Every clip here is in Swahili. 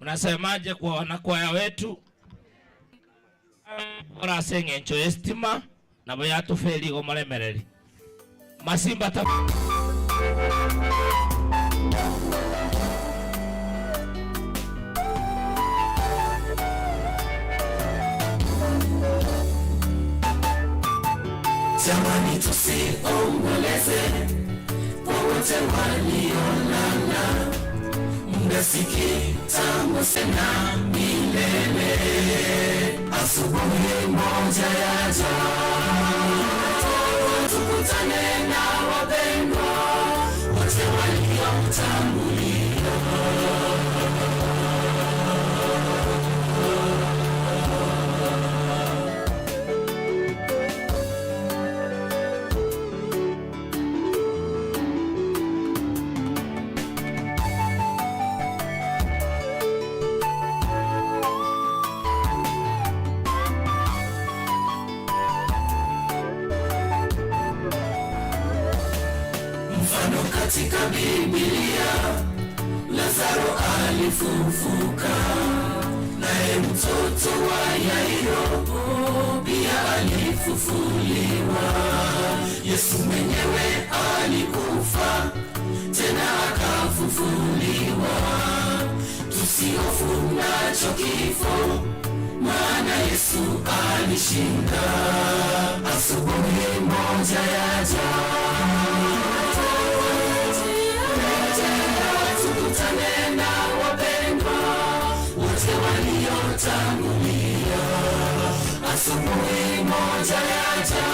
Unasemaje kwa wanakwaya wetu? Ora senge ncho estima na bayatu feli go malemereri. Masimba ta Jamani tusiomboleze wote waliolala, mnasikita msena milele. Asubuhi moja yaja, tukutane na wapendwa wote waliotangulia. Katika Biblia Lazaro alifufuka, naye mtoto wa Yairo pia alifufuliwa. Yesu mwenyewe alikufa tena akafufuliwa. Tusihofu nacho kifo, maana Yesu alishinda. Asubuhi moja yaja, tukutane na wapendwa wote waliotangulia. Asubuhi moja yaja,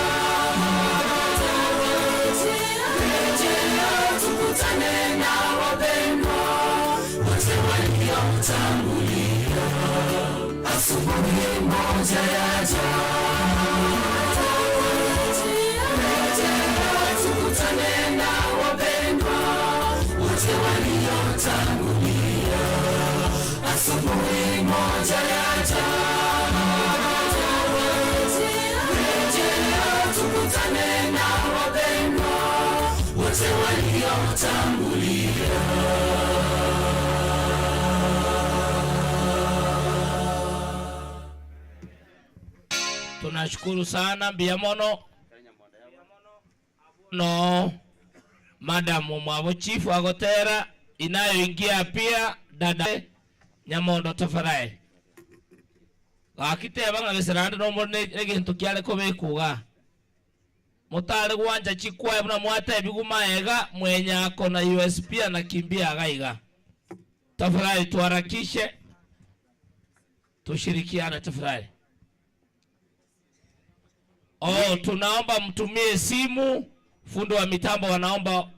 tukutane na wapendwa wote waliotangulia. Asubuhi moja yaja, tukutane na wapendwa wote waliotangulia. Asubuhi moja yaja, tukutane na wapendwa wote waliotangulia. Tunashukuru sana Biamono no Madam Mwabo Chief Agotera, inayoingia pia dada Nyamondo Tafarai. Akiteba ngagesiranda no mone egintu kyale ko bekuga. Mutale gwanja chikwa buna mwata ebiguma ega mwenya ako na USP na kimbia agaiga. Tafarai tuharakishe. Tushirikiane Tafarai. Tunaomba mtumie simu. Fundo wa mitambo wanaomba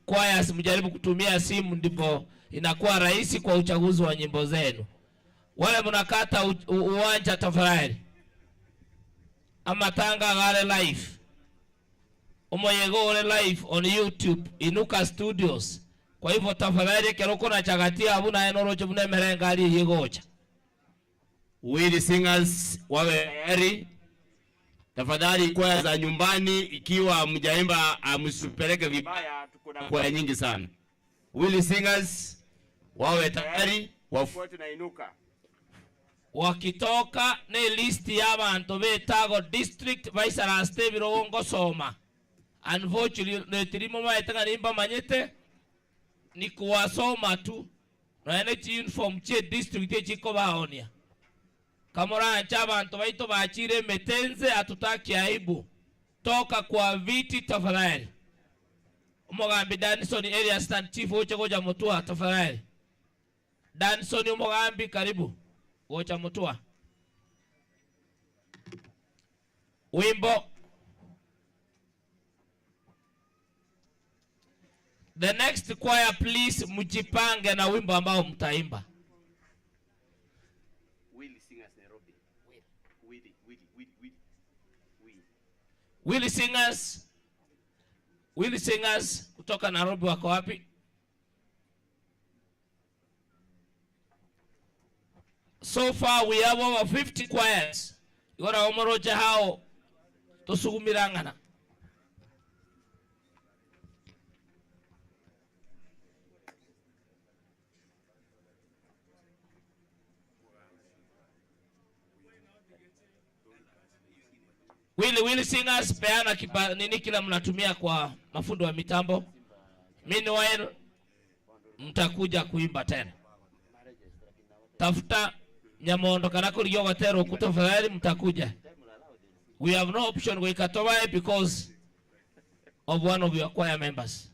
kwaya mjaribu kutumia simu, ndipo inakuwa rahisi kwa uchaguzi wa nyimbo zenu. Wale mnakata uwanja tafadhali. Ama tanga gale live. Umoyego ole live on YouTube INUKA Studios. Kwa hivyo tafadhali keroko na chagatia abuna enorocho bune merengali yegocha. Wili singers wawe heri. Tafadhali kwaya za nyumbani ikiwa mjaimba msipeleke vibaya, tuko na kwaya nyingi sana. Willy singers wawe tayari wafuate na INUKA. wakitoka ne list y'abantu betago district baisaraste birongo soma. Unfortunately tirimo maitanga nimba manyete ni kuwasoma tu na ene uniform che district chiko baonia kamora chabantu baito bachire metenze atutaki aibu toka kwa viti tafadhali. Umugambi Danson area stand chief woche goja mutua tafadhali. Danson umugambi karibu wocha mutua. Wimbo. The next choir please mjipange na wimbo ambao mtaimba. Willy Singers kutoka Nairobi wako wapi? So far we have over 50 choirs. Yora omoroja hao tosugumirangana. Willy Singers peana nini kila mnatumia kwa mafundo wa mitambo. Meanwhile mtakuja kuimba tena. Tafuta nyamondo kanako liyo gatero kutafadhali mtakuja. We have no option we katobae because of one of your choir members.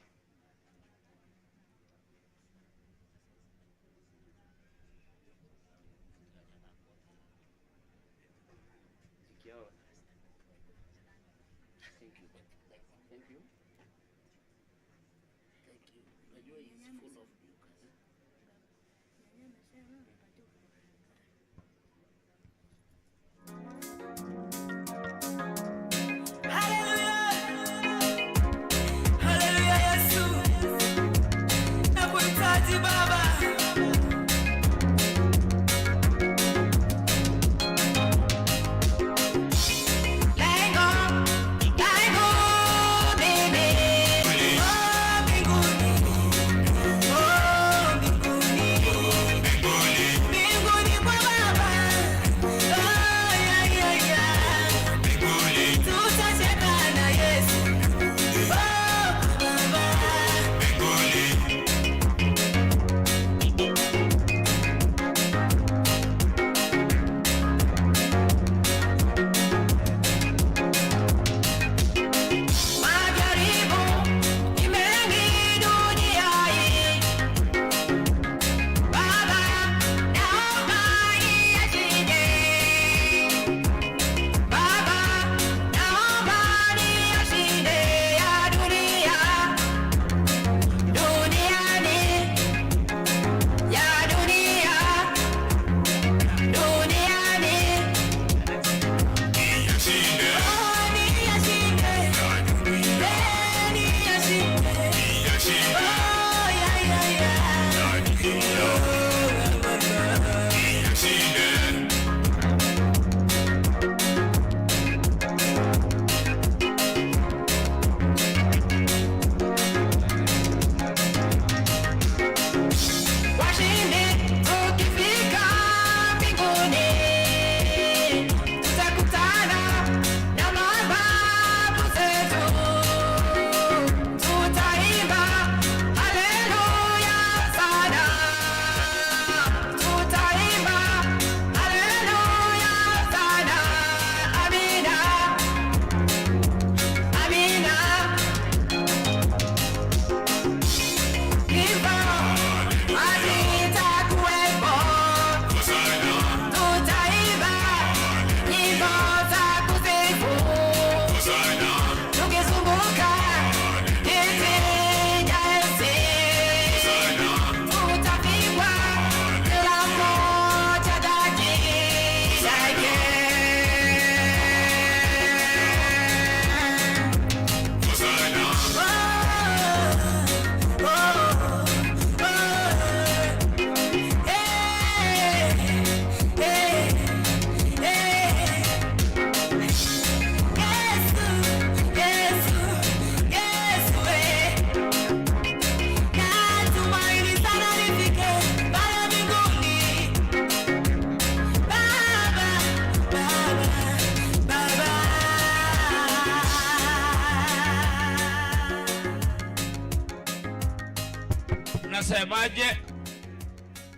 wanasemaje?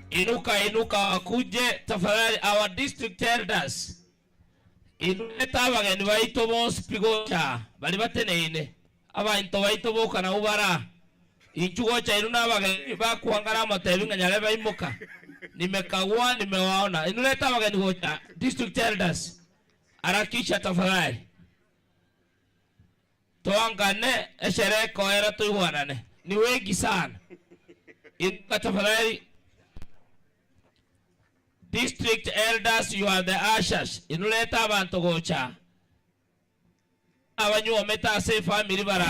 Inuka wakuje tafadhali. Our district elders inuleta abageni baito bose pigocha bali bateneine abantu baito boka na ubara inchugo cha inuna abageni bakuangara matebinga nyale baimuka nimekagua nimewaona. Inuleta abageni gocha district elders arakisha tafadhali tuangane eshere koera tuiwanane ni wengi sana. Inuka tafadhali. District elders, you are the ushers. Inuleta abantu gocha abanyu ometa se family bara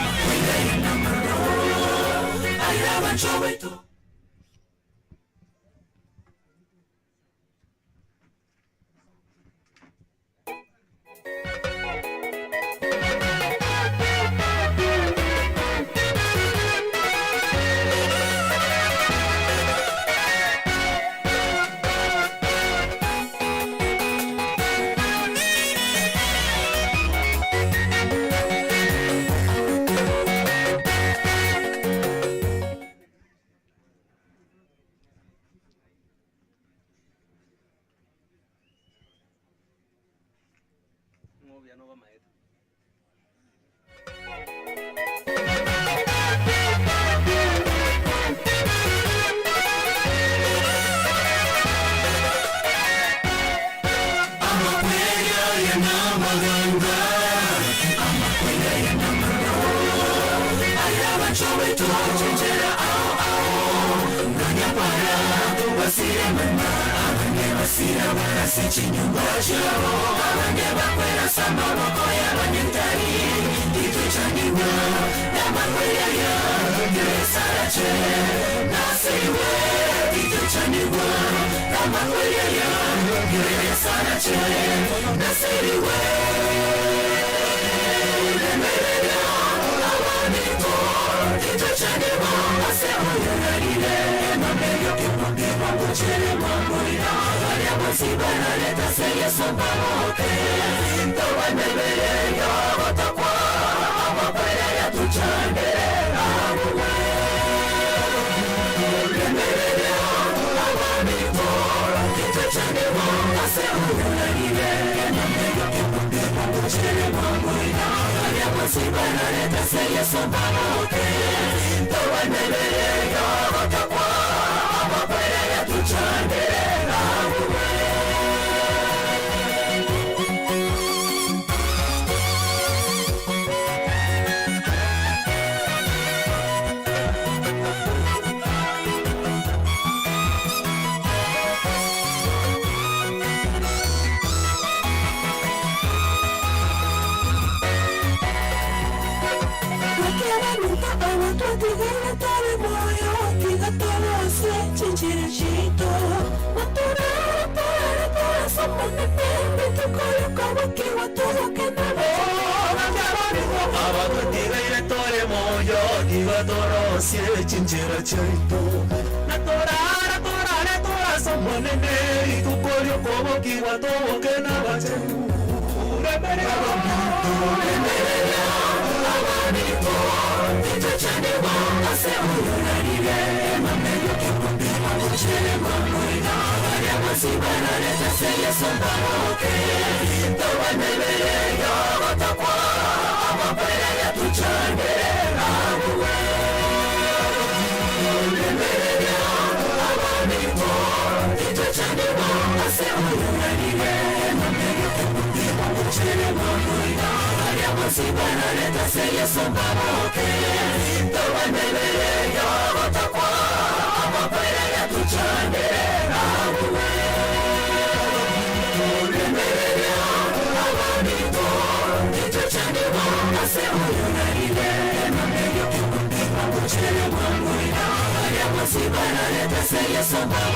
Samson,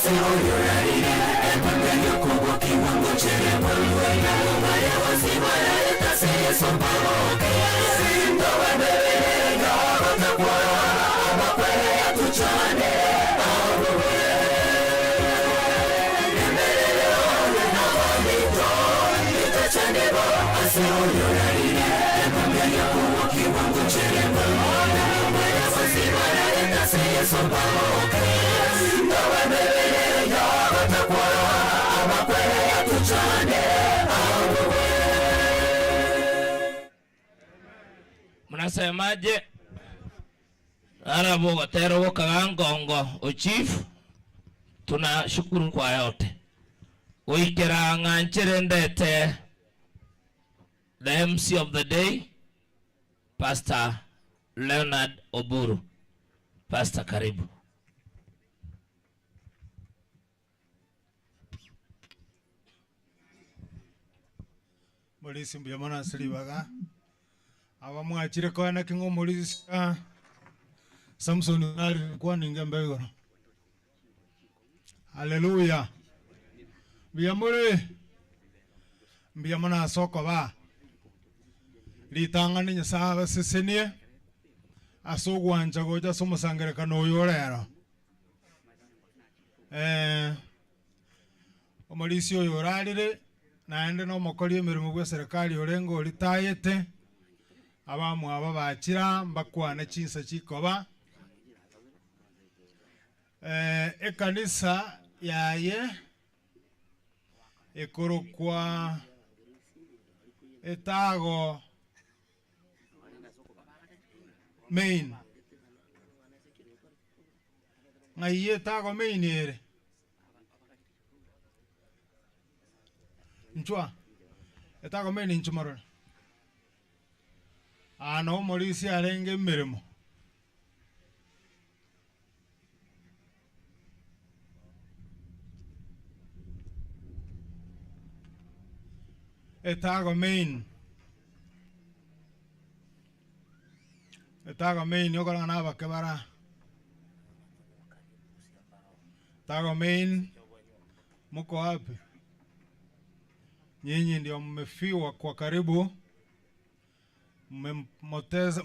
aseoyorarire ekwambia kubwa kiwango cherebo wale wasibara etase yeso baroke sindo wabele yabata kwa abakwele yatuchane awewe emelele ole na wabito itachanebo aseoyorarire ekwambia kubwa kiwango cherebo wale wasibara etase yeso baroke sindo wabele yabata kwa abakwele yatuchane awewe. Mnasemaje? Arabo gatero wokagangongo o chief, tunashukuru kwa yote. Uikira nganchere ndete the MC of the day, Pastor Leonard Oburu. Pastor, karibu. Mulisi mbiyamana silibaga abamwachire kwa na kingo mulisi Samson alikuwa ningembe. Haleluya. Mbiyamana soko ba litanga ni nyasaba sesenie asogwanja goja somusangerekano uyo rero omulisi uyo rarire naende no mokori emirimo gwa serikali orengo litayete abamu aba bakira mbakwana chinsa chikoba ekanisa yaye ekorokwa etago main ngai etago main ere nchwa etago main nchumaro ano molisi arenge mirimo etago main yokora na bakebara etago main muko wapi nyinyi ndio mmefiwa kwa karibu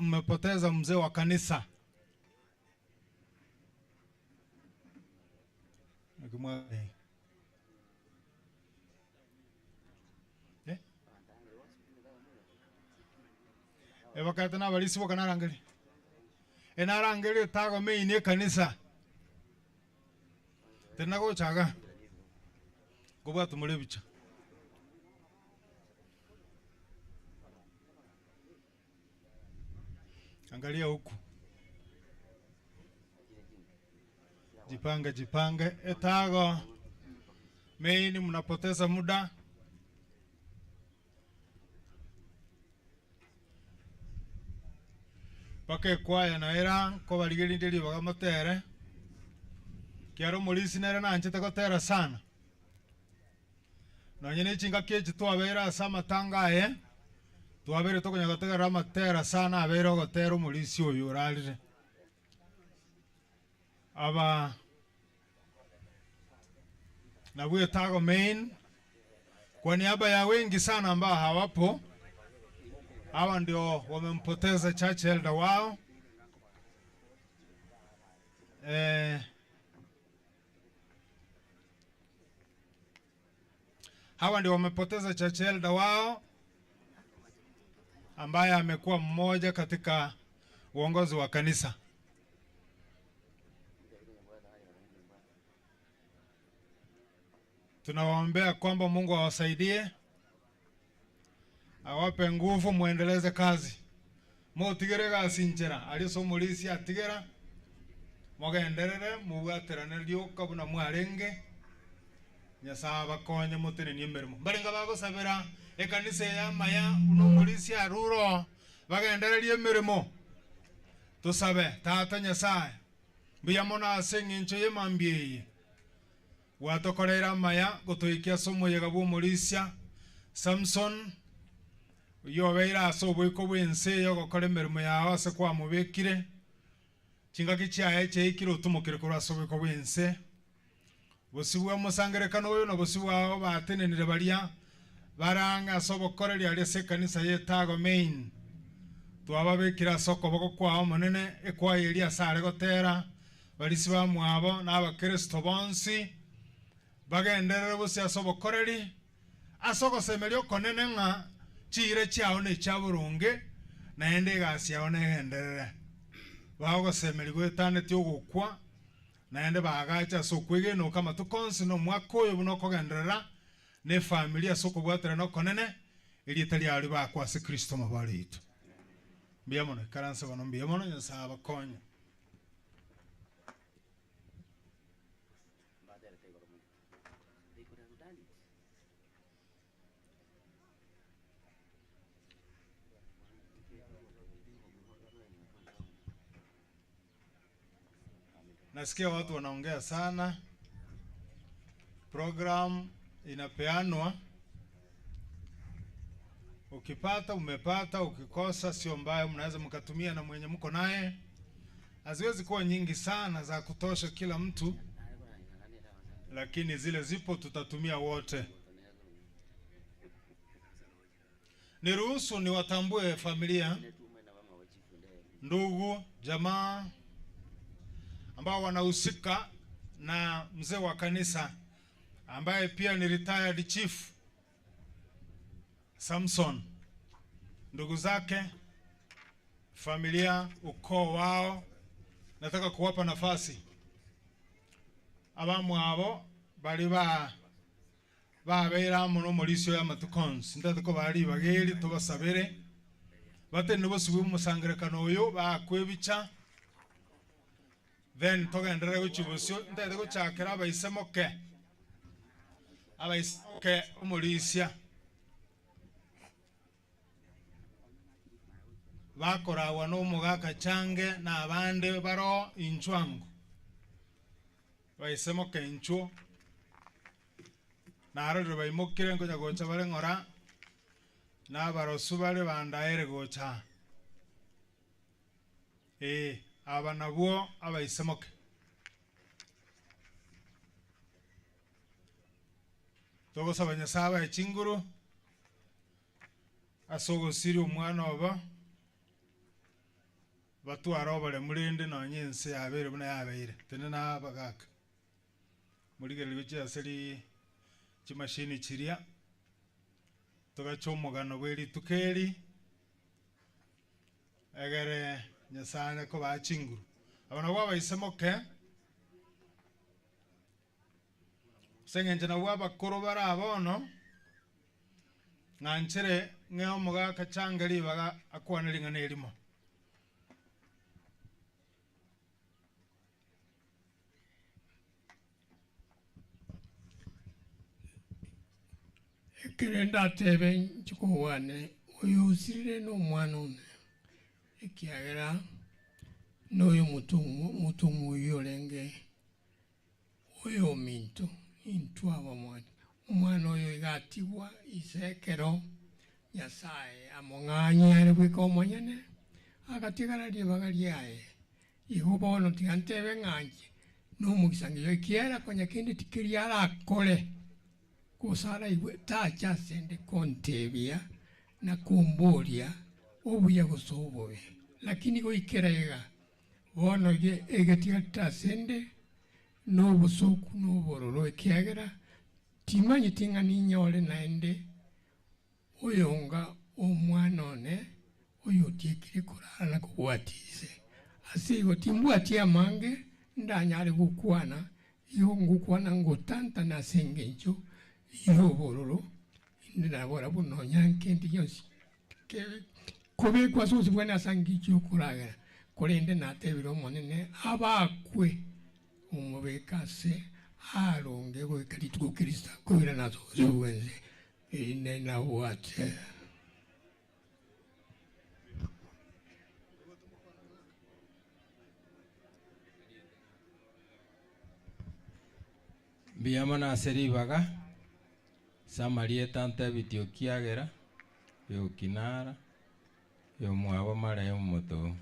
mmepoteza mzee wa kanisa wakati na balisi wakana rangeli enarangeli tago main kanisa tena go chaga kubwa tumule bicha angalia huku jipange etago main mnapoteza muda pake kwaya na era ko baligeli ndeli bagamotere kiaro mulisi nere nanchete gotera sana no nyene chinga kechi twabera sama tangaye twabere tokonya gotera matera sana abero gotera mulisi oyo uralire aba na bwe tago main kwa niaba ya wengi sana ambao hawapo. Hawa ndio wamempoteza church elder wao. Hawa ndio wamepoteza church elder wao ambaye amekuwa mmoja katika uongozi wa kanisa. Tunawaombea kwamba Mungu awasaidie, awape nguvu muendeleze kazi. Motigere gasinjera aliso mulisi atigera mogenderere mugaterane ryoka buna mwarenge nyasaba konye mutene nimerimo barenga bagosabera ekanise ya maya uno mulisi aruro bagendererie emirimo tusabe tata nyasaye mbiyamona asengincho yemambie watokorera maya gotoikia somo yegabo mulisia Samson yo beira asobo ko bwense yo gokora emirimo yawe ase kwa mubekire chinga kichaye cheikiro tumukire kora asobo ko bwense bosibwa musangerekano uyu na bosibwa batenenire baria baranga sobokoreri ari se kanisa yetago main twababekira soko boko kwao monene ekwayeria asare gotera barisi bamwabo n'abakristo bonsi bagenderere bose asobokoreri asogosemerio konene ng'a chire chiao ne chaburunge naende gasi yao negenderere bagosemeri gwetandeti ogokwa naende bagacha sokwege no kama tukonsi no mwaka oyo buno kogenderera ne familia sokobwatera no konene erieta liari bakwase Kristo mabari itu mbiamono karanse bono mbiamono nyasaba konya nasikia watu wanaongea sana. Program inapeanwa, ukipata umepata, ukikosa sio mbaya, mnaweza mkatumia na mwenye mko naye. Haziwezi kuwa nyingi sana za kutosha kila mtu, lakini zile zipo tutatumia wote. Niruhusu niwatambue familia, ndugu, jamaa ambao wanahusika na mzee wa kanisa ambaye pia ni retired chief Samson, ndugu zake, familia, ukoo wao. Nataka kuwapa nafasi abamu abo bali babera muno mulisyo ya matukonsi ndatako bali bageri tubasabere bate nibo sibu musangerekano uyu bakwebicha then togendere guchibusyo ndete guchakira abayisemoke umulisya bakorawa n'umugaka change na abande baro inchwangu bayisemoke incho narore bayimukire ngoja gocha bare ngora na barosu bare bandaere gocha aba nabwo abayisemoke togosaba nyasaba echinguru asogosiri omwana oba batwara bare murende nonyense abere buna yabeire tene na bagaka murigere biche aseri chimashini chiria tugachomogano bweri tukeri egere nyasane ko bachinguru abana bwa bayisemoke sengenje na bwa bakoro bara abono nganchere ngeo mugaka changari baga akwaneringa nerimo Kerenda tebe nchikuwane uyusirire no mwana one ekiagera noyo mutumu yorenge oyo minto intu aba mwana oyo igatiwa isekero Nyasaye among'anya ari bwika omonyene agatigara libagari yaye igobono tigantebe ng'anje n'omugisangio kiera konya kindi tikiriara akore kusara iwe tacha sende kontebia na kumboria obuya gosobobe lakini go ikerega bono ge egetia tasende no busoku no bororo ekiagera timanyi tinga ninyole naende oyonga omwana one oyo tiekire kurara na kuwatise asigo timbwatia mange ndanyari gukwana yo ngukwana ngotanta na sengencho yo bororo ndina bora buno nyankendi yonsi kobe kwa sosi bwana sangicho kuraga kolende na tebiro monene abakwe umubekase aronge go kalitu Kristo koira nazo zuwenze ine na wate biyamana seribaga samarieta ante bitio kiagera yo kinara yo mwabo mara yo moto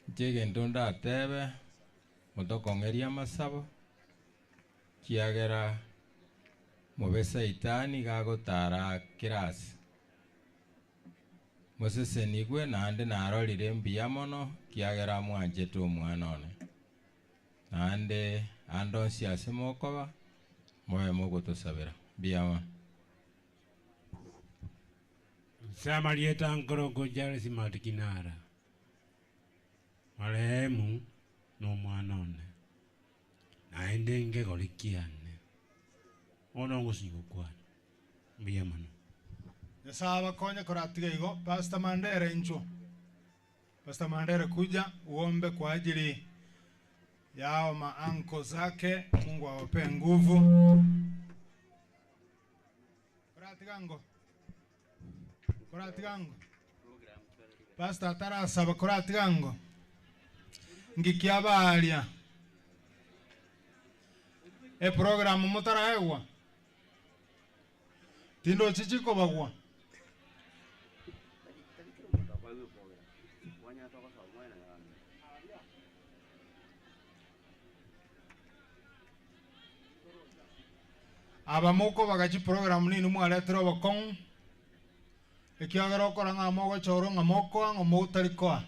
jege ndonda tebe moto kongeria masabo kiagera mobe saitani gagotara kirasi mosesenigwe nande narorire mbuya mono kiagera mwanchete omwana one nande andonsi ase mokoba mobe mogotosabera mbuya mono. Samarieta nkorogo jare simatikinara marehemu n'omwana one naende ngegorikiane ono ngusingukwana mbuya mono. Nyasaye konye koratiga igo. Pastor Mandere ncho. Pastor Mandere kuja uombe kwa ajili yao maanko zake. Mungu awape nguvu. Koratigango. Koratigango. Pastor atarasaba koratigango. Ngikiabalia. Programu mutarahewa. Tindo chichiko bagwa. Abamoko bagachi program nini mwaletero bakong ekiagera okora ng'amogo choro ng'amoko ng'omotarikoa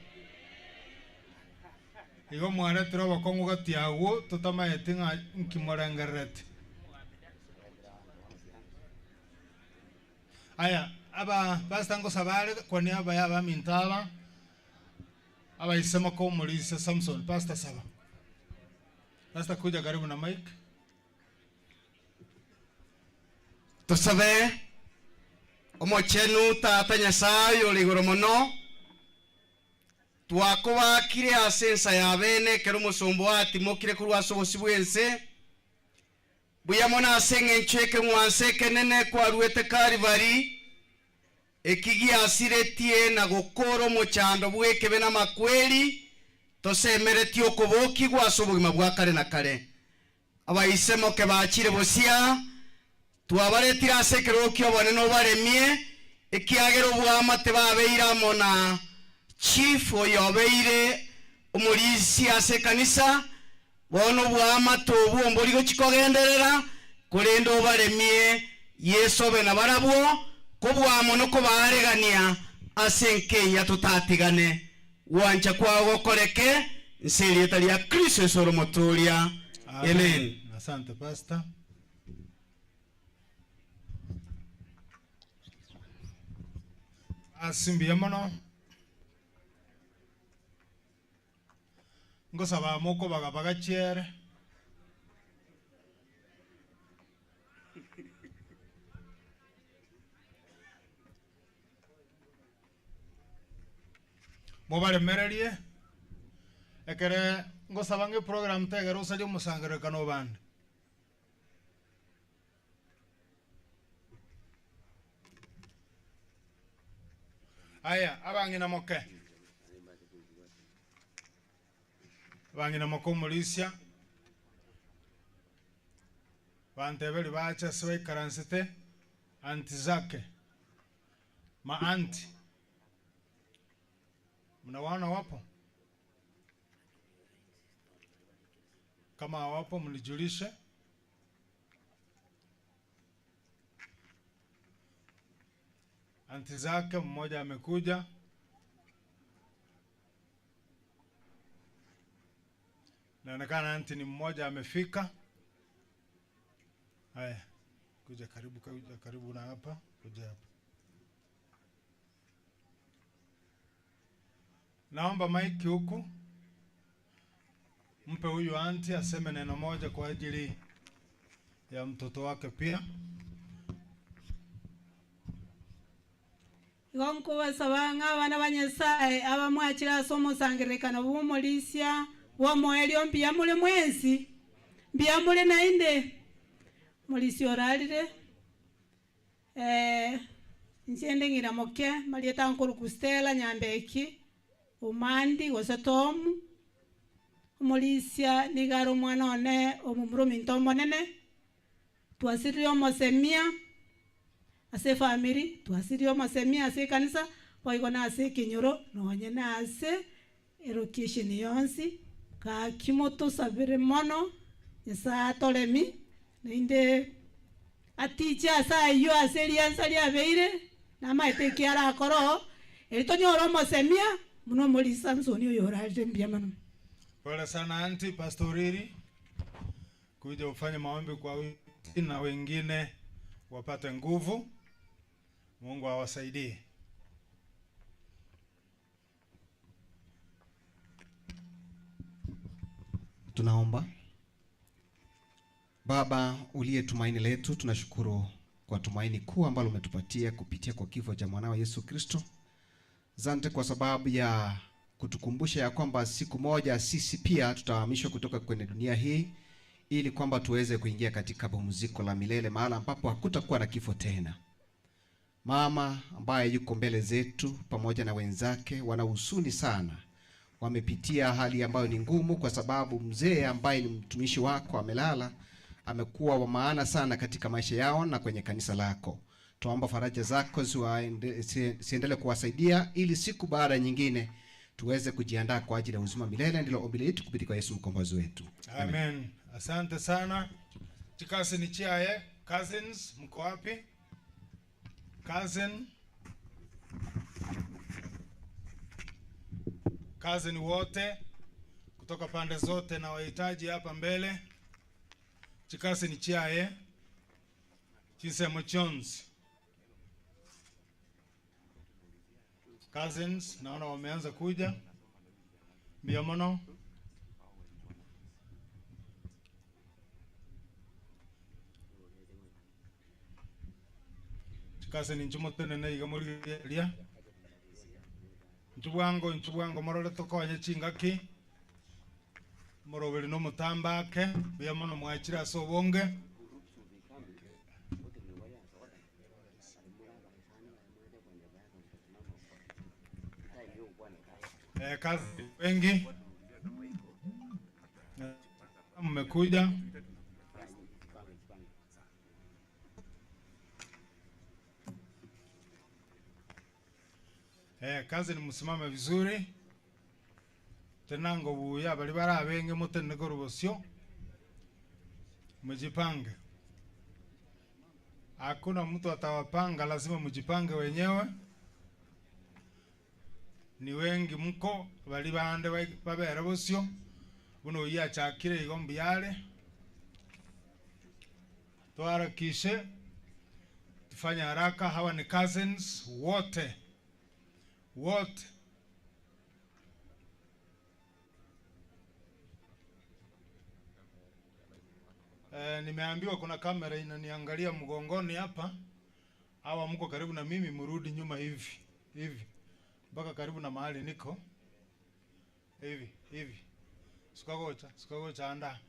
igo mwaletero bakong ugatiago tutamaete nkimorengerete. Aya aba bastango sabale kwa niaba ya bamintaba aba isema ko mulisa Samson. Pastor saba. Pastor kuja karibu na mic. Tusabe omochenu tata Nyasaye oligoro mono twakobakire asensa ya bene kero musombo ati mokire kurwa sobosi bwense buya mona asenge ncheke mwanse kenene kwa ruete Kalvari ekigi asiretie na gokoro mochando bweke bena makweli tosemeretio koboki gwa sobogima bwa kare na kare abayisemo ke bachire bosia twabaretira asekero kyo bone no baremie ekiagero bwamate babeira mona chief oyobeire umulisi ase kanisa bono bwamate obuomboligo chikogenderera kurendo baremie yeso bena barabwo kobwamono ko baregania asenke ya tutatigane wancha kwa gokoreke nsirieta lya Kristo soro motoria. Amen. Asante Pastor. Asimbiye mono ngosaba moko bagabaga chere mobale mererie ekere ngosaba nge program tegero usali musangere kano bande aya abangina moke bangina moko mulisia bantebeli bacha swe karansete anti zake ma anti mnawana wapo kama wapo mnijulishe. Anti zake mmoja amekuja naonekana anti ni mmoja amefika. Haya kuja karibu na hapa kuja hapa. Naomba maiki huku mpe huyu anti aseme neno moja kwa ajili ya mtoto wake pia. Gonko basabanga bana banyesaye abamwachira somo sangerekana bumulisia womoelio mpia mule mwezi mbia mule nainde mulisi oralire nsiende ngira moke malieta nkuru kustela nyambeki umandi wasatomu mulisia nigaro mwana one omumuro mintombo nene twasirio mosemia ase family twasirio mosemia ase kanisa poigona ase kinyoro nonye na ase erocation yonsi ka kimoto sabire mono yesa tolemi ninde aticha sa yo aserian salia beire na maite kiara koro elitonyoro mosemia muno muri Samson yo raje mbiamano. Pole sana anti pastoriri kuja ufanye maombi kwa wiki na wengine wapate nguvu. Mungu awasaidie. Tunaomba. Baba uliye tumaini letu, tunashukuru kwa tumaini kuu ambalo umetupatia kupitia kwa kifo cha mwanao Yesu Kristo. Asante kwa sababu ya kutukumbusha ya kwamba siku moja sisi pia tutahamishwa kutoka kwenye dunia hii ili kwamba tuweze kuingia katika pumziko la milele, mahali ambapo hakutakuwa na kifo tena. Mama ambaye yuko mbele zetu pamoja na wenzake wana huzuni sana. Wamepitia hali ambayo ni ngumu kwa sababu mzee ambaye ni mtumishi wako amelala, amekuwa wa maana sana katika maisha yao na kwenye kanisa lako. Tuomba faraja zako ziendelee kuwasaidia ili siku baada nyingine tuweze kujiandaa kwa ajili ya uzima milele. Ndilo ombi letu kupitia kwa Yesu mkombozi wetu. Amen. Asante sana. Chikasi ni chiaye. Cousins, mko wapi? Cousin wote kutoka pande zote na wahitaji hapa mbele. Chikasi ni chiaye. Chisemo Jones. Cousins naona wameanza kuja. Biamono. Chikasi ni nchumotene na igamulia. Nchubwango morole tokonya chingaki. Morobeli no mutambake. Biamono mwachira sobonge. Kazi wengi mmekuja. Kazi ni msimame vizuri. Tenango buya bali barabenge mutene gorobosyo. Mjipange. Hakuna mtu atawapanga, lazima mjipange wenyewe. Ni wengi mko bali bande babera bosyo buno ya chakire igombi yale. Tuharakishe tufanye haraka. Hawa ni cousins wote nimeambiwa kuna kamera inaniangalia mgongoni hapa. Hawa mko karibu na mimi, mrudi nyuma hivi mpaka karibu na mahali niko hivi. Sikagocha anda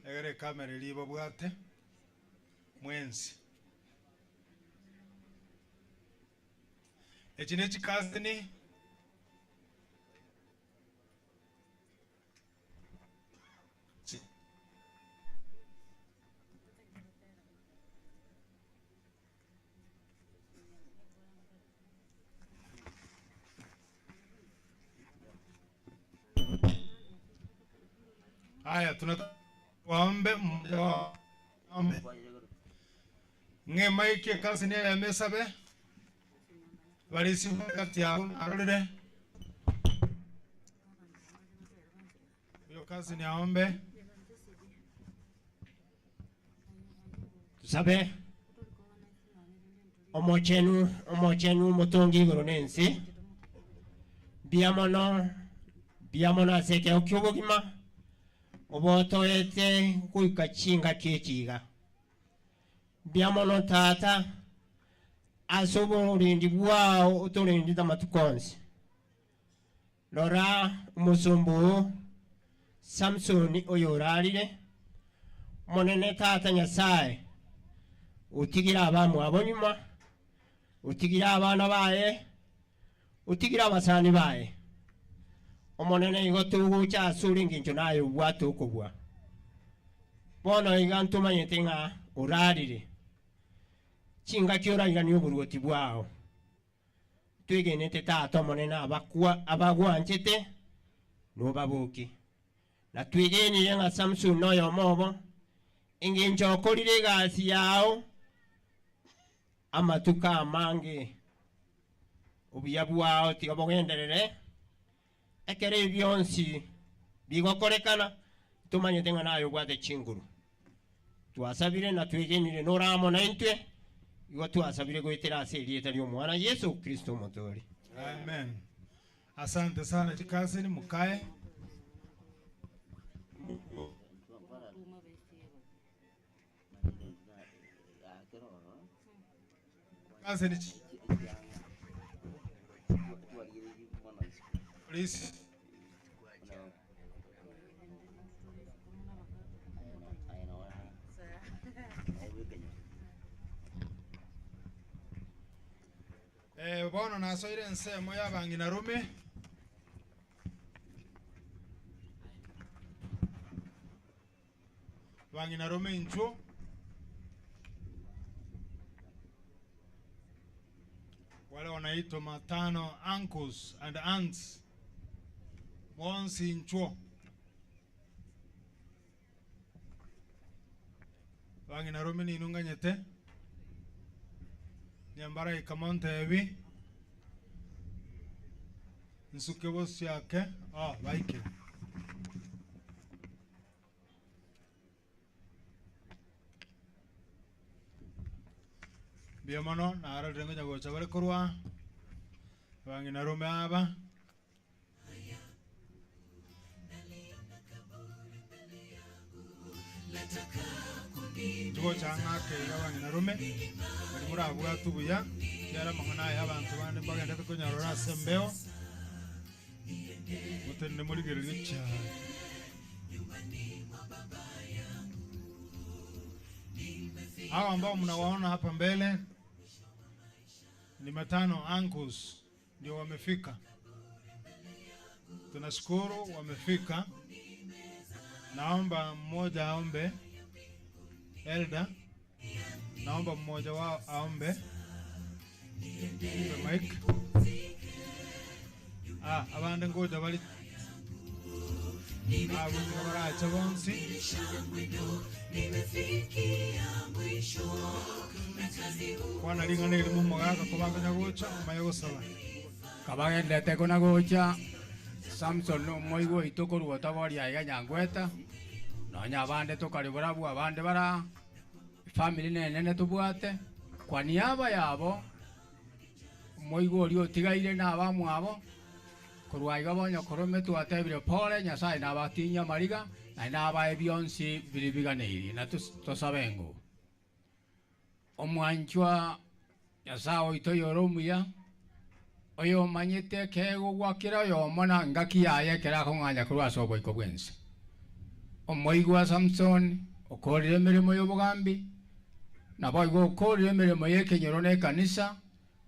egere kamera ilibo bwate mwenzi. Echine chikazi ni haya, tunawaombe mmoja wao ombe. Ngema iki kazi ni ya mesabe. Walisi kati yao arule. Hiyo kazi ni aombe. Tusabe. Omochenu motongi goronensi. Biamono aseke okyobogima. Obotoete kuikachinga kechiga. Biamono tata asobo urindi bwao uturindi tamatukonsi. Lora umusumbu Samson oyorarire. Monene tata Nyasaye utigira abamu abonyuma, utigira abana baye, utigira abasani baye. Omonene igotugu cha suringi ncho nayo bwatu kubwa. Bono igantuma yetinga urarire. Chinga kiora igani oburuoti bwao. Twigenete tato monene abagwanchete no babuki. Na twigeni yenga Samson no yomobo inginchokorire gasi yao amatuka amange ubuya bwao tiga bugenderere ekere byonsi bigokorekana tumanyete nga nayo gwate chinguru twasabire na twegenire noramo na intwe igo twasabire gwetera aserieta lyo mwana Yesu Kristo mutori. Amen. Asante sana chikazi ni mukae. Kazi ni please. Bono nasoire ensemo y'abangina rume bangina rume ncho wale wanaitwa matano uncles and aunts monsi ncho bangina rume ni inunganyete nyambara ikamonte ebi nsuke bosi yake baike biamano na ara rengo nyago chabale korwa bangina rume aba tuko changa ke bangina rume bari muri abuga tubuya yara mahana y'abantu bande bagenda kunyarora sembeo mutende muri gerege cyane hao ambao mnawaona hapa mbele ni matano uncles ndio wamefika. Tunashukuru wamefika. Naomba mmoja aombe. Elda, naomba mmoja wao aombe. Mike. Abande ngoja bali waracha bonsi wana lingana ilimu mwaka kubanga nyagocha mayo saba kabagendete kuna gocha Samson no moigo itoko ruota bori aiga nyangweta nonya abande tokaribura bwa abande bara family nene tubwate kwa niaba yabo moigo ori otigaire na abamu abo kurwaiga bonyo korome twatebire pole Nyasaye na batinya mariga na abaye byonsi biribiganiri na tusabengo omwanchwa Nyasaye itoyoromuya oyo manyete kego gwakira yo mona ngaki yaye kera konganya kurwaso boiko bwense omoigwa Samson okorire mirimo y'obugambi na boigo okorire mirimo y'ekenyero ne kanisa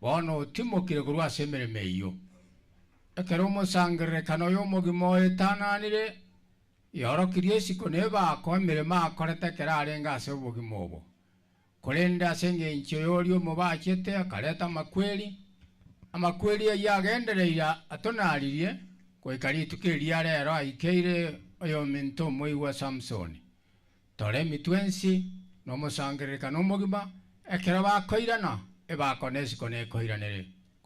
bono timokire kurwase mirimo iyo ekero musangire kano yo mogimo etananire yorokirie sikone ba ko mirimo akorete kera arenga ase obugimo obo korenda senge ncho yorio mubachete akareta amakweli yagendereira atonaririe koikari tukiria rero aikeire oyo minto moigwa Samson tore mitwensi no musangirika no mugima ekera bakoirana ebakonesi kone koiranere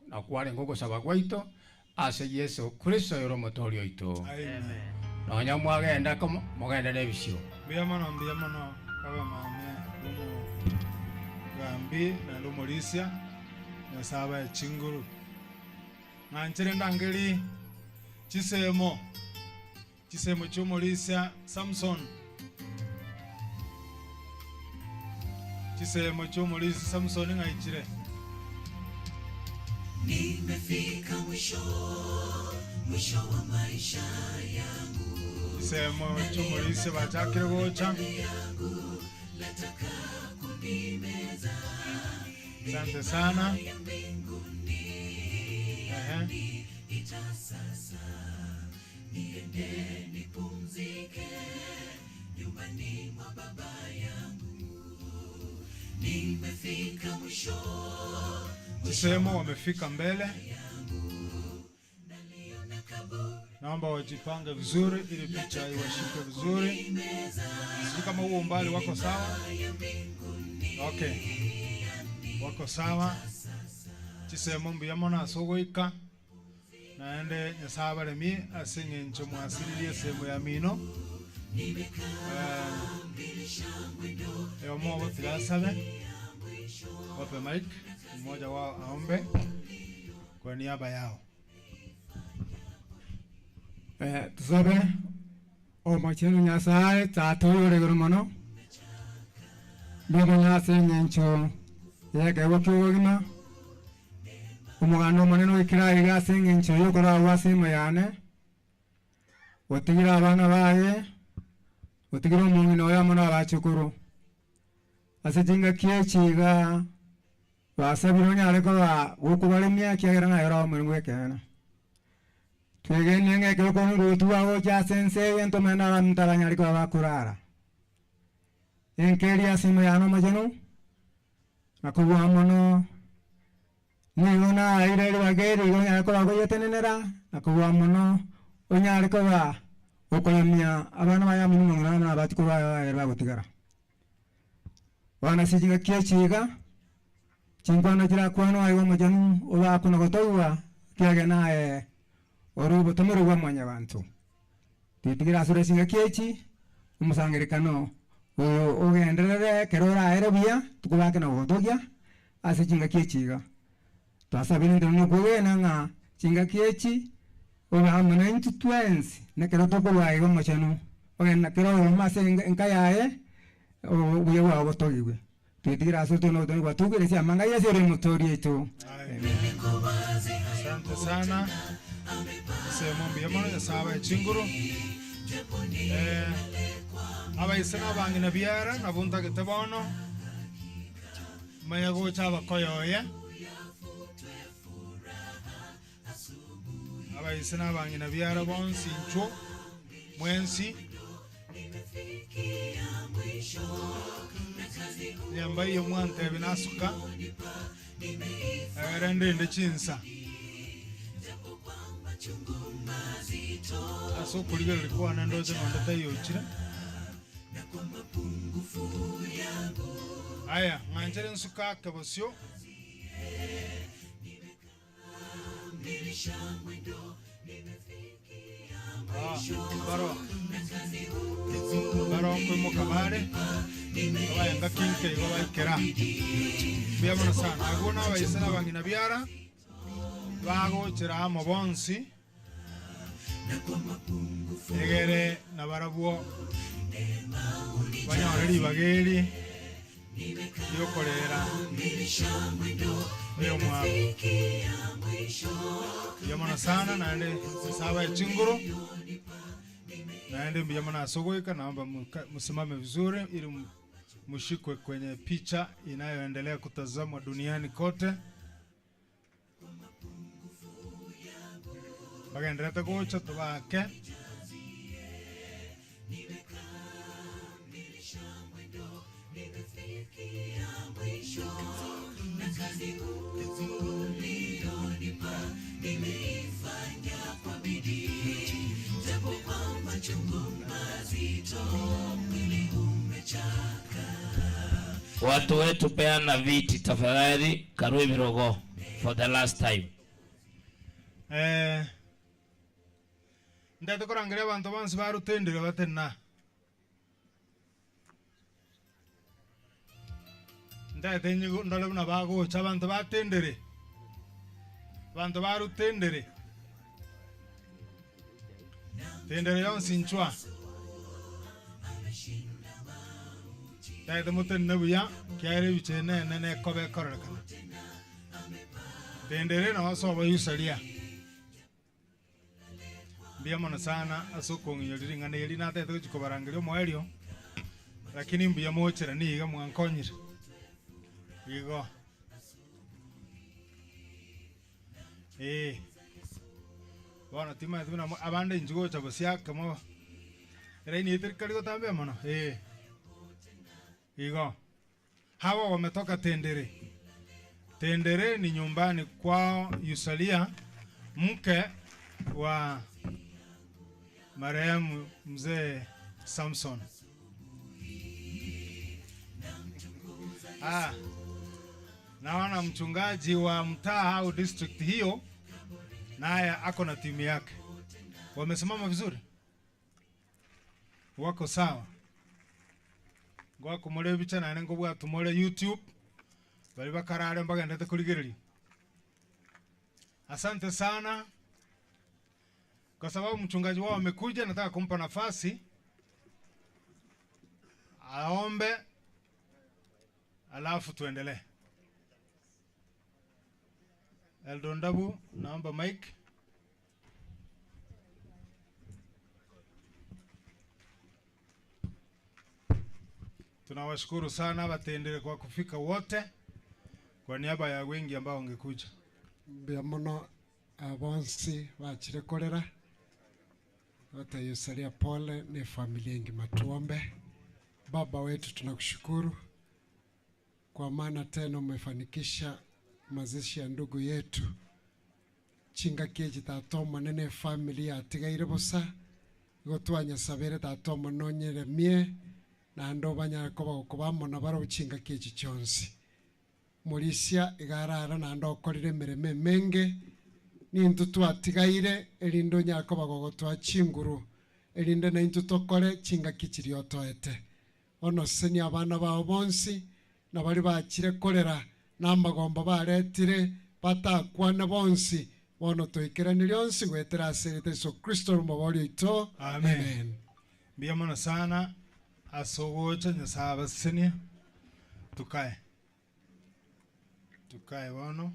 na kware ngoko saba gwaito ase Yesu Kristo yoro motorio ito amen no nyamwagenda komo mogenda nebisio biamono kaba mame lumo gambi na lumolisia na saba ya chinguru nganchere ndangeli chisemo cy'umulisia Samson chisemo cy'umulisia Samson ngaichire nimefika mwisho wa maisha yangu chisemo cy'umulisia bachakire gocha nataka kunimeza asante sana sasa niende nipumzike nyumbani mwa baba yangu nimefika mwisho sehemu wamefika mbele na naomba wajipange vizuri ili picha iwashike vizuri. Sijui kama huo umbali wako sawa. Okay, wako sawa. Chisemo mbiyamona asogoika naende nyasaba remi asingencho mwasiririe semo ya mino yomo wotirasabe wape mic mmoja wao aombe kwa niaba yao. Tusabe o machino nyasaye tatoyore goromono baba nyasengencho yeke wakogima umugano maneno ikira igasengencho yokora wasimo yane otigira abana baye otigira umungino yamona abachukuru asejinga kiechiga basabiro nyare ko gukubalemia kiagera ngayora omurimo ekena twegene ngeke ko ngutu ago ja sense yento mena mtara nyari ko bakurara enkeri asimo yano majano nakubwa mono niona aire bageri gonya ko bago yetenenera nakubwa mono onyare ko ba okolemia abana baya minimo ngana abati ko ba gutigara wana sijinga kiechiga chingwana kira kwano ayo majano oba kuno gotowa kiagena orubo tomero wa mwanya bantu titigira asure singa kiechi umusangerikano ogenderere kerora erebia tukubake na gotogia ase chinga kiechiga twasabire ndino kugena nga chinga kiechi oba mona into twins ne kero tokuwa igo machano ogena kero mase enkayae obuye wa gotogiwe titigira asure no to watugire sia manga yese ore motori eto. Asante sana. Semo mbiyamona yasaba chinguru aba isena bangina biara nabunta ketebono mayago chaba koyoya aba isena bangina biara bonsi ncho mwensi yamba yo mwante binasuka rende ndechinsa aso kuliga likuwa na ndoze mandata yochira aya nganchere nsuka kabosyo baro ko kamare aba nga kinke aba kera biyamona sana agona abayisana bangina biara bago chira mo bonsi egere nabarabuo banyareri bageri yokorera yo mwa yamona sana naende saba chinguru naende biyamona sogoika naomba msimame vizuri ili mshikwe kwenye picha inayoendelea kutazamwa duniani kote. Bagenderete gocha tubake watu wetu peana viti tafadhali. Karui Birogo for the last time. Ndate korangira abantu bansi barutendere batena ndate nyigo ndalabuna bago chabantu batendere bantu barutendere tendere yonsi nchwa ndate mutenne buya kyare bichene nene kobe korrekana tendere na waso bayusalia mbiyamona sana asokong'iyori ng'ana yeri natete kuchikobarangirio mwerio lakini mbiyamochera niga mwankonyire igo bona tima tuna abande njugo chabosia kamo reini eterikari gotambe mono igo hawa wametoka Tendere. Tendere ni nyumbani kwao Yusalia, mke wa marehemu mzee Samson. Naona mchungaji wa mtaa au district hiyo naye ako na timu yake. Wamesimama vizuri? Wako sawa? Gwako mole bicha na nengo bwa tumole YouTube. Bali bakarare mbaga ndete kuligiriri. Asante sana. Kwa sababu mchungaji wao amekuja, nataka kumpa nafasi aombe alafu tuendelee. Eldondabu, naomba mic. Tunawashukuru sana batendele kwa kufika wote kwa niaba ya wengi ambao wangekuja. Biamono abonsi bachirekorera watayusalia pole ni familia ngima. Tuombe. Baba wetu, tunakushukuru kwa maana tena umefanikisha mazishi ya ndugu yetu chinga keji tatoma nene familia atigaire busa gotwanya sabere tatoma nonyere mie na ndo banyara kubamo na baro chinga keji chonsi Mulisia igarara na ndo korire mireme menge nintu twatigaire elindo nyako bagogotwa chinguru elinde na intu tokore chinga kichiri otoete ono seni abana bao bonsi na bali bachire korera namagomba baretire batakwana bonsi bono toikiranire onsi gwetera aserete Yesu Kristo mubori ito. Amen. Biamana sana asogocha nyasaba senia. Tukae bono.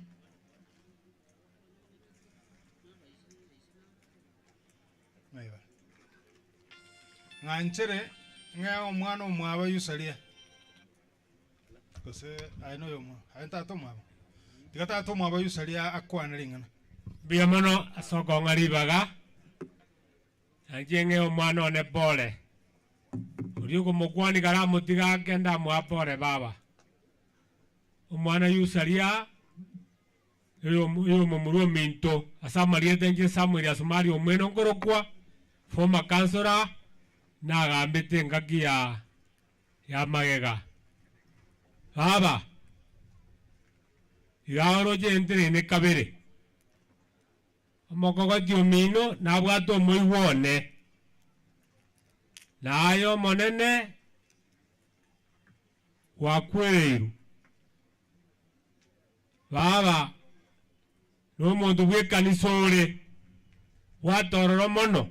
Maiba nganchere ngao mwana omwaba yusalia kose aino yomo aita to mwaba tigata to mwaba yusalia akwana lingana biamano asoko ngaribaga ajenge omwana one pole uriuko mokwani kara mutiga kenda mwapore baba omwana yusalia yo mumuru minto asamariete nje Samuel asumari omweno ngorokwa former councilor na gambete ngaki ya magega baba igaro jentere ne kabere amokogo diomino na bwato moiwone nayo monene wakweru baba no muntu bwekanisore watororo mono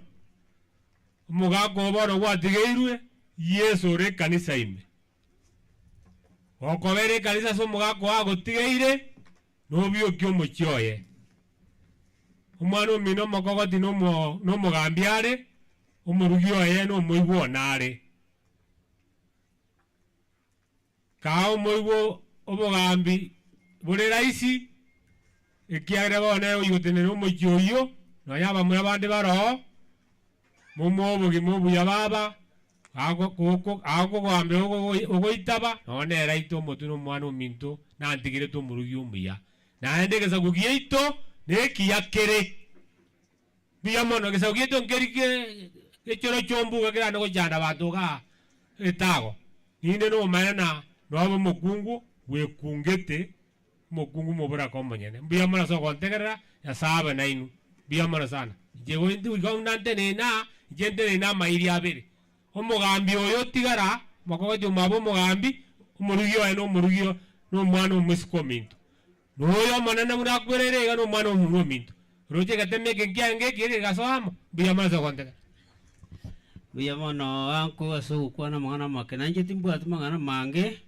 umugako boro watigeirwe Yesu re kanisa ime okobere kanisa so mugako agotigeire no bio kyo muchioye umwana omino mokogoti no mugambiare umurugio ye no muiwo nare kao muiwo obugambi bure raisi ikiagere bone uyotenere umuchioyo no yaba mwe abandi baro mumobugi mubu ya baba ago gambe ogoitaba none raito mutuno mwana ominto na antigire to murugi umuya na endegeza gugiito neki yakere biamono gesa gugito ngerike echoro chombuga kira no janda batoga etago ninde no maana no abo mukungu wekungete mukungu mubura komonyene biamono so kontegera ya saba na inu biamono sana jego ndi gaunante nena jende na mairi abere omugambi oyo tigara makogo jumabo mugambi umurugio eno umurugio no mwana omusiko minto noyo manana murakwerere ga no mwana omurugo minto roje gateme kengiange kire gasamo biamana so konte biamono anko aso kwana mwana makena nje timbu atmangana mange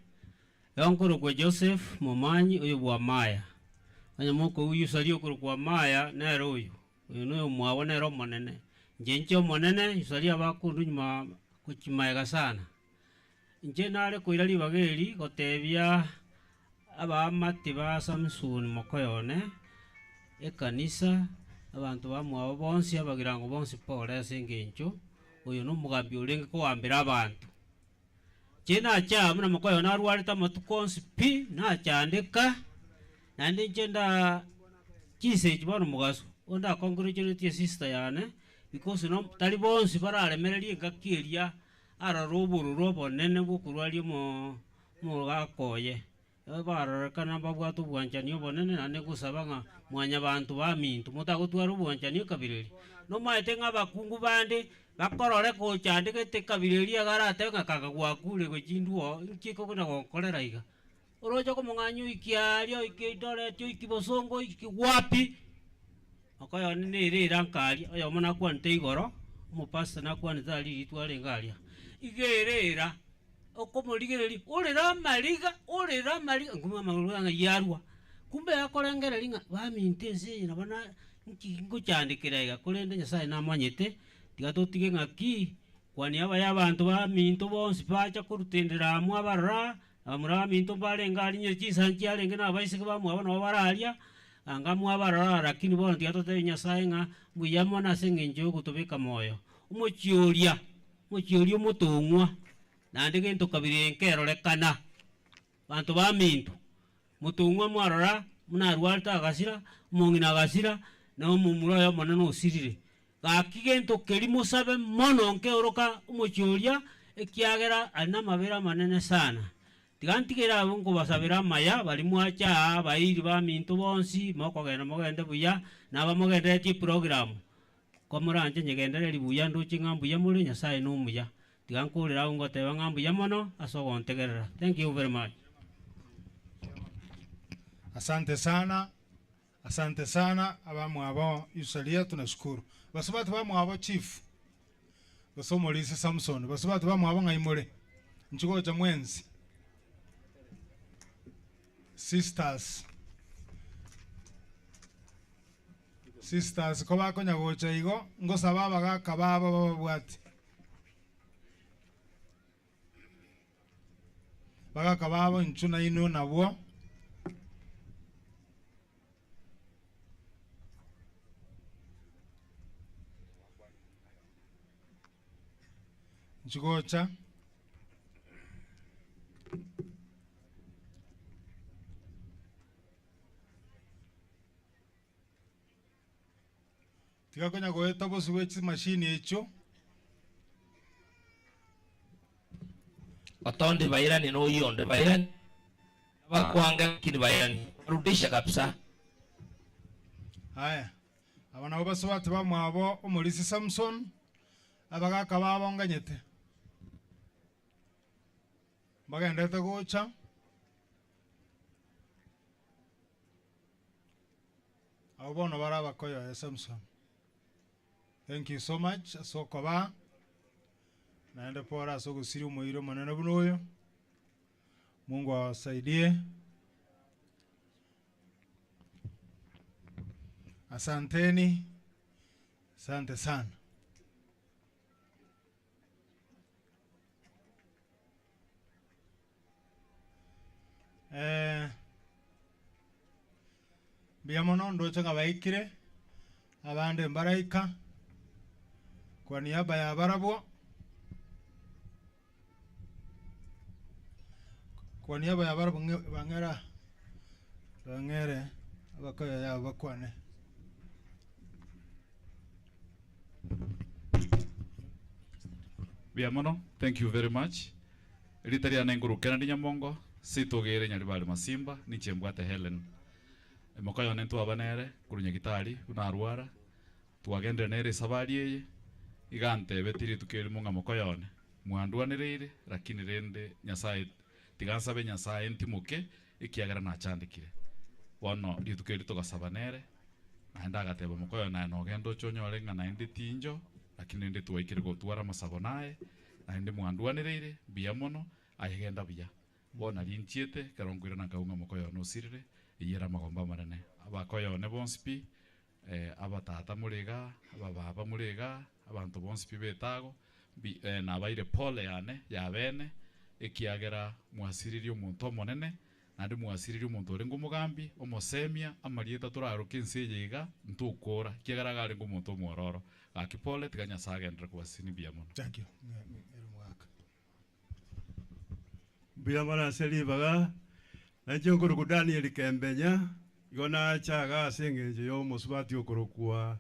yonkoro kwa Joseph mumanyi oyo bwa maya anyamoko uyu salio kwa maya nero uyu no mwawo nero monene njencho monene isalia bakundu nyuma kuchimaega sana nje nare koirali bageri gotebia abamati ba Samson mokoyone ekanisa abantu bamwe bonsi abagirango bonsi pole sengencho oyo no mugambi olenge ko ambira abantu chena cha muna mokoyone arwali tamatukonsi pi na chandeka nandi chenda chise chibono mugaso onda congratulate sister yane because no tali bonsi baralemererie ngakieria araroburu robo nene bukurwario mo gakoye bararikana babwatu bwanjanio bonene nane gusabanga mwanya bantu bamintu mutagutwara bwanjanio kabireri no maete ng'abakungu bande bakorore kuchandikete kabireri agarate ng'akaka gwakure gochinduo nkiko kuna gokorera iga orojo komong'anyo ikiario ikidoretio ikibosongo ikiwapi okoyo nirira nkari oyo mona kwante igoro umupasta nakwanita aliri tware ngaria igerera okomorigereri orera mariga nguma maguranga yarwa kumbe yakorengera linga bamintense nabana nkingo chandikira iga kurende nyasaye namanyete tigatotige ngaki kwani aba yabantu baminto bonsi bacha kurutendera amwe abarra amura minto barenga alinye chisanchi alenge nabaisike bamwe abana baralia angamwe abarra lakini bona tigatote nyasaye nga buyamona sengenjo kutubika moyo umuchioria Motongwa nandi gento kabiri nkero lekana bantu baminto Motongwa mwarora munarwalta agasira mongina agasira na mumuro yo monano osirire gakigento kelimo sabe mono nke oroka umuchioria ekiagera ana mabera manene sana tigantigera abungu basabira maya bali mwacha bairi baminto bonsi mokogenda mogende buya nabamogende ti program komuranje nyegendere libuya nduchi ngambu ya muri nyasaye numuya tigankurira ngote ngambu ya mono asogontegerera. Thank you very much. Asante sana abamu abo Yusalia tunashukuru basubatu bamu abo chief basomolise Samson basubatu bamu abo ngaimole nchiko cha mwenzi sisters ko bakonya gocha igo ngosaba bagaka baba babwati bagaka baba nchuna ino nabo nchigocha tigakonya goeta bosi wechi machine echo otonde bairani no yonde bairani bakwanga kini bairani rudisha kabisa. Haya abana basubatu bamwabo umulisi Samson abagaka babonganyete bagendete gocha abono barabakoyo ya Samson. Thank you so much. Sokoba naende pora sogusiri umuiro manene bunoyo. Mungu awasaidie. Asanteni. Asante sana. Biamono ndocha ngabaikire abande mbaraika kwa niaba ya barabwo bangere abakoya ya bakwane Biamono, thank you very much. Ritaria na ngurukena ni nyamongo sitogere nyari bali masimba ni chembwate Helen mokayo nentu abanere kurunya gitari unarwara tuagende nere sabari yeye igante betiri tukeli munga mokoyone mwanduanirire lakini rende nyasaye tigansa be nyasaye ntimuke ikiagara na chandikire wono ditukeli togasabanere naenda gateba mokoyo na no gendo chonyore nga naende tinjo lakini ndi tuwaikire go twara masabonae naende mwanduanirire biamono ayegenda biya wona linchiete karongwira na kaunga mokoyo no sirire iyera magomba marane abakoyo ne bonspi abatata muriga abababa muriga abantu bonspi betago na baire pole yane ya bene ikiagera mwasiririo muntu omonene nandi mwasiririo muntu uri ngumugambi omosemia amarieta turaruka inse yiga ntukura kiagara ari ngumuntu omwororo akipole tiganya sagendera kwasini biamono. Thank you. Biamana selibaga na chongoro ku Daniel Kembenya igona chaga sengenje yo musubati okorokwa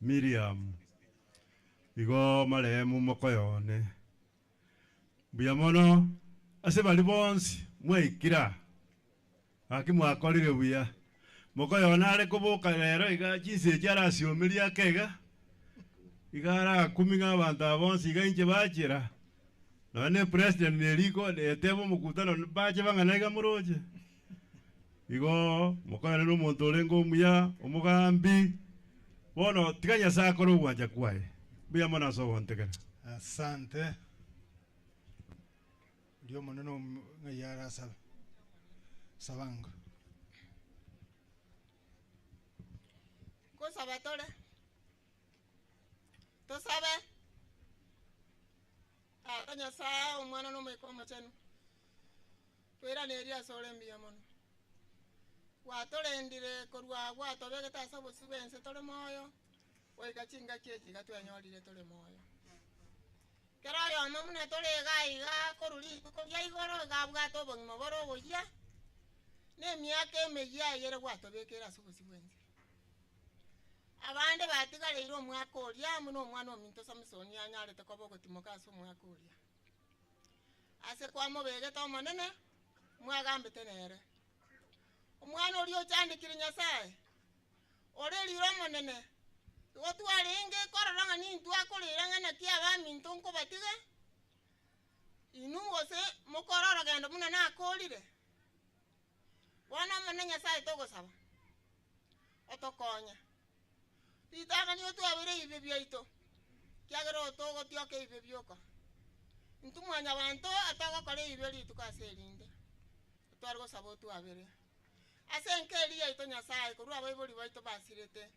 Miriam igo marehemu mokoyone buya mono ase bali bonsi mwaikira aki mwakorire buya mokoyone are koboka rero iga chise charasiomeri akega igara kuminga abantu abonsi iga inche bachira none president neriko etebo mukutano bache bang'anaiga muroche igo mokoyone n'omonto orengo omuya omugambi bono tiga Nyasaye akore ogwanja kwaye buya mono ase ogontegera. Asante. Ndio maneno ngayara sabanga. Kusaba tole. Tusabe. Nyasaye omwana n'omwikomo chenu. Twira neri asole mbiya mono. Watolendire korwa gwatobegeta ase obosubense tole moyo. Oikachinga chechi gatwenyolire tole moyo. Kero yomo muna tole gaiga koruli kobya igoro gabwato obogima boro oboya. N'emyaka emeya yere gwatobekera ase obosubense. Abande batigareire omwaka oria muno omwana ominto Samson anyarete koba ogotimoka ase omwaka oria. Ase kwamobegete omonene mwagambete nere. Omwana oria ochandikire Nyasaye orerire omonene igo twarenge korora ng'a nintu akorire ng'ana kia abaminto nkobatiga inu gose mokorora gendo muna nakorire bono omonene Nyasaye togosaba otokonya ritaka nigo twabire ibe byaito kiagera otogotioka ibe byoka ntu mwanya banto atogokora ibe rituka ase erinde twari gosaba otwabire ase nkeri yaito Nyasaye korwa abaibori baito basirete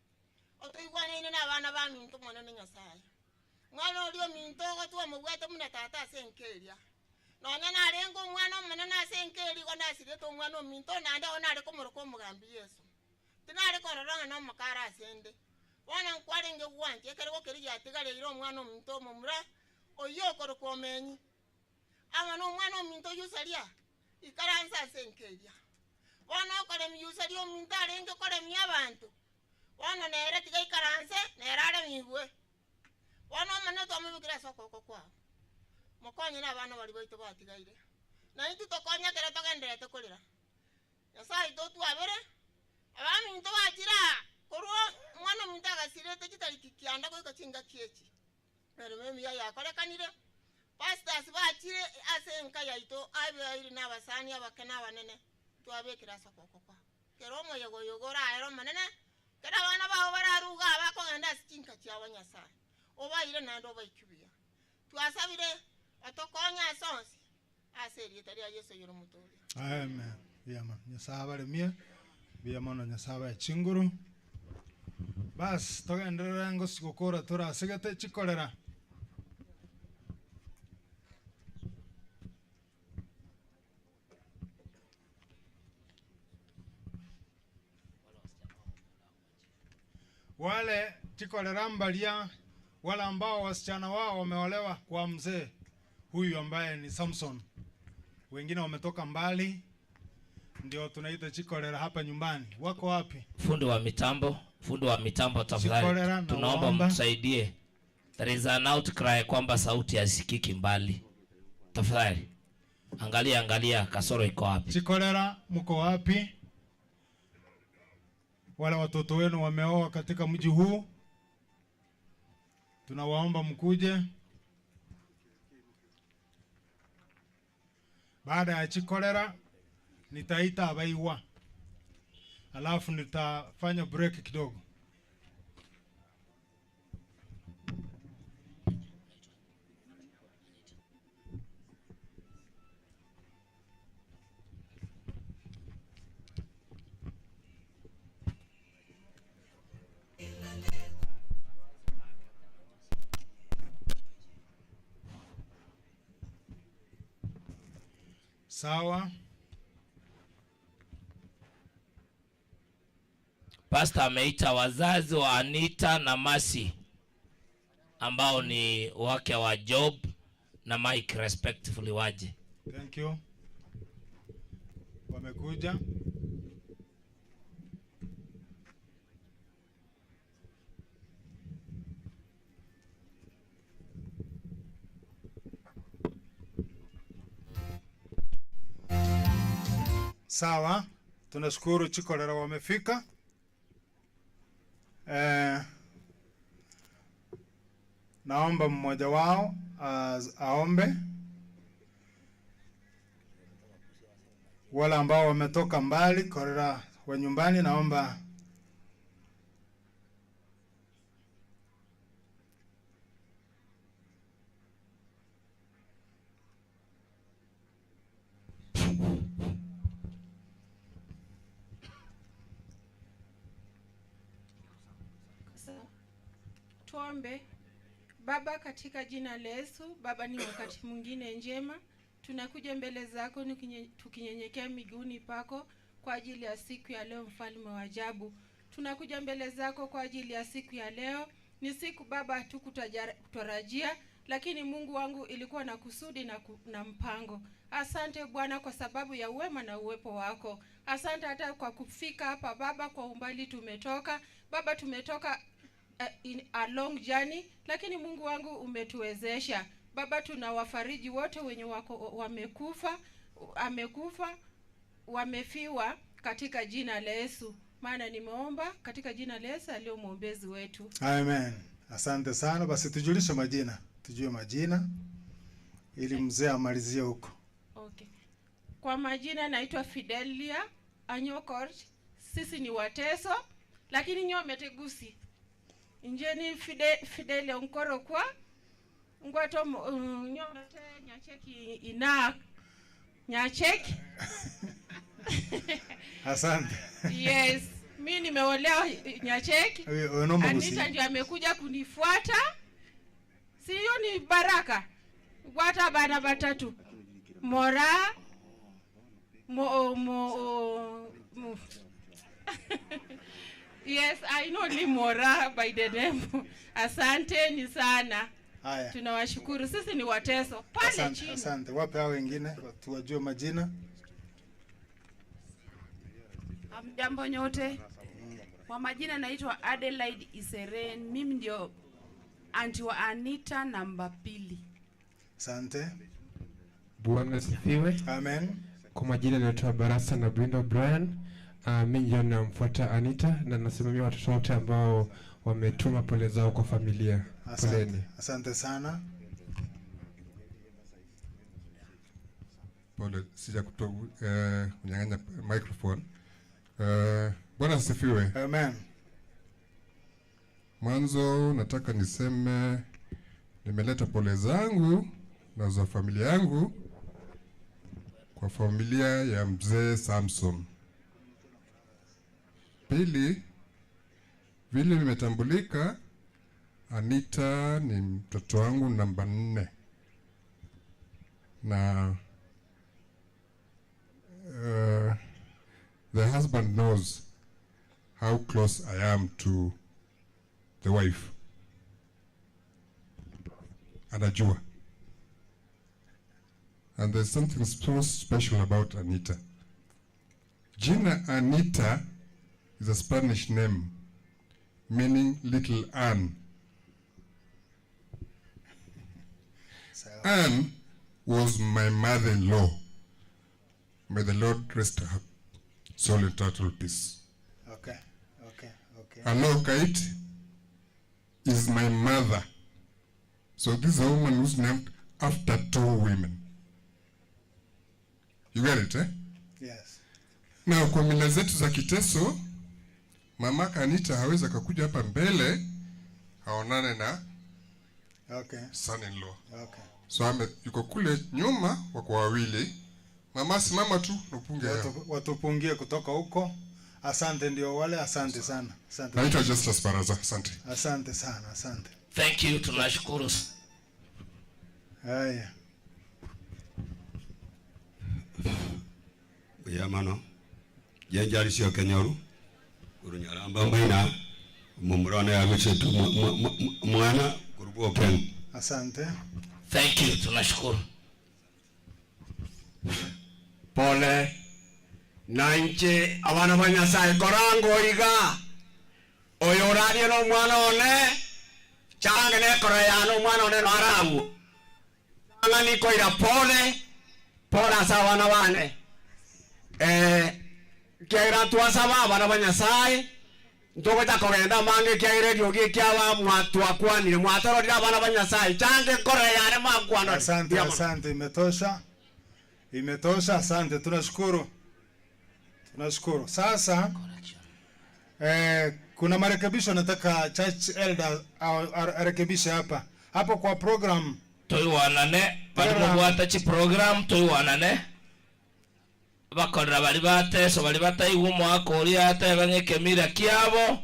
otoigwanaine n'abana baminto monene Nyasaye mwana orio minto ogotwa mobwate muna tata ase nkeria nonya narenga omwana omonene ase nkeri go nasirete omwana ominto nande o nare komoroka omogambi Yesu tinare korora ng'a nomokara asende bono nkwarenge gwanje ekere gokeri yatigareire omwana ominto omomura oyo okorokwa omenyi ama n'omwana ominto yusaria ikaransa ase nkeria bono okoremi yusaria ominto arenge koremia abantu bono nere tiga ikaranse nere aremigwe bono omone twamobekire ase okoko kwabo mokonye n'abana bari baito batigaire naintwe tokonya kere togenderete korera Nyasaye totwabere abaminto bachira korwa omwana ominto agasirete chitariki kianda goika chinga kiechi ere memi yakorekanire pastors bachire ase enka yaito abaire n'abasani abakena abanene twabekire ase okoko kwabo kero omoyego yogora aero manene kera abana bao bararuga abakogenda ase chinka chiabo Nyasaye obaire nande obaikibia twasabire atokonya ase onsi ase erieta ria Yesu yoro mutore. Amen. Yama Nyasaye abaremie buya mono Nyasaye abahe chinguru. Bas togenderera ngosigokora torasigete chikorera. Wale chikorera mbalia wale ambao wasichana wao wameolewa kwa mzee huyu ambaye ni Samson, wengine wametoka mbali, ndio tunaita chikorera hapa nyumbani. Wako wapi? Fundi wa mitambo tafadhali, tunaomba mtusaidie. There is an outcry kwamba sauti hasikiki mbali. Tafadhali angalia kasoro iko wapi? Chikorera mko wapi? Wale watoto wenu wameoa katika mji huu, tunawaomba mkuje. Baada ya chikorera nitaita abaiwa, alafu nitafanya break kidogo. Sawa. Pastor ameita wazazi wa Anita na Masi ambao ni wake wa Job na Mike respectively waje. Thank you. Wamekuja. Sawa, tunashukuru Chikolera wamefika. Naomba mmoja wao aombe. Wale ambao wametoka mbali Kolera wa nyumbani, naomba tuombe. Baba, katika jina la Yesu, Baba, ni wakati mwingine njema tunakuja mbele zako tukinyenyekea miguuni pako kwa ajili ya siku ya leo. Mfalme wa ajabu, tunakuja mbele zako kwa ajili ya siku ya leo. Ni siku Baba hatukutarajia, lakini Mungu wangu ilikuwa na kusudi na mpango. Asante Bwana kwa sababu ya uwema na uwepo wako. Asante hata kwa kufika hapa Baba, kwa umbali tumetoka Baba, tumetoka in a long journey, lakini Mungu wangu umetuwezesha Baba. Tunawafariji wote wenye wako wamefiwa katika jina la Yesu, maana nimeomba katika jina la Yesu aliye mwombezi wetu. Amen. Asante sana. Basi tujulishe majina, tujue majina ili mzee amalizie huko. Okay. Kwa majina naitwa Fidelia Anyokor. Sisi ni Wateso lakini nyo metegusi. Injeni Fidelia Onkoro kwa ngwato nyo mete nyacheki ina nyacheki. Asante. Yes, mimi nimeolewa Nyacheki. Anita ndio amekuja kunifuata. Si hiyo ni baraka. Wata bana batatu. Mora Yes, I know ni Mora by the name. Asante ni sana. Haya. Tunawashukuru. Sisi ni Wateso pale chini. Asante. Wape hao wengine tuwajue majina. Jambo nyote. Kwa majina naitwa Adelaide Iseren. Mimi ndio anti wa Anita namba 2. Asante. Bwana asifiwe. Amen. Kwa majina naitwa Barasa na Brindo Brian. Mimi ndio namfuata Anita na nasimamia watoto wote ambao wametuma pole zao kwa familia. Poleni. Asante sana. Pole, sija kunyang'anya microphone. Bwana asifiwe. Amen. Mwanzo nataka niseme nimeleta pole zangu na za familia yangu kwa familia ya mzee Samson. Pili, vile nimetambulika, Anita ni mtoto wangu namba 4. Na the husband knows how close I am to the wife. Anajua. And there's something so special about Anita. Jina Anita is a Spanish name meaning little Anne. Anne was my mother-in-law. May the Lord rest her soul in total peace. Okay. Anokait is my mother. So this is a woman who's named after 2 women. You get it, eh? Yes. Now, kwa mila zetu za Kiteso, mamaka Anita hawezi akakuja hapa mbele aonane na son-in-law. Okay. So yuko kule nyuma, wako wawili. Mama simama tu nupunge watupungie kutoka huko. Asante ndio wale. Asante sana. Asante. Naitwa Justus Baraza. Asante. Asante sana. Asante. Thank you, tunashukuru. Haya. Yamano. Jenjari sio Kenyoru. Urunyaramba mwina. Mumurone ya guchetu mwana kurubu open. Asante. Thank you, tunashukuru. Pole nanche abana banyasaye korango iga oyorani no mwana one change ne korayano mwana one no arabu ngani koira pole sawa na wane kiaira twasaba abana ba Nyasaye ntogota kogenda mange kiaire giogi kiaba mwatu akwanire mwatororira abana ba Nyasaye change kore yare makwano. Asante, imetosha, asante, tunashukuru. Sasa kuna marekebisho nataka church elder arekebishe hapo kwa program toiwanane bari chi program toiwanane bakorera bari bateso bari bataigu mwaka uri atebanye kemira kiabo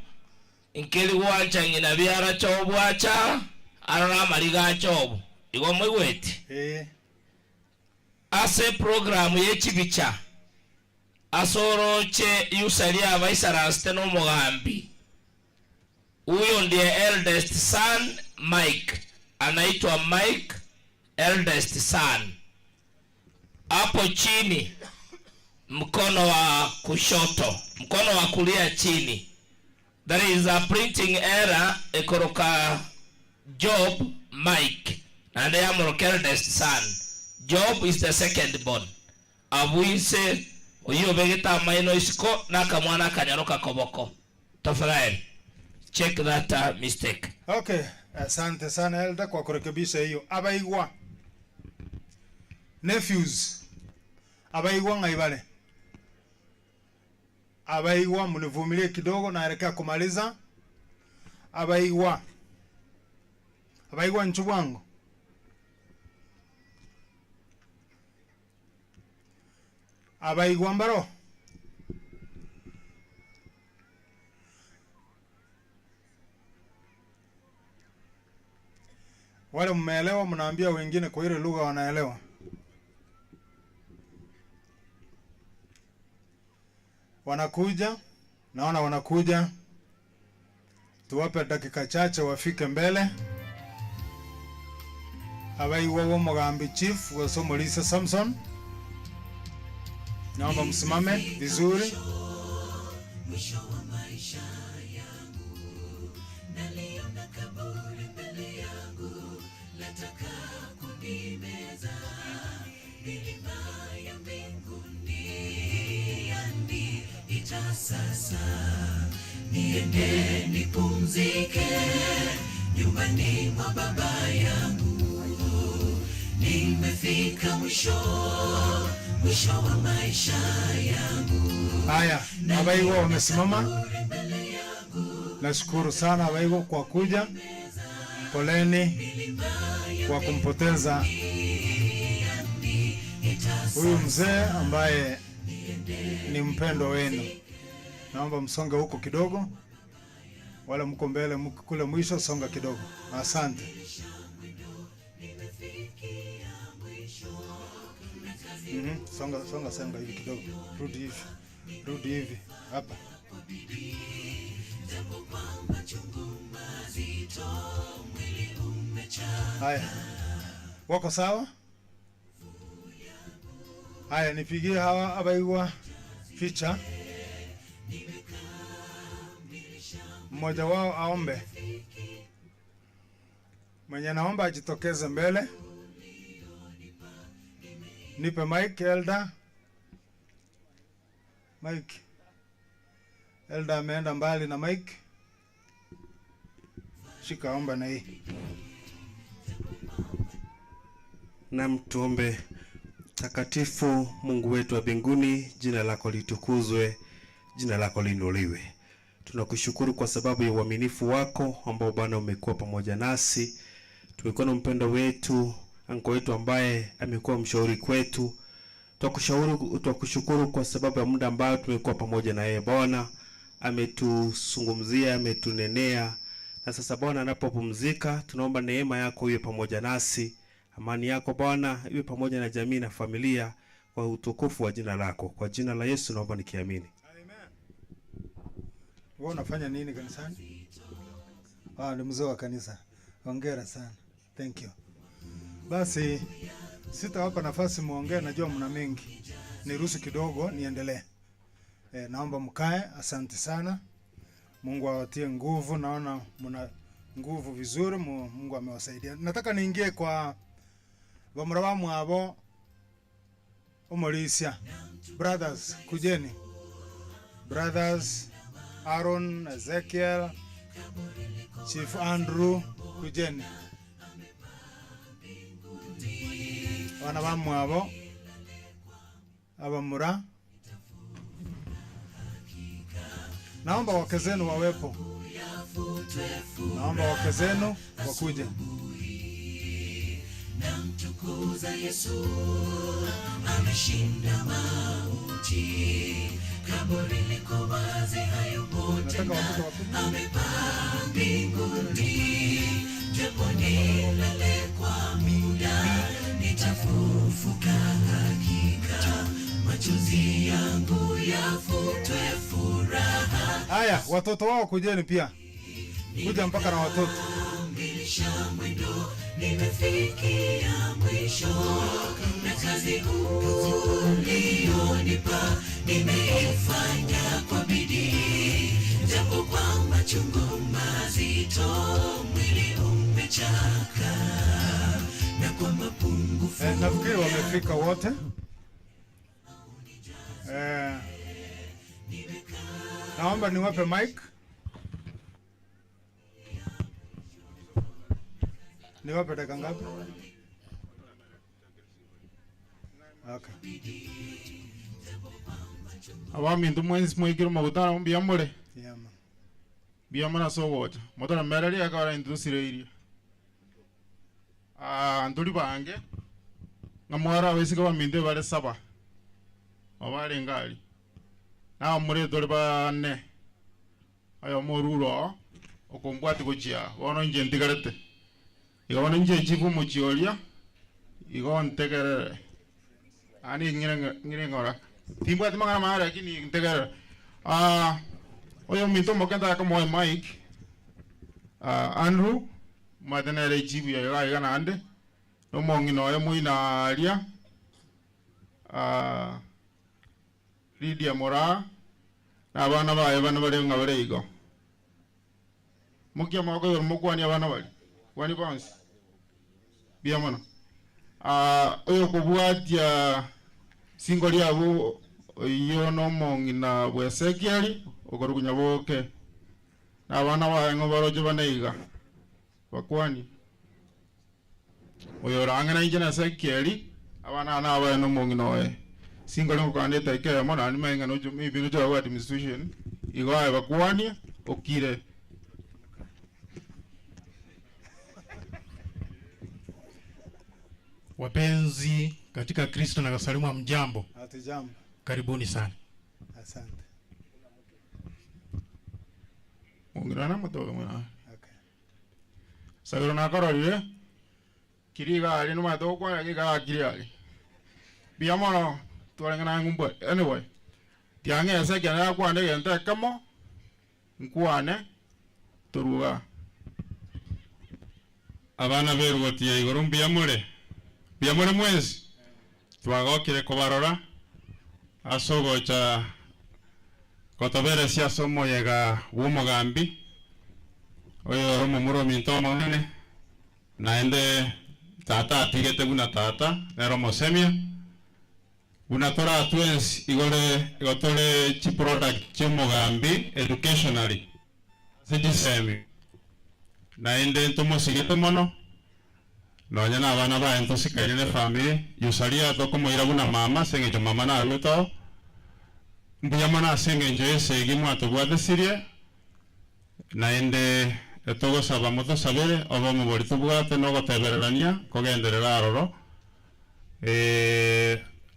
inkeli wancha ngina biara chobwacha arara mariga chobo igo mwigweti ase program yechibicha asoroche yusali abaisaraste no mugambi. Huyo ndiye eldest son Mike, anaitwa Mike eldest son. Hapo chini mkono wa kushoto, mkono wa kulia chini, there is a printing error ekoroka Job Mike and I am eldest son. Job is the second born. Abuise oyo begeta maino isiko nakamwana kanyaroka koboko. Tafadhali check that mistake. Okay, asante sana elder kwa kurekebisha hiyo. Abaigwa nephews, abaigwa ngaibale, abaigwa mnivumilie kidogo na elekea kumaliza. Abaigwa nchubwangu, abaigwa mbaro, wale mmeelewa, mnaambia wengine kwa ile lugha wanaelewa. Wanakuja, naona wanakuja, tuwape dakika chache wafike mbele. Abaigwa wo mugambi chief wa Somolisa Samson, naomba msimame vizuri. Mwisho wa maisha yangu, naliona kaburi mbele yangu, lataka kunimeza. Milima ya mbinguni yaniita sasa, niende nipumzike nyumbani mwa baba yangu. Nimefika mwisho wa maisha yangu. Haya, abaigwa wamesimama. Nashukuru sana abaigwa kwa kuja. Poleni kwa kumpoteza huyu mzee ambaye ni mpendo wenu. Naomba msonge huko kidogo, wala mko mbele, mko kule mwisho, songa kidogo. Asante. Songa hivi kidogo. Rudi hivi hapa. Haya, wako sawa? Haya, nipigie hawa abaigwa picha. Mmoja wao aombe. Mwenye naomba ajitokeze mbele. Nipe Mike elder. Mike. Elder ameenda mbali na Mike. Shika omba na hii. Na mtuombe. Takatifu Mungu wetu wa mbinguni, jina lako litukuzwe, jina lako liinuliwe. Tunakushukuru kwa sababu ya uaminifu wako ambao Bwana umekuwa pamoja nasi. Tumekuwa na mpendo wetu, anko wetu ambaye amekuwa mshauri kwetu. Tunakushukuru kwa sababu ya muda ambao tumekuwa pamoja na yeye Bwana. Ametuzungumzia, ametunenea. Na sasa Bwana anapopumzika, tunaomba neema yako iwe pamoja nasi. Amani yako Bwana iwe pamoja na jamii na familia kwa utukufu wa jina lako. Kwa jina la Yesu naomba nikiamini. Amen. Wewe unafanya nini kanisani? Ni mzee wa kanisa. Hongera sana. Thank you. Basi sitawapa nafasi muongee, najua mna mengi. Niruhusu kidogo niendelee. Naomba mkae, asante sana. Mungu awatie nguvu, naona mna nguvu vizuri, Mungu amewasaidia. Nataka niingie kwa bamurabamu abo Omolisia. Brothers, kujeni. Brothers, Aaron, Ezekiel, Chief Andrew, kujeni. Wana bamu abo. Abamura. Naomba wake zenu wawepo. Naomba wake zenu wakuje. Namtukuza Yesu, ameshinda mauti. Kaburi liko wazi, hayupo tena. Amepaa mbinguni. Japo nilale kwa muda, nitafufuka hakika. Machozi yangu yafutwe furaha. Haya, watoto wao kujeni pia. Kuja mpaka na watoto. Nimefikia mwisho na kazi ulionipa nimeifanya kwa bidii, japo kwa machungu mazito mwili umechoka na kwa mapungufu. Nafikiri wamefika wote. Naomba niwape mic. Niwape dakika ngapi? Okay. Abami ntumwenzi mwikiro magutara mbiamure. Yama. Biamana sogocha. Motona merari akara indusire iria. Ntuli bange. Ngamwara wesika baminde bare saba. Obare ngali. Na muri tole bane. Ayo moruro okombwati gochia. Bono nje ndigarete. Igabona nje chifu muchiolia. Igon tegerere. Ani ngire ngora. Timba timanga mara lakini ntegerere. Oyo mito mokenda kama Mike. Andrew matenere chifu ya igana ande. No mongi no ya muina alia. Lydia Mora. Na abana bae bana bale ngabere igo. Mukia mako yo mukwani abana bale. Kwani bonsi. Biamana. Oyo kubwatia singoli abo iyo no mongi na bwesekiali okorukunya boke. Na abana bae ngobaro baneiga. Bakwani. Oyo rangana injena sekiali abana na aba no mongi noe. Singoli ngokande taike mona ni menga no jumi bino jo administration. Igo ae bakwani okire. Wapenzi katika Kristo na wasalimu mjambo. Hatujambo. Karibuni sana. Asante. Ongera moto mwana. Okay. Sagoro na karolile. Kiriga ali no mato kwa kiga kiriali. Biamono tualengana ngumbo. Anyway. Tiange ese kana kwa ndege nta kamo. Nkwane turuga. Abana beru tie igoro biamore. Biamore mwezi twagokire kubarora asogocha kotobere cia somo yega wumugambi oyo romo muro mintomo nene naende tata atigete buna tata nero mosemia buna tora twins igotore chi product cyumugambi educationally sijisemi naende ntomo sigete mono nonya na abana ba entonces kaine family yusaria toko moira buna mama senge mama na luto mbiyamana senge ese gimu atobwate sirie naende etogo saba moto sabere obo mu borito bwate no gotebererania kogenderera aroro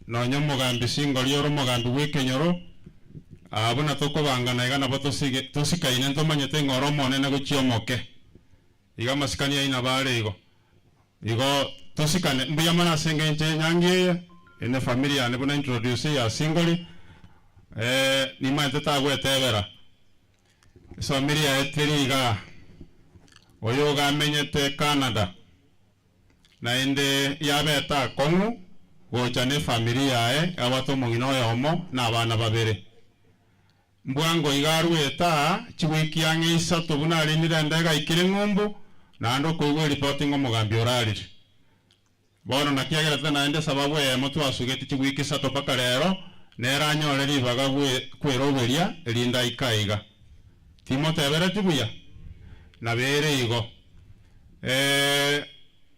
nonya mugambi singoli oro mugambi wekenyoro abuna toko bangana igana boto sige tosikaine ntomanyete ngoro monene gochiomoke iga masikania ina bare igo igo tosikane mbiyamana senge nche nyangie ene familia ne buna introduce ya singoli ni manteta gwetebera familia eteriga oyo gamenyete Canada naende yabeta kongu gocha ne familia abato mungino yomo na abana babere mbwango igarweta chiwikiange isato buna alinira ndaga ikire ngombo nando kuigwe reporting omugambi orarire bono nakiagera tena ende sababu ya motu asugeti chiwiki sato paka lero nera nyore ribaga kweroberia erinda ikaiga timotebere tibuya na bere igo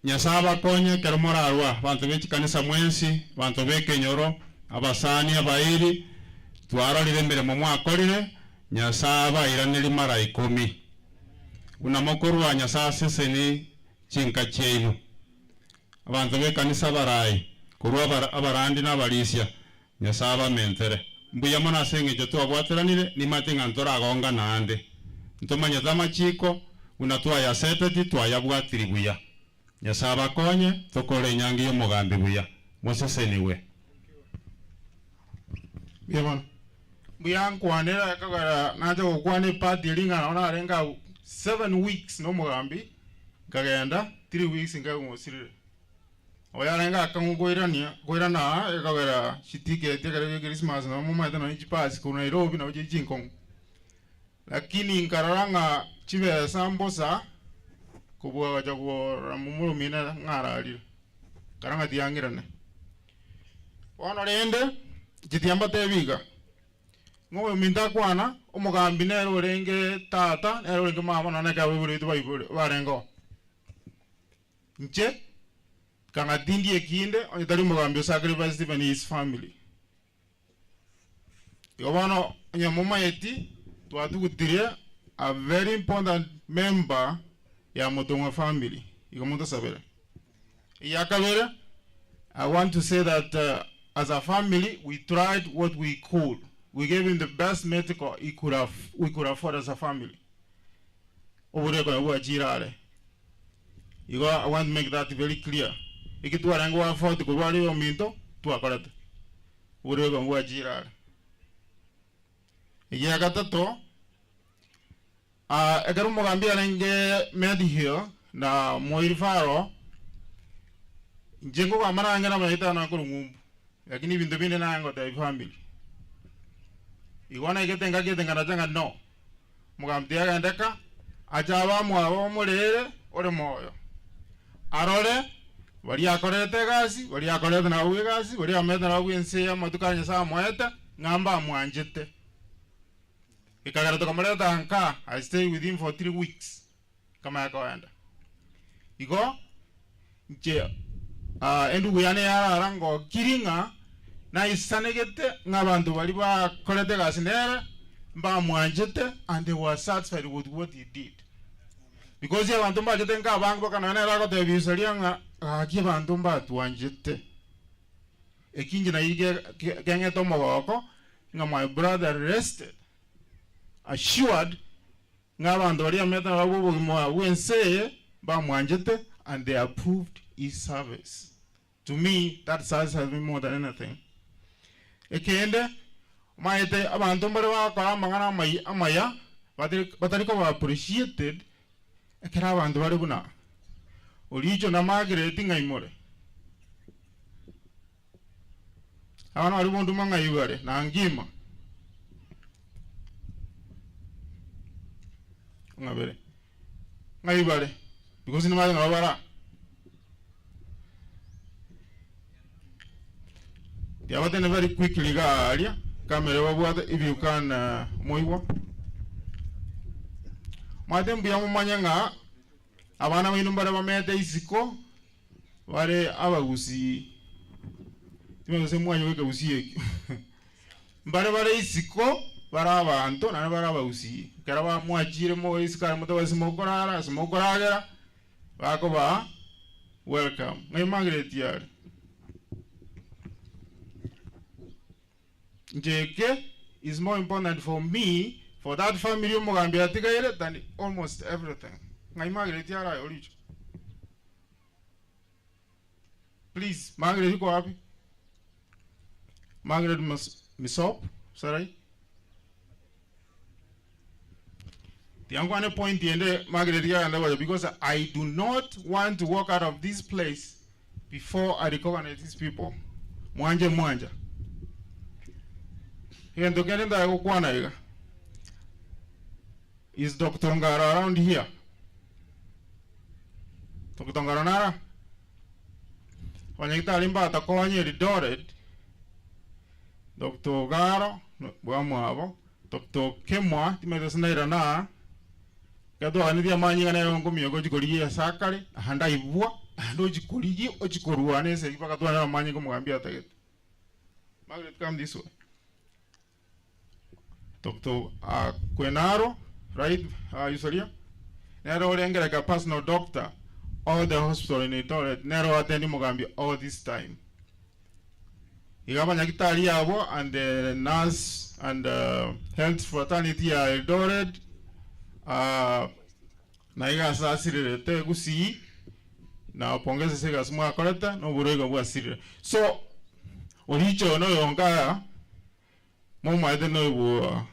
nyasaba konye kero morarwa bantu bechikanisa mwensi bantu bekenyoro abasani abairi twarorire mbere mu mwakorire nyasaba iraneri mara 10 una mokorwa nyasa seseni chinka cheinu abantu bekanisa barai kurwa abarandi n'abarisia nyasaba mentere mbuya mona senge je twabwateranire ni matinga ntora agonga nande ntomanya zamachiko unatwa ya seteti twayabwatiri buya nyasaba konye tokore nyangi yo mugambi buya moseseni we Biyamana buya nkwanera kagara naje okwane party linga naona arenga 7 weeks no mugambi kagenda 3 weeks ngagumosirire oyarenga akangugoirania goirana ekagera shitike tekere Christmas no mumaita no ichipasi ku Nairobi na uji chinkong lakini nkararanga chibe sambosa kubwa gaja ko ramumuru mina ngarali karanga tiangirane wana rende jitiamba tebiga ngowe minta kwana umugambi nero renge tata nero renge mama nana ka bibure tu barengo nche kanga dindi ekinde onitari mugambi sacrifice Stephen and his family yobano nyamuma yeti twatugutirie a very important member ya Motongwa family ikomonto sabere yakabere. I want to say that as a family we tried what we could. We gave him the best medical we could afford as a family. I want to make that very clear. Ikitu arangu afford to go to minto to akorate. Urego ngwa jirare. Yagata to egero mugambi alenge Medihill na Moirifaro njengo kwa mara ngena maita na kulungumbu lakini bintu bine na ngo ta family igona igetenga na janga no mugambi agandeka ajaba mwabo murere ore moyo arore bari akorete gasi bari akorete na uwe gasi bari ameta na uwe nseya matukanya sa moeta ngamba mwanjete ikagara to kamareta anka. I stay with him for 3 weeks kama yakaenda igo nje endu yane ya rango kiringa na isanegete ngabantu bali ba kolete gasinere mba mwanjete and they were satisfied with what he did because ya bantu mba jete nga bango kana na rago te bisalia nga aki bantu mba tuanjete ekinje na ige genge to maboko nga my brother rested assured nga bantu bali ameta babo mo wense ba mwanjete and they approved his service. To me, that service has been more than anything. Ekende, maite abantu mbere bakora mangana amaya, batariko ba appreciated. Ekera abantu bari buna. Olijo na Margaret ngaimore. Abana bari bundu mangayibare na ngima. Ngabere. Ngayibare because ni mali ngabara. Yawatene very quickly ga alia kamera wabwata if you can moiwa madem biya mumanyanga abana binu mbara bamete isiko bare abagusi timwe se mwanyo weka usiye bare isiko bara abantu na bara abagusi karaba mwajire mo isikara mutawa simokoragera bako ba welcome ngai Margaret yari Njeke is more important for me, for that family than almost everything. Please, Margaret, you go happy. Margaret Misop, sorry. The young point in Margaret because I do not want to walk out of this place before I recognize these people. Mwanja. Is Dr. Ngara around here? Dr. Ngara? When you tell him about the Konya Dored, Dr. Garo bwa mwabo Dr. Kemwa timete sinaira na gato anidia manyi kana yongo miyogo jikoliye sakale handa ibwa ando jikoliye ojikorwa nese ipaka to na manyi kumwambia taget. Margaret, come this way. Dr. Kwenaro, right? Usually, Nero Rengere like a personal doctor, all the hospital in Itoret, Nero attending Mogambi all this time. Igabanya gitari yabo and the nurse and health fraternity are Eldoret. Na iga sa sirire te gusi na pongeza sega smwa koreta no burego bwa sirire. So oricho no yonga mo maide no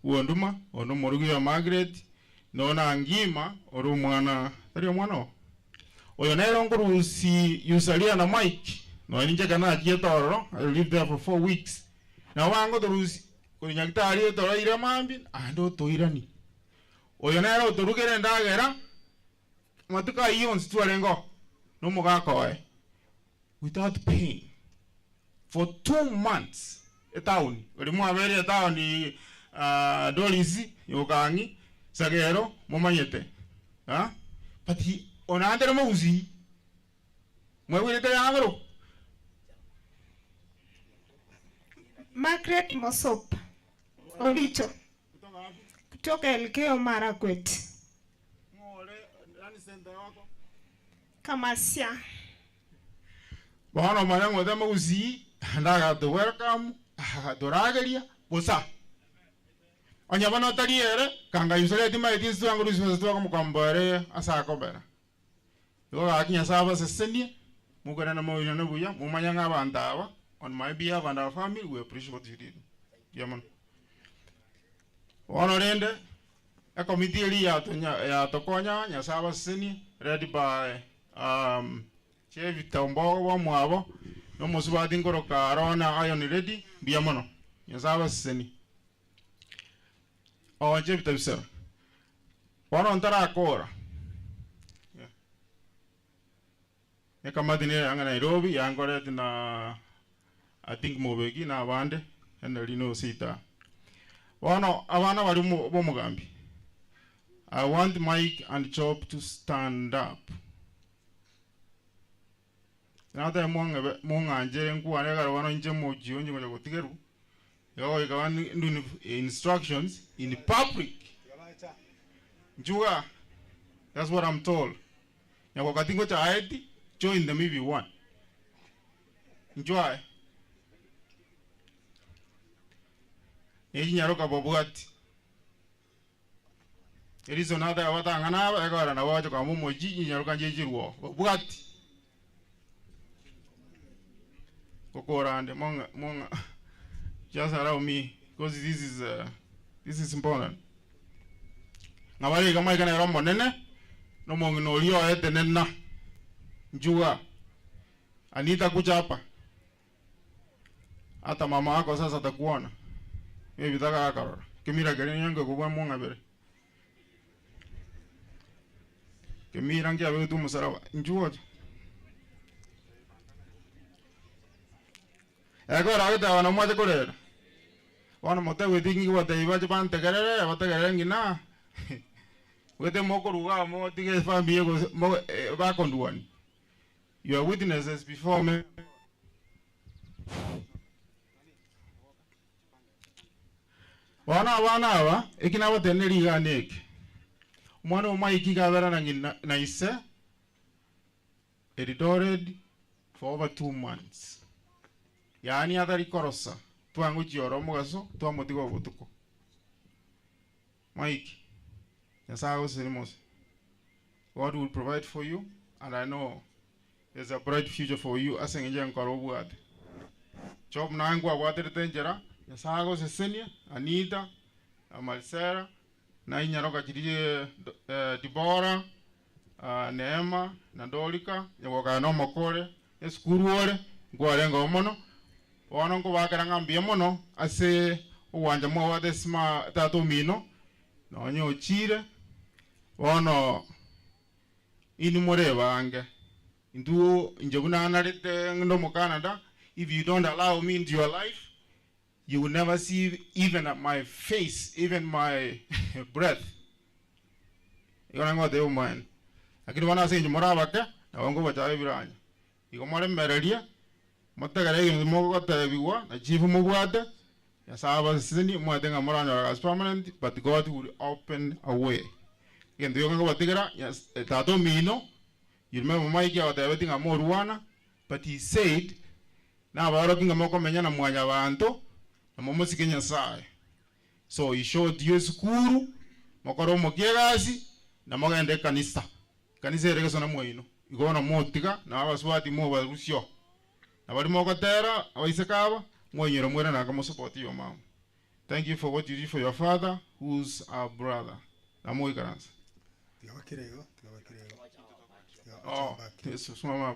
uonduma ono morugu ya Margaret no na ngima oru mwana tari mwana oyo nero nguru si yusalia na Mike no ninja kana kietoro. I lived there for 4 weeks na wango torusi ko nyagitari toro ira mambi ando to irani oyo nero torugere ndagera matuka ions tualengo no mugakoe without pain for 2 months etauni olimu abere etauni dolisi yokangi sagero momanyete but onandere mauzi mwewile te yangro. Margaret Mosop Olicho kutoka Elgeyo Marakwet. Kamasia Bono manyango de mauzi ndaga to welcome dorageria bosa onyabana tariere kanga yusele tima etinsu anguru yusu to komukambare asa kobera yo akinya saba sesenie mugana na moyo na buya mumanyanga abandawa on my behalf and our family. We appreciate what you did. Yaman ono rende a committee ya tokonya nya saba sesenie ready by Chevi Tambo wa mwabo no musuba dingoro karona ayon ready biamono yasaba seni o Chevi tabisa wana ontara akora ya kama dine anga Nairobi ya angore na I think mobegi na bande enda lino sita wana abana bali mu Mugambi. I want Mike and Chop to stand up. Nata mwanga nje nkuwa nega wano nje moji onje kwa kutigeru yawa ikawa ndu instructions in public njuga. That's what I'm told. Yako katingo cha haiti join them if you want. Njua eji nyaroka bobuati erizo nata ya wata ngana eka na wajo kwa moji nyaroka njeji ruo bobuati Kokorande monga just allow me because this is important. Ngawali kama ikana rombo nene no mongi no lio ete nena njua Anita kuja hapa hata mama yako sasa atakuona mimi vitaka akarora kimira gani yangu kwa monga bere kimira ngia wetu musarawa njua ego ragita wana mwaje kolera wana mote wetingi wate ibaje pan tegerere wate ngina wete moko ruga mo tige family ego mo ba konduani. You are witnesses before me. Wana ikina wate neliga nek mwana umaiki gabera na ise edited for over 2 months. Yani adari korosa tuangu jioro mugaso tuamotigo butuko Mike yasago sirimos. God will provide for you and I know there's a bright future for you asengeje nkoro buate Chop nangu abwate tenjera yasago sesenia Anita Marcela na inyaroka chirije Dibora Neema na Dolika yawoka no mokore eskuru ore ngwarenga omono wana ngo bakara mbia mono ase uwanja mwa wa desma tato mino no nyo chire wono ini more bange ndu njebuna narite ndo mu Canada if you don't allow me into your life, you will never see even my face, even my breath. You're not the woman. I can want to say, Moravaka, I won't go with Iran. You go more than Meradia, Mataga, Mogata, everyone, a chief Mugwata. Yes, I was sending more than a Morana as permanent, but God will open a way. Again, the young Tigara, yes, Tato Mino, you remember Mikey or everything a Moruana, but he said, now we're looking at Moko Menana Mwayavanto, a Momosikin side. So he showed you school, Mokoro Mokiagasi, Namoga and the Canista. Canisa Regasona Moino. You go on a Motiga, now I was what the mobile Rusio. Now, what Mokatera, Oisakava, when you're more than I can support your mom. Thank you for what you did for your father, who's our brother. Namoikarans. Oh, this is my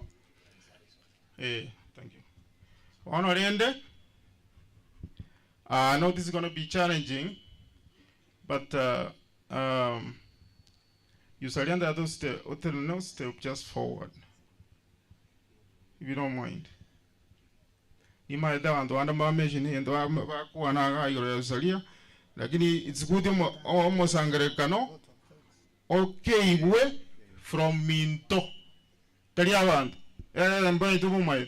hey, thank you. Honorende, I know this is going to be challenging, but you surrender those step just forward, if you don't mind. You might down to under my mission and to lakini it's good almost angrekano okay we from Minto Taliavan I'm going to my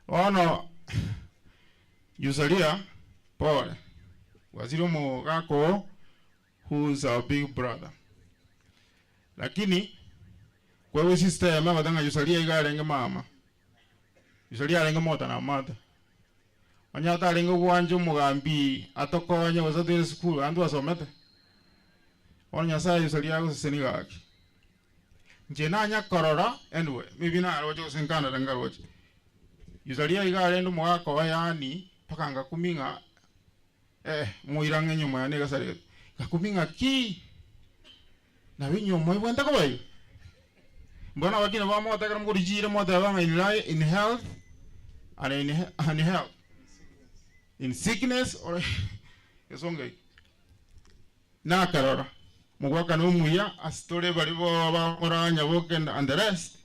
no Yusalia Paul Waziromo Gako, who's our big brother. Lakini kwa we sister mama tanga Yusalia igarenga mama Yusalia renga mota na mata Anyata renga uwanjo mugambi atoko wanya wasatu school andu asomete Onya saa Yusalia ko senigaki Njena anya korora anyway maybe na rojo sinkana renga rojo Yusalia igarendo mwako yani pakanga kuminga muirange nyuma ya sare kakuminga ki na winyo moy wenda ko bay mbona wakina ba mo takara mo rijire mo ta ba in health and in health in sickness or esonge na karora mugwaka no muya astore bari bo ba oranya woken and the rest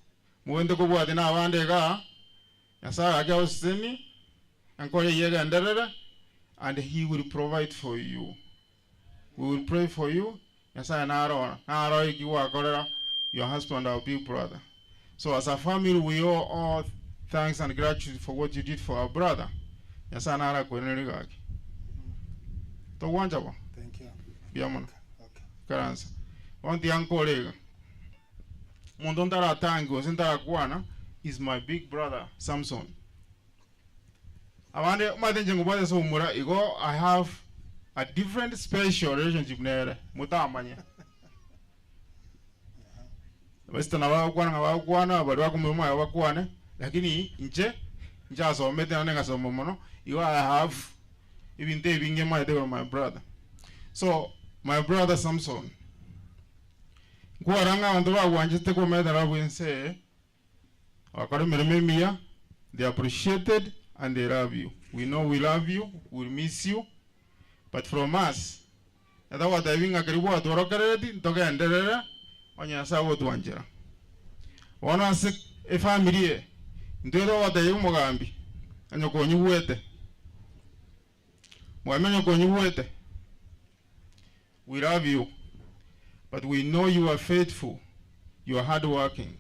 mo wenda ko bwa dina abande ga yasa aja osemi ankore yega ndarara and he will provide for you. We will pray for you. Yes, I know. Your husband, our big brother. So as a family, we owe all thanks and gratitude for what you did for our brother. Yes, I know. Thank you. Biamon. Okay. One the uncle Mondontara Tango, Sintara Guana, is my big brother, Samson. I have a different special relationship there. Mutamanya. Western Awakwana, but Wakumuma Awakwane, Lakini, Inche, Jaso, Metananga Momono, you I have even taking in my brother. So, my brother Samson. Guaranga and the one just take a matter and say, they appreciated and they love you. We know we love you, we miss you, but from us, that's what I think I can work to Rokareti, Toga and Dera, on your Sawo to Angela. One of a family, do what the Yumogambi, and you're going to wait. We love you, but we know you are faithful, you are hardworking,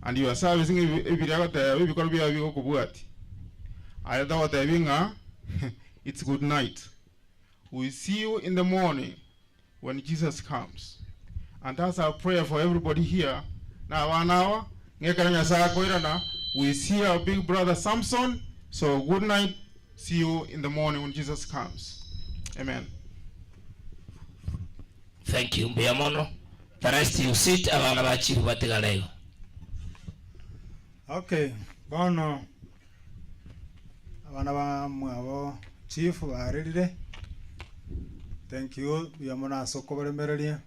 and you are servicing every other because we are Yukubuati. I thought it's good night. We'll see you in the morning when Jesus comes. And that's our prayer for everybody here. Now 1 hour, we see our big brother Samson. So good night. See you in the morning when Jesus comes. Amen. Thank you, Mbiamono. The rest you sit around. Okay, bono. Abana ba mwabo chief baririre. Thank you Mbiamono soko baremereria.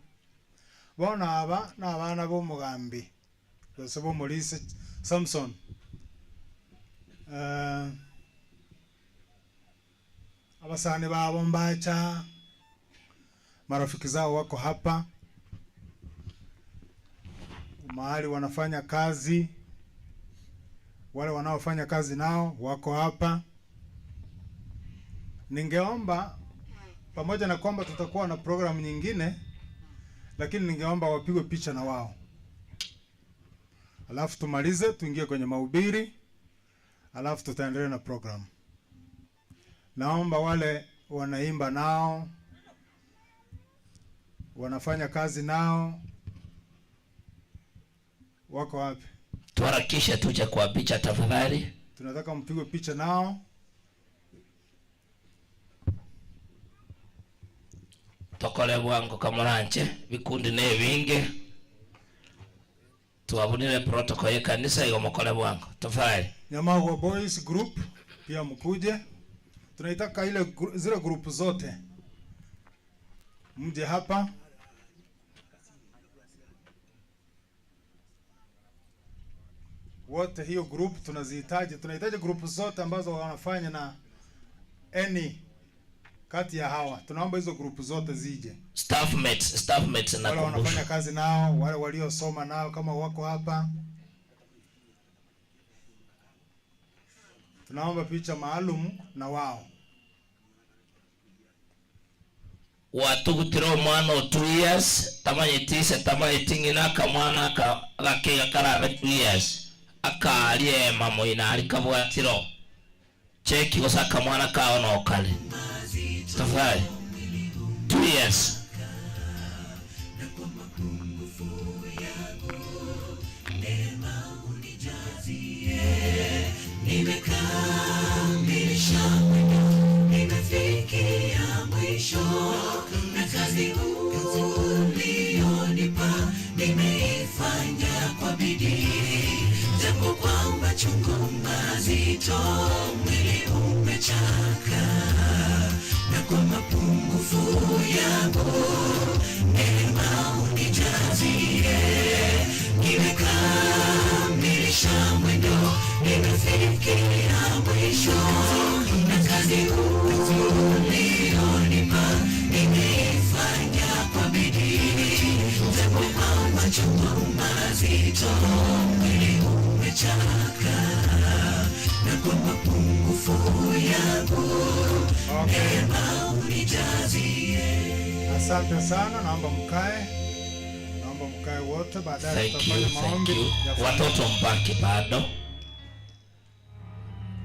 Bona aba na abana bo mugambi. Bose bo Mulise Samson. Abasani babo Mbacha. Marafiki zao wako hapa. Mahali wanafanya kazi. wale wanaofanya kazi nao wako hapa. Ningeomba pamoja na kwamba tutakuwa na programu nyingine, lakini ningeomba wapigwe picha na wao, alafu tumalize tuingie kwenye mahubiri, alafu tutaendelea na programu. Naomba wale wanaimba nao, wanafanya kazi nao, wako wapi? Tuharakishe tuje kwa picha tafadhali. Tunataka mpigwe picha nao. Tokole bwangu kamuranche vikundi ne vingi. Tuwabunile protocol ya kanisa hiyo mkole bwangu. Tafadhali. Nyamagwa Boys Group pia mkuje. Tunaitaka zile group zote mje hapa. Wote hiyo group tunazihitaji. Tunahitaji group zote ambazo wanafanya na any kati ya hawa. Tunaomba hizo group zote zije. Staff mates na wale wanafanya kazi nao, wale waliosoma nao kama wako hapa. Tunaomba picha maalum na wao. Watu kutiro mwana 2 years, tamanyitise tamanyitingina kamwana akakiga karabe 2 years. Akalie mamo ina alikabwatiro. Cheki gosaka mwana kao no kale. Tafadhali. 2 years. Nimekamilisha mwendo, nimefikia mwisho, na kazi ulionipa nimeifanya kwa bidii, japo kwa machungu mazito mwili umechoka, na kwa mapungufu yangu neema unijazie. Nimekamilisha mwendo, nimefikia mwisho, na kazi ulionipa nimeifanya kwa bidii, japo kwa machungu mazito mwili umechoka, na kwa mapungufu yangu neema unijazie. Asante sana, naomba mkae. Mkae wote, baadaye tutafanya maombi. Watoto mbaki bado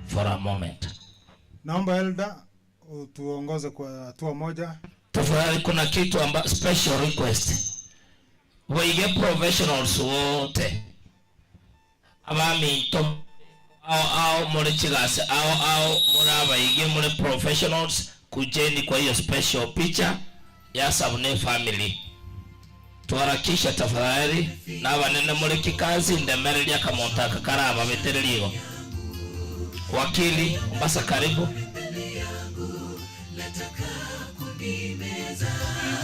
for a moment. Naomba Elda tuongoze kwa hatua moja. Tafadhali, kuna kitu special request. Waige professionals wote. Abami to au mole chigase au muraba ige mole professionals kujeni kwa hiyo special picture ya Sabune family. Tuharakisha tafadhali, na abanene muri kikazi ndemerelia kamontaka karaba betereligo. Wakili Mbasa, karibu.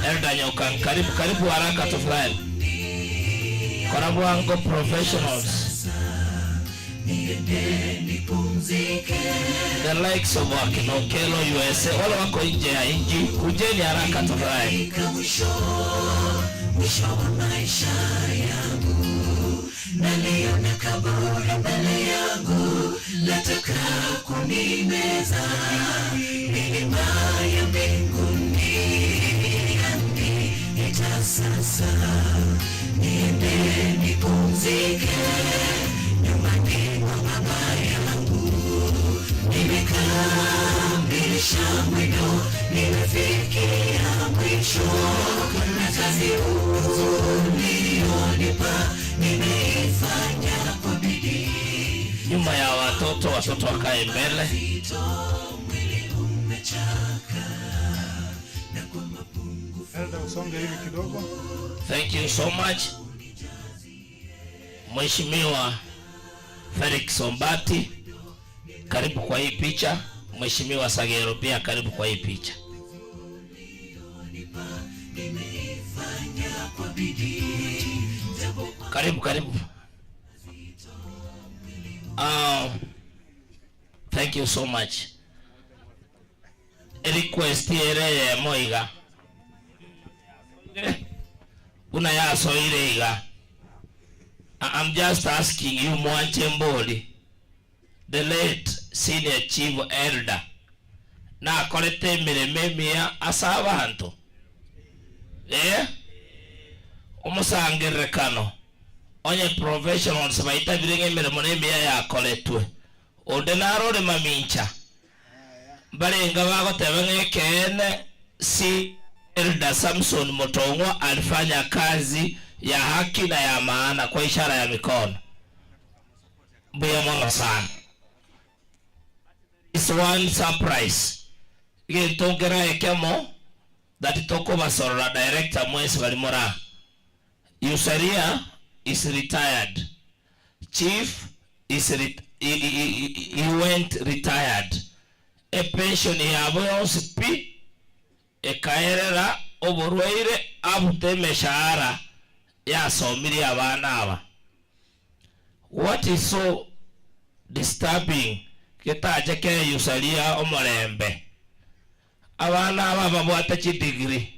Elda Nyoka, karibu haraka tafadhali. Karabu wango professionals. The likes of Wakinokelo USA, wale wako nje ya inji, kujeni haraka tafadhali. Mwisho wa maisha yangu, naliona kaburi mbele yangu, lataka kunimeza. Milima ya mbinguni yaniita sasa, niende nipumzike nyumbani mwa baba yangu. Nimekamilisha mwendo, nimefikia mwisho, na kazi ulionipa nimeifanya kwa bidii. Nyuma ya watoto wakae mbele. Elda usonge hivi kidogo. Thank you so much. Mheshimiwa Felix Ombati, karibu kwa hii picha. Mheshimiwa Sagero pia karibu kwa hii picha. Karibu. Thank you so much. Request ere moiga. Una ya soireiga. I'm just asking you Mwanche Mboli. the late senior chief elder na akorete mireme mia asa abantu umusangirekano onye professionals baita birenge miremo ne mia ya koletwe onde narore mamincha barenga bagotebenge kene si elder Samson Motongwa alifanya kazi ya haki na ya maana kwa ishara ya mikono. Mbuya mwana sana. It's one surprise.Ige tongera ekemo that toko basora director mwesi balimora. Yusaria is retired. Chief is he went retired. A pension yabo yonsipi ekaerera oborwaire abute meshahara ya somiri abana aba. What is so disturbing kitaje ke Yusalia omorembe abana aba babwate chidigiri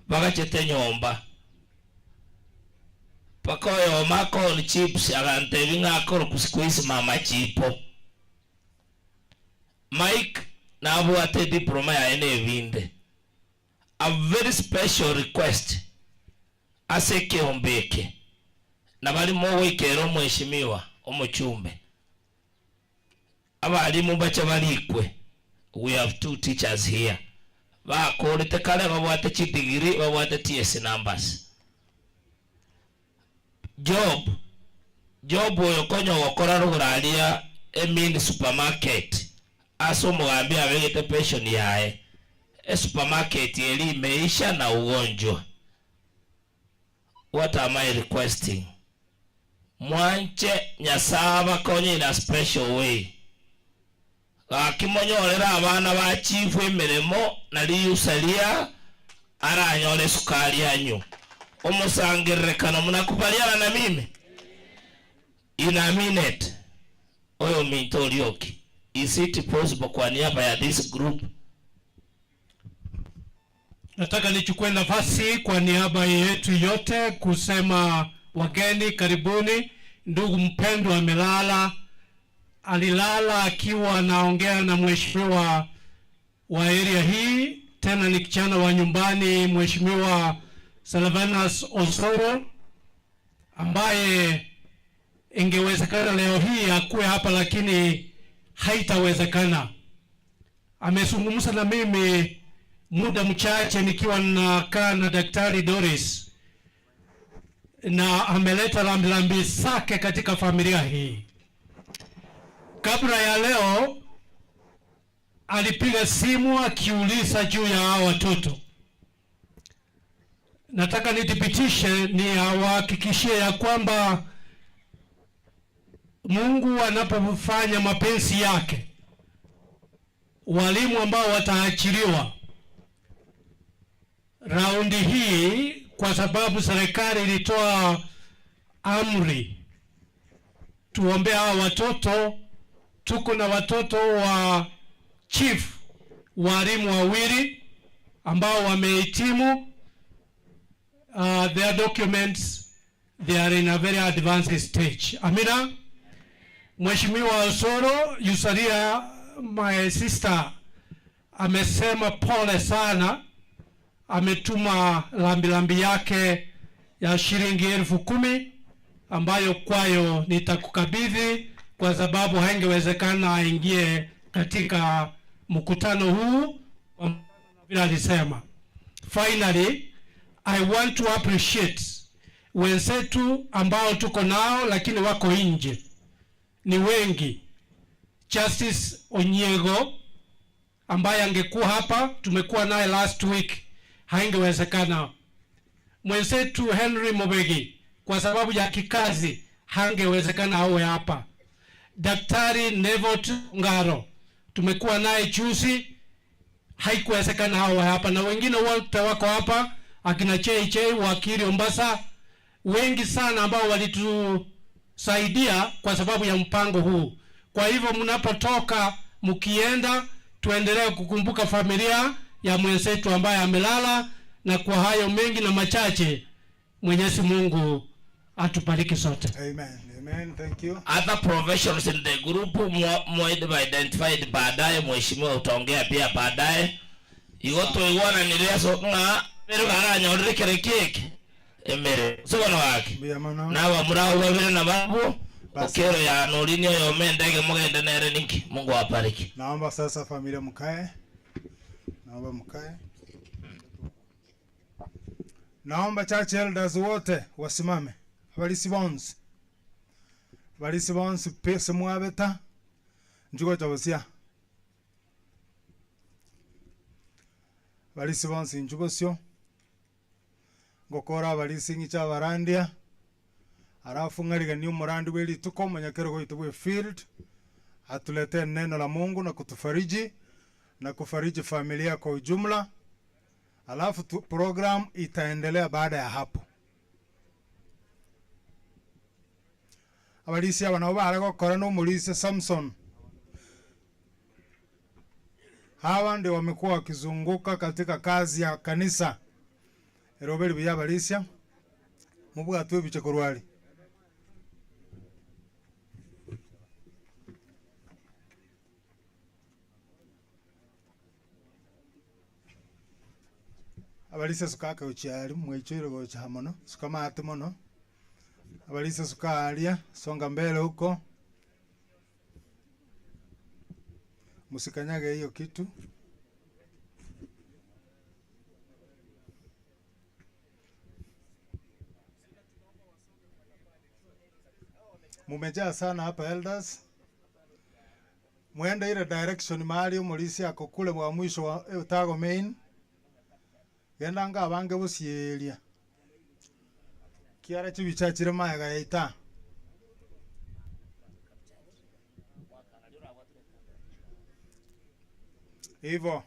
bagachete nyomba pakoyo mako chips agante vinga koro kusikuisi mama chipo Mike na abwate diploma ya ene vinde. A very special request aseke ombeke na bali mowe kero mheshimiwa omuchumbe abali bacha balikwe. We have 2 teachers here bakorete kale babwate chidigiri babwate TS numbers. Job oyo konyo wakora ruguralia emini supermarket aso mwambia wegete pension yae supermarket yeli imeisha na ugonjwa. What am I requesting? Mwanche nyasaba konye in a special way. Akimonyorera abana ba chief emeremo na Yusalia aranyole sukali yanyu. Omusangirekano munakubaliana na mimi? In a minute. Oyo mintorioki. Is it possible kwa niaba ya this group? Nataka nichukue nafasi kwa niaba yetu yote kusema wageni karibuni. Ndugu mpendwa amelala, alilala akiwa anaongea na mheshimiwa wa area hii, tena ni kijana wa nyumbani, mheshimiwa Salvanas Osoro, ambaye ingewezekana leo hii akuwe hapa lakini haitawezekana. Amezungumza na mimi muda mchache nikiwa nakaa na Daktari Doris, na ameleta lambilambi zake katika familia hii. Kabla ya leo alipiga simu akiuliza juu ya hao watoto. Nataka nithibitishe, ni awahakikishie ya kwamba Mungu anapofanya mapenzi yake, walimu ambao wataachiliwa raundi hii, kwa sababu serikali ilitoa amri tuombe hao watoto. Tuko na watoto wa chief walimu wawili ambao wamehitimu. Their documents, they are in a very advanced stage. Amina. Mheshimiwa Osoro, Yusalia, my sister, amesema pole sana. Ametuma lambilambi yake ya shilingi 10,000 ambayo kwayo nitakukabidhi, kwa sababu haingewezekana aingie katika mkutano huu bila alisema. Finally, I want to appreciate wenzetu ambao tuko nao lakini wako nje. Ni wengi. Justice Onyego ambaye angekuwa hapa, tumekuwa naye last week, haingewezekana. Mwenzetu Henry Mobegi kwa sababu ya kikazi hangewezekana awe hapa. Daktari Nevot Ngaro tumekuwa naye juzi, haikuwezekana awe hapa, na wengine wote wako hapa, akina Chei wakili Ombasa, wengi sana ambao walitusaidia kwa sababu ya mpango huu. Kwa hivyo mnapotoka mkienda, tuendelee kukumbuka familia ya mwenzetu ambaye amelala, na kwa hayo mengi na machache, Mwenyezi Mungu atubariki sote. Amen. Amen. Thank you. Other professionals in the group more identified baadaye, mheshimiwa utaongea pia baadaye. Igoto iwana nileso nga pero garanya odrekere keke. Emere. Sono wake. Na wa murao wabere na babu. Okero ya nolini yo mendege mugende nere ninki. Mungu awabariki. Naomba sasa familia mkae. Naomba mkae. Naomba church elders wote wasimame. Balisi bonse pese mwabeta. Njugo chabosia. Balisi bonse njugo sio. Ngokora balisi ngicha barandia. Arafu ngariga ni umurandi weli tuko manyakero ko itubwe field. Atulete neno la Mungu na kutufariji na kufariji familia kwa ujumla. Alafu program itaendelea baada ya hapo. Abalisi aba nabo baragokora n'umulisi Samson. Hawa ndio wamekuwa wakizunguka katika kazi ya kanisa. Erobeli bya balisia. Mubuga tuwe bichekorwali. Abalisa sukaka uchiali mwechiro go chamono sukama atimono. Abalisa sukalia songa mbele huko. Musikanyage hiyo kitu. Mumejaa sana hapa elders. Muende ile direction mahali umulisi yako kule wa mwisho wa utago main. Genda nga abange busielia. Kiara chibichachire maega yaita. Hivyo.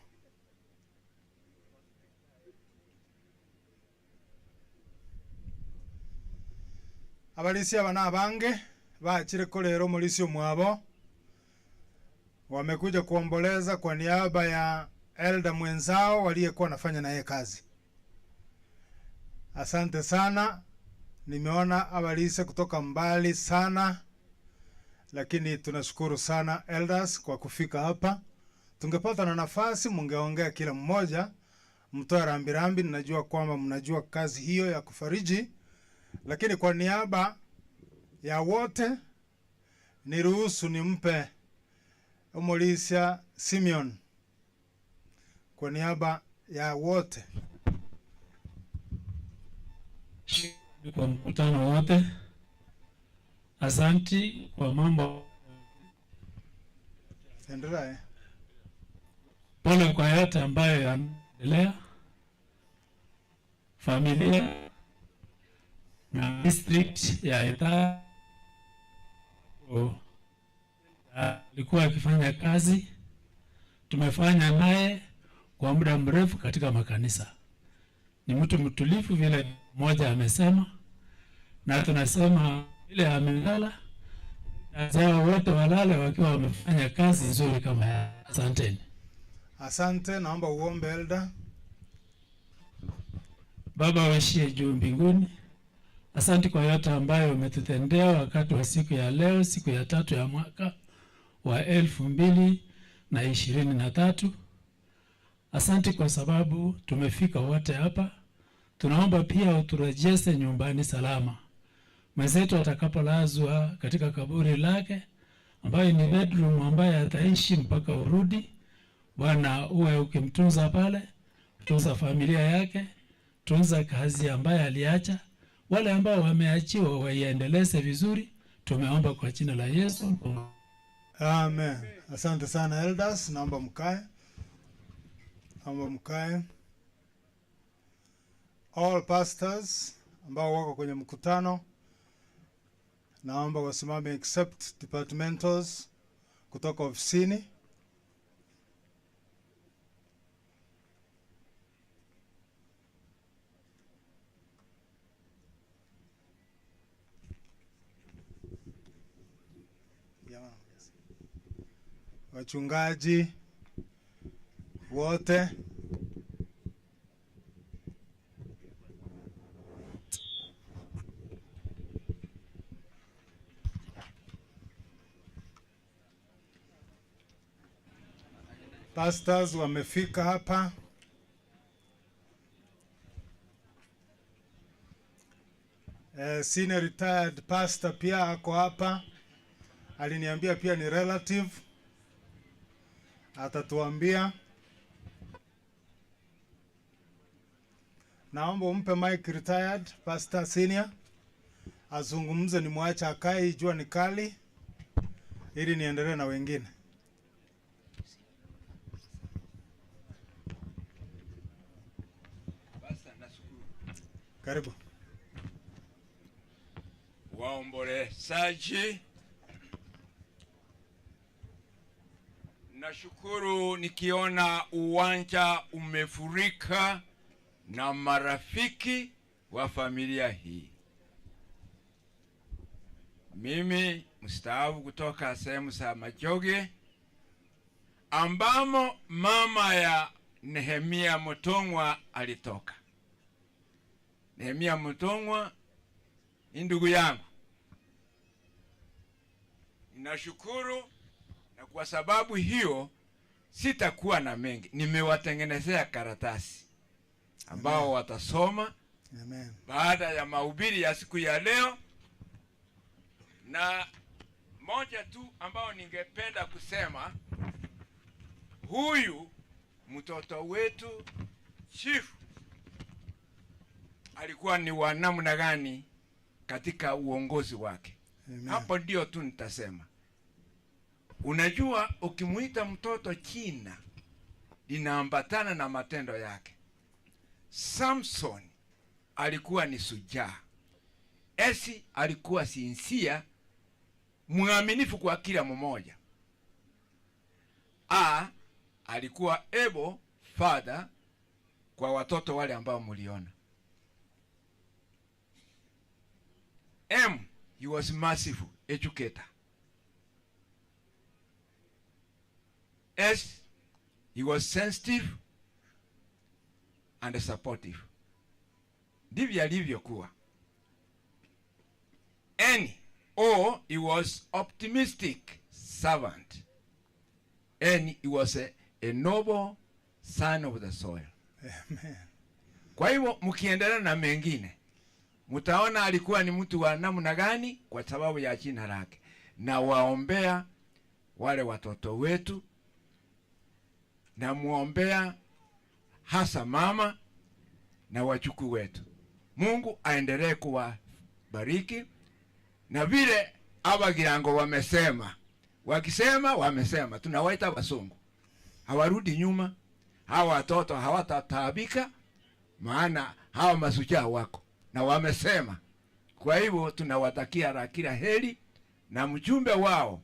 Abalisi abana abange baachire kolero mulisi mwabo. Wamekuja kuomboleza kwa niaba ya elder mwenzao waliyekuwa nafanya na yeye kazi. Asante sana. Nimeona abalisi kutoka mbali sana. Lakini tunashukuru sana elders kwa kufika hapa. Tungepata na nafasi mungeongea kila mmoja. Mtoa rambirambi, ninajua kwamba mnajua kazi hiyo ya kufariji. Lakini kwa niaba ya wote niruhusu nimpe Umulisia Simeon kwa niaba ya wote. Kwa mkutano wote, asanti kwa mambo. Endelea. Pole kwa yote ambayo yanaendelea. Familia na district ya Eta alikuwa akifanya kazi. Tumefanya naye kwa muda mrefu katika makanisa. Ni mtu mtulivu vile mmoja amesema, na tunasema vile amelala azao wote walale wakiwa wamefanya kazi nzuri kama ya. Asanteni. Asante, naomba uombe elder. Baba waishie juu mbinguni, asante kwa yote ambayo umetutendea wakati wa siku ya leo, siku ya 3 ya mwaka wa 2023. Asante kwa sababu tumefika wote hapa. Tunaomba pia uturejese nyumbani salama. Mwenzetu atakapolazwa katika kaburi lake ambayo ni bedroom ambayo ataishi mpaka urudi. Bwana uwe ukimtunza pale, tunza familia yake, tunza kazi ambayo aliacha. Wale ambao wameachiwa waiendeleze vizuri. Tumeomba kwa jina la Yesu. Amen. Asante sana elders, naomba mkae. Naomba mkae. All pastors ambao wako kwenye mkutano naomba wasimame except departmentals kutoka ofisini. Wachungaji wote, Pastors wamefika hapa. Senior retired pastor pia ako hapa. Aliniambia pia ni relative. Atatuambia. Naomba umpe mic retired pastor senior. Azungumze, ni mwacha akae, jua ni kali, ili niendelee na wengine. Karibu. Waombolezaji, nashukuru nikiona uwanja umefurika na marafiki wa familia hii. Mimi mstaafu kutoka sehemu za Majoge, ambamo mama ya Nehemia Motongwa alitoka. Nehemia Motongwa ni ndugu yangu. Ninashukuru, na kwa sababu hiyo sitakuwa na mengi. Nimewatengenezea karatasi ambao watasoma baada ya mahubiri ya siku ya leo. Na moja tu ambao ningependa kusema, huyu mtoto wetu chief alikuwa ni wa namna gani katika uongozi wake. Hapo ndio tu nitasema. Unajua, ukimuita mtoto jina linaambatana na matendo yake. Samson alikuwa ni shujaa. Esi alikuwa sinsia, mwaminifu kwa kila mmoja. Alikuwa able father kwa watoto wale ambao mliona. He was merciful educator. He was sensitive and supportive. Ndivyo alivyokuwa. He was optimistic servant. And he was a noble son of the soil. Amen. Kwa hivyo mkiendelea na mengine, mtaona alikuwa ni mtu wa namna gani kwa sababu ya jina lake. Na waombea wale watoto wetu, na muombea hasa mama na wachukuu wetu. Mungu aendelee kuwabariki. Na vile abagirango wamesema, wakisema wamesema, tunawaita wasungu. Hawarudi nyuma. Hawa watoto hawatataabika, maana hawa masucha wako na wamesema. Kwa hivyo tunawatakia kila heri, na mjumbe wao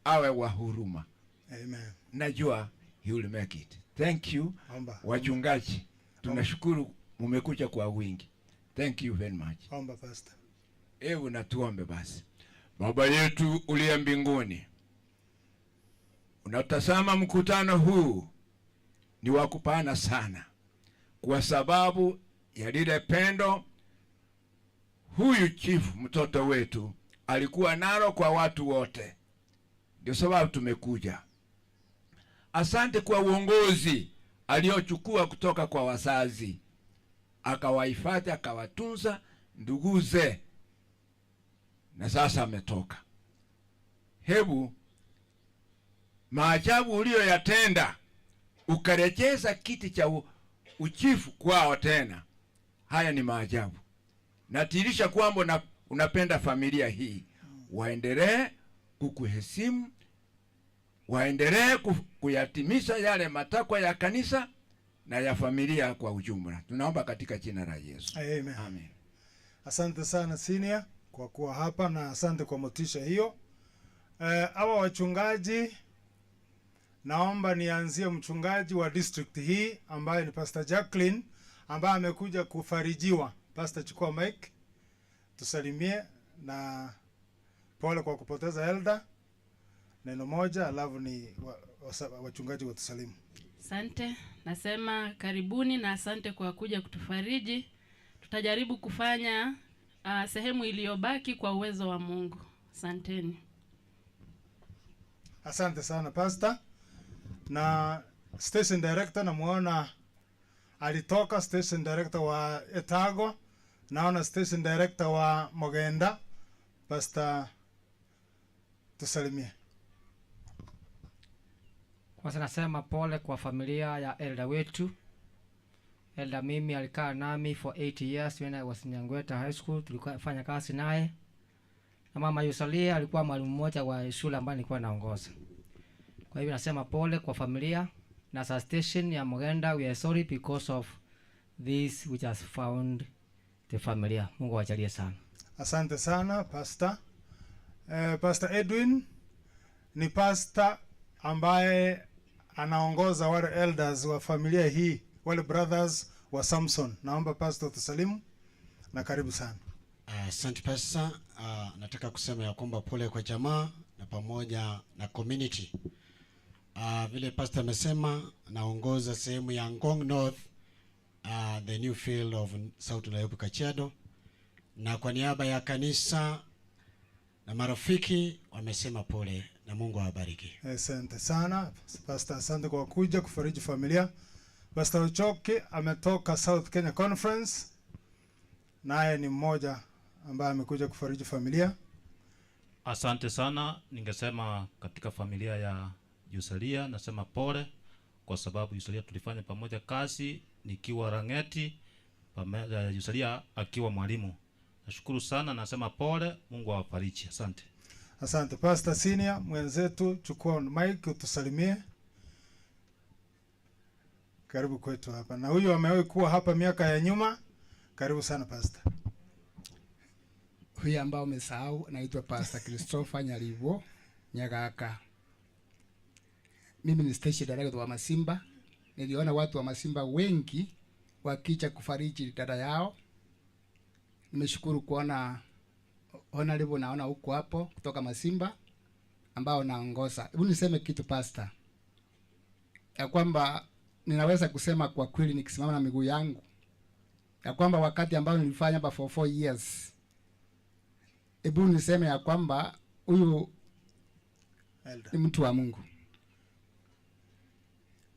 awe wa huruma. Amen. Najua he will make it. Thank you. Wachungaji, tunashukuru mumekuja kwa wingi. Thank you very much. Omba pastor. Na tuombe basi. Baba yetu uliye mbinguni, unatazama mkutano huu ni wakupana sana, kwa sababu ya lile pendo huyu chief mtoto wetu alikuwa nalo kwa watu wote. Ndio sababu tumekuja. Asante kwa uongozi aliochukua kutoka kwa wazazi, akawahifadhi, akawatunza nduguze, na sasa ametoka. Hebu maajabu uliyoyatenda, ukarejeza kiti cha uchifu kwao tena. Haya ni maajabu. Natirisha kwamba unapenda familia hii. Waendelee kukuheshimu, waendelee kuyatimisha yale matakwa ya kanisa na ya familia kwa ujumla. Tunaomba katika jina la Yesu. Amen. Amen. Asante sana senior kwa kuwa hapa, na asante kwa motisha hiyo. Hawa wachungaji, naomba nianzie mchungaji wa district hii ambaye ni Pastor Jacqueline, ambaye amekuja kufarijiwa. Pastor, chukua mic tusalimie, na pole kwa kupoteza elder. Neno moja, alafu ni wachungaji watusalimu. Asante, nasema karibuni na asante kwa kuja kutufariji. Tutajaribu kufanya sehemu iliyobaki kwa uwezo wa Mungu. Asanteni. Asante sana Pastor. Na station director namuona alitoka, station director wa Etago, naona station director wa Mogenda. Pastor, tusalimie. Kwanza nasema pole kwa familia ya elder wetu. Elder mimi alikaa nami for 8 years when I was in Nyangweta High School, tulikuwa fanya kazi naye. Na mama Yusalia alikuwa mwalimu mmoja wa shule ambayo nilikuwa naongoza. Kwa hivyo nasema pole kwa familia na station ya Mogenda. We are sorry because of this which has found the familia. Mungu awajalie sana. Asante sana pastor. Pastor Edwin ni pastor ambaye anaongoza wale elders wa familia hii, wale brothers wa Samson. Naomba pastor tusalimu na karibu sana. Asante pastor. Nataka kusema ya kwamba pole kwa jamaa na pamoja na community. Vile pastor amesema, naongoza sehemu ya Ngong North, the new field of South Nairobi Kajiado, na kwa niaba ya kanisa na marafiki wamesema pole na Mungu awabariki. Asante sana pastor, asante kwa kuja kufariji familia. Pastor Ochoke ametoka South Kenya Conference, naye ni mmoja ambaye amekuja kufariji familia. Asante sana. Ningesema katika familia ya Yusalia nasema pole, kwa sababu Yusalia tulifanya pamoja kazi nikiwa Rangeti, pamoja Yusalia akiwa mwalimu. Nashukuru sana, nasema pole, Mungu awafariji. Asante. Asante pastor senior mwenzetu, chukua mic utusalimie. Karibu kwetu hapa. Na huyu amewahi kuwa hapa miaka ya nyuma. Karibu sana pastor. Huyu ambao umesahau naitwa Pastor Christopher Nyalivo Nyagaka. Mimi ni station director wa Masimba. Niliona watu wa Masimba wengi wakicha kufariji dada yao. Nimeshukuru kuona honorable naona huko hapo kutoka Masimba ambao naongoza. Hebu niseme kitu pastor, ya kwamba ninaweza kusema kwa kweli nikisimama na miguu yangu ya kwamba wakati ambao nilifanya hapa for 4 years, hebu niseme ya kwamba huyu ni mtu wa Mungu.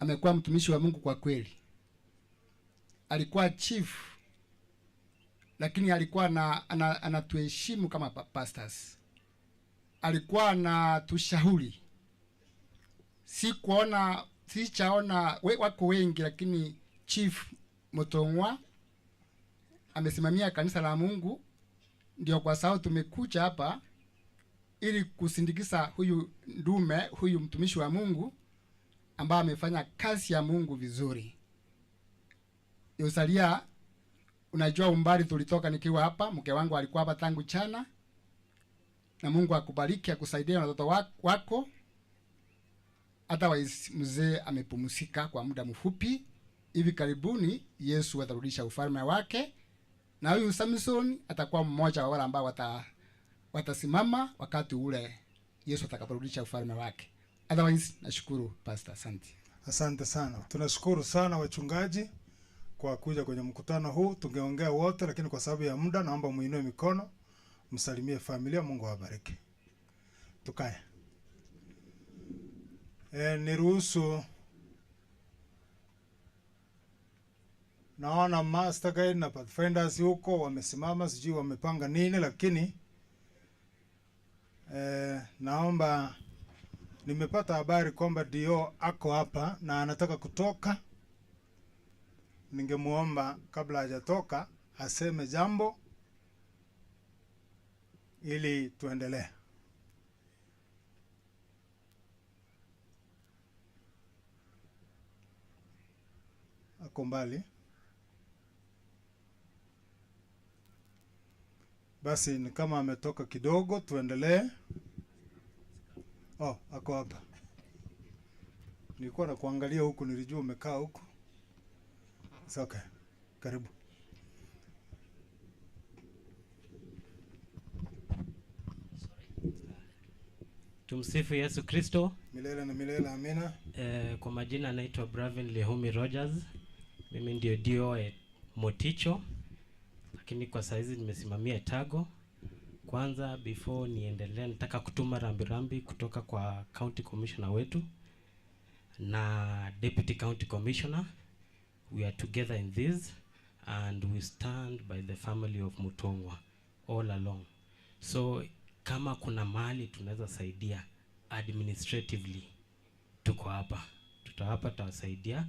Amekuwa mtumishi wa Mungu kwa kweli. Alikuwa chief, lakini alikuwa anatuheshimu kama pastors. Alikuwa na tushauri. Sichaona wako wengi, lakini Chief Motongwa amesimamia kanisa la Mungu. Ndio kwa sababu tumekuja hapa ili kusindikiza huyu ndume, huyu mtumishi wa Mungu ambaye amefanya kazi ya Mungu vizuri. Yusalia, unajua umbali tulitoka nikiwa hapa, mke wangu alikuwa hapa tangu jana. Na Mungu akubariki, akusaidie na watoto wako. Hata mzee amepumzika kwa muda mfupi. Hivi karibuni Yesu atarudisha ufalme wake, na huyu Samson atakuwa mmoja wa wale ambao watasimama wakati ule Yesu atakaporudisha ufalme wake. Otherwise, nashukuru pastor, asante. Asante sana. Tunashukuru sana wachungaji kwa kuja kwenye mkutano huu. Tungeongea wote, lakini kwa sababu ya muda naomba muinue mikono, msalimie familia. Mungu awabariki. Tukae. Niruhusu, naona master guide na pathfinders huko wamesimama, sijui wamepanga nini, lakini naomba, nimepata habari kwamba Dio ako hapa na anataka kutoka. Ningemuomba kabla hajatoka aseme jambo ili tuendelee. Ako mbali. Basi ni kama ametoka kidogo, tuendelee. Oh, ako hapa. Nilikuwa na kuangalia huku, nilijua umekaa huku. It's okay. Karibu. Tumsifu Yesu Kristo. Milele na milele, amina. Kwa majina naitwa Bravin Lehumi Rogers. Mimi ndio dio Moticho, lakini kwa saizi nimesimamia Tago. Kwanza before niendelee, nataka kutuma rambirambi kutoka kwa county commissioner wetu na Deputy County Commissioner. We are together in this, and we stand by the family of Motongwa all along. So kama kuna mahali tunaweza saidia administratively, tuko hapa, tutawasaidia.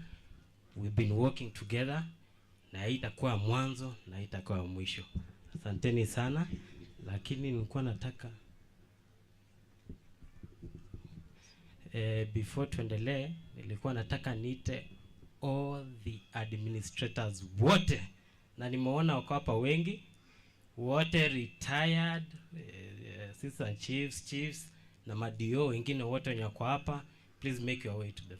We've been working together, na haitakuwa mwanzo na haitakuwa mwisho. Asanteni sana, lakini nilikuwa nataka before tuendelee, nilikuwa nataka niite all the administrators wote, na nimeona wako hapa wengi, wote retired, assistant chiefs na madio wengine wote wenye wako hapa. Please make your way to the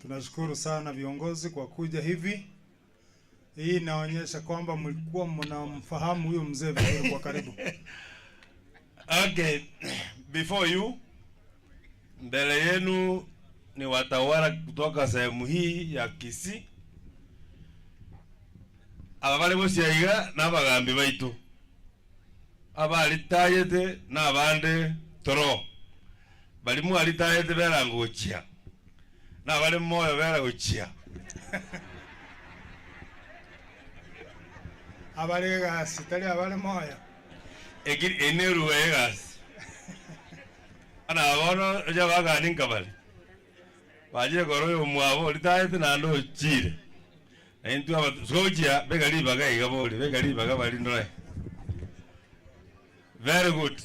Tunashukuru sana viongozi kwa kuja hivi. Hii inaonyesha kwamba mlikuwa mnamfahamu huyo mzee vizuri kwa karibu. Okay, before you, mbele yenu ni watawala kutoka sehemu hii ya Kisii. Abale bosiaiga n'abagambi baitu. Abalitayete n'abande toro. Balimu alitayete berangochia. N'abale moyo berangochia. Abale gasi tali abale moyo. Egiri eneru egas. Ana abono ja bagani nkabali. Baje goroyo mwabo litayete nando chire. Entu aba soja begali bagai gaboli begali bagabali ndore. Very good.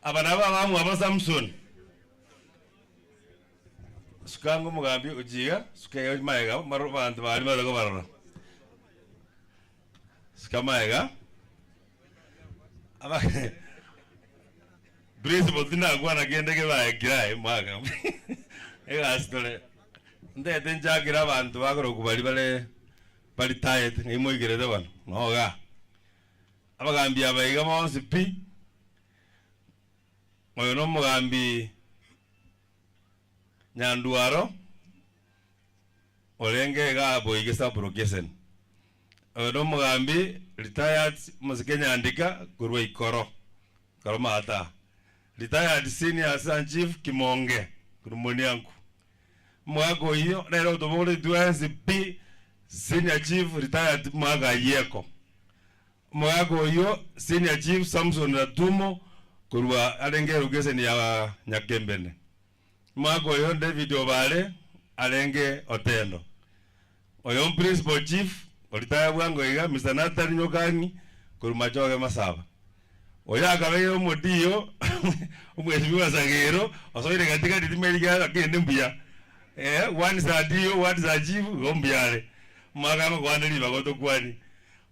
Abana bamu aba Samson. Sukango mugambi ujiga sukayo maiga maro bantu bali balago barora. Skamaiga. Aba Breeze botina gwana gende ke ba girai maga. Ega stole. Nde denja gira bantu bagoro kubali bali tired ngimo igirede bano. Noga. Abagambi abayiga monsi pi. Oyo no mugambi Nyanduaro Olenge ga boyige sa progression. Oyo no mugambi retired Musikenya andika kurwe ikoro. Karoma ata. Retired senior assistant chief Kimonge kurumoni yangu. Mwago hiyo lero tobole duenzi pi senior chief retired mwaga yeko. Mwago hiyo senior chief Samson Ratumo kurwa alenge rugese ya Nyakembene. Mwago hiyo David Obale alenge Otendo. Oyo principal chief olitaya bwango iga Mr. Nathan Nyokangi kurumachoge Masaba. Oya akabeyo modiyo umweshimiwa Sagero osoire katika ditimeliga akende mbuya. One sadio one sajivu gombyale. Mwaga kwandeli bagoto kwani.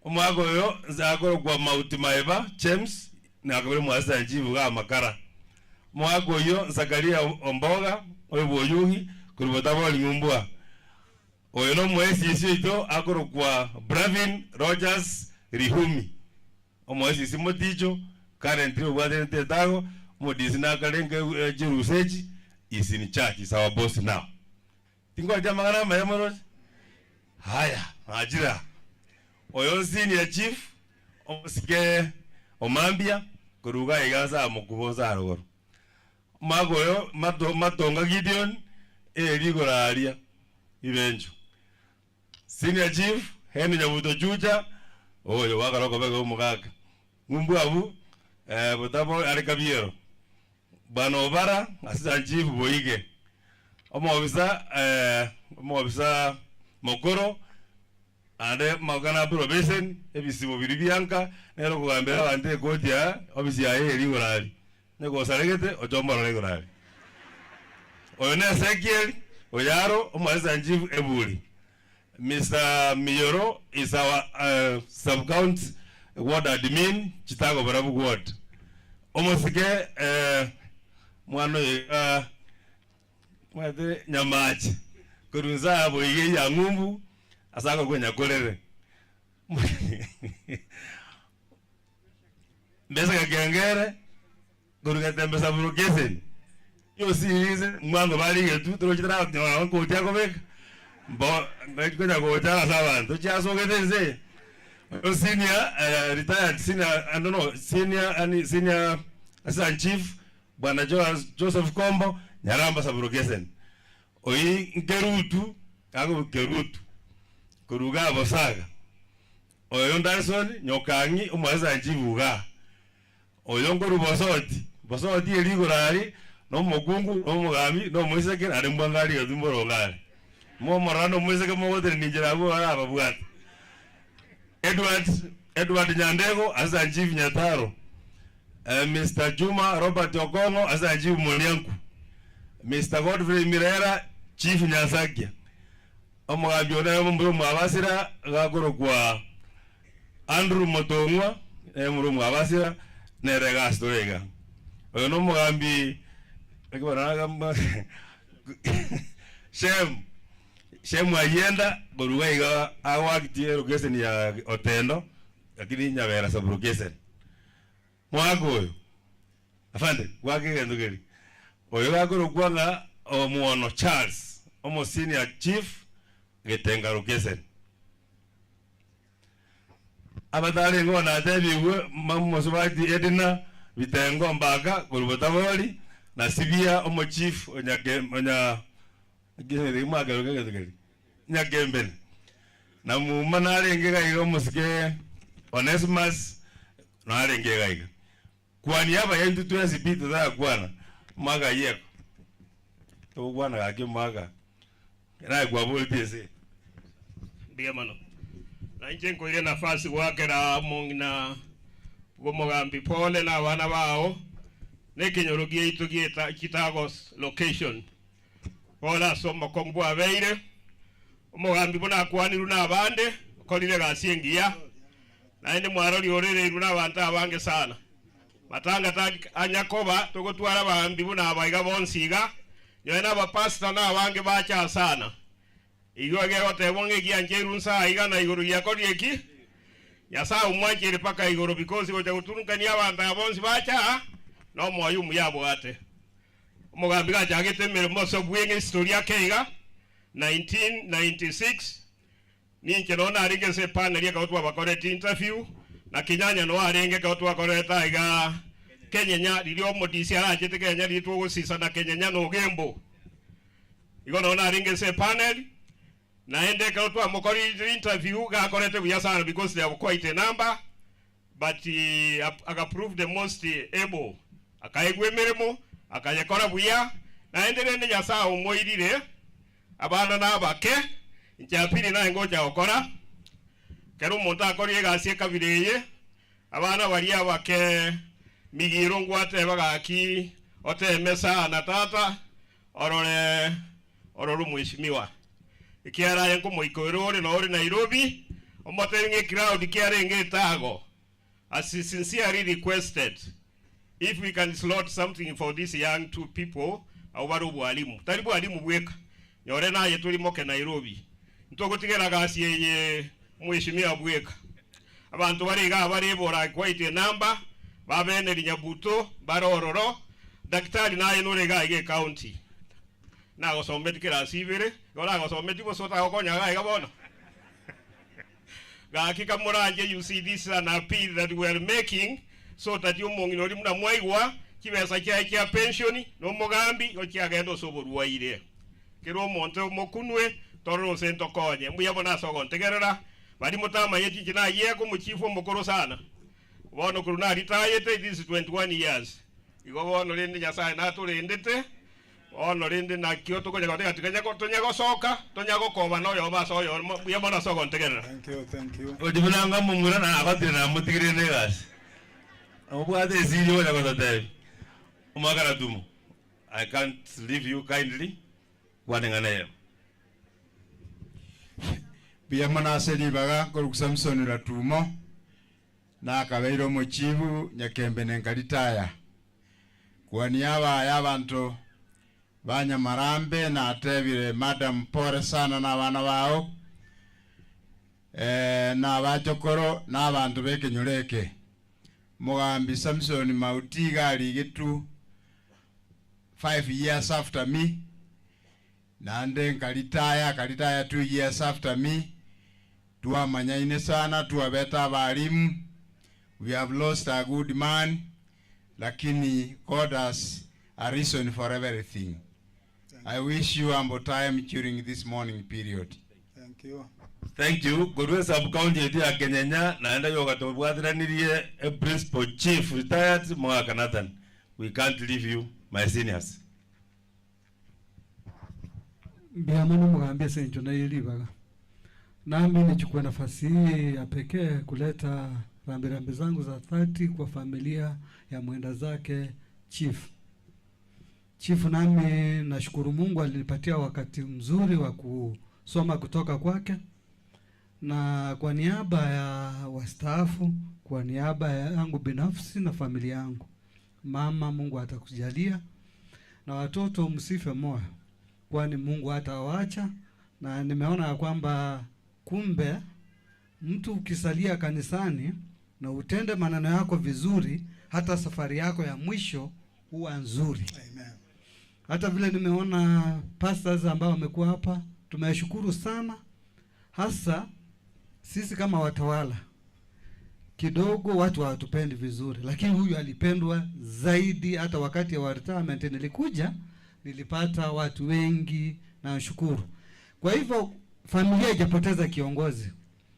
Mwago yo zakoro kwa Mauti Maeba James na akabele mwasa njivu ga makara. Mwago yo Zakaria Omboga oyo boyuhi kurubotabo lingumbwa. Oyo no mwesi isi ito akoro kwa Bravin Rogers Rihumi. Omwesi isi moticho currently wadente tago modisi na kalenge jiruseji isi ni church is our boss now. Tingo jamangana mayamoro. Haya, ajira. Oyo senior chief omsike omambia kuruga igaza mukuboza arogoro. Magoyo matonga Gideon ligoraria ibenjo. Senior chief hene nyabuto chucha oyo wakaroko bego mugaka. Ngumbu abu botabo alikabiero. Bano bara assistant chief boige. Omobisa mokoro ande magana probation ebisibo biribianka nero kugambira bande gotia obisia eri gorali nego saregete ojombora gorali oyo ne Ezekiel Oyaro Omwasa Chief Ebuli. Mr. Miyoro is our sub-count ward admin, Chitago Barabu ward. Omosike mwano mwade nyamachi. Kurunza abo iye ya ngumbu asako kwenye kolere. Mbesa kakengere kuruga tembesa burukesen. Yo sirize mwango bali yetu tro chitra nyo ko tia ko bek. Bo kwenye ko tia saban to chia so ketense. Senior retired senior I don't know senior assistant chief Bwana Joseph Kombo Nyaramba Saburukesen. Oyi nkerutu ako kerutu kuruga bosaga. Oyo Anderson nyokangi umwaza njivuga. Oyo nguru bosoti eligorari no mugungu no mugami no mwiseke ari mbwangali yodumboro ngari. Mo morano mwiseke mogote ninjira abo ara babwat. Edward Nyandego asa njivu Nyataro. Mr. Juma Robert Okongo asa njivu Monianku. Mr. Godfrey Mirera Chief Nyasakia. Omugambi ona mburu mwabasira gakoro kwa Andrew Motongwa mburu mwabasira nerega storega. Oyo no mugambi ekibana Shem ayenda boruga iga awaktie rugesen ya Otendo lakini nyabera sabrugesen. Mwago afande wakegendugeri. Oyo gakoro kwanga omuono Charles omo senior chief getenga rugesen. Abadale ngona debiwe mamosubati edina bitengo mbaga kurubotaboli na sibia omo chief onya gere magero nyagembe na mu manarenge ga musike Onesimus na arenge ga kwani hapa yentu twesipita za kwana maga yeko to bwana gake maga na kwa boltese bia mano na nje ngoire nafasi wake na mongina gomogambi pole na wana bao nekinyorogie itugieta Kitagos location ola somo kongwa beire omogambi bona kwaniru na bande kolire gasingia na ende mwarori orere runa abantu abange sana matanga tagi anyakoba togotwara bambi bona abaiga bonsiga yena ba pastor na abange bacha sana iyo gero tebonge gianjerunsa iga na iguru yakorieki yasa umwachire paka iguru because goja guturunkania abantu abonsi bacha no moyumu yabo ate omogambi gachagete mirimo so bwenge historia keiga 1996 ninke nona aringe se panel ya kautwa bakoreti interview na kinyanya no aringe kautwa koreta iga Kenyanya lilio modisi arachete Kenya litwo gusisa na Kisii-Ogembo igo nona aringe se panel na ende kautwa mokori interview ga korete buya sana because they have quite a number but approved the most able akaigwe mirimo akayekora buya na ende ne nyasa umoirire abana nabake nchapiri na ngoja okora kero muntu akori gasi kabireye abana bari abake migiro ngwate bagaki otemesa na tata ororo mwishimiwa ikiara yanko moikorore no ori Nairobi omoteringe crowd kiarenge tago as sincerely requested if we can slot something for these young two people awaro bwalimu tari bwalimu bweka yore na yeturi moke Nairobi ntogotigera gasi yenye mwishimia bweka abantu bariga baribora quite a number babene linyabuto barororo daktari naye norega ige county na go someti kira sibere gola go someti go sota okonya ga bona ga kika moranje you see this an appeal that we are making so that you mongino limna mwaigwa kibesa kya pension no mogambi go kyagendo soborwa ire kero monte mokunwe toro sento konye mbuya bona sogo ntegerera bali mutama yeti kina yego muchifu mukoro sana wono kuruna retired this is 21 years igo wono lende nyasaye na tulendete ono lende na kyoto ko nyako tikanya ko tonyago soka tonyago koba no yo baso yo mbuya bona sogo ntegerera thank you odibunanga mumura na abatire na mutigire negas obwate zili wala ko tataye umagara dumo I can't leave you kindly kwanengane Bia manaseli baga koru Samson ratumo na kabeiro mochivu nyakembe nengaritaya kwa niaba y'abantu banyamarambe na atebire madam pore sana na bana bao na abachokoro na abantu bekenyureke Mugambi Samson Mauti gali gitu 5 years after me nande nkalitaya 2 years after me tuamanyaine sana tuabeta balimu. We have lost a good man, lakini God has a reason for everything. I wish you ample time during this morning period. Thank you. Thank you. Gurwe sub-county yetu ya Kenyanya naenda yoga tubwadhiranirie a principal chief retired Mwaka Nathan. We can't leave you, my seniors. Biamano Mugambi Senjo na Yelibaga. Nami nichukua nafasi hii ya pekee kuleta rambirambi zangu za 30 kwa familia ya mwenda zake Chief. Nami nashukuru Mungu alinipatia wakati mzuri wa kusoma kutoka kwake, na kwa niaba ya wastaafu, kwa niaba yangu binafsi na familia yangu, mama, Mungu atakujalia, na watoto msife moyo, kwani Mungu hatawaacha. Na nimeona kwamba kumbe mtu ukisalia kanisani na utende maneno yako vizuri, hata safari yako ya mwisho huwa nzuri. Amen. Hata vile nimeona pastors ambao wamekuwa hapa, tumeshukuru sana. Hasa sisi kama watawala kidogo watu hawatupendi vizuri, lakini huyu alipendwa zaidi. Hata wakati wa retirement nilikuja, nilipata watu wengi, na nashukuru. Kwa hivyo familia haijapoteza kiongozi.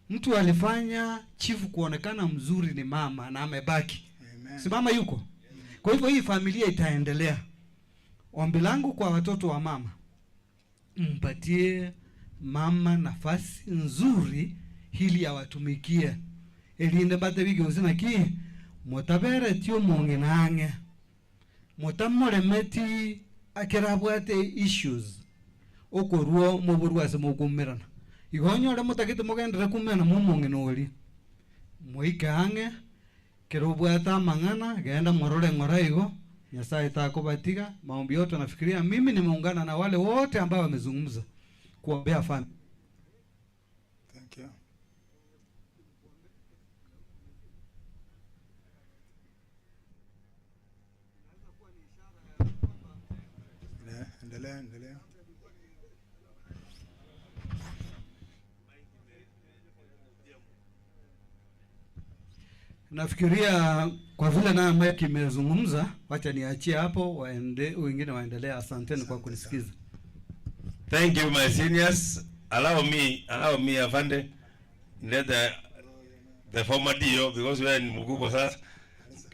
Mtu alifanya chifu kuonekana mzuri ni mama, na amebaki. Si mama yuko? Kwa hivyo hii familia itaendelea. Ombi langu kwa watoto wa mama, mpatie mama nafasi nzuri ili awatumikie. Elinde bate wiki uzina ki motabere tio mongenange. Motamore meti akerabwate issues. Okoruo muburwa se mukumirana. Igonyo le mutakite mugendera kumena mumongenoli. Moikange kerobwata mangana genda morore ngoraigo. Nyasaye takubatiga maombi yote. Nafikiria mimi nimeungana na wale wote ambao wamezungumza kuombea familia. Thank you. Endelea. Nafikiria kwa vile na Mike imezungumza, wacha niachie hapo, wengine waendelea. Asanteni kwa kunisikiza. Thank you, my seniors. Allow me afande let the former DO, because we are in Muguko sasa,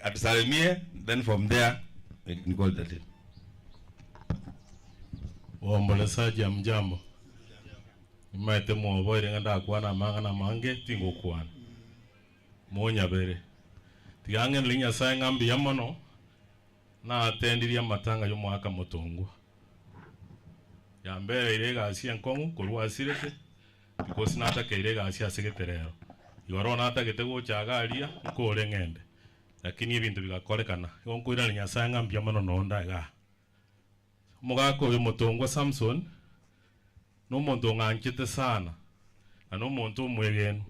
atusalimie, then from there we can call that in. Waombolezaji ya mjambo. Imaete muoboire nganda kuana mangana mange tingo kuana. Monya bere. Tigange linya sa ngambi yamono na atendiria matanga yo mwaka Motongwa. Ya mbere irega asia nkongu kurwa asirete because nata keirega asia segeterero. Igoro nata getego chagaria nkore ngende. Lakini ibintu bigakorekana. Yonkwira linya sa ngambi yamono nonda ga. Mugako yo Motongwa Samson no muntu nganchite sana. Ano muntu mwegenu.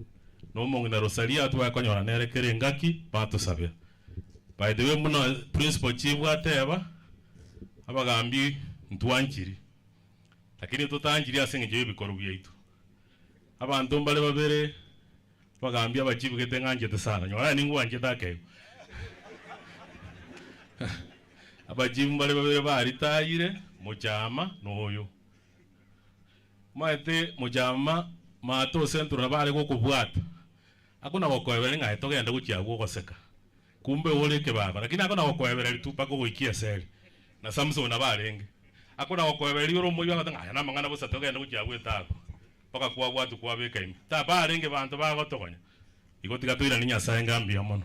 No mongina Rosalia tu akonyora nerekere ngaki pato sabe. By the way muno principal chief ateba abagambi ntwanchiri. Lakini tutanchiri asengeje ibikoro byaitu. Abantu mbale babere bagambi abachifu ketenganjete sana. Nyora ningu anjetaake. Abachifu mbale babere baritayire muchama noyo. Maete muchama mato centro nabale gukubwata. Akuna gokwebera nga etogenda gukia gukoseka. Kumbe oleke baba, lakini akuna gokwebera litupa ko guikia seli. Na Samson abarenge. Akuna gokwebera yoro moyo ngatanga na mangana busa togenda gukia gwetako. Paka kwa watu kwa beka imi. Ta barenge bantu ba gotokonya. Igotika tuira ninya saenga mbia mono.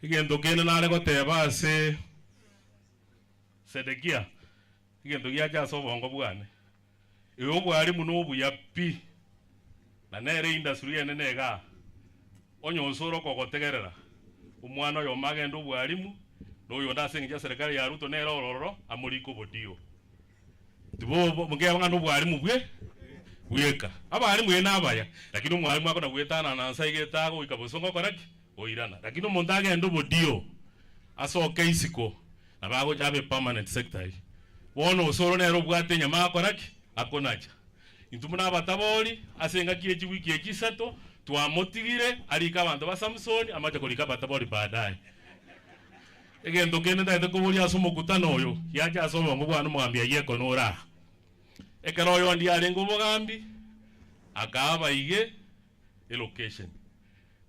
Igendo kene nale goteba Sedekia. Igendo giaja so bongo bwane. Obwalimu n'obuyapi na nere industry ene ga onyo osoro kogotegerera omwana oyo magenda obwalimu n'oyo ndasengeja serikali ya Ruto nero ororo amuriko bodio tibo mugeba n'obwalimu bweka abalimu ena abaya lakini omwalimu akona gwetana na nsaigetago ikabosongo koraki oirana lakini omuntu agenda bodio asoke isiko nabago jabe permanent secretary wono osoro nero bwate nyama koraki akonacha intumuna abataboli asenga kiye wiki ekisato twamotigire alika abantu ba Samson amaje kolika abataboli baadaye egendo kene ndaite kubuli asomo kutano oyo yaje asoma ngo bwana mwambia yeko nora ekero oyo ndi alengo bogambi akaba ige location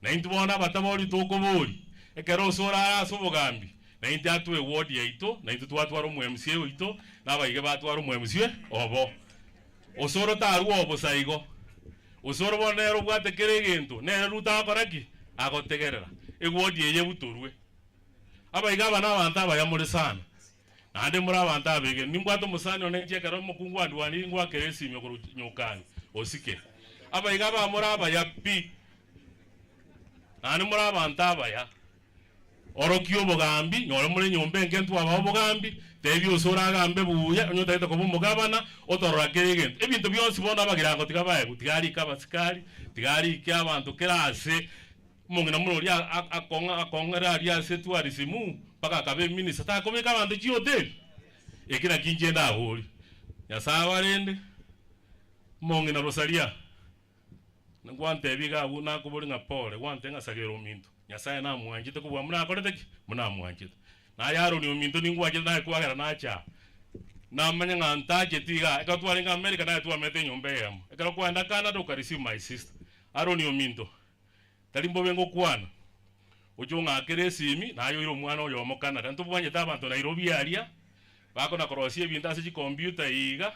na intubona abataboli tokoboli ekero osora asobogambi na inti atwe ward yaito na intu twatwara mu MCA oito nabaige batwara mu MCA obo osoro taruo obosaigo osoro bonero bwatekere egento nere ruta koraki agotegerera egwodi eye buturwe abayiga abana abantu abayamure sana nande muri abantu abege nimbwato musani onenje karo mukungu andwani ngwa keresi imyo nyukani osike abayiga abamura abayapi nande muri abantu abaya orokyo bogambi nyore muri nyombe ngentu aba bogambi tebi osora agambe buya onyo taita ko mugabana otorora kerege ebintu byonsi bona bagirango tikabaye gutigari kabasikari tigari kyabantu kerase mungina muri akonga ria setu arisimu paka kabe minisa ta komeka abantu chi hotel ekira kinjenda aholi yasawa rende mungina rosalia ngwante biga buna kubuli ngapole wante ngasagero mintu nyasaye na mwanjite kubwa muna akorete muna mwanjite na yaro ni mintu ningwaje na kwagera nacha na manya ngantaje tiga ekatwali nga America na tu amete nyombe yamo ekara kwanda Canada ukarisi my sister aro ni mintu talimbo bengo kwana ojonga akeresimi na yo iro mwana oyo mo Canada ntubwanye tabantu Nairobi aria bako na korosie binta se computer iga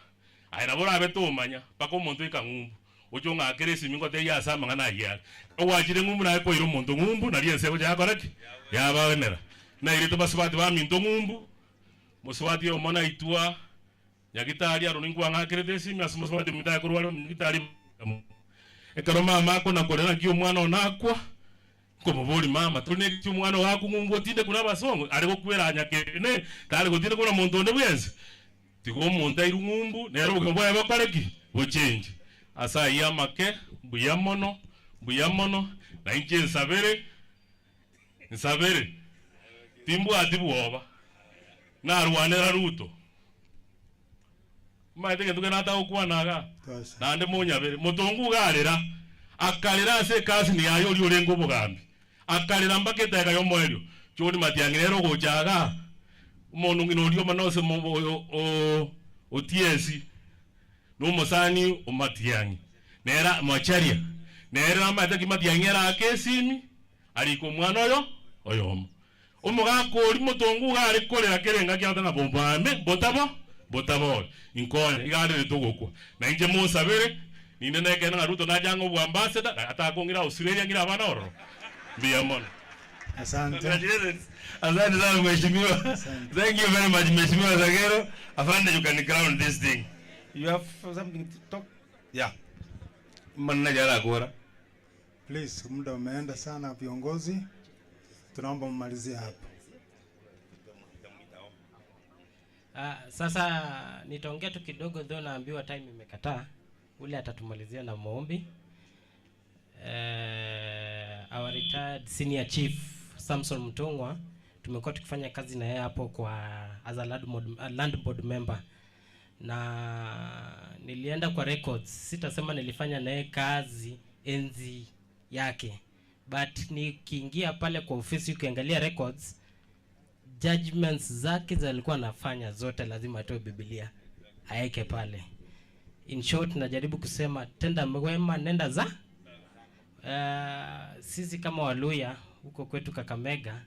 aina bora beto manya pako muntu ikangumbu ojonga akeresimi ngote ya sama ngana ya owajire ngumbu na ko iro muntu ngumbu na liense ko ja koraki ya bawenera na ire to baswati ba minto ngumbu muswati yo mona itua nyagitari aro ningwa ngakeresimi asmuswati mitaya kurwalo ngitari ekaro mama ko nakorera kyo mwana onakwa komo boli mama tone kyo mwana wako ngumbo tinde kuna basongo ariko kwera nyakene tale ko tinde kuna muntu onde bwenze tiko muntu iru ngumbu nero ko boya bakareki bo change asa yamake buyamono na inje nsabere timbu atibuoba na rwanera Ruto maitege tukena ta okwana nande munyabere mutongu garera akalera se kasi ni ayo ri orengo bogambi akalera mbaketa ya yo moelio choni matiangirero gojaga umuntu ngino rio manose o tiesi no musani o matiangi nera macharia nera mata kimatiangera akesimi aliko mwana oyo umuga ko ri mutongu gare kolera kerenga kya tanga bombame botabo inkone igande litogokwa na inje musabere ninde neke na Ruto na jango bu ambassador atakongira Australia ngira bana oro biamon asante asante sana mheshimiwa thank you very much mheshimiwa Zagero afande you can crown this thing you have something to talk yeah manna jara gora please muda umeenda sana viongozi tunaomba mmalizie hapo. Sasa nitaongea tu kidogo though naambiwa time imekataa. Ule atatumalizia na maombi. Our retired senior chief Samson Motongwa tumekuwa tukifanya kazi na yeye hapo kwa as a land board member. Na nilienda kwa records, sitasema nilifanya na yeye kazi enzi yake. But nikiingia pale kwa ofisi ukiangalia records, judgments zake zalikuwa anafanya zote lazima atoe Biblia aeke pale. In short najaribu kusema tenda wema nenda za sisi kama Waluya huko kwetu Kakamega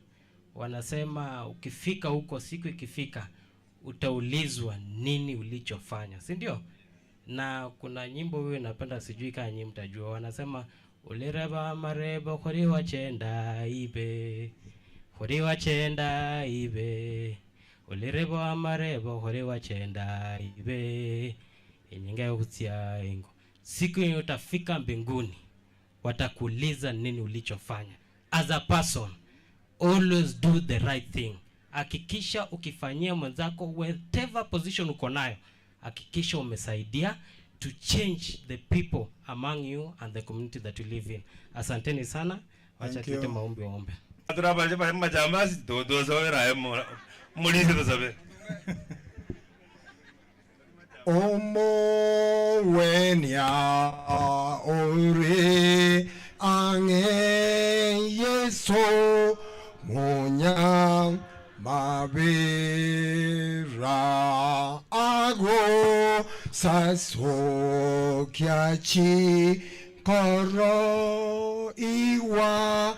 wanasema ukifika huko siku ikifika utaulizwa nini ulichofanya, si ndio? Na kuna nyimbo wewe napenda sijui kama nyinyi mtajua, wanasema ulireba marebo khori wachenda ibe khori wachenda ibe ulireba marebo khori wachenda ibe Enyinga utia ingo. Siku yenye utafika mbinguni watakuuliza nini ulichofanya. As a person, always do the right thing. Hakikisha ukifanyia mwenzako whatever position uko nayo, hakikisha umesaidia to change the people among you and the community that you live in. Asanteni sana. Wacha tuite maombi waombe. Atrabaje ba majamasi do zoera mulise do sabe. Omo wenya ore ange yeso monya mabera ago saso kiachi koro iwa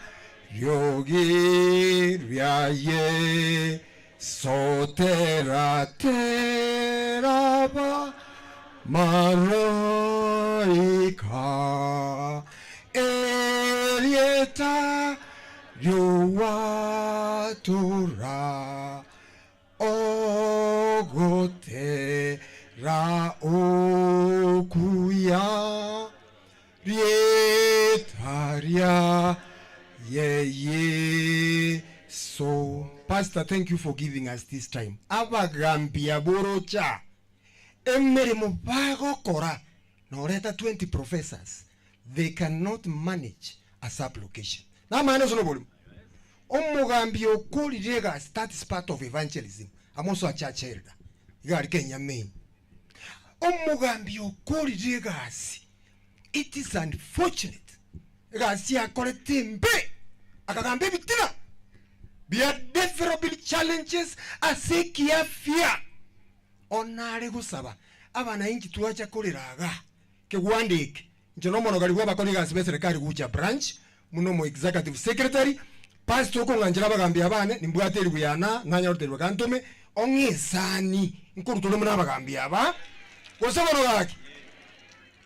yogi ryaye sotera teraba maraika elieta yowatura ogotera okuya rietaria ye so Pastor, thank you for giving us this time. Abagambia borocha emere mubago kora noreta 20 professors, they cannot manage a sub-location. Na maana sono bolu omugambia okuli regas, that is part of evangelism. I'm also a church elder. Igari Kenya main omugambia okuli regas, it is unfortunate regas ya kole tembe akagambe bitina. There are developing challenges asekia fear. Onare gusaba abana inchi tuacha koleraga ke wandike njono mono gali baba koliga serikali kuja branch muno mo executive secretary pastor ko nganjira bagambia abane nimbwateri buyana nanya ruteri bakantume ongesani nkurutulo muna bagambia aba gusaba gaki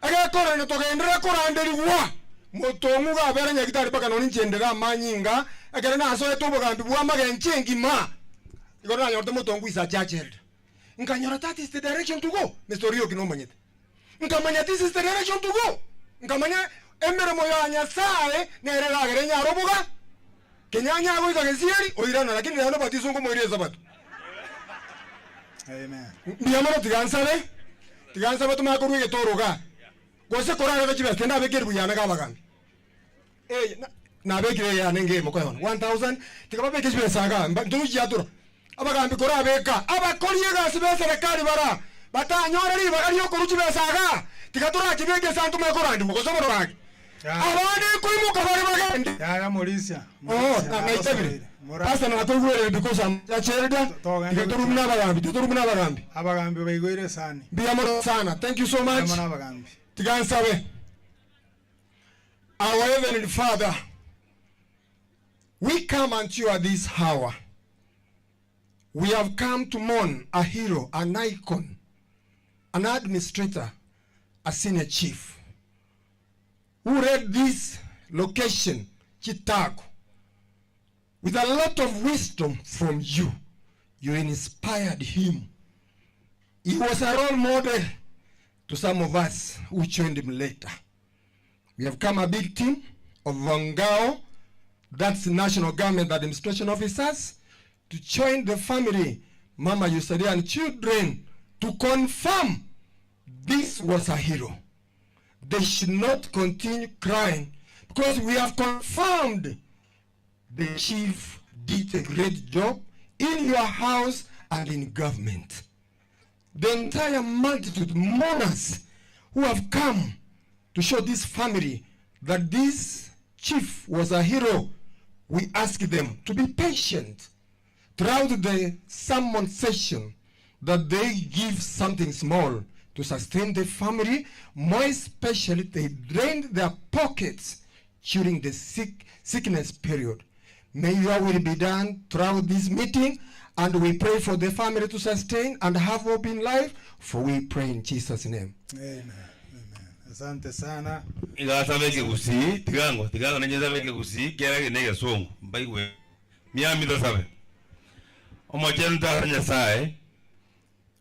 aga kora no togendera kora nderiwa Motongwa abera nyagitari baka noni njendera manyinga agera na aso eto bogambi bwamba genchengi ma igora nyorte Motongwa isa chacheld nkanyora that is the direction to go Mr. Kino manyete nkamanya this is the direction to go nkamanya emere moyo anya sae nerera agere nyaro buga kenyanya go ikagesieri oirana lakini nano batizo ngo moire sabato amen ndiyamano tigansa bato makuru getoroga Gose korana bachiba tenda bekeru buyana gabagambi na bekire ya nenge mokoyon 1000 tikaba bekeru saga nduji yatura abagambi kora beka abakoriye gasibe serikali bara batanyora ri bagari yo koruchi besaga tikatura kibege santu makorandi mukoso boragi abane kuimuka bari bagende ya mulisia na itebire Pastor na tugwere because am chacherda tikaturumna bagambi abagambi baigwire sani biyamoro sana. Thank you so much. Tigansawe. Our Heavenly Father, we come unto you at this hour. We have come to mourn a hero, an icon, an administrator, a senior chief, who read this location, Chitago, with a lot of wisdom from you. You inspired him. He was a role model to some of us who joined him later. We have come a big team of Vangao, that's National Government Administration Officers, to join the family, Mama Yusadia and children, to confirm this was a hero. They should not continue crying because we have confirmed the chief did a great job in your house and in government. The entire multitude, mourners who have come to show this family that this chief was a hero, we ask them to be patient throughout the sermon session, that they give something small to sustain the family. More especially, they drained their pockets during the sickness period. May your will be done throughout this meeting, and we pray for the family to sustain and have hope in life, for we pray in Jesus' name. Amen. Asante sana. Igasa beke kusi, tigango na nyeza beke kusi, kera genege songo, mbaiwe. Miami do sabe. Omo chenta nyasaye,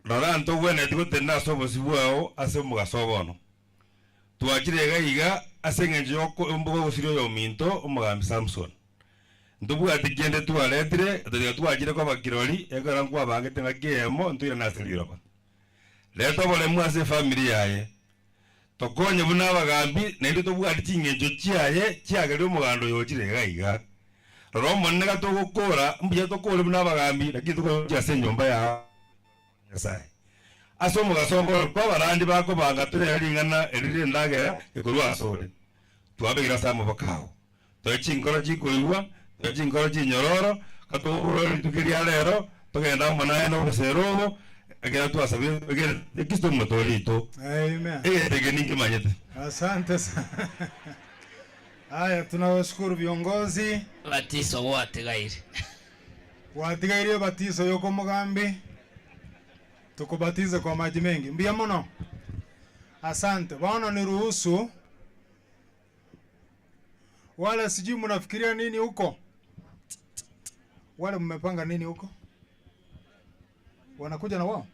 Loranto wene tiko tena sobo sibuao ase mugasobono. Tuakire gaiga ase ngenjoko mbogo sirio yo minto omugambi Samson. Ndubu atikende tualetire tuakire kwa bakiroli egara kwa bangete ngakemo ntuira nasiriro kwa. Leto bole mwase familia yaye. Tokonye buna bagambi nende tobu atikingenjo chiaye chiagere omugando yochire gaiga. Romo nega togokora mbuya tokore buna bagambi lakini tuko se nyomba ya Nyasaye. Asomo gasongo kwa barandi bako banga ture ringana erire ndage ekurwa asore. Tuabegira samo bakao. Tochinkoro chikuiwa, tochinkoro chinyororo, katoro tukiria lero, togenda mwana no besero, agera tuasabe, agera kisto motorito. Amen. Tegeningi manyete. Asante sana. Haya, tunawashukuru viongozi. Batizo wote gairi. Watigaire batizo yoko mugambi. Tukubatize kwa maji mengi. Mbia mono. Asante. Bwana niruhusu. Wala sijui mnafikiria nini huko? Wale mmepanga nini huko? Wanakuja na wao?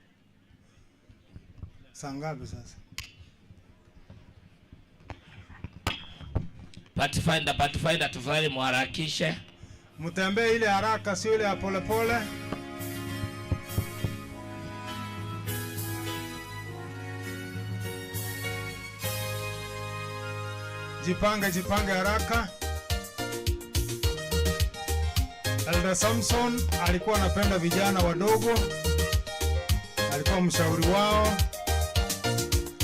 Saa ngapi sasa? Pathfinder tufanye muharakishe. Mtembee ile haraka sio ile ya polepole. Jipange haraka. Elder Samson alikuwa anapenda vijana wadogo. Alikuwa mshauri wao.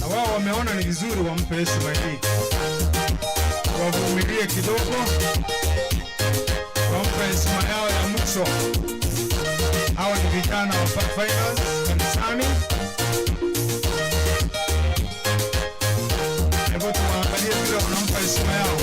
Na wao wameona ni vizuri wampe heshima hii. Wavumilie kidogo. Wampe heshima yao ya mwisho. Hawa ni vijana wa Pathfinders kanisani. Hebu tuangalie vile wanampa heshima yao.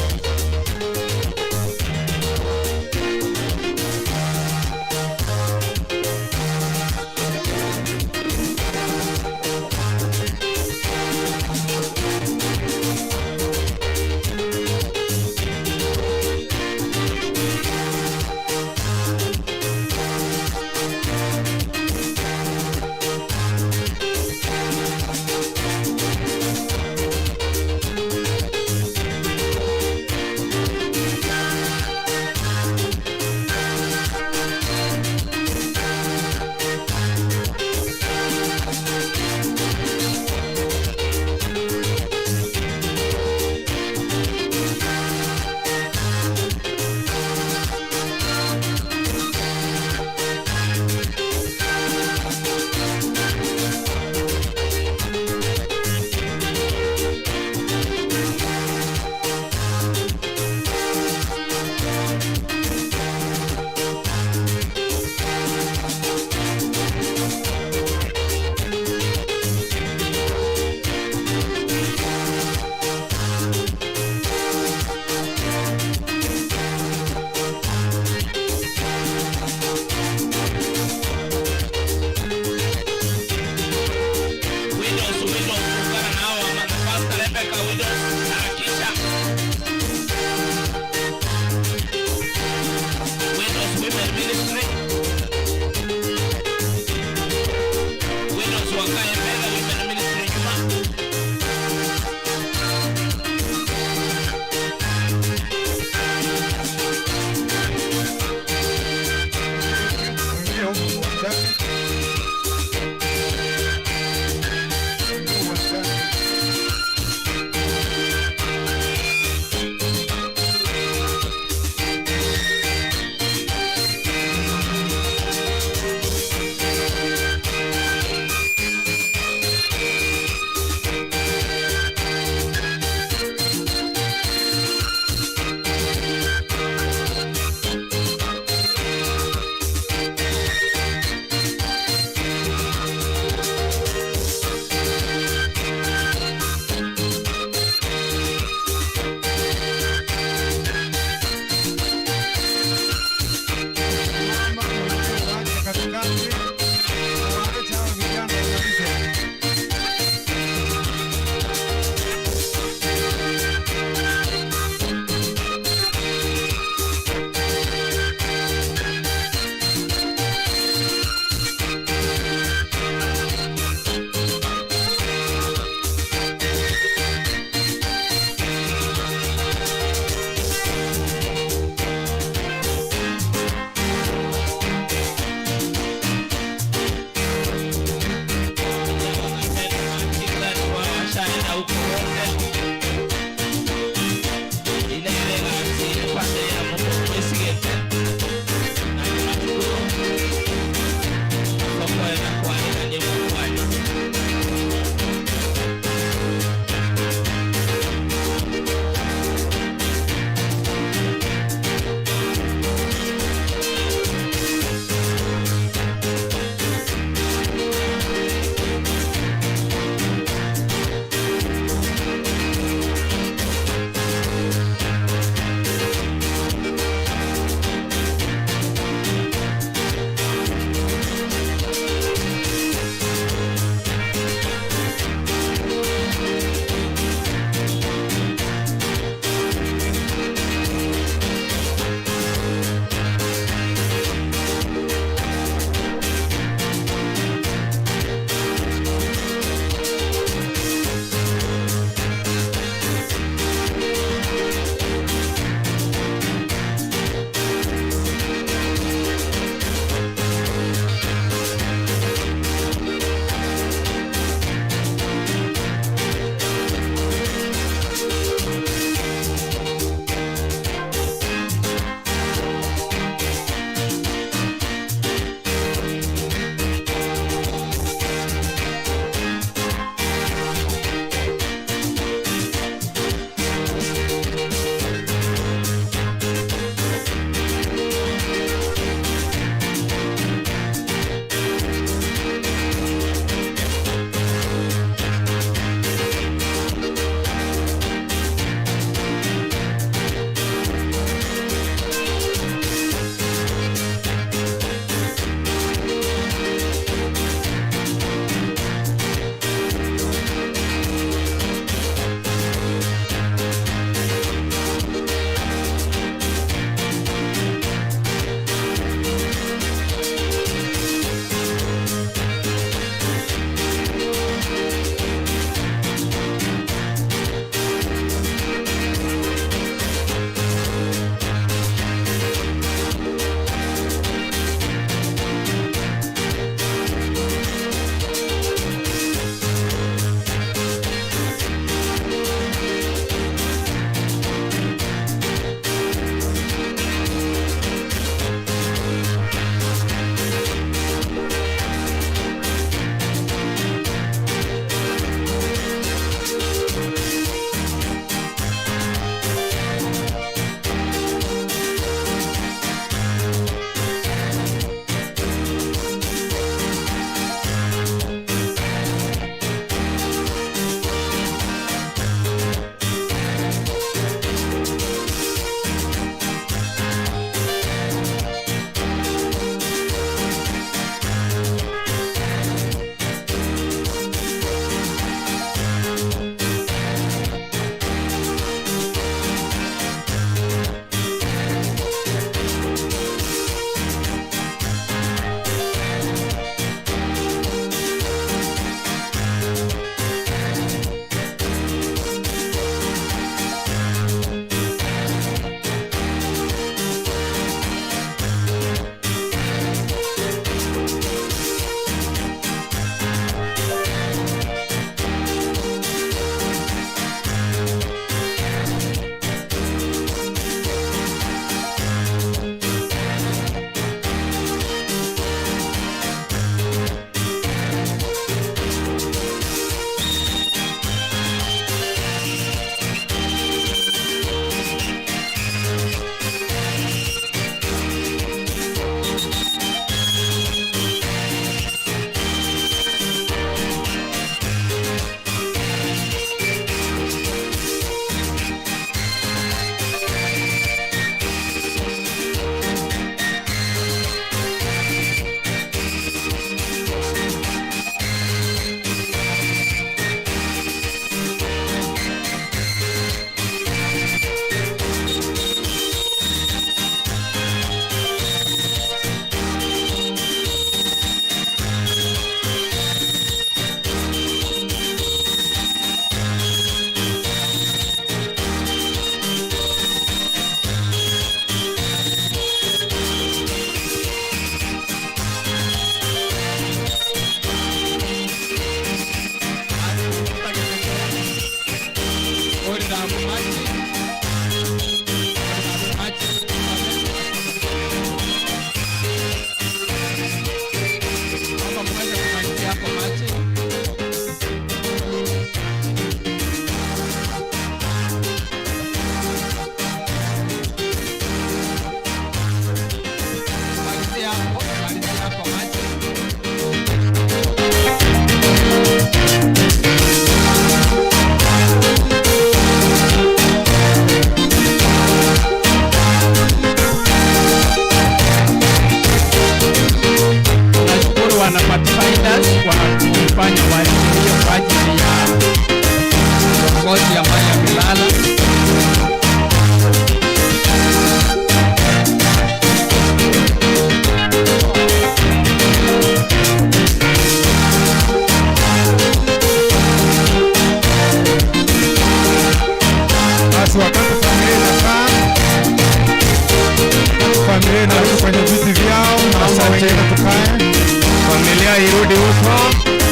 Familia irudi huko.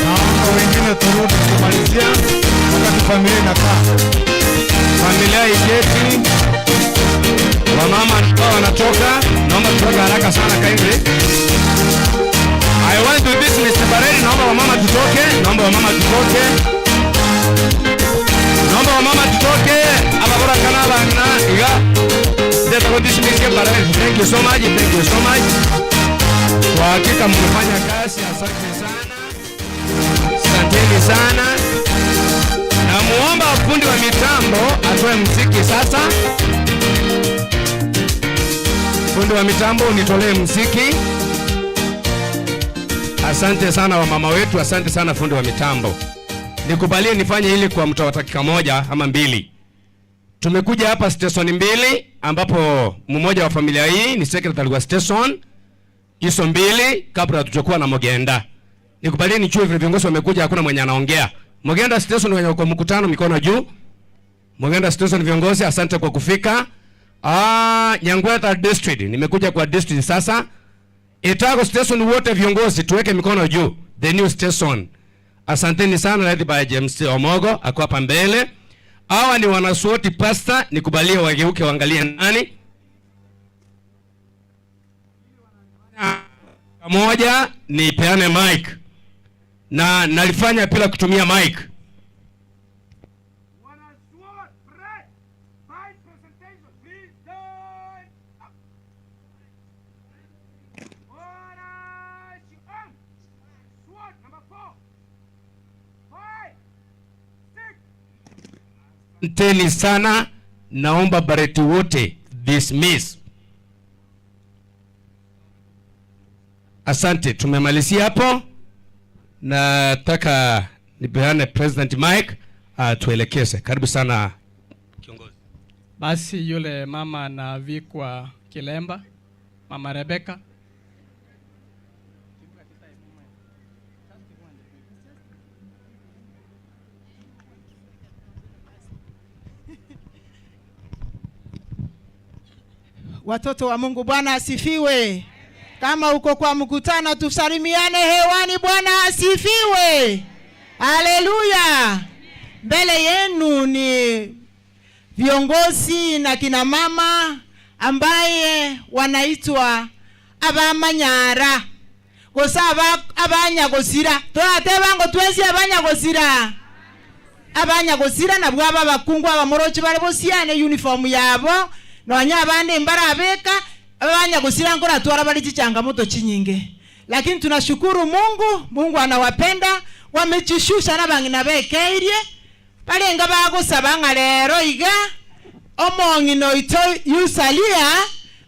Naomba wengine turudi kumalizia wakati familia inakaa. Familia iketi. Wamama ambao wanatoka, naomba tutoke haraka sana kindly. I want to this Mr. Bareli, naomba wamama tutoke, naomba wamama tutoke. Naomba wamama tutoke. Abagora kana bana iga. Deta ko this Mr. Bareli. Thank you so much. Thank you so much. Kwa hakika mmefanya kazi, asante sana. Asanteni sana. Na muomba fundi wa mitambo atoe muziki sasa. Fundi wa mitambo unitolee muziki. Asante sana wamama wetu, asante sana fundi wa mitambo. Nikubalie nifanye hili kwa mtawatakika moja ama mbili. Tumekuja hapa station mbili ambapo mmoja wa familia hii ni secretary wa station. Hizo mbili kabla tutakuwa na Mogenda. Nikubalie nichue vile viongozi wamekuja, hakuna mwenye anaongea. Mogenda station wenye kwa mkutano mikono juu. Mogenda station viongozi, asante kwa kufika. Nyangweta district, nimekuja kwa district sasa. Itago station wote viongozi tuweke mikono juu. The new station. Asanteni sana, led by James Omogo ako hapa mbele. Hawa ni wanasuoti pasta, nikubalie wageuke waangalie nani. Moja ni peane mic. Na nalifanya bila kutumia mic. Asanteni sana, naomba bareti wote dismiss. Asante, tumemalizia hapo. Nataka nipeane President Mike tuelekeze. Karibu sana kiongozi. Basi yule mama anavikwa kilemba, Mama Rebecca. Watoto wa Mungu, Bwana asifiwe. Kama uko kwa mkutano tusalimiane hewani, Bwana asifiwe. Haleluya. Mbele yenu ni viongozi na kina mama ambaye wanaitwa abamanyara. Gosa abanyagosira. Twateba ngo twezi abanyagosira. Abanyagosira na bwaba bakungu abamorochi bari bosiane uniform yabo. Noanya abande mbara beka abanyagosira ngora twara bari changamoto chinyinge. Lakini tunashukuru Mungu, Mungu anawapenda, wamechishusha nabangina bekeirye. Balenga bagosaba nga lero iga omongino ito yusalia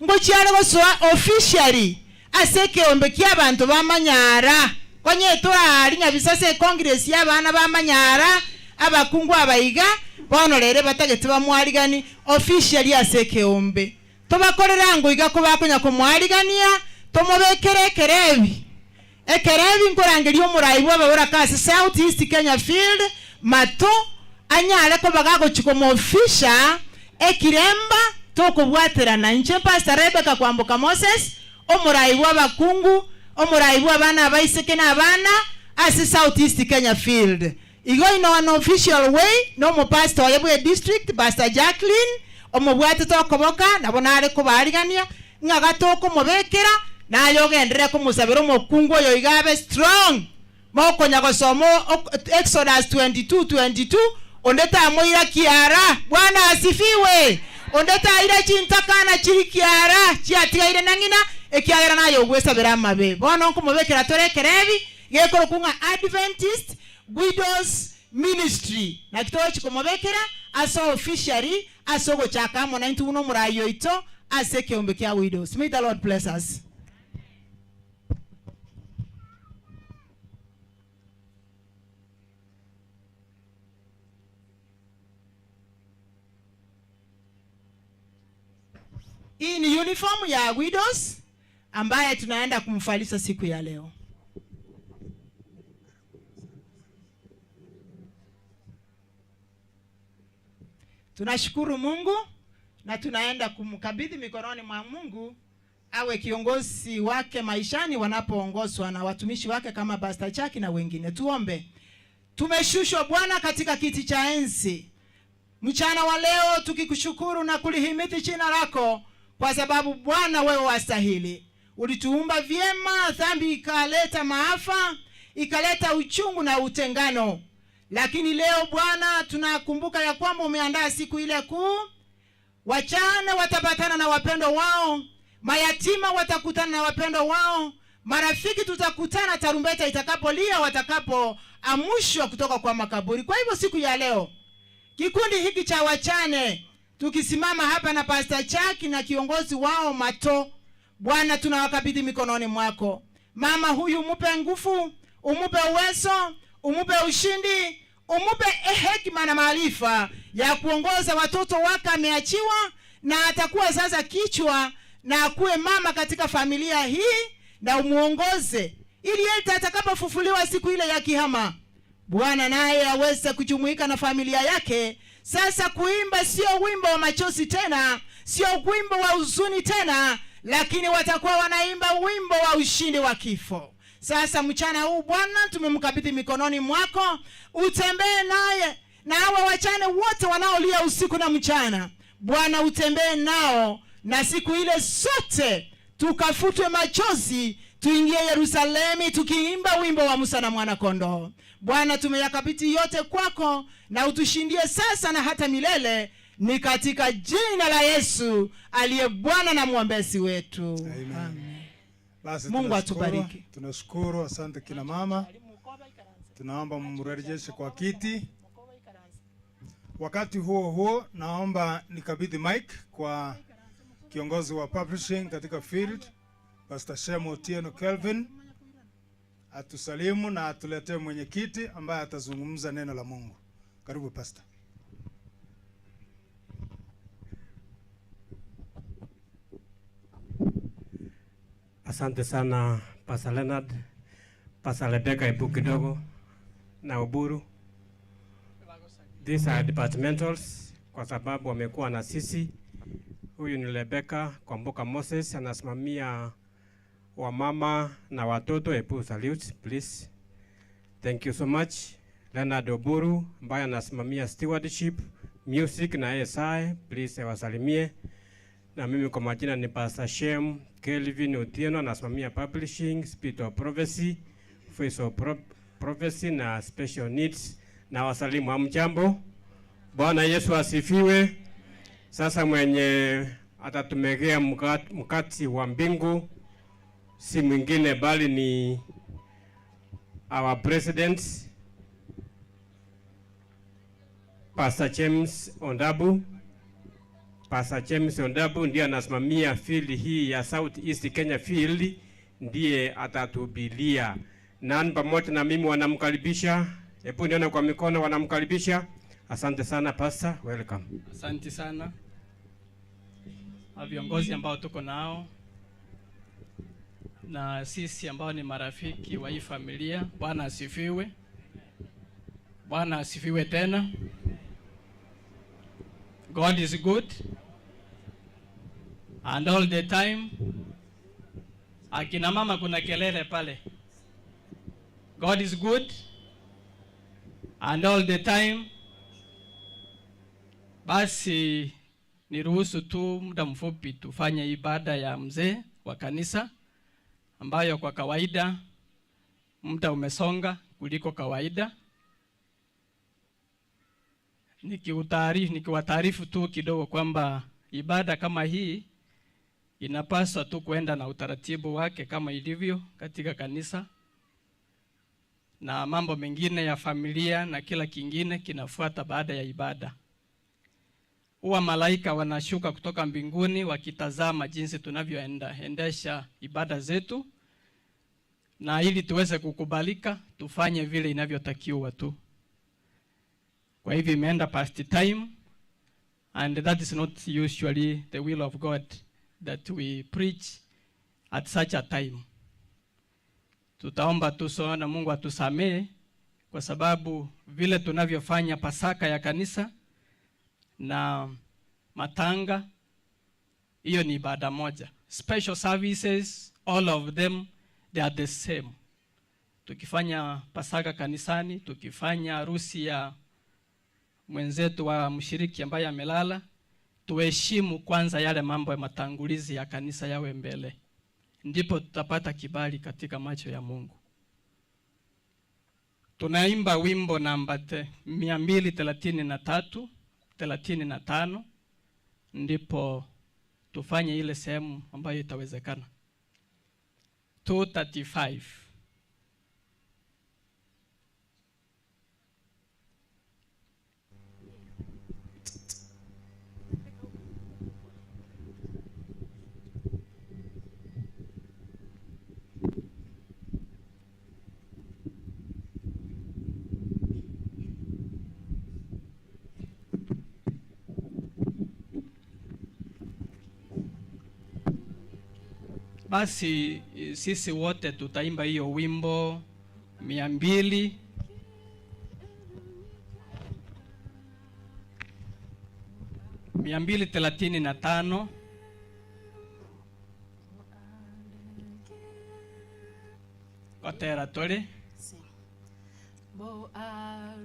ngochiale goswa officially aseke ombekia abantu bamanyara konye tora alinya bisase congress y'abana bamanyara abakungu abayiga bono lere batagete bamwaligani officially aseke ombe tobakorera ngo iga ko bakonya ko mwaligania tomobekere kerebi ekerebi nkorangeri omurayi bwa babura kasi South East Kenya Field mato anyale ko bagago chikomo official ekiremba toko bwaterana inche Pastor Rebecca kwambuka Moses omurayi bwa bakungu omurayi bwa bana abaiseke na bana asi South East Kenya Field Igo in an official way, no mo pastor yebwe district, Pastor Jacqueline, omobwate to koboka, na bonare kubarigania, ngagato ko mobekera, na yogendere ko musabiro mo kungo yo igabe strong. Moko nyagosomo Exodus 22:22, ondeta moira kiara, Bwana asifiwe. Ondeta ira chintakana chiri kiara, chiatia ire nangina, ekiara na yo gwesa berama be. Bono ko mobekera tore kerebi, yekoro kunga Adventist Widows Ministry. Na kitochi ko mobekera aso officially aso go chaka mo 91 murayo ito aseke ombekia widows. May the Lord bless us. In uniform ya widows ambaye tunaenda kumfalisha siku ya leo. Tunashukuru Mungu na tunaenda kumkabidhi mikononi mwa Mungu awe kiongozi wake maishani wanapoongozwa na watumishi wake kama Pastor Chaki na wengine. Tuombe. Tumeshushwa Bwana katika kiti cha enzi. Mchana wa leo tukikushukuru na kulihimidi jina lako kwa sababu Bwana wewe wastahili. Ulituumba vyema, dhambi ikaleta maafa, ikaleta uchungu na utengano. Lakini leo Bwana tunakumbuka ya kwamba umeandaa siku ile kuu. Wachana watapatana na wapendo wao, mayatima watakutana na wapendo wao, marafiki tutakutana tarumbeta itakapolia watakapoamushwa kutoka kwa makaburi. Kwa hivyo siku ya leo kikundi hiki cha wachane tukisimama hapa na Pastor Chaki na kiongozi wao Mato, Bwana tunawakabidhi mikononi mwako. Mama huyu umupe nguvu, umupe uwezo, umupe ushindi, umupe hekima na maarifa ya kuongoza watoto wake ameachiwa, na atakuwa sasa kichwa na akuwe mama katika familia hii, na umuongoze ili yeye atakapofufuliwa siku ile ya kihama, Bwana naye aweze kujumuika na familia yake. Sasa kuimba sio wimbo wa machozi tena, sio wimbo wa huzuni tena, lakini watakuwa wanaimba wimbo wa ushindi wa kifo. Sasa mchana huu Bwana tumemkabidhi mikononi mwako, utembee naye na hawa wachane wote wanaolia usiku na mchana. Bwana utembee nao, na siku ile sote tukafutwe machozi, tuingie Yerusalemu tukiimba wimbo wa Musa na mwana kondoo. Bwana tumeyakabidhi yote kwako, na utushindie sasa na hata milele, ni katika jina la Yesu aliye Bwana na mwombezi wetu. Amen. Basi Mungu atubariki. Tunashukuru, asante kina mama. Tunaomba mrejeshe kwa kiti. Wakati huo naomba nikabidhi mic kwa kiongozi wa publishing katika field, Pastor Shemo Tieno Kelvin, atusalimu na atuletee mwenyekiti ambaye atazungumza neno la Mungu. Karibu Pastor. Asante sana Pastor Leonard, Pastor Rebecca ibu kidogo na Uburu. These are departmentals kwa sababu wamekuwa na sisi. Huyu ni Rebecca Kwamboka Moses, anasimamia wamama na watoto. Ebu salute please. Thank you so much. Leonard Oburu ambaye anasimamia stewardship, music na ASI, please wasalimie. Na mimi kwa majina ni Pastor Shem Kelvin Otieno, anasimamia publishing, Spirit of Prophecy, Voice of Prophecy na Special Needs. Na wasalimu hamjambo. Bwana Yesu asifiwe. Sasa mwenye atatumegea mkati wa mbingu si mwingine bali ni our president Pastor James Ondabu. Pastor James Ondabu ndiye anasimamia field hii ya South East Kenya field, ndiye atatubilia. Nani pamoja na mimi wanamkaribisha. Hebu nione kwa mikono wanamkaribisha. Asante sana Pastor, welcome. Asante sana viongozi ambao tuko nao na sisi ambao ni marafiki wa hii familia. Bwana asifiwe. Bwana asifiwe tena. God is good and all the time. Akina mama kuna kelele pale. God is good and all the time. Basi niruhusu tu muda mfupi tufanye ibada ya mzee wa kanisa, ambayo kwa kawaida muda umesonga kuliko kawaida. Nikiwataarifu tu kidogo kwamba ibada kama hii inapaswa tu kuenda na utaratibu wake kama ilivyo katika kanisa, na mambo mengine ya familia na kila kingine kinafuata baada ya ibada. Huwa malaika wanashuka kutoka mbinguni wakitazama jinsi tunavyoendesha ibada zetu, na ili tuweze kukubalika tufanye vile inavyotakiwa tu. Kwa hivyo imeenda past time, and that is not usually the will of God that we preach at such a time. Tutaomba tu sana Mungu atusamee, kwa sababu vile tunavyofanya Pasaka ya kanisa na matanga, hiyo ni ibada moja. Special services, all of them, they are the same. Tukifanya Pasaka kanisani, tukifanya harusi ya mwenzetu wa mshiriki ambaye amelala, tuheshimu kwanza yale mambo ya matangulizi ya kanisa yawe mbele. Ndipo tutapata kibali katika macho ya Mungu. Tunaimba wimbo namba 233, 35, ndipo tufanye ile sehemu ambayo itawezekana. 235. Basi sisi wote tutaimba hiyo wimbo 235. Kotera tole.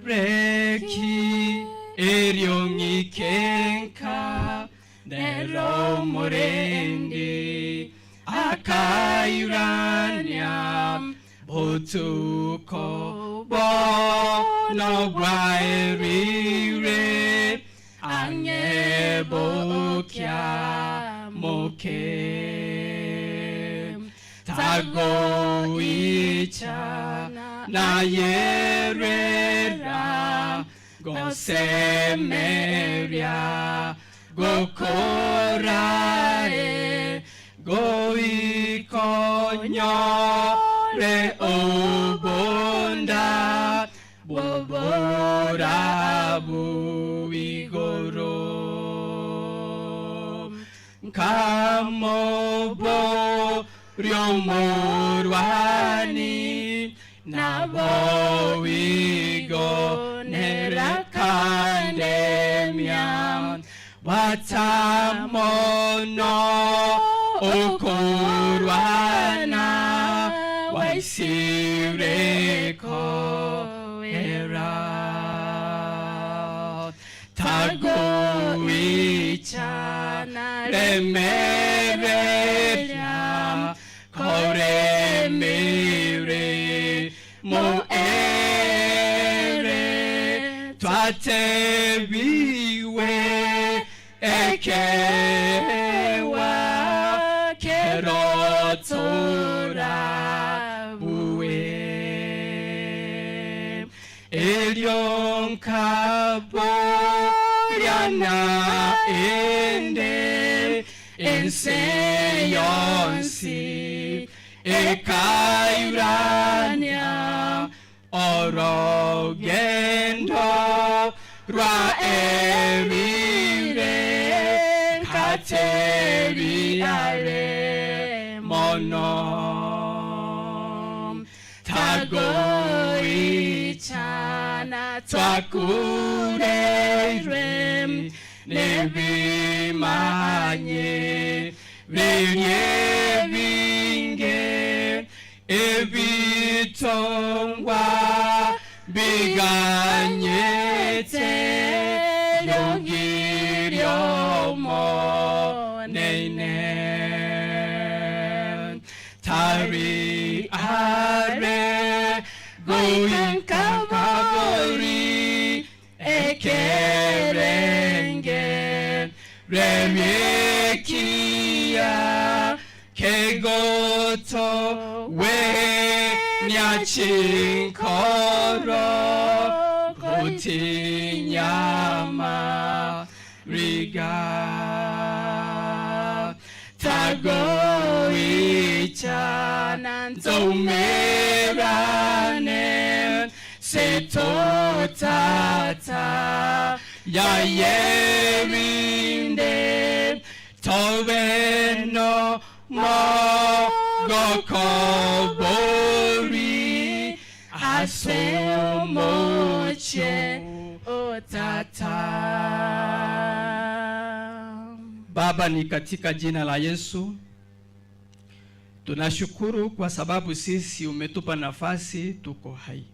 Reki erioni kenka nero morendi akairania botuko bono guairire angebokia moke tagoicha na yerera gosemeria gokorae goikonyore obonda bobora buigoro kamobo riomorwani nabowigo nerakandemia watamono okorwana waisireko era tagoichana remereria koremere moere twatebiwe ekewa kerotora buwe elion kabo yana ende enseyonsi ekairania orogendo rwa emire kateriare mono tagoichana twakurere nebimanye vinge ebitongwa riganyete yogiriomo neine tari are going kabori ekerenge remiekia kegoto we nyachinkoro gotinyama riga tagoicha nzomerane setotata ya yerinde toveno mogokobori asomoche otata. Baba, ni katika jina la Yesu tunashukuru kwa sababu sisi umetupa nafasi, tuko hai.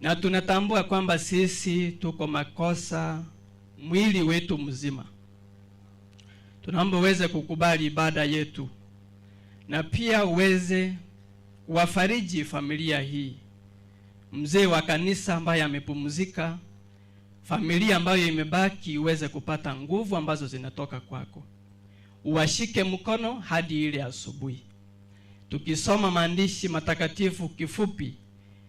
Na tunatambua kwamba sisi tuko makosa mwili wetu mzima. Tunaomba uweze kukubali ibada yetu, na pia uweze kuwafariji familia hii, mzee wa kanisa ambaye amepumzika, familia ambayo imebaki uweze kupata nguvu ambazo zinatoka kwako. Uwashike mkono hadi ile asubuhi. Tukisoma maandishi matakatifu kifupi,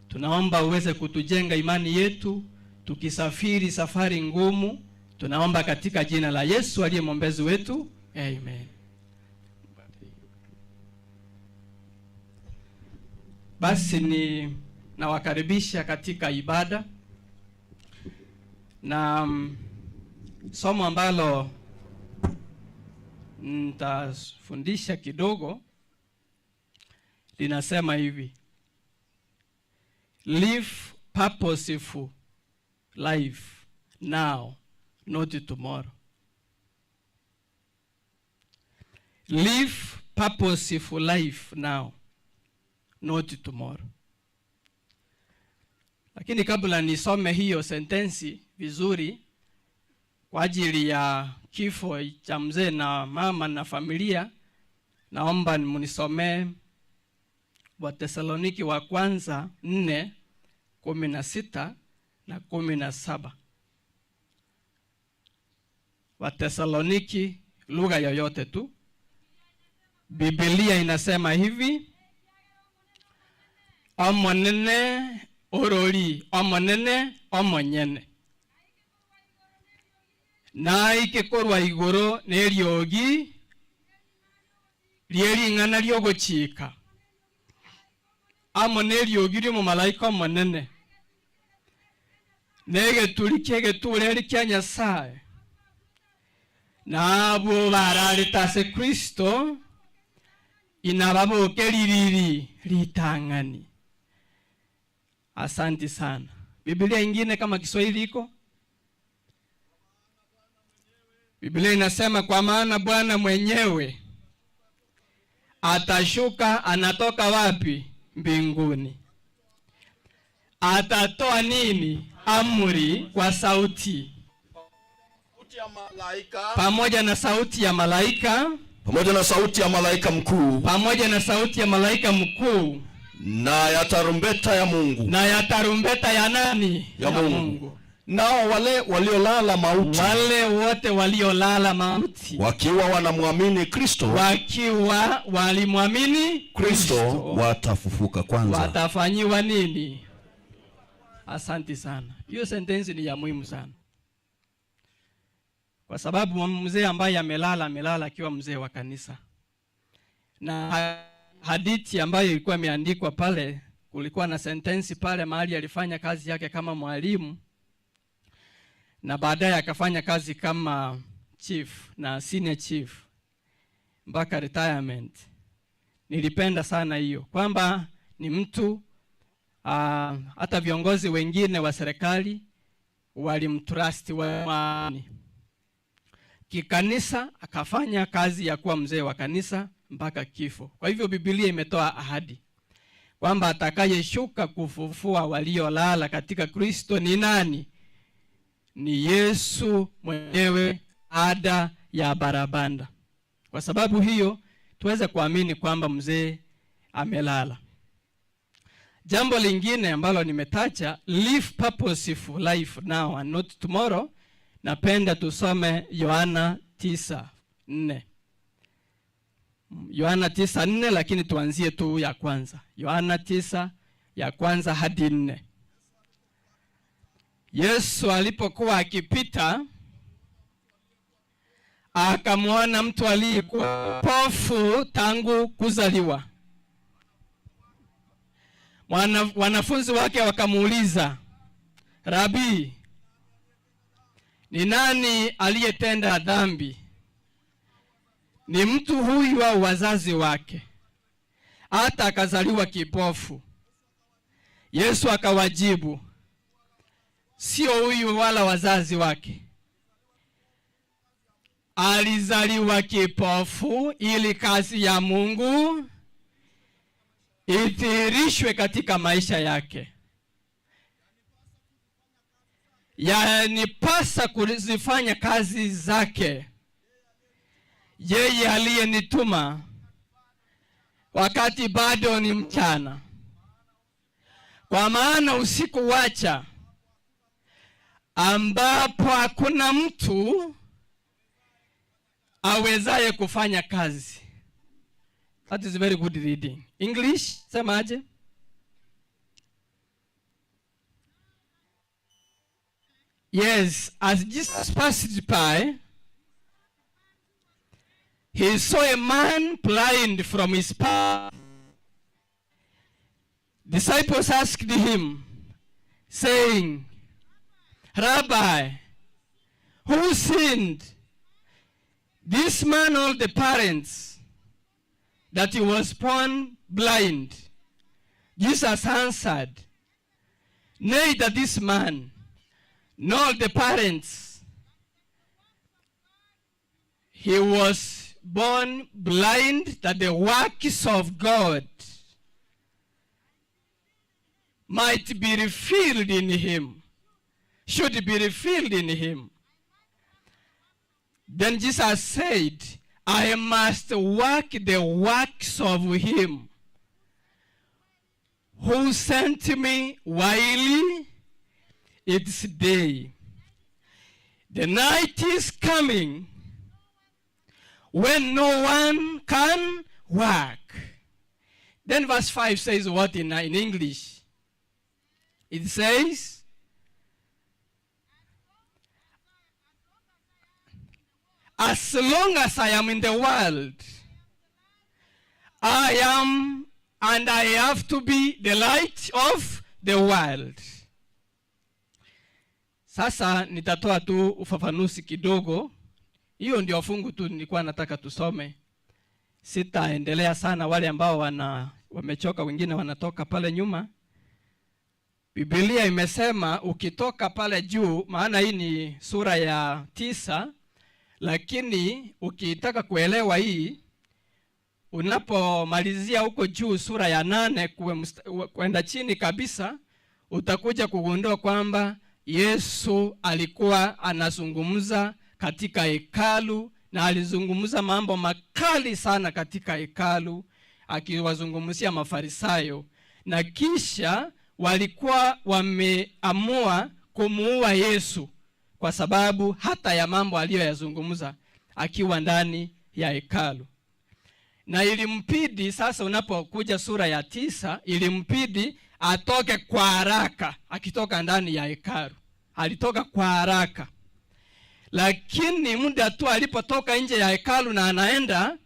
tunaomba uweze kutujenga imani yetu tukisafiri safari ngumu. Tunaomba katika jina la Yesu aliye mwombezi wetu. Amen. Basi ni nawakaribisha katika ibada, na somo ambalo nitafundisha kidogo linasema hivi: live purposeful life now, not tomorrow. Live purposeful life now, not tomorrow. Lakini kabla nisome hiyo sentensi vizuri kwa ajili ya kifo cha mzee na mama na familia, naomba mnisomee Wathesaloniki wa kwanza 4:16 na 17. Wathesaloniki, lugha yoyote tu. Biblia inasema hivi: omonene orori, omonene omonyene, na ikikorwa igoro neriogi riering'ana riogochika, amo neriogi rio malaika omonene, negeturi kiegeture kia Nyasaye, na abo bararitase Kristo inababoke ririri ritang'ani. Asante sana. Biblia ingine kama Kiswahili iko, Biblia inasema kwa maana Bwana mwenyewe atashuka. Anatoka wapi? Mbinguni. Atatoa nini? Amri kwa sauti, pamoja na sauti ya malaika, pamoja na sauti ya malaika mkuu, pamoja na sauti ya malaika mkuu, na ya tarumbeta ya Mungu. Na ya tarumbeta ya nani? Ya Mungu. Nao wale waliolala mauti, wale wote waliolala mauti, wakiwa wanamwamini Kristo, wakiwa walimwamini Kristo, watafufuka kwanza. Watafanyiwa nini? Asante sana. Hiyo sentensi ni ya muhimu sana, kwa sababu mzee ambaye amelala akiwa mzee wa kanisa, na hadithi ambayo ilikuwa imeandikwa pale, kulikuwa na sentensi pale mahali alifanya kazi yake kama mwalimu, na baadaye akafanya kazi kama chief na senior chief mpaka retirement. Nilipenda sana hiyo kwamba ni mtu hata viongozi wengine wa serikali walimtrust wani kikanisa, akafanya kazi ya kuwa mzee wa kanisa mpaka kifo. Kwa hivyo Biblia imetoa ahadi kwamba atakayeshuka kufufua waliolala katika Kristo ni nani? Ni Yesu mwenyewe, ada ya barabanda. Kwa sababu hiyo tuweze kuamini kwamba mzee amelala. Jambo lingine ambalo nimetacha, live purposeful life now and not tomorrow. Napenda tusome Yohana 9:4. Yohana 9:4, lakini tuanzie tu ya kwanza. Yohana 9 ya kwanza hadi 4. Yesu alipokuwa akipita akamwona mtu aliyekuwa kipofu tangu kuzaliwa. Wanafunzi wake wakamuuliza, Rabi, ni nani aliyetenda dhambi? Ni mtu huyu au wazazi wake, hata akazaliwa kipofu? Yesu akawajibu, sio huyu wala wazazi wake. Alizaliwa kipofu ili kazi ya Mungu idhihirishwe katika maisha yake. Yanipasa kuzifanya kazi zake yeye aliyenituma wakati bado ni mchana. Kwa maana usiku wacha ambapo hakuna mtu awezaye kufanya kazi. That is very good reading. English, semaje? Yes, as Jesus passed by, he saw a man blind from his birth. Disciples asked him, saying, Rabbi, who sinned, this man or the parents, that he was born blind? Jesus answered, neither this man nor the parents. He was born blind that the works of God might be revealed in him, should be revealed in him. Then Jesus said, I must work the works of him who sent me while it's day. The night is coming when no one can work. Then verse 5 says what in English? It says, as long as I am in the world, I am and I have to be the light of the world. Sasa nitatoa tu ufafanuzi kidogo. Hiyo ndio fungu tu nilikuwa nataka tusome. Sitaendelea sana, wale ambao wamechoka wengine wanatoka pale nyuma. Biblia imesema ukitoka pale juu, maana hii ni sura ya 9, lakini ukitaka kuelewa hii, unapomalizia huko juu sura ya 8 kwenda chini kabisa, utakuja kugundua kwamba Yesu alikuwa anazungumza katika hekalu, na alizungumza mambo makali sana katika hekalu, akiwazungumzia Mafarisayo, na kisha walikuwa wameamua kumuua Yesu kwa sababu hata ya mambo aliyoyazungumza akiwa ndani ya hekalu. Na ilimpidi sasa, unapokuja sura ya 9, ilimpidi atoke kwa haraka. Akitoka ndani ya hekalu alitoka kwa haraka, lakini muda tu alipotoka nje ya hekalu na anaenda,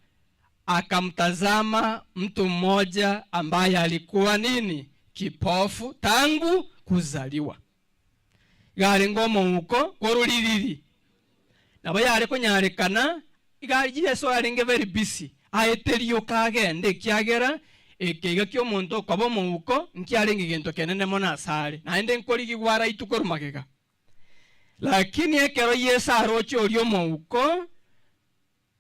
akamtazama mtu mmoja ambaye alikuwa nini? Kipofu tangu kuzaliwa. Gari ngomo huko koruliriri nabo yale konyarekana igari Yesu arenge very busy aeterio kagende kyagera ekega kyo muntu kobo muko nkyarenge gento kenene mona sare naende nkori gigwara itukorumagega, lakini ekero Yesu arocho olio muko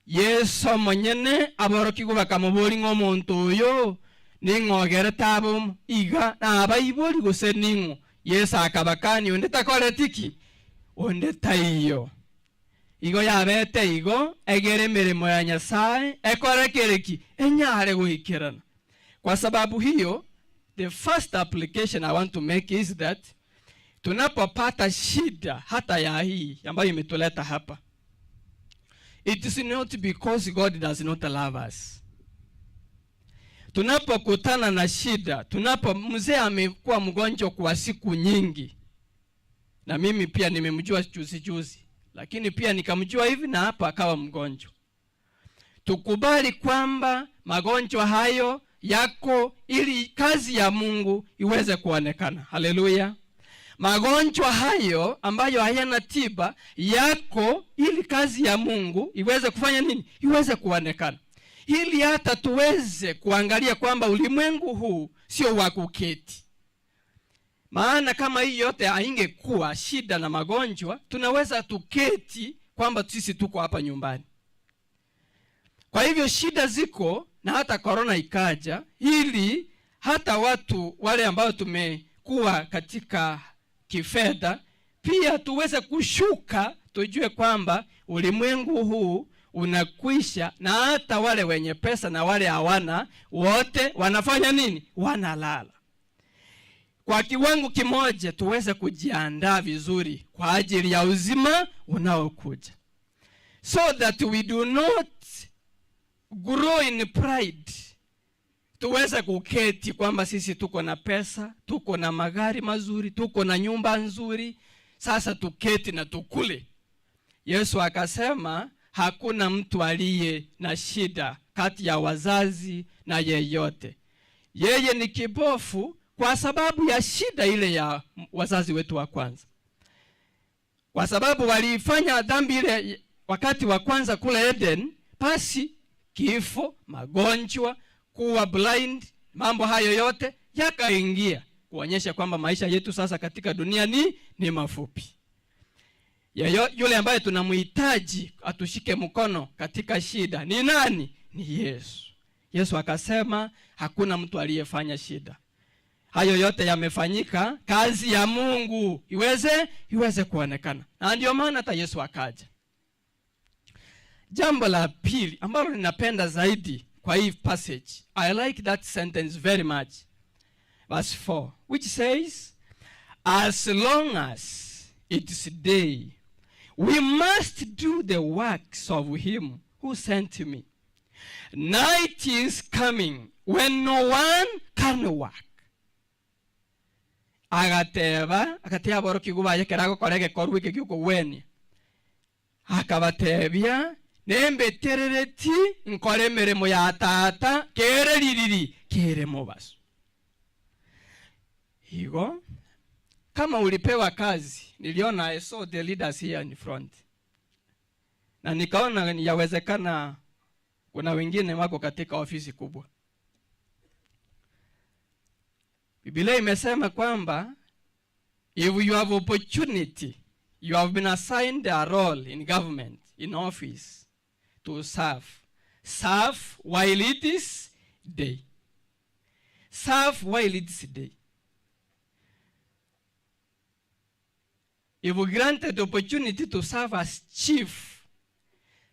Yesu monyene aboroki gubaka mubori ng'omuntu uyo ning'ogere tabum iga na abaibori gose ningu yesa akabakani onde takore tiki onde taiyo igo yabete igo egere mirimo ya Nyasaye ekore kereki enyare guikirana. Kwa sababu hiyo, the first application I want to make is that tunapopata shida hata ya hii ambayo imetuleta hapa, it is not because God does not love us. Tunapokutana na shida, mzee amekuwa mgonjwa kwa siku nyingi, na mimi pia nimemjua juzi, lakini pia nikamjua hivi na hapa akawa mgonjwa. Tukubali kwamba magonjwa hayo yako ili kazi ya Mungu iweze kuonekana. Haleluya. Magonjwa hayo ambayo hayana tiba yako ili kazi ya Mungu iweze kufanya nini? Iweze kuonekana. Ili hata tuweze kuangalia kwamba ulimwengu huu sio wa kuketi. Maana kama hii yote haingekuwa shida na magonjwa, tunaweza tuketi kwamba sisi tuko hapa nyumbani. Kwa hivyo shida ziko, na hata corona ikaja ili hata watu wale ambao tumekuwa katika kifedha pia tuweze kushuka, tujue kwamba ulimwengu huu unakwisha, na hata wale wenye pesa na wale hawana wote wanafanya nini? Wanalala. Kwa kiwango kimoja tuweze kujiandaa vizuri kwa ajili ya uzima unaokuja, so that we do not grow in pride. Tuweze kuketi kwamba sisi tuko na pesa, tuko na magari mazuri, tuko na nyumba nzuri, sasa tuketi na tukule. Yesu akasema hakuna mtu aliye na shida kati ya wazazi na yeyote. Yeye ni kipofu kwa sababu ya shida ile ya wazazi wetu wa kwanza. Kwa sababu walifanya dhambi ile wakati wa kwanza kule Eden, basi kifo, magonjwa, kuwa blind, mambo hayo yote yakaingia kuonyesha kwamba maisha yetu sasa katika dunia ni mafupi. Yule ambaye tunamhitaji atushike mkono katika shida ni nani? Ni Yesu. Yesu akasema hakuna mtu aliyefanya shida. Hayo yote yamefanyika kazi ya Mungu iweze kuonekana. Na ndio maana hata Yesu akaja. Jambo la pili ambalo ninapenda zaidi kwa hii passage, I like that sentence very much. Verse 4, which says, as long as it is day, we must do the works of him who sent me. Night is coming when no one can work. Agateba boro kigubaye kerago korege korwe kiguko weni. Akabatebya nembe terereti nkore mirimo ya tata kere ririri kere mubaso. Higo kama ulipewa kazi, niliona I saw the leaders here in front, na nikaona yawezekana kuna wengine wako katika ofisi kubwa. Biblia imesema kwamba if you have opportunity, you have been assigned a role in government, in office, to serve. Serve while it is day. Serve while it is day. If you granted the opportunity to serve as chief,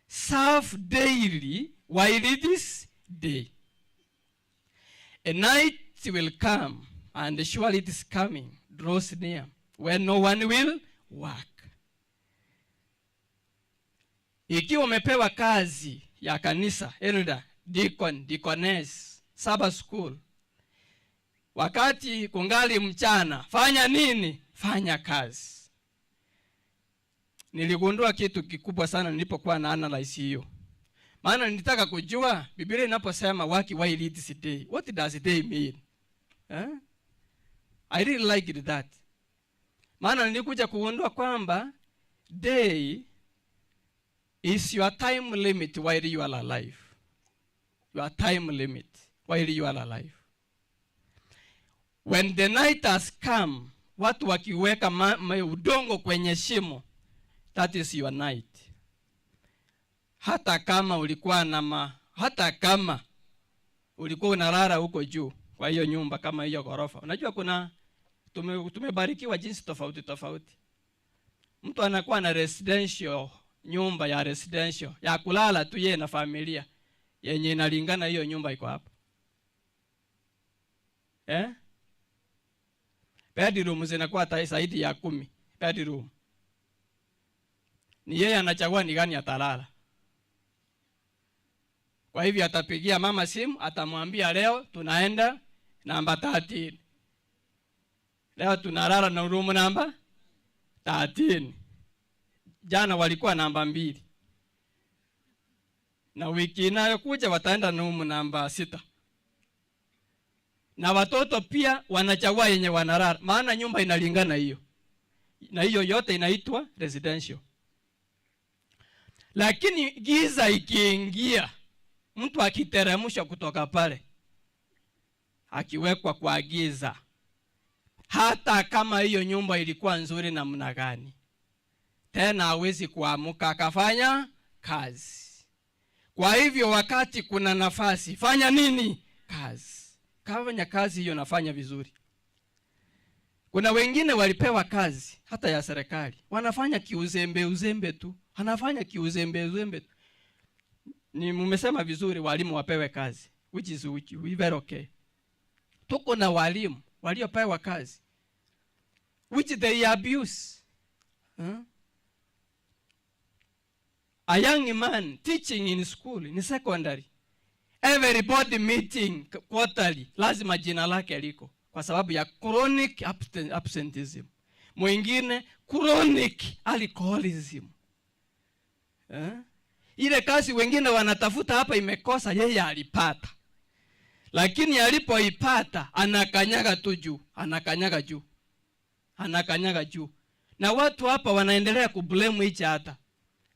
serve daily while it is day. A night will come, and surely it is coming, draws near, when no one will work. Ikiwa umepewa kazi ya kanisa, elder, deacon, deaconess, Sabbath school, wakati kungali mchana, fanya nini? Fanya kazi. Niligundua kitu kikubwa sana nilipokuwa na analyze hiyo. Maana nilitaka kujua Biblia inaposema work while it is day, what does day mean? I really liked that. Maana nilikuja kugundua kwamba day is your time limit while you are alive. Your time limit while you are alive. When the night has come, watu wakiweka udongo kwenye shimo, that is your night. Hata kama ulikuwa na hata kama ulikuwa unalala huko juu kwa hiyo nyumba kama hiyo ghorofa. Unajua kuna tumebarikiwa jinsi tofauti tofauti. Mtu anakuwa na residential, nyumba ya residential ya kulala tu yeye na familia yenye inalingana hiyo nyumba iko hapo. Bedroom zinakuwa zaidi ya 10 bedroom. Ni yeye anachagua ni gani atalala. Kwa hivyo atapigia mama simu, atamwambia leo tunaenda namba 13. Leo tunalala na room namba 13. Jana walikuwa namba 2. Na wiki inayokuja wataenda na room namba 6. Na watoto pia wanachagua yenye wanalala, maana nyumba inalingana hiyo. Na hiyo yote inaitwa residential. Lakini giza ikiingia, mtu akiteremshwa kutoka pale, akiwekwa kwa giza, hata kama hiyo nyumba ilikuwa nzuri namna gani, tena hawezi kuamka akafanya kazi. Kwa hivyo wakati kuna nafasi, fanya nini? Kazi. Kafanya kazi hiyo, nafanya vizuri. Kuna wengine walipewa kazi hata ya serikali, wanafanya kiuzembe tu, anafanya kiuzembe tu. Ni mmesema vizuri walimu wapewe kazi, which is very okay. Tuko na walimu waliopewa kazi which they abuse. A young man teaching in school, in secondary, everybody meeting quarterly, lazima jina lake liko kwa sababu ya chronic absenteeism. Mwingine chronic alcoholism. Ile kazi wengine wanatafuta hapa imekosa, yeye alipata. Lakini alipoipata anakanyaga tu juu, anakanyaga juu. Na watu hapa wanaendelea kublame each other.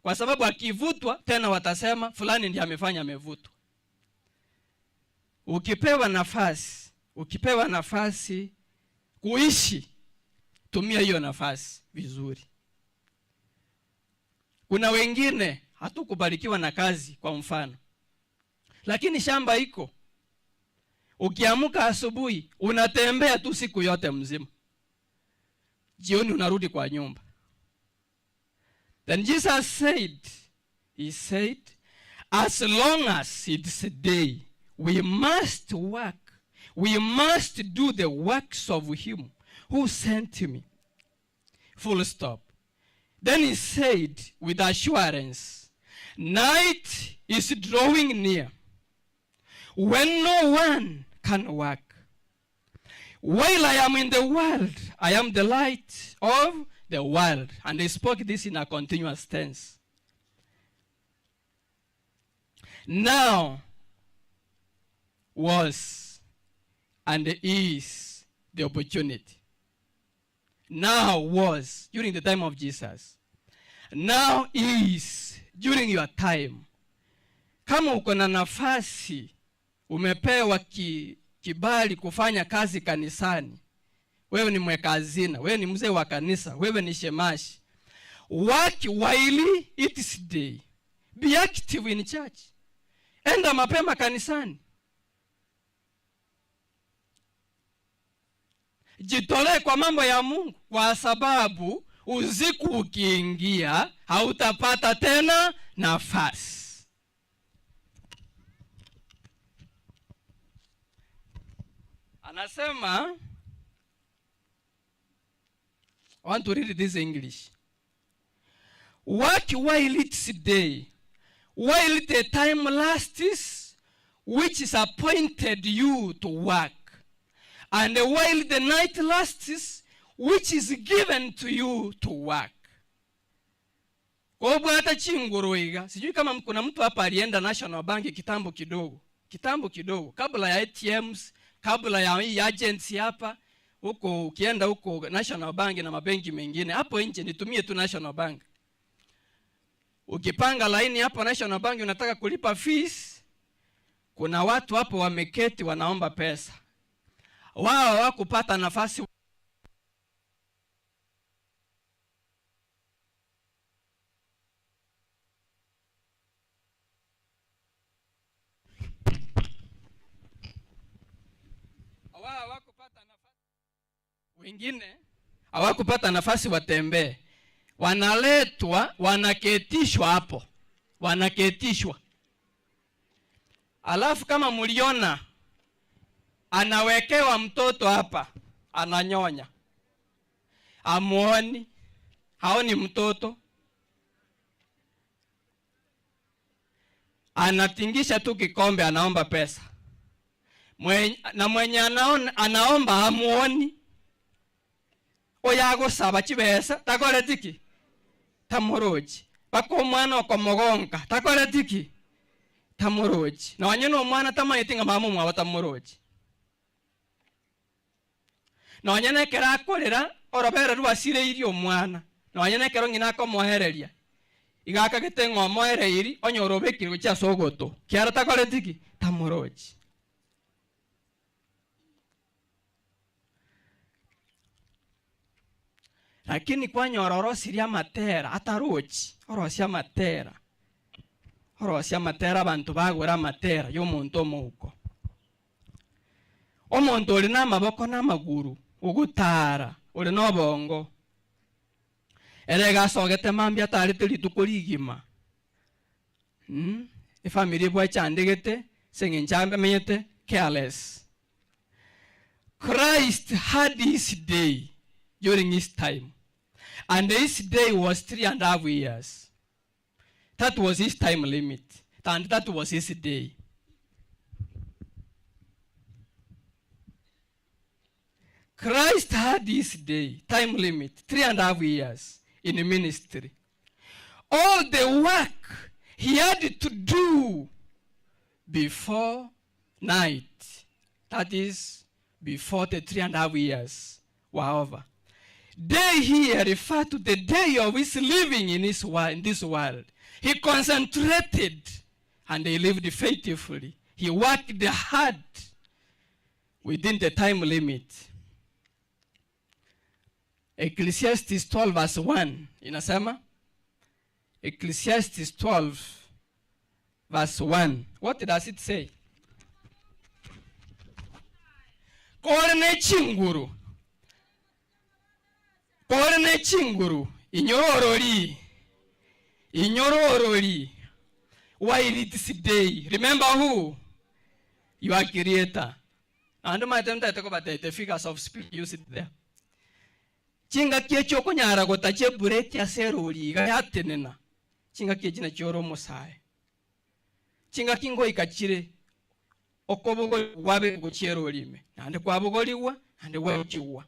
Kwa sababu akivutwa tena watasema fulani ndiye amefanya, amevutwa. Ukipewa nafasi kuishi, tumia hiyo nafasi vizuri. Kuna wengine hatukubarikiwa na kazi kwa mfano, lakini shamba iko. Ukiamka asubuhi unatembea tu siku yote mzima, jioni unarudi kwa nyumba. Then Jesus said, he said, as long as it's a day, we must work. We must do the works of him who sent me. Full stop. Then he said with assurance, night is drawing near, when no one can work. While I am in the world, I am the light of the world. And they spoke this in a continuous tense. Now was and is the opportunity. Now was during the time of Jesus. Now is during your time. Kama uko na nafasi, umepewa kibali kufanya kazi kanisani, wewe ni mweka hazina, wewe ni mzee wa kanisa, wewe ni shemashi, work while it is day. Be active in church. Enda mapema kanisani. Jitolee kwa mambo ya Mungu, kwa sababu usiku ukiingia hautapata tena nafasi. Anasema, I want to read this in English. Work while it's day, while the time lasts, which is appointed you to work, and while the night lasts, which is given to you to work. Kwa hata chinguruiga, sijui kama kuna mtu hapa alienda National Bank kitambo kidogo, kabla ya ATMs, kabla ya hii agents hapa, huko ukienda huko National Bank na mabenki mengine, hapo nje nitumie tu National Bank. Ukipanga laini hapo National Bank unataka kulipa fees, kuna watu hapo wameketi wanaomba pesa. Wao hawakupata nafasi. wengine hawakupata nafasi watembee, wanaletwa, wanaketishwa hapo, wanaketishwa. Alafu kama mliona, anawekewa mtoto hapa, ananyonya, amuoni, haoni mtoto, anatingisha tu kikombe, anaomba pesa. Mwenye anaomba hamuoni, oyago saba chibesa, takore tiki, tamoroji. Bako mwana okomogonga, takore tiki, tamoroji. Na wanyeno mwana tamayitinga mamu mwa tamoroji. Na wanyene kera akorera, orobere rwasire iri omwana. Na wanyene kero ngina ko mohereria. Igaka gitengo mohereiri, onyorobekirwe kya sogoto. Kiara takore tiki, tamoroji. Lakini kwa nyororo siria matera atarochi orosia matera abantu bagura matera yo muntu omuko omuntu oli n'amaboko n'amaguru ugutara oli n'obongo erega sogete mambia tari tukurigima ifamily bwa chandegete sengenchambe menyete careless. Christ had his day during his time. And his day was 3.5 years. That was his time limit. And that was his day. Christ had his day, time limit, 3.5 years in the ministry. All the work he had to do before night, that is, before the 3.5 years were over. Day here refer to the day of his living in this world. He concentrated and he lived faithfully. He worked hard within the time limit. Ecclesiastes 12 verse 1 inasema, Ecclesiastes 12 verse 1. What does it say? Korne chinguru. Korne chinguru. Inyororori. While it is day. Remember who? Your creator. And my time to talk about the figures of spirit, use it there. Chinga kie choko nyara gotache bureti ya serori ga yatenena. Chinga kie jina choro mosai. Chinga kingo ikachire okobogo wabe gochiero lime. Ande kwa bogoliwa ande wachiwa.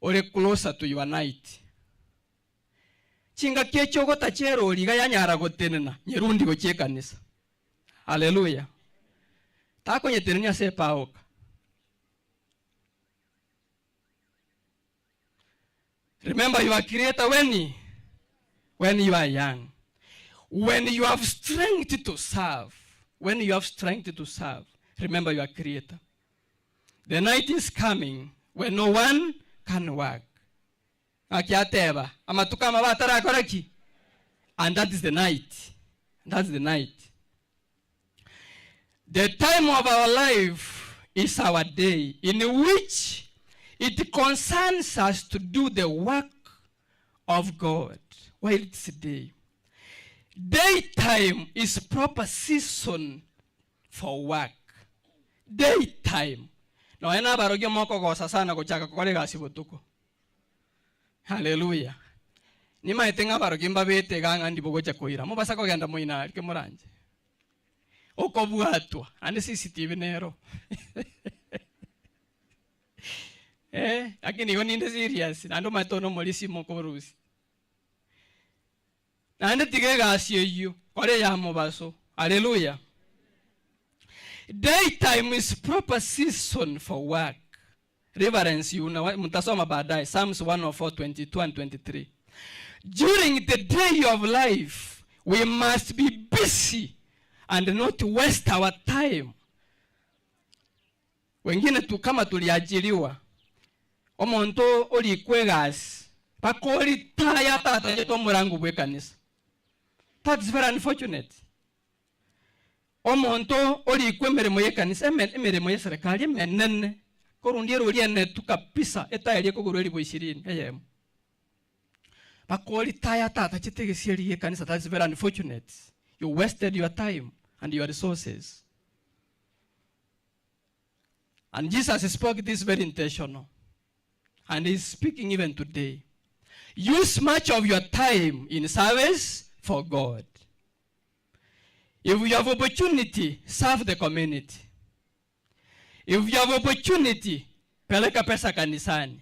Ore closer to your night. Chinga kie choko tachero liga ya nyara gotenena nyerundi gochie kanisa. Hallelujah. Tako nyetenenya sepa oka. Remember your creator when you are young. When you have strength to serve. When you have strength to serve. Remember your creator. The night is coming when no one can work. Akiateba. Amatukama batara koraki. And that is the night. That's the night. The time of our life is our day in which it concerns us to do the work of God while it's day. Daytime is proper season for work. Daytime. No ena baroge moko gosa sana kuchaka kore gasi botuko. Hallelujah. Ni maitenga baroge mbabete ganga ndibogo cha koira. Mo basa ko ganda moina ke moranje. Okobwatwa ande CCTV nero. Lakini yoni ndi serious. Nando matono molisi moko rusi. Nande tigega asiyo kore ya mobaso. Hallelujah. Daytime is proper season for work. Reverence you na mtasoma baadaye Psalms 104:22 and 23. During the day of life we must be busy and not waste our time. Wengine tu kama tuliajiriwa omonto oli kwegas pakoli taya tata yeto murangu bwe kanisa. That's very unfortunate. Omonto oli kwemere moye kanisa emeremo ye serikali menene korundiero uliene tu kabisa eta elie kuguru elibu 20 ayem bakoli taya tata chitegeserie kanisa. That's very unfortunate. You wasted your time and your resources. And Jesus spoke this very intentional. And he's speaking even today. Use much of your time in service for God. If you have opportunity, serve the community. If you have opportunity, peleka pesa kanisani.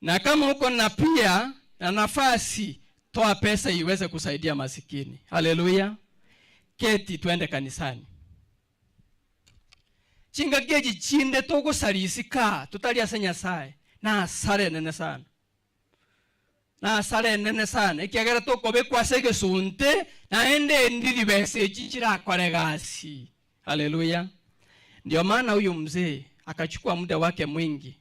Na kama uko na pia na nafasi, toa pesa iweze kusaidia masikini. Haleluya. Keti tuende kanisani. Chinga geji chinde toko salisika, tutalia senya sae. Na sare nene sana. Na sare nene sana. Ikiagera toko bekwa sege sunte, na ende ndiri bese chichira kwa regasi. Haleluya. Ndio maana huyu mzee akachukua muda wake mwingi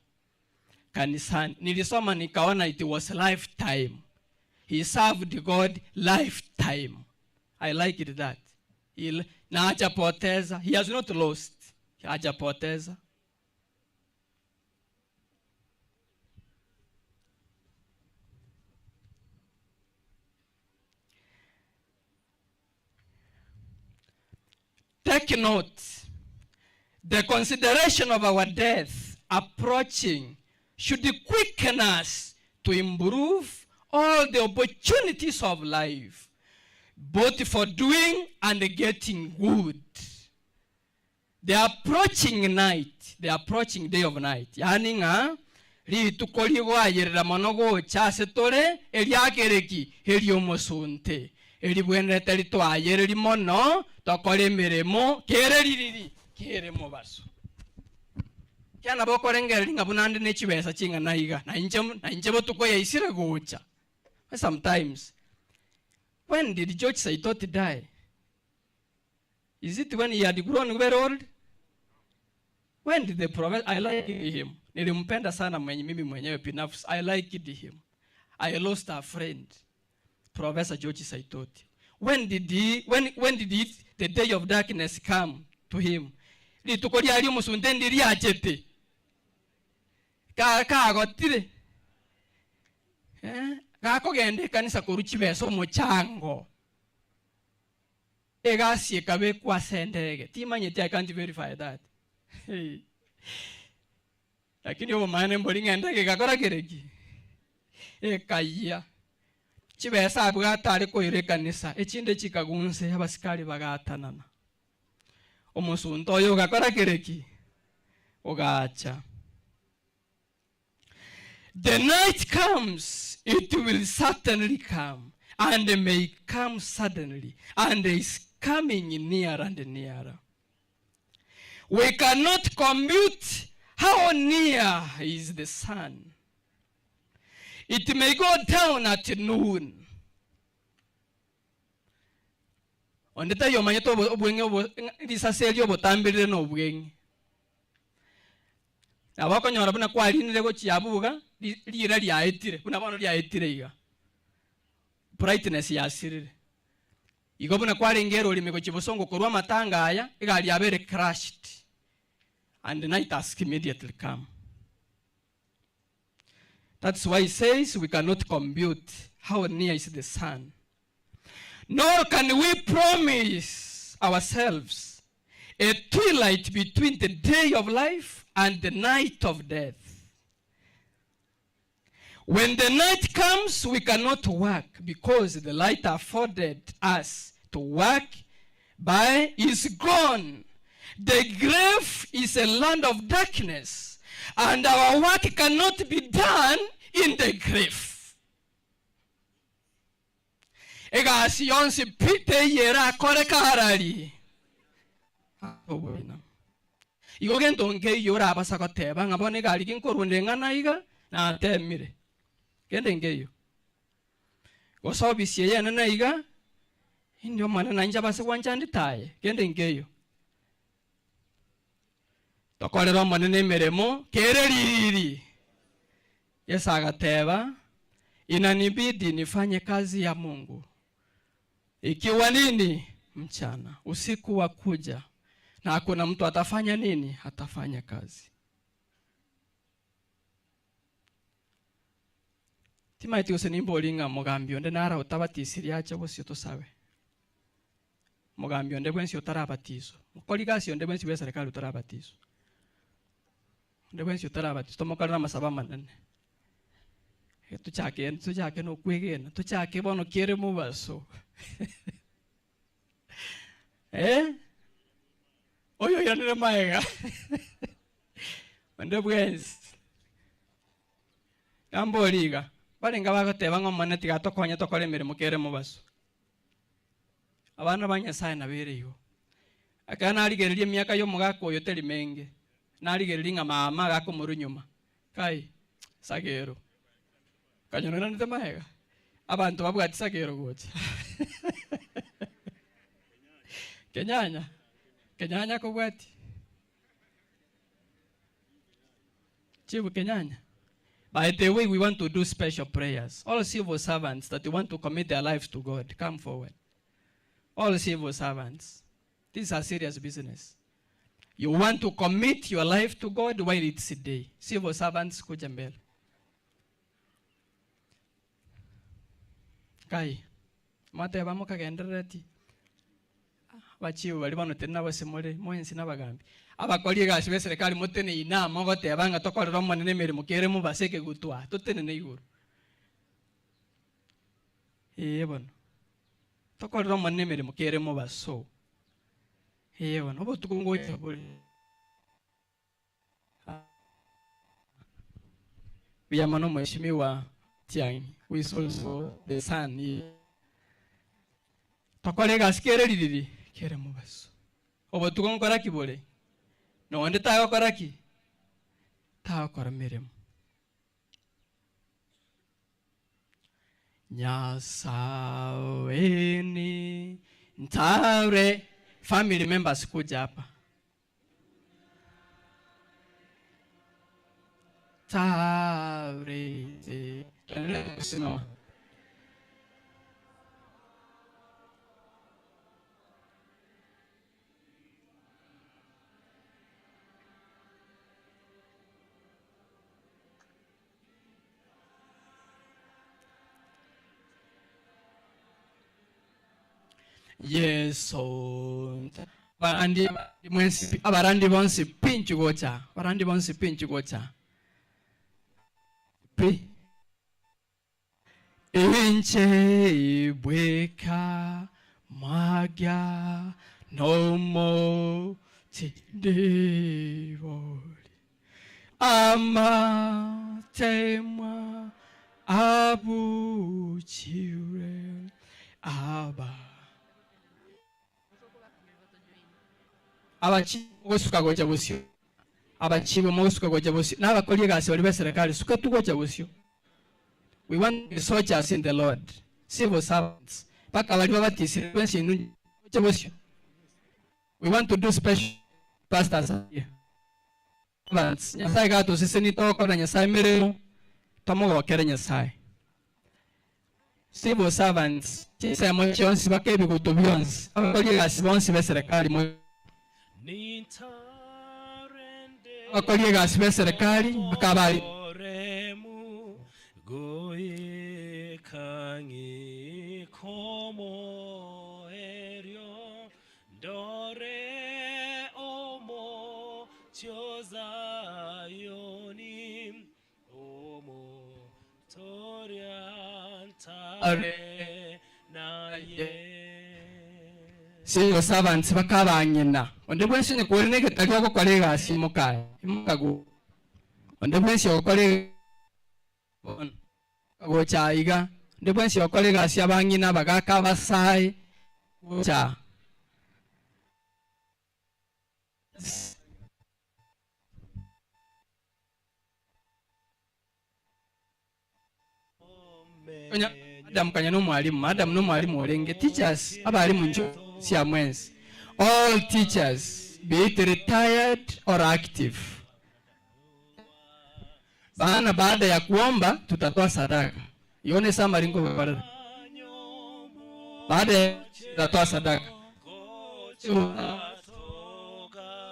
kanisani. Nilisoma nikaona it was lifetime. He served God lifetime. I like it that. Na hajapoteza. He has not lost. Hajapoteza. Take note. The consideration of our death approaching should quicken us to improve all the opportunities of life, both for doing and getting good. The approaching night, the approaching day of night. Yani nga ritukoli wa yerera monogo chase tore eliakereki heliomosunte. Elibwenete litwa yereri mono tokole miremo kereriri kere mobaso. Kiana boko rengeri nga bunande nechibesa chinga naiga na injebo tuko ya isire gocha. Sometimes, when did George Saitoti die? Is it when he had grown very old? When did the prophet? I liked him. Nilimpenda sana mimi mwenyewe binafsi. I liked him. I lost a friend, Professor George Saitoti. When did the day of darkness come to him? Litukoli ali musundendi liachete. Kagotire. Kako gende kanisa kuruchi beso mochango. Egasi kabe kwa sendege. Timanyeti, I can't verify that. Lakini yo mane mboli ngende kakora kereki. Ekaya. Chibesa abwata ari ko ire kanisa. Echinde chikagunse abasikali bagatanana. Omusunto yo kakora kereki. Ogacha. The night comes, it will certainly come, and may come suddenly, and is coming nearer and nearer. We cannot compute how near is the sun. It may go down at noon. Ondeta yo manyeto obwenge disaseli obotambirire no obwenge. Abako nyora buna kwa linire go chiabuga lira lyaetire buna bano lyaetire iga. Brightness ya sirire. Igo buna kwa lengero limego chibosongo korwa matanga aya iga lyabere crashed. And the night has immediately come. That's why he says we cannot compute how near is the sun. Nor can we promise ourselves a twilight between the day of life and the night of death. When the night comes, we cannot work because the light afforded us to work by is gone. The grave is a land of darkness, and our work cannot be done in the grave. Ega siyonsi pite yera kore karali. Igo gento nge yora abasa koteba ngabone gali kinkorunde ngana iga na temire. Gende nge yo. Gosobisi yena na iga indio mana na njaba se wanchandi taye. Gende nge yo. Tokolero manene meremo kereriri. Yesa agateba inanibidi nifanye kazi ya Mungu. Ikiwa nini? Mchana. Usiku wa kuja. Na hakuna mtu atafanya nini? Atafanya kazi. timaiti usenimbolinga mugambi onde nara utabatisiri acha bosio tosabe mugambi onde bwensi utarabatizo mukoli gasi onde bwensi bwa serikali utarabatizo onde bwensi utarabatizo tomokarana masaba manene tuchake no kwegena tuchake bono kiere mubaso oyo yanere maega onde bwensi gamboliga balinga bagoteba ng'omone tiga tokonya tokora emirimo kere mubaso abana ba Nyasaye nabereigo aka narigereria emiaka y'omugaka oyo teri menge narigereria ng'a mama gakomuru nyuma kai sagero kanyonera nite maega abantu babwati sagero gocha kenyanya kobwati chibu kenyanya. By the way, we want to do special prayers. All civil servants that want to commit their lives to God, come forward. All civil servants. This is a serious business. You want to commit your life to God while it's a day. Civil servants, kuja mbele. Kai, mata yabamo kagenderati. Bachiwe bali bano tena basemole moyensi nabagambi. Abakoli gashibe serikali mutene inama gotebanga tokorera omonene emirimo kere mubaseke gutwa tutenene iguru bono tokorera omonene emirimo kere mubaso bono obo tukungocha buri biyamano mheshimiwa Tiangi who is also the son tokorera gasikere liriri kere mubaso obo tukunkora kibore no wande tayo koraki tayo kora mirimo Nyasaweni ntaure family members kuja hapa taure Yeso abarandi bonsi pinchu gocha barandi bonsi pinchu gocha pri inche ibweka magya nomo tidevoli ama tema abu chire aba abachibo suka gocha busyo abachibo mo suka gocha busyo n'abakoli gasi bali beserikali suka tugocha busyo. We want the soldiers in the Lord, civil servants paka bali babatisire bensi nunye gocha busyo. We want to do special pastors here. Nyasaye gato siseni toko na Nyasaye merero tomo kere Nyasaye. Civil servants chisa mo chonsi bakebi kutobions abakoli gasi bonsi beserikali mo bakoli gasibe serikali bakabali goye kangi komo erio dore omo chozayoni omo toriantare na ye civil servants bakabanyina onde bwensi ne kuline ketagwa ko kolega simukai imukago onde bwensi okole go chaiga onde bwensi okolega sia banyina bagaka basai cha Madam kanyano mwalimu madam no mwalimu olenge teachers abalimu njo sia mwenzi. All teachers, be it retired or active. Baada ya kuomba tutatoa sadaka. Ione sama ringo barada. Baada ya tutatoa sadaka.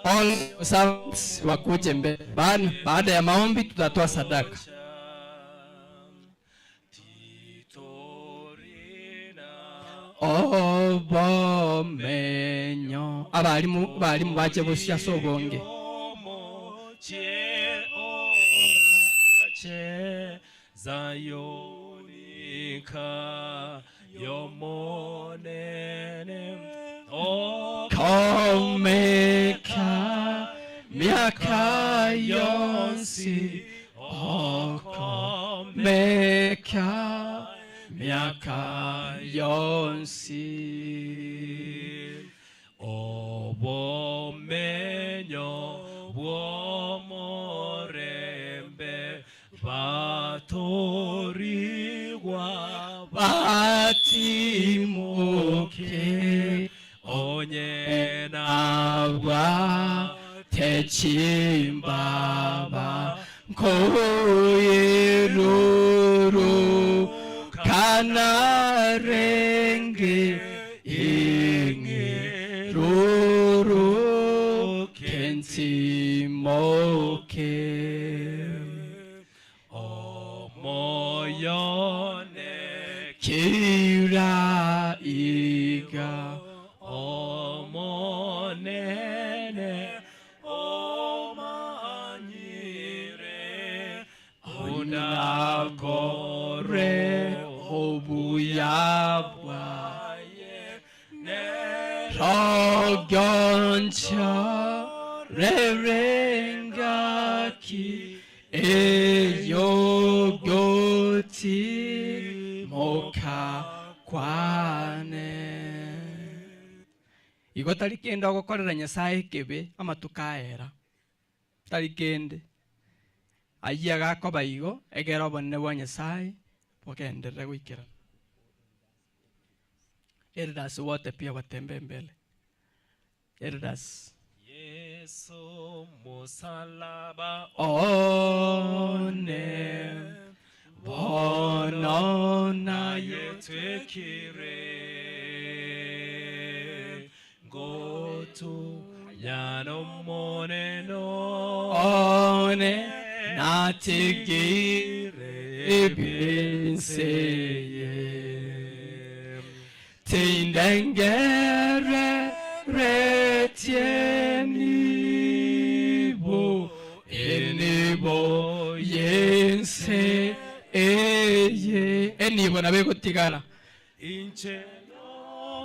All servants wakuje mbele. Baada ya maombi tutatoa sadaka. obomenyo abalimu bache busya sobonge Zayonika yomonene komeka miaka yonsi okomeka miaka yonsi obomenyo bwomorembe batorigwa batimuke onye nabwa techimbaba koyeruru kanarenge ingeruru kentimoke moyone kira iga omonene omanyire unagore obuyabwaye rogoncha rerengaki eyogoti moka kwane igo tarikenda gukorera nyasaye kebe amatukaera tarikende ayia gakoba igo egera obonene bwa nyasaye bokenderere gwikera elders wote pia watembe mbele elders Yesu musalaba one bonona yetwekire ngotu yano moneno one natigire ebinseye tindengere retienibo enibo yense eye enibo nabe gutigara inche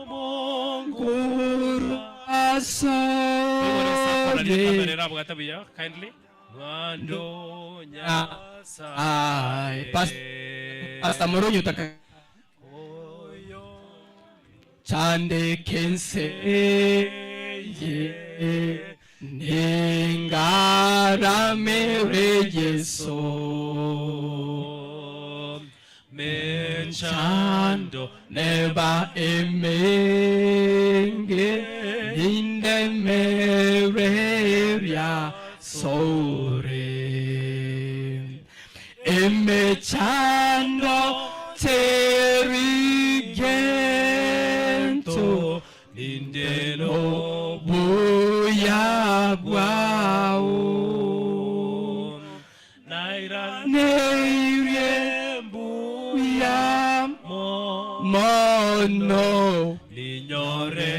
monguru asore kindly Wando ay pasta moronyo taka chande kense ye nengara mere yeso menchando neba emenge inde mereria sore emechando terigento indeno buya guao naira neirie buya mono niñore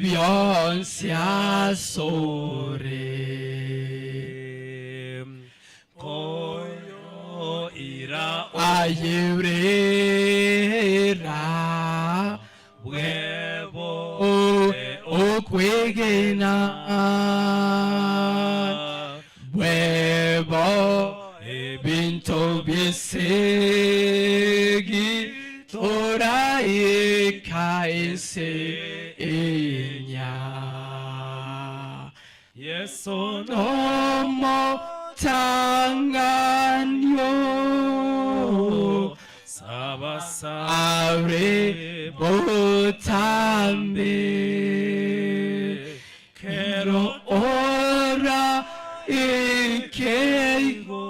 bionsia sore koyo ira ayurera huevo okwegena huevo ebinto biesegi tora ekaese enya yeso nomo tanganyo sabasa abre botambe kero ora ikeigo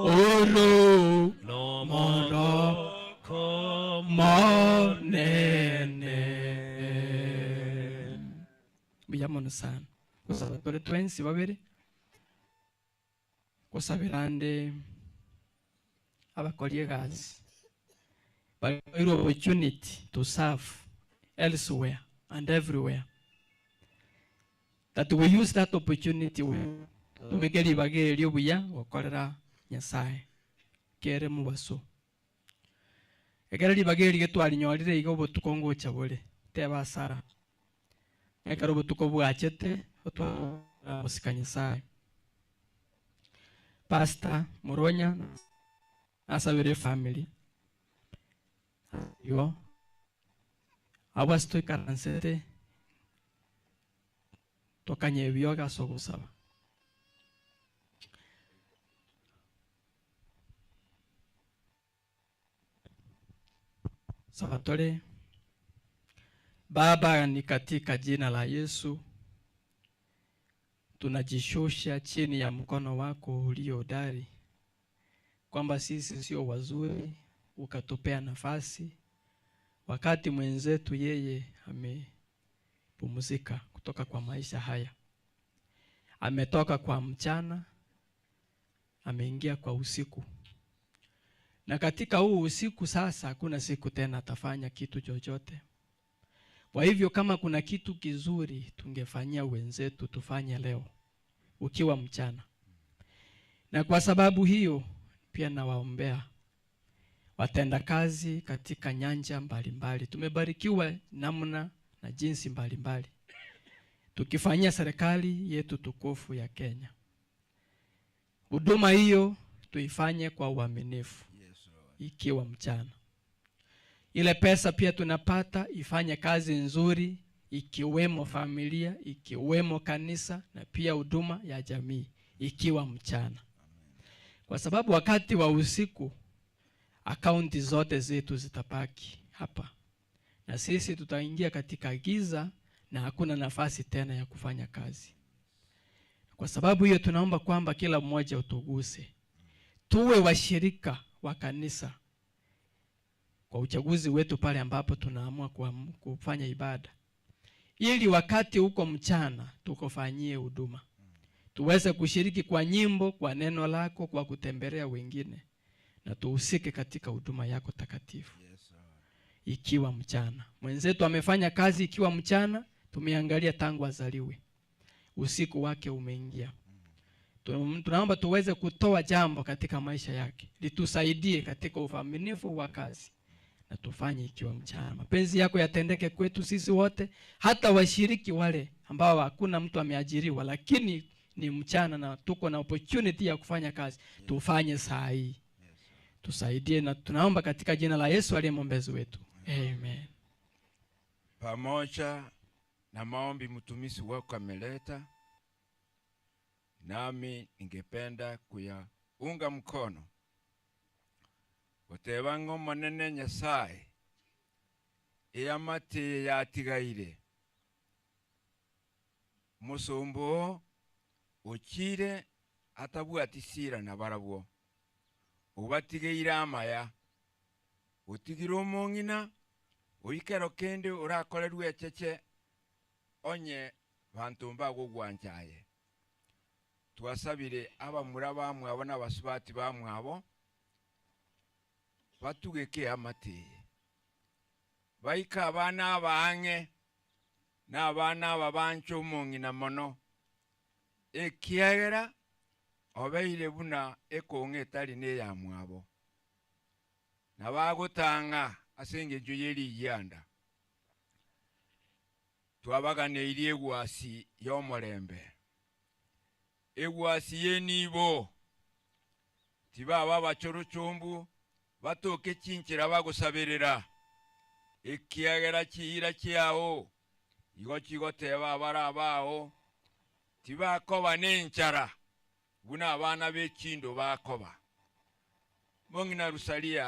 oro no mono monene biyamono sana kusaba tole twensi babere kusabirande abakollegas bali opportunity to serve elsewhere and everywhere. That we use that opportunity to make a livage buya or cholera Nyasaye. Kere mubaso. Egera livage getu alinyorire igo botukongo chabole. Teba Sara. Ekaro botuko bwachete oto musika Nyasaye. Pastor Muronya asabire family. Yo awasto karansete tokanye byoga sogusaba. Sabatore Baba, ni katika jina la Yesu tunajishusha chini ya mkono wako ulio hodari, kwamba sisi sio wazuri, ukatupea nafasi wakati mwenzetu yeye amepumzika kutoka kwa maisha haya. Ametoka kwa mchana, ameingia kwa usiku. Na katika huu usiku sasa hakuna siku tena atafanya kitu chochote. Kwa hivyo kama kuna kitu kizuri tungefanyia wenzetu tufanye leo ukiwa mchana. Na kwa sababu hiyo pia nawaombea watenda kazi katika nyanja mbalimbali. Tumebarikiwa namna na jinsi mbalimbali tukifanyia serikali yetu tukufu ya Kenya. Huduma hiyo tuifanye kwa uaminifu ikiwa mchana. Ile pesa pia tunapata ifanye kazi nzuri, ikiwemo familia, ikiwemo kanisa na pia huduma ya jamii ikiwa mchana. Kwa sababu wakati wa usiku akaunti zote zetu zitapaki hapa, na sisi tutaingia katika giza na hakuna nafasi tena ya kufanya kazi. Kwa sababu hiyo tunaomba kwamba kila mmoja utuguse, tuwe washirika wa kanisa kwa uchaguzi wetu pale ambapo tunaamua kufanya ibada, ili wakati huko mchana tukofanyie huduma, tuweze kushiriki kwa nyimbo, kwa neno lako, kwa kutembelea wengine, na tuhusike katika huduma yako takatifu. Ikiwa mchana mwenzetu amefanya kazi ikiwa mchana, tumeangalia tangu azaliwe, usiku wake umeingia. Tunaomba tuweze kutoa jambo katika maisha yake litusaidie katika uaminifu wa kazi, na tufanye ikiwa mchana. Mapenzi yako yatendeke kwetu sisi wote, hata washiriki wale ambao hakuna mtu ameajiriwa lakini ni mchana na tuko na opportunity ya kufanya kazi, tufanye saa hii. Tusaidie na tunaomba katika jina la Yesu aliye mwombezi wetu. Amen. Pamoja na maombi mtumishi wako ameleta, nami ningependa kuyaunga mkono. Otebango manene Nyasaye eyamate yatigaire musumbu okire atabwatisira na barabwo ubatigeire amaya otigira omong'ina oikero kende orakorerwa echeche onye bantu mbago gwanchaye. Twasabire abamura bamwe abo n'abasubati bamwe abo batugeke amateye baika abana abange n'abana ababancho omong'ina mono ekiagera obeire buna ekong'e etari n'eyamwabo nabagotanga asengejo yeri yanda. Twabaganeirie egwasi y'omorembe, egwasi y'enibo tibaba bachorochombu batoke chinchira bagusabirira ekiagera kihira kiao igo kigoteba abara bao tibakoba n'enchara buna abana b'echindo bakoba. Mong'ina Rusalia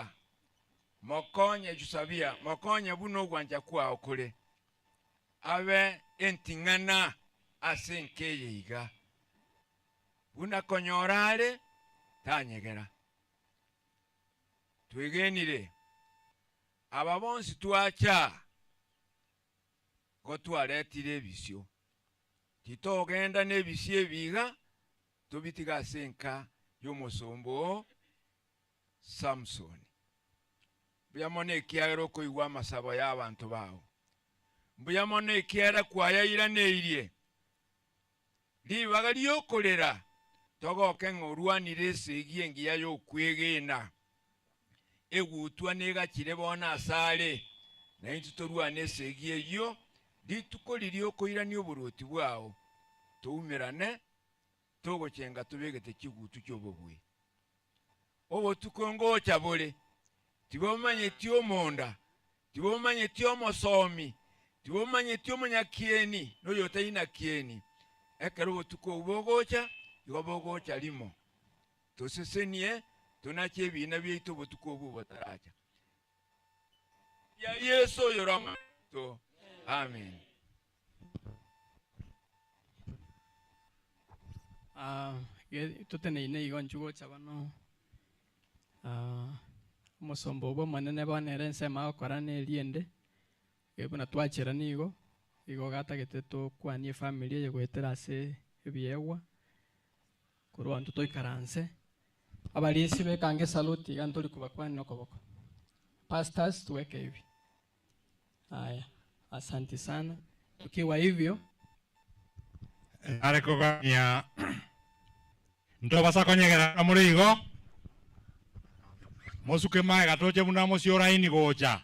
mokonye jusabia mokonye buno gwanja kwao kule abe enting'ana asenkeye iga buna konyorale tanyegera. Twegenire ababonsi twacha ko twaletire ebisyo titogenda n'ebisyo ebiga tubitiga senka y'omusumbu Samson. Byamone ekiagero koigwa amasabo y'abantu bao mbuya mono ikiara kwayayira neirie libaga liokolera togoke ng'orwanire esegi engiya yokwegena egutwa negakire bona asare na intu torwana esegi eyo lituko liliokoirania oboroti bwao toumerane togochenga tubegete kigutu kyobobwe obotuko ngocha bore tibomanyeti omonda tibomanyeti omosomi tibomanyeti omonyakieni noyotaina kieni ekero obotuko obogocha igobogocha limo tosesenie tonache ebina byaitu obotuko obo botaracha ya Yesu yoroma to amen. Tuteneine igo nchugocha bano omosombo obo omonene bonere ensema okorana eriende buna twachera nigo gatagete tokwania efamily eye goetera ase ebiegwa korwa bantu toikaranse abalisi bekange saluti iga ntori kubakwania okoboko pastors tuweke hivi. Haya, asante sana. Tukiwa hivyo arekogania ndobasa konyegera amurigo mosuke mae gatoche muna mosiora gocha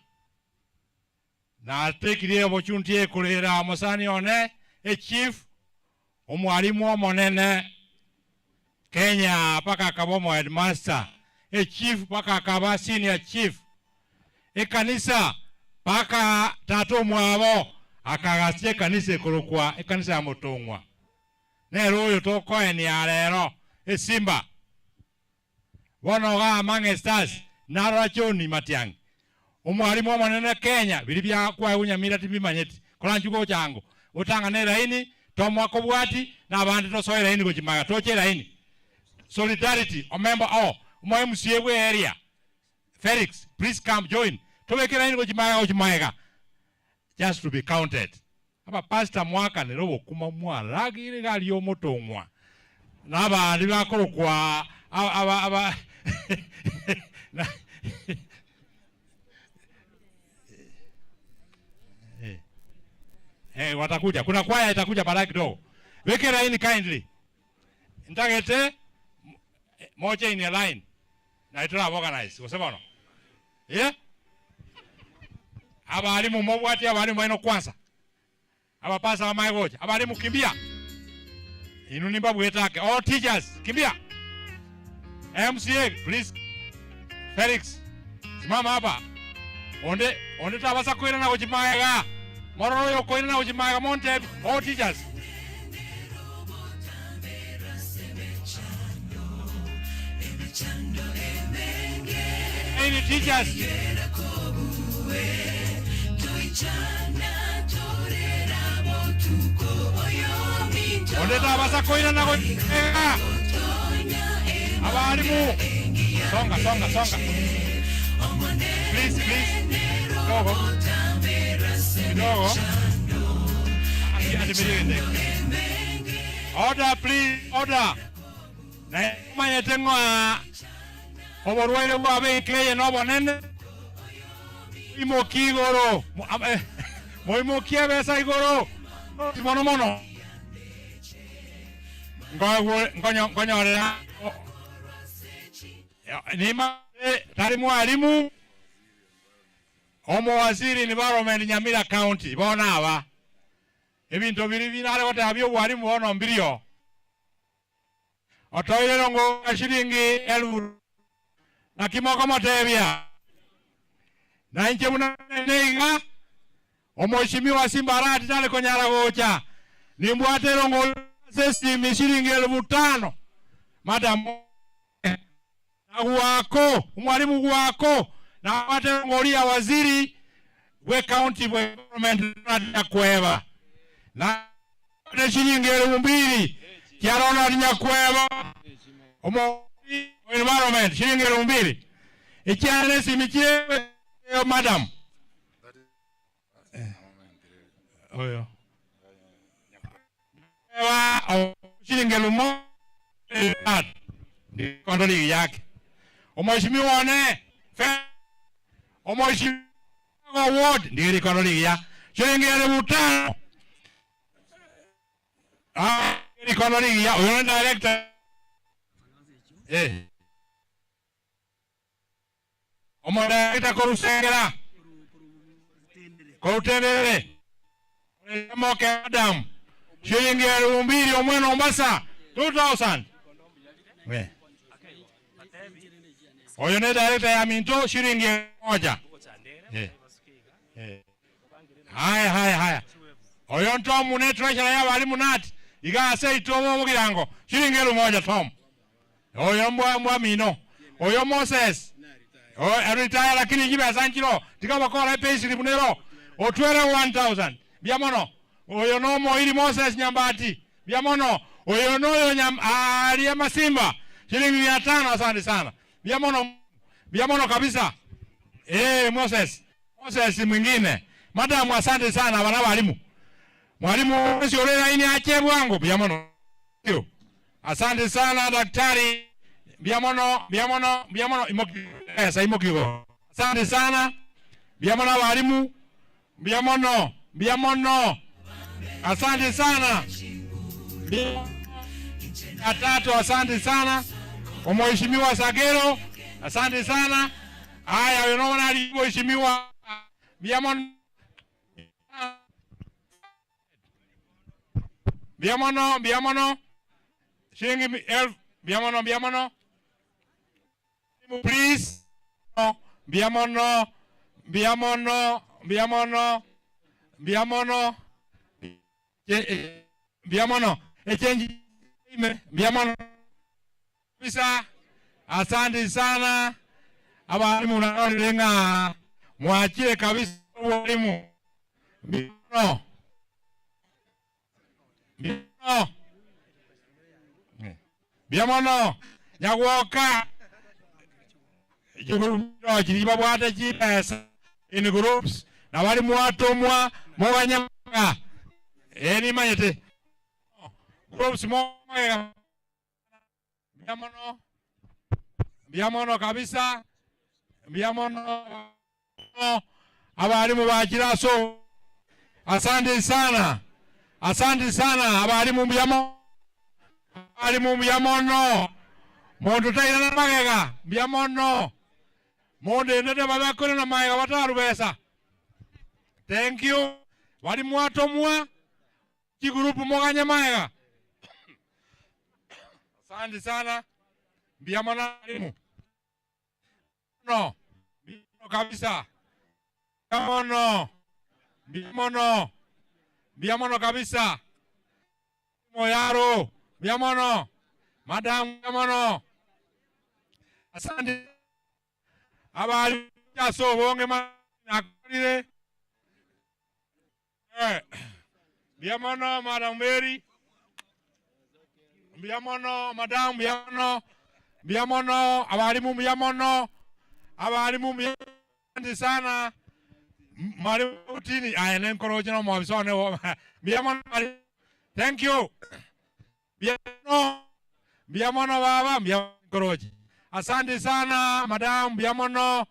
na tekire opportunity ekurira mosani one chief omwalimu omonene Kenya paka akabomo headmaster chief paka akaba senior chief kanisa paka tato mwabo akagasie kanisa ekorokwa kanisa ya Motongwa nero oyo tokoeni arero esimba bono ga mange stars narachoni matiang omwalimu omonene Kenya bili bya kwa unyamira tibimanyeti kolanjugo chango utanga ne laini tomwako bwati na abandi tosoye laini gochimaga toche laini solidarity omember omo MCA we area Felix please come join tobeke laini gochimaga just to be counted aba pastor mwaka ne robo kuma mwalagire gali omotongwa nabandi bakorokwa aba watakuja kuna kwaya itakuja baadaye kidogo weke line kindly ntagete moja in a line na itara organize usebano abalimu mobwati abalimu ino kwanza abapasa amagoja abalimu kimbia inunimba bwetake all teachers kimbia MCA please Felix simama hapa onde tabasa kwenda na kujimaga mororo yo kwenda na kujimaga monte all teachers any teachers onde tabasa kwenda na kujimaga abalimu songa please kidogo order please order na manye tengwa oborwaire bwa bekeye no bonene imokigoro moimokie besa igoro mono ngonyorera nima tari mwalimu omowaziri environment Nyamira County bona aba ebintu biri binare wote abyo walimu bono mbirio otoire ngo shilingi 1000 na kimoko motebia na inje muna neiga omoshimiwa Simbarati tale konyara gocha nimbwate ngo sesi shilingi 5000 madam wako mwalimu wako na wate ngoria waziri we county we government na kweva na shilingi 2000 kiarona nyakweva omo environment shilingi 2000 ikiane simichie madam oyo shilingi 1000 ni kondoli yake omheshimiwa one omheshimiwa award ndiri kondoli ya shilingi 5,000. Ni kono ni ya uyo director. Omo director korusengera. Korutendere. Moke Adam. Shilingi 2,000 omweno Mombasa 2,000. We. Oyo ne director ya Minto shilingi 1. Haya. Oyo Tom ne treasurer ya walimu nati. Iga sei Tom mugirango. Shilingi 1,000 Tom. Oyo mbwa Mino. Oyo Moses. Oyo retire lakini jibe asanchiro. Tikaba kola pay slip nero. Otwere 1,000. Biamono. Oyo no Moiri Moses Nyambati. Biamono. Oyo no Alia Masimba. Shilingi 500 asante sana. Biamono kabisa. Moses mwingine. Madamu asante sana wana walimu. Mwalimu sio leo ini achebu wangu biamono. Asante sana daktari. Biamono imokigo. Asante sana. Biamono walimu. Biamono. Asante sana. Atatu asante sana. Mheshimiwa Sagero, asante sana. Haya unaona alivyoheshimiwa Biamono. Shilingi 1,000 Biamono. Please. Biamono. Echange Biamono. Bisa. Asante sana. Abalimu nalenga mwachie kabisa walimu. Biamono nyawoka juguru jiriba bwate chipesa in groups na walimu atomwa mwanyanga eni manyete groups mwanga Biamono kabisa. Biamono abalimu bakiraso. Asante sana abalimu Biamono. Mondo taina na magega Biamono. Monde ndete babakona na magega wataru besa. Thank you. Walimu atomwa kigurupu moganya magega. Asante sana. Biamono kabisa. Biamono kabisa. Moyaro. Biamono. Madam Biamono. Asante. Abali jaso bonge nakulire. Biamono Madam Mary. Biamono Madam Biamono abalimu Biamono. Asante sana. Marutini aenen koroje no mobisone Biamono. Thank you. Biamono baba koroje. Asante sana Madam Biamono.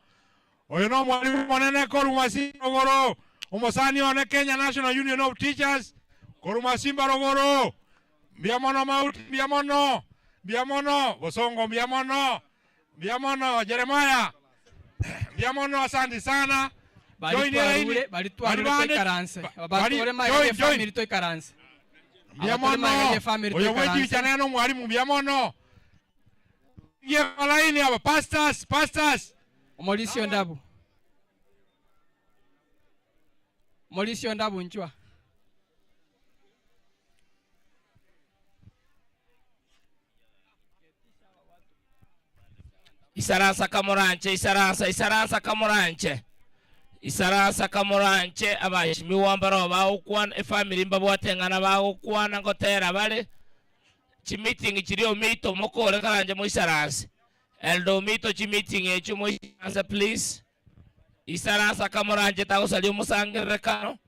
Oyo no mwalimu monene korumasi rogoro. Umosani one Kenya National Union of Teachers. Korumasimba rogoro. Biamono Mauti Biamono Bosongo Biamono Jeremiah Biamono asante sana. Balitware ikaranse. Abatore maye family to ikaranse. Biamono oyo weji chaneno mwalimu Biamono. Ye malaini aba pastors. Molisio ndabu nchwa. Isaransa kamuranche abashimiwa mbaro bawukwana family mbabwatengana bawukwana ngotera bale chimeeting chirio mito mokore karanje mu isaransa eldo mito chimeeting echo mu isaransa please. Isaransa kamuranche tagosali musangire kano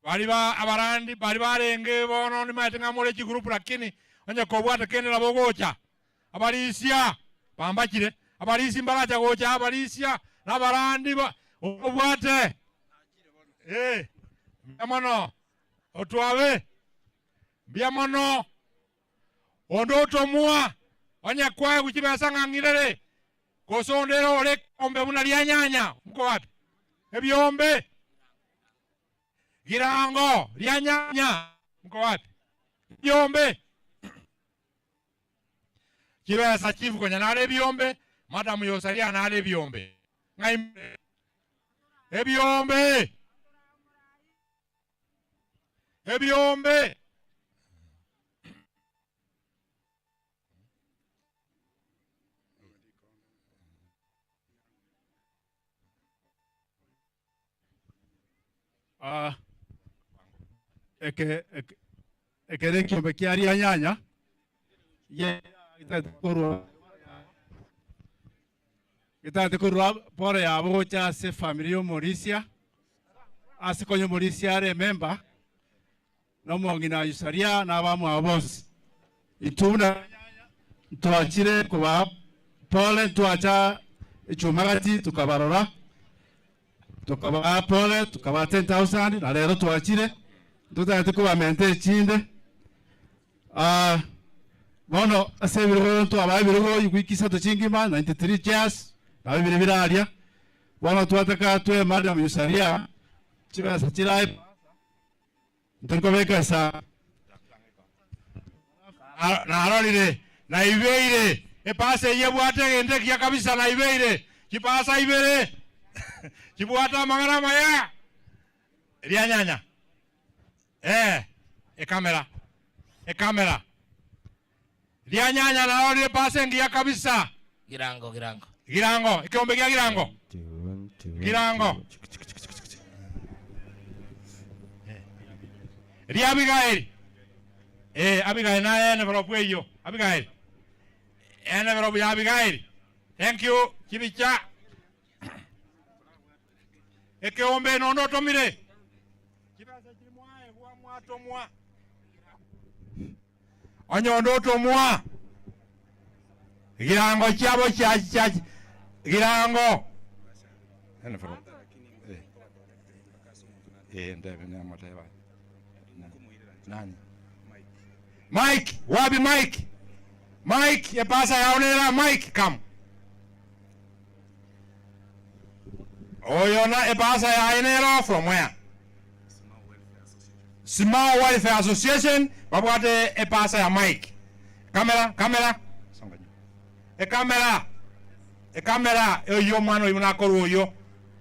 abarandi bali barenge bono ni maitenga mole chi group lakini anya kobwata kene la bogocha abalisia pambachire abalisi mbaracha gocha abalisia nabarandi obwate Biamono. Otwawe. Biamono. Ondo tomua. Onya kwa kuchiba sanga ngirere. Kosondero ole ombe unalia nyanya. Mko wapi? Ebyombe. Girango, lia nyanya. Mko wapi? Ebyombe. Kiba sa chifu kwenye nale ebyombe, Madam Yosalia nale ebyombe. Ngai ebyombe. Ebyombe. Ekere kiombe kiaria nyanya. Itate kurwa pore ya bocha se familia Morisia. Ase konyo Morisia remember. No mongina Yusaria na bamu abos. Ituna tuachire kuba pole tuacha ichumagati tukabarora. Tukaba pole tukaba 10,000 na lero tuachire. Tutate kuba mente chinde. Bono ase birugo to abaye birugo yikisa to chingima 93 chairs na bibiri biralia. Bono tuataka tue Madam Yusaria chiba sa chirai. Ntuko beka sa na arolire na ibeire e pase yebwate ngende kia kabisa na ibeire kipasa ibere kibwata mangara maya ria nyanya e kamera ria nyanya na arolire pase ngia kabisa Girango. ikiombe kia girango ria Abigail Abigail na envelope hiyo Abigail envelope ya Abigail thank you kibicha ekeombe nondo tomire kibasa kimwae huwa mwato mwa onyondo tomwa girango chabo cha girango envelope ndebe na motaiba nani Mike wapi Mike ya pasa yaonera Mike come oyona e pasa ya enero from where Small Welfare Association babwate e pasa ya Mike kamera e kamera yo mano yuna koru yo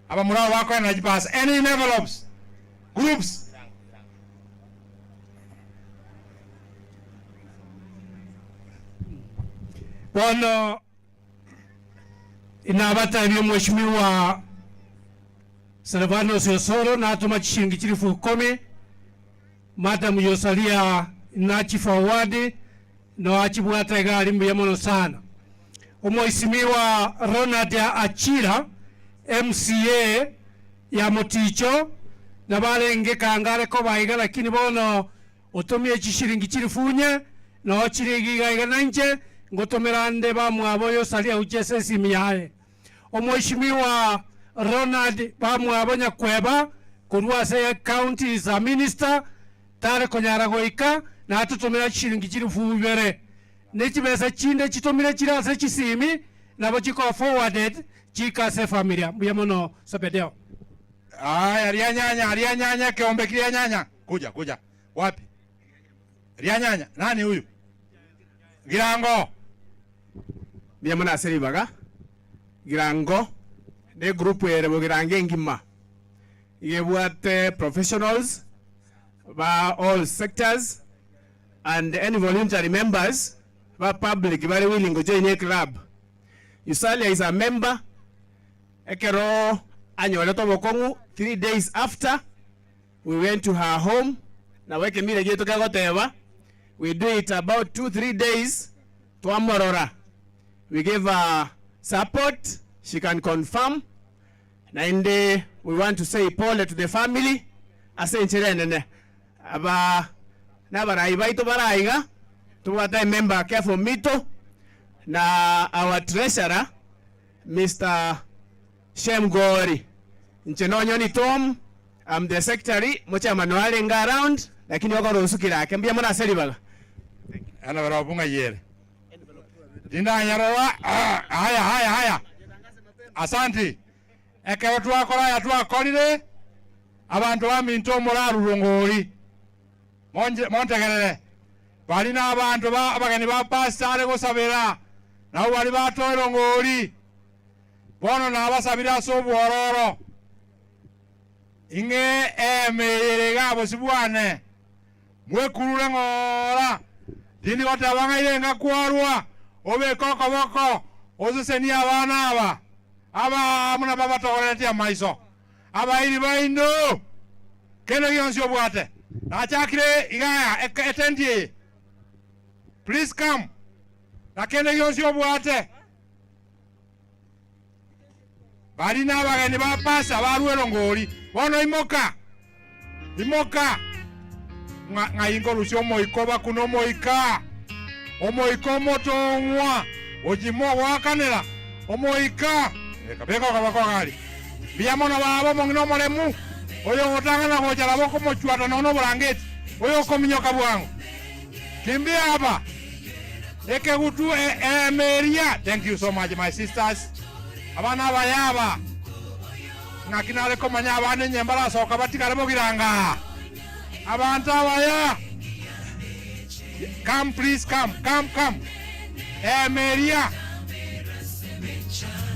aba murao wako na jipasa any envelopes groups Bono inabata hivyo mheshimiwa Silvanus Yosoro na atuma chishiringi chilifu 10 Madam Yosalia na chifu awadi no achibwata egali mbiyamono sana Mheshimiwa Ronald Achira MCA ya Moticho na balenge kangare ko baiga lakini bono otomie chishiringi chilifunye no chirigi gaiga nanje ngotomerande bamwabo Yosalia uchese simiae Mheshimiwa Ronald bamwabo nyakweba kurwase county za minister tare konyara goika na atutomera chishiringi chilifu ibere nechibesa chinde chitomire chirase chisimi nabo chiko forwarded chikase familia mbuyamono sapedeo ria nyanya kiombe kia nyanya kuja wapi ria nyanya nani huyu girango mbuyamono aseribaga girango de group ere bogirange ngima yebwate professionals ba all sectors and any voluntary members ba public very willing to join a club. Yusalia is a member ekero anyole to bokongu 3 days after we went to her home na weke mire geto kagoteba we do it about 2-3 days to amorora we gave her support she can confirm and we want to say pole to the family asenchirene aba na baraiba ito baraiga tuwata member careful mito na our treasurer Mr. Shem Gori Nchenonyo ni Tom the secretary mochairman walenga around lakini wako rusukira ake mbia mwana selibaga ana bara bunga yere dinda nyarora haya asante eke watu akora ya tu akorire abantu baminto muraru rongori montegerere bali na abantu abageni ba pastor gusabira nabo bali batoiro ngori bono na basabira sobwororo inge emerega bosibwane mwekurure ngora dini gotabanga irenga kwarwa obe koko boko ozuseni abana aba muna baba togoretia maiso aba iri baindo kene yonsi obwate na chakire igaya etendi please come na kene yonsi obwate bali na bageni ba pasa baruero ngori bono imoka nga ingo lusio moiko bakuno moika omoiko Motongwa ojimo wakanela omoika kabeko kabakogali biamono babo mongino molemu oyo otanga na kochala boko mochwata nono bulangeti oyo kominyoka bwangu kimbia hapa eke gutu Maria. Thank you so much my sisters abana bayaba ngakinale komanya abane nyembala soka batikale bogiranga abantu abaya come please come Maria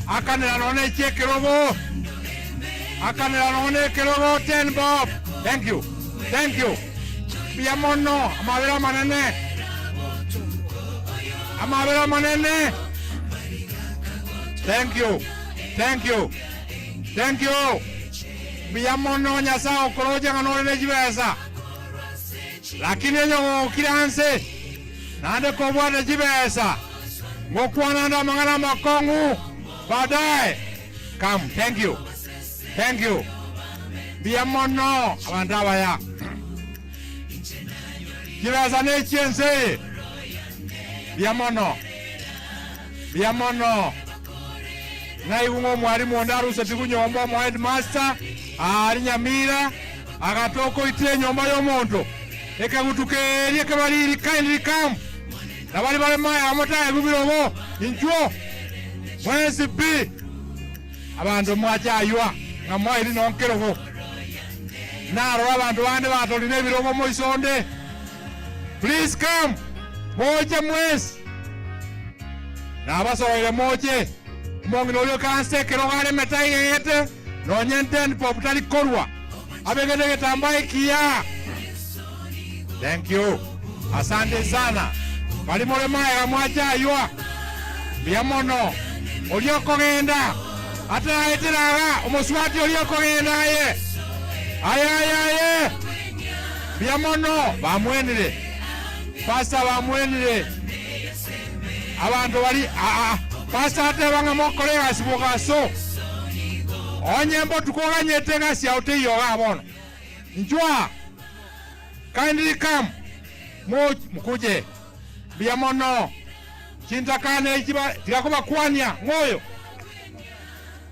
akanela none chekerobo akanela none kerobo 10 bob. Thank you biamono amabera manene thank you biamono nyasa okoroja nganole jibesa lakini nyo kiranse nande ko bwana jibesa ngokwana ndo mangana makongu baadaye come. Thank you biamono abantu abaya jibesa ne chense biamono na iungo mwalimu ondaruse tikunyomba mu headmaster ali Nyamira agatoko itire nyomba y'omuntu ekagutukerie kebaliri kindly come na bali maya amota gubirobo injo mwezi bi abantu mwachaywa ngamwa iri nonkerogo naro abantu bande batoline birobo moisonde please come moja mwezi na basoire moje mongino yo kanse kerogale metayete no nyenten poputali korwa abegede getambaye kia. Thank you asante sana bali mole maya mwacha ywa biamono olioko genda ata eteraga omoswati olioko genda ye aye biamono bamwenire pasta bamwenire abantu bali pasta ate banga mokolega sibogaso onyembo tukoganyete ngasi aute yoga bono njwa kindly come mukuje biamono chintakane chiba tikakuba kwanya ngoyo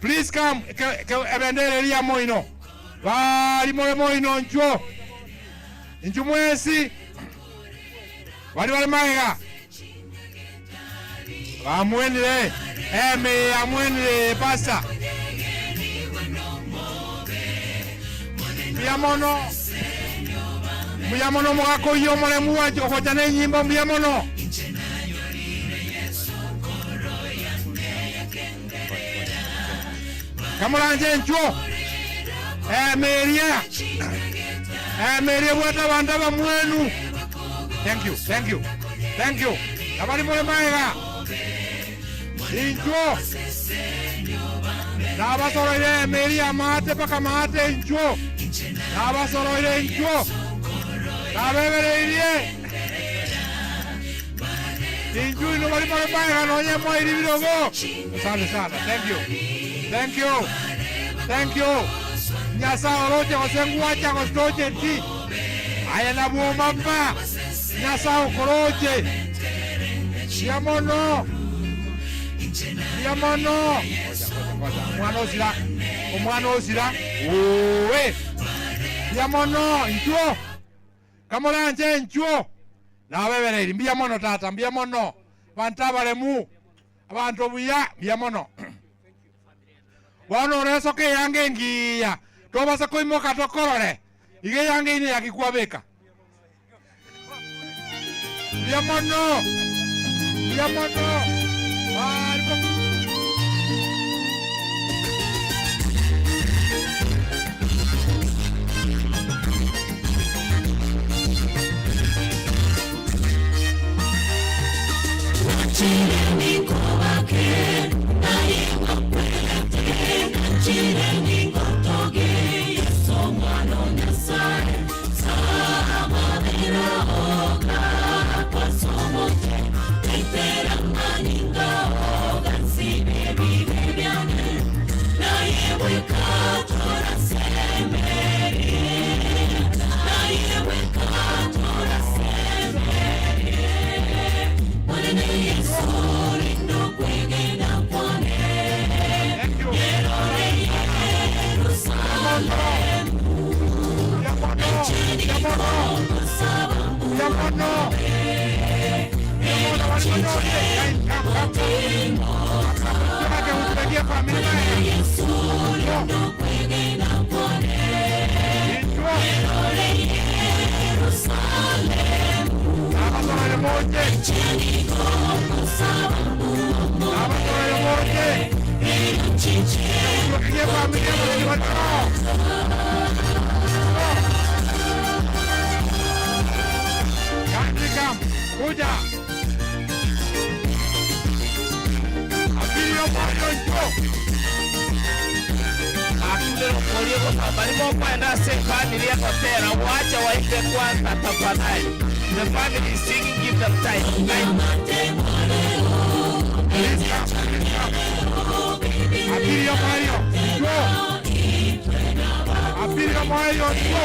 please come ebendere liya moino bali moino njo mwesi bali maiga amwenire amwenire pasa biamono mwako yo mole muwacho kojane nyimbo biamono kamulanje ncho Maria wata bandaba mwenu. Thank you abali mole maiga injo nabasoroire Maria mate paka mate injo nabasoroire injo nabebereirie injo ino bali mole maiga nonye moiri birogo. Asante sana. Thank you nyasa oroje osenguacha kostoje ti aya na bomba nyasa okoroje biamono umwana ozira owe Biamono nchuo. Kamoranje nchuo. Na wewe biamono tata biamono. Bantabale mu. Abantu buya biamono. Wano reso ke yange ngiya. Toba sa koimoka tokorore. Ige yange ini yakikwabeka. Biamono. Biamono. Chireni kobake, naye wakwelete, chireni ngotoge, Yesu mwana Nyasaye, sama bera oga, kwa somote, tetera maninga oga, nsibe bibe byane, naye weka tora semere, naye weka tora semere, mwane Yesu lindo kwegena kwane, yerore Yerusalemu, echeni kongo sababu mbe, echiche watimoka, mwane Yesu lindo kwegena kwane, yerore Yerusalemu, echeni kongo sababu mbe, echiche kuja. Abirio moyo njo. Akule mkolio kwa sabari mo kwenda se family ya kotera. Wacha waite kwanza tafadhali. The family is singing, give them time. Abirio moyo njo. Abirio moyo njo.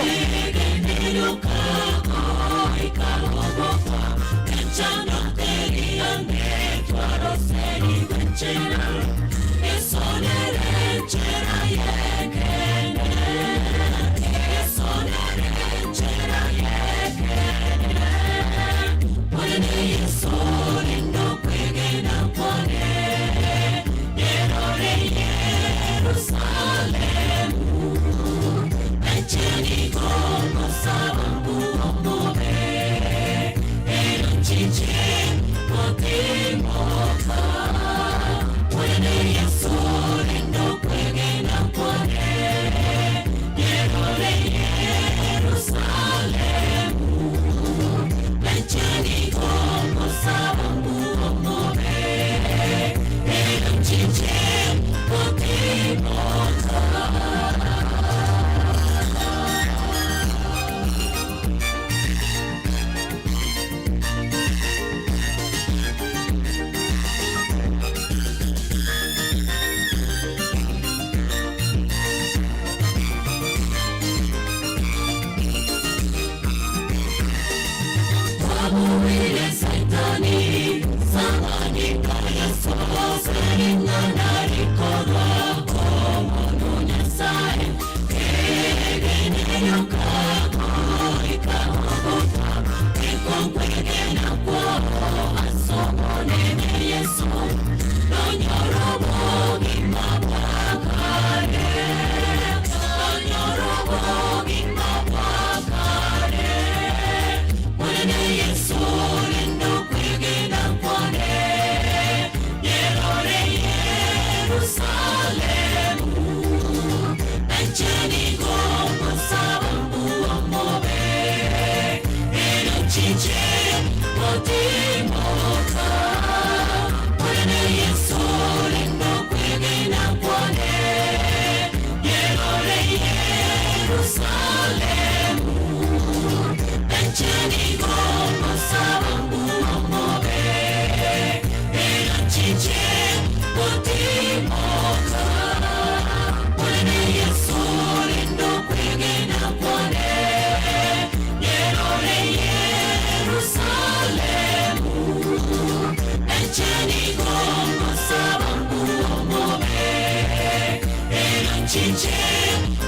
Chiche,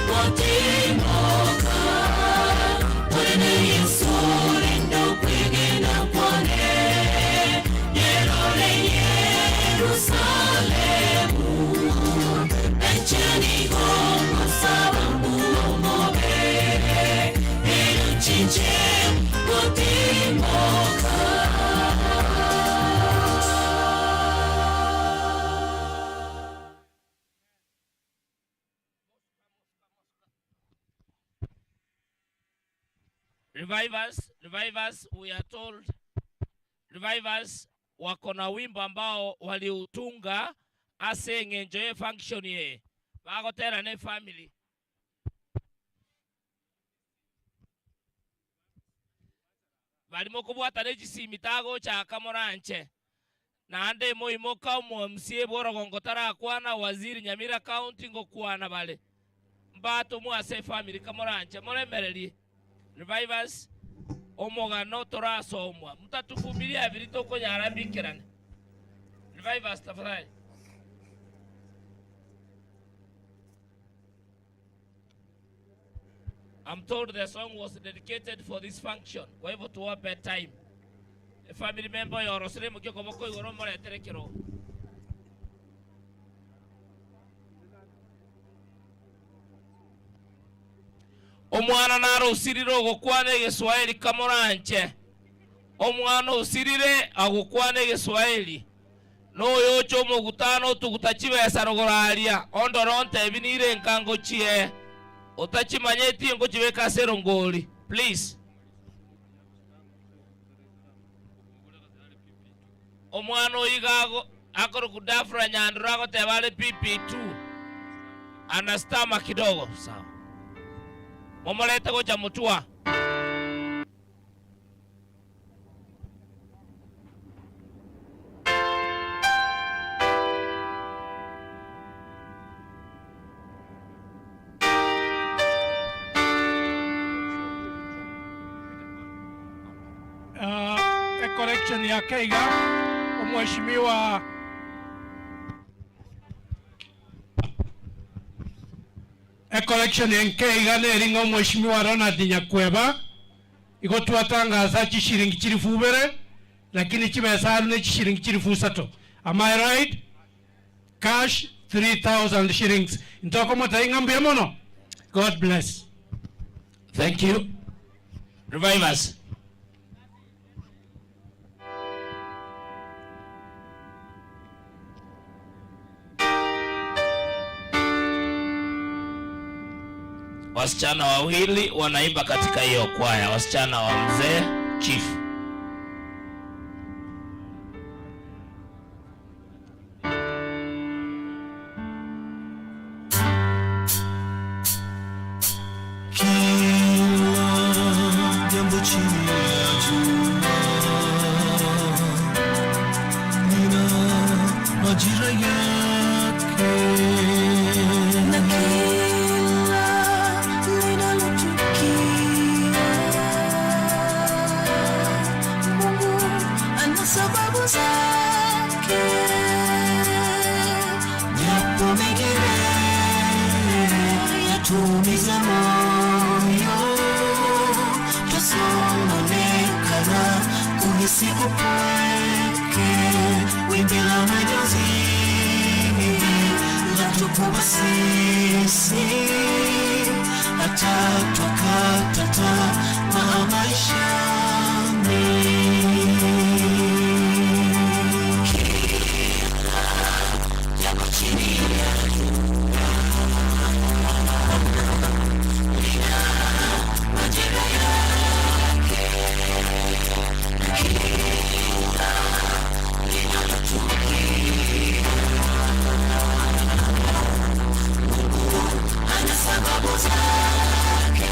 Motongwa. Revivers, we are told Revivers wako na wimbo ambao waliutunga asing enjoy function ye. Wako tena ne family. Balimo kubwata regisi mitago cha kamoranche. Na ande mo ka mo msie boro gongotara kwana waziri Nyamira County ngo kwana bale. Mbato mu ase family kamoranche moremereri. Revivers omoga no toraso omwa mutatufumilia vilito ko nyarambikirane. Revivers tafadhali. I'm told the song was dedicated for this function. Kwa hivyo tuwape time. A family member yorosire mukyo koboko igoro more terekero. Omwana naro usirire ogokwane Giswahili kamoranche. Omwana usirire agokwane Giswahili. No yocho mugutano tugutachibesa rogoralia. Ondoronte ebinire nkango chie. Otachimanyeti ngo chibeka serongoli. Please. Omwana oyigago akoro kudafra nyandurago tebale PP2. Anastama kidogo sawa. Momoleta goja mutua. Correction ya Keiga, mheshimiwa correction ya Keiga ne ringo mheshimiwa Ronald Nyakweba iko tuwatangaza chishiringi chirifubere lakini chibesa ne chishiringi chirifusato. Am I right? Cash 3,000 shillings. Ntoko matainga mbiamono. God bless. Thank you. Revivers. Wasichana wawili wanaimba katika hiyo kwaya, wasichana wa mzee Chief. Kila jambo chini ya jua lina majira yake na sababu zake, japo mengine yatuumiza moyo, twasononekana kuhisi upweke, wimbi la majonzi latukumba sisi, hata twakata tamaa maishani. Sababu zake,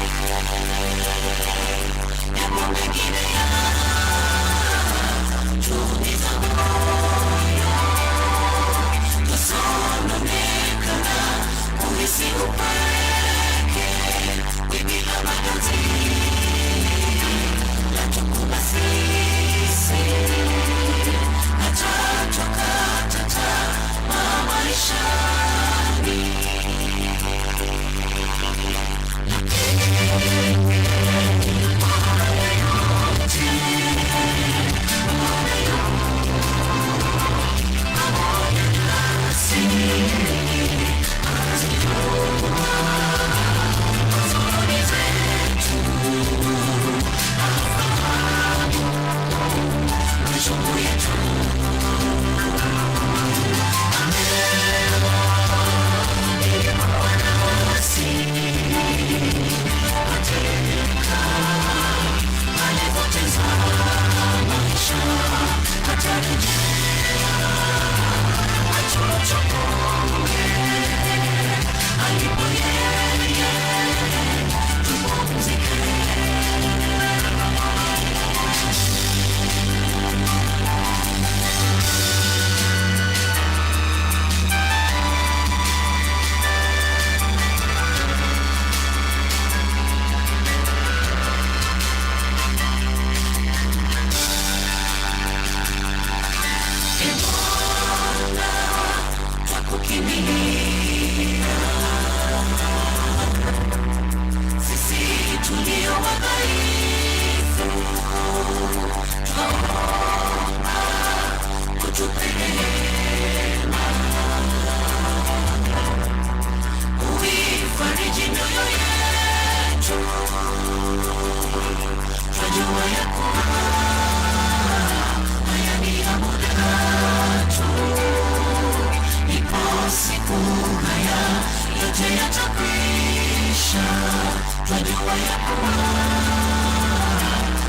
twajua ya kuwa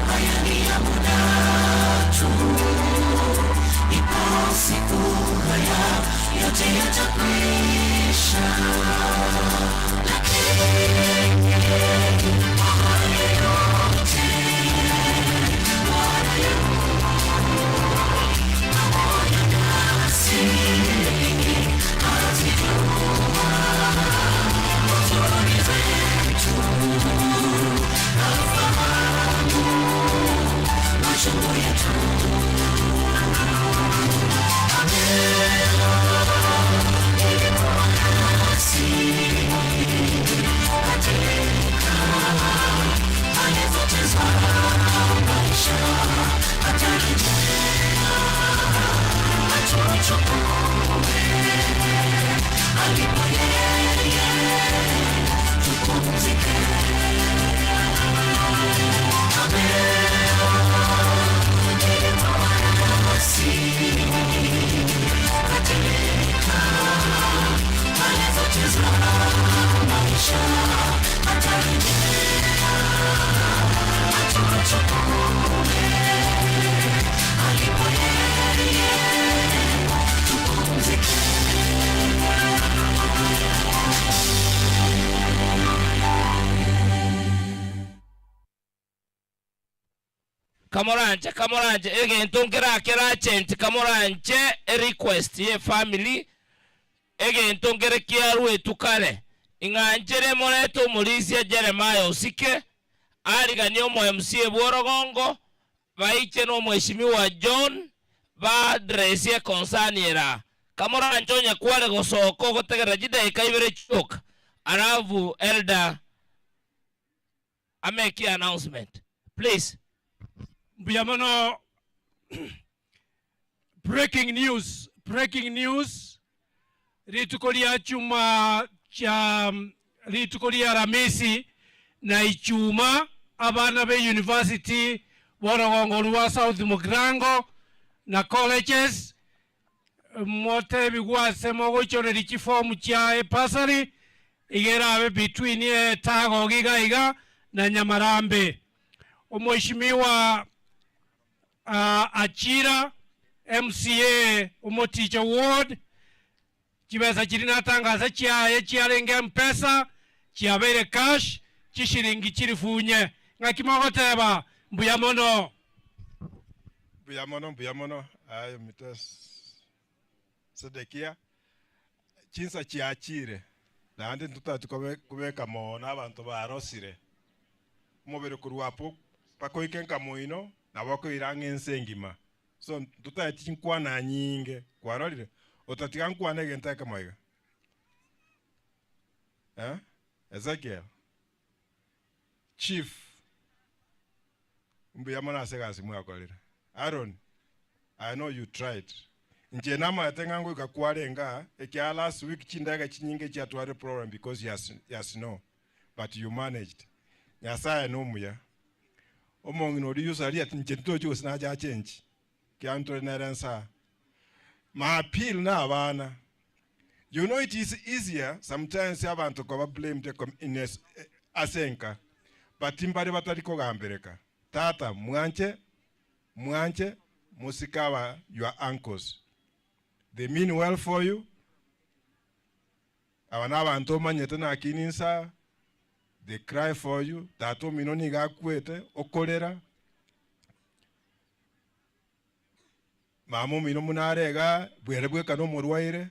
haya ni ya muda tu. Ipo siku haya yote yatakwisha, lakini haya yote pamoja nasi azijua huzuni zetu, afahamu machungu yetu. Kamoranje egento ngerakera chent kamoranje request ye family egento ngere kiaru etukare inganjere moreto mulisia Jeremiah Osike aligani omo MC Bworogongo baiche no mheshimiwa John ba dresie konsaniera kamoranje onye kwale gosoko gotegera jide kaibere chok aravu elder ameki announcement please. Buyamano, breaking news. Ritukolia chuma cha ritukolia Ramisi na ichuma abana be university Bworogongo Lwa South Mugrango na colleges mote bigwase mogochore richiform cha epasari igerabe between tago giga na Nyamarambe. Mheshimiwa Achira MCA Umoticha Ward chibesa chirina tangaza chiarenge mpesa chiabere cash chishiringi chirifunye ngakimagoteba mbuyamono ayo mitas sedekia chinsa chiachire nandi tutati kubeka mona abantu barosire mubere kurwapo pakoikenka moino na wako irange nsengima so tutati chinkwana nyinge kwarorire otatiga nkwana genta kama iga Ezekiel Chief mbuyamona segasi mwakolira Aaron, I know you tried. Nje nama yatengango ikakwarenga ekia last week chindaga chinyinge chiatware problem because yes no, but you managed. Nyasaya nomuya omongi no riusa ria nje ntojo sinaja change kianto nerensa ma appeal na abana. You know it is easier sometimes abantu ko blame the in asenka but imbare batari ko gambereka tata mwanche musikawa your uncles, they mean well for you. Abana abantu manyete na kininsa, they cry for you. Tato minoni gakwete okolera mamu mino munarega bwerebwe kano murwaire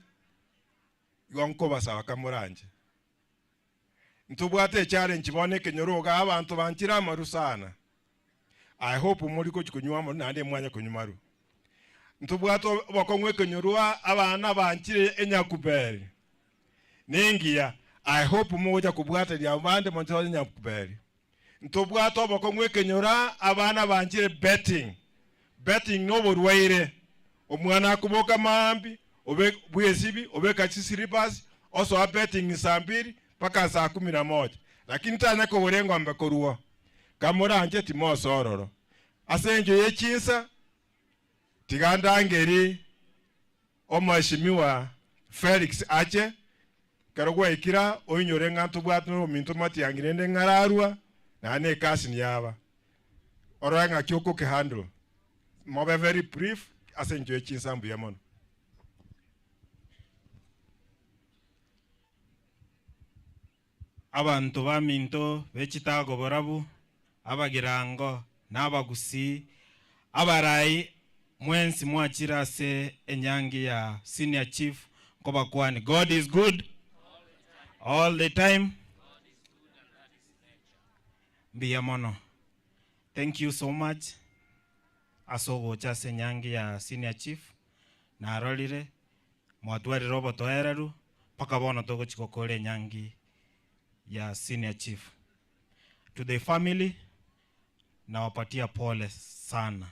yonko basaba kamuranje ntubwate challenge boneke nyoroga abantu banchira marusana. I hope muri ko kunywa nande mwanya kunyumaru ntubwato bakongwe kenyurwa abana banchire enyakuberi ningia. I hope moja kubwata ya bande monzo nyakuberi ntubwato bakongwe kenyura abana banchire betting no burwaire omwana kuboka mambi obe bwesibi obe kachisiribas also a betting sambiri paka saa 11 lakini tanya ko burengo ambekoruwa kamuranje timosororo asenjo yechinsa tiganda ngeri omheshimiwa Felix Ache karogwa ikira oinyore ngantu bwatno minto Matiang'i nende ngararua na ne kasi ni yaba oranga kyoko ke handle mobe very brief asenjoy chinsambu yamono. Abantu baminto bechitago borabu abagirango n'abagusi abarai mwensi mwachira se enyangi ya senior chief kobakwani. God is good all the time. Biyamono. Thank you so much. Asogo cha se nyangi ya senior chief na arolire mwatwari roboto eraru paka bono togo chikokole nyangi ya senior chief. To the family nawapatia pole sana.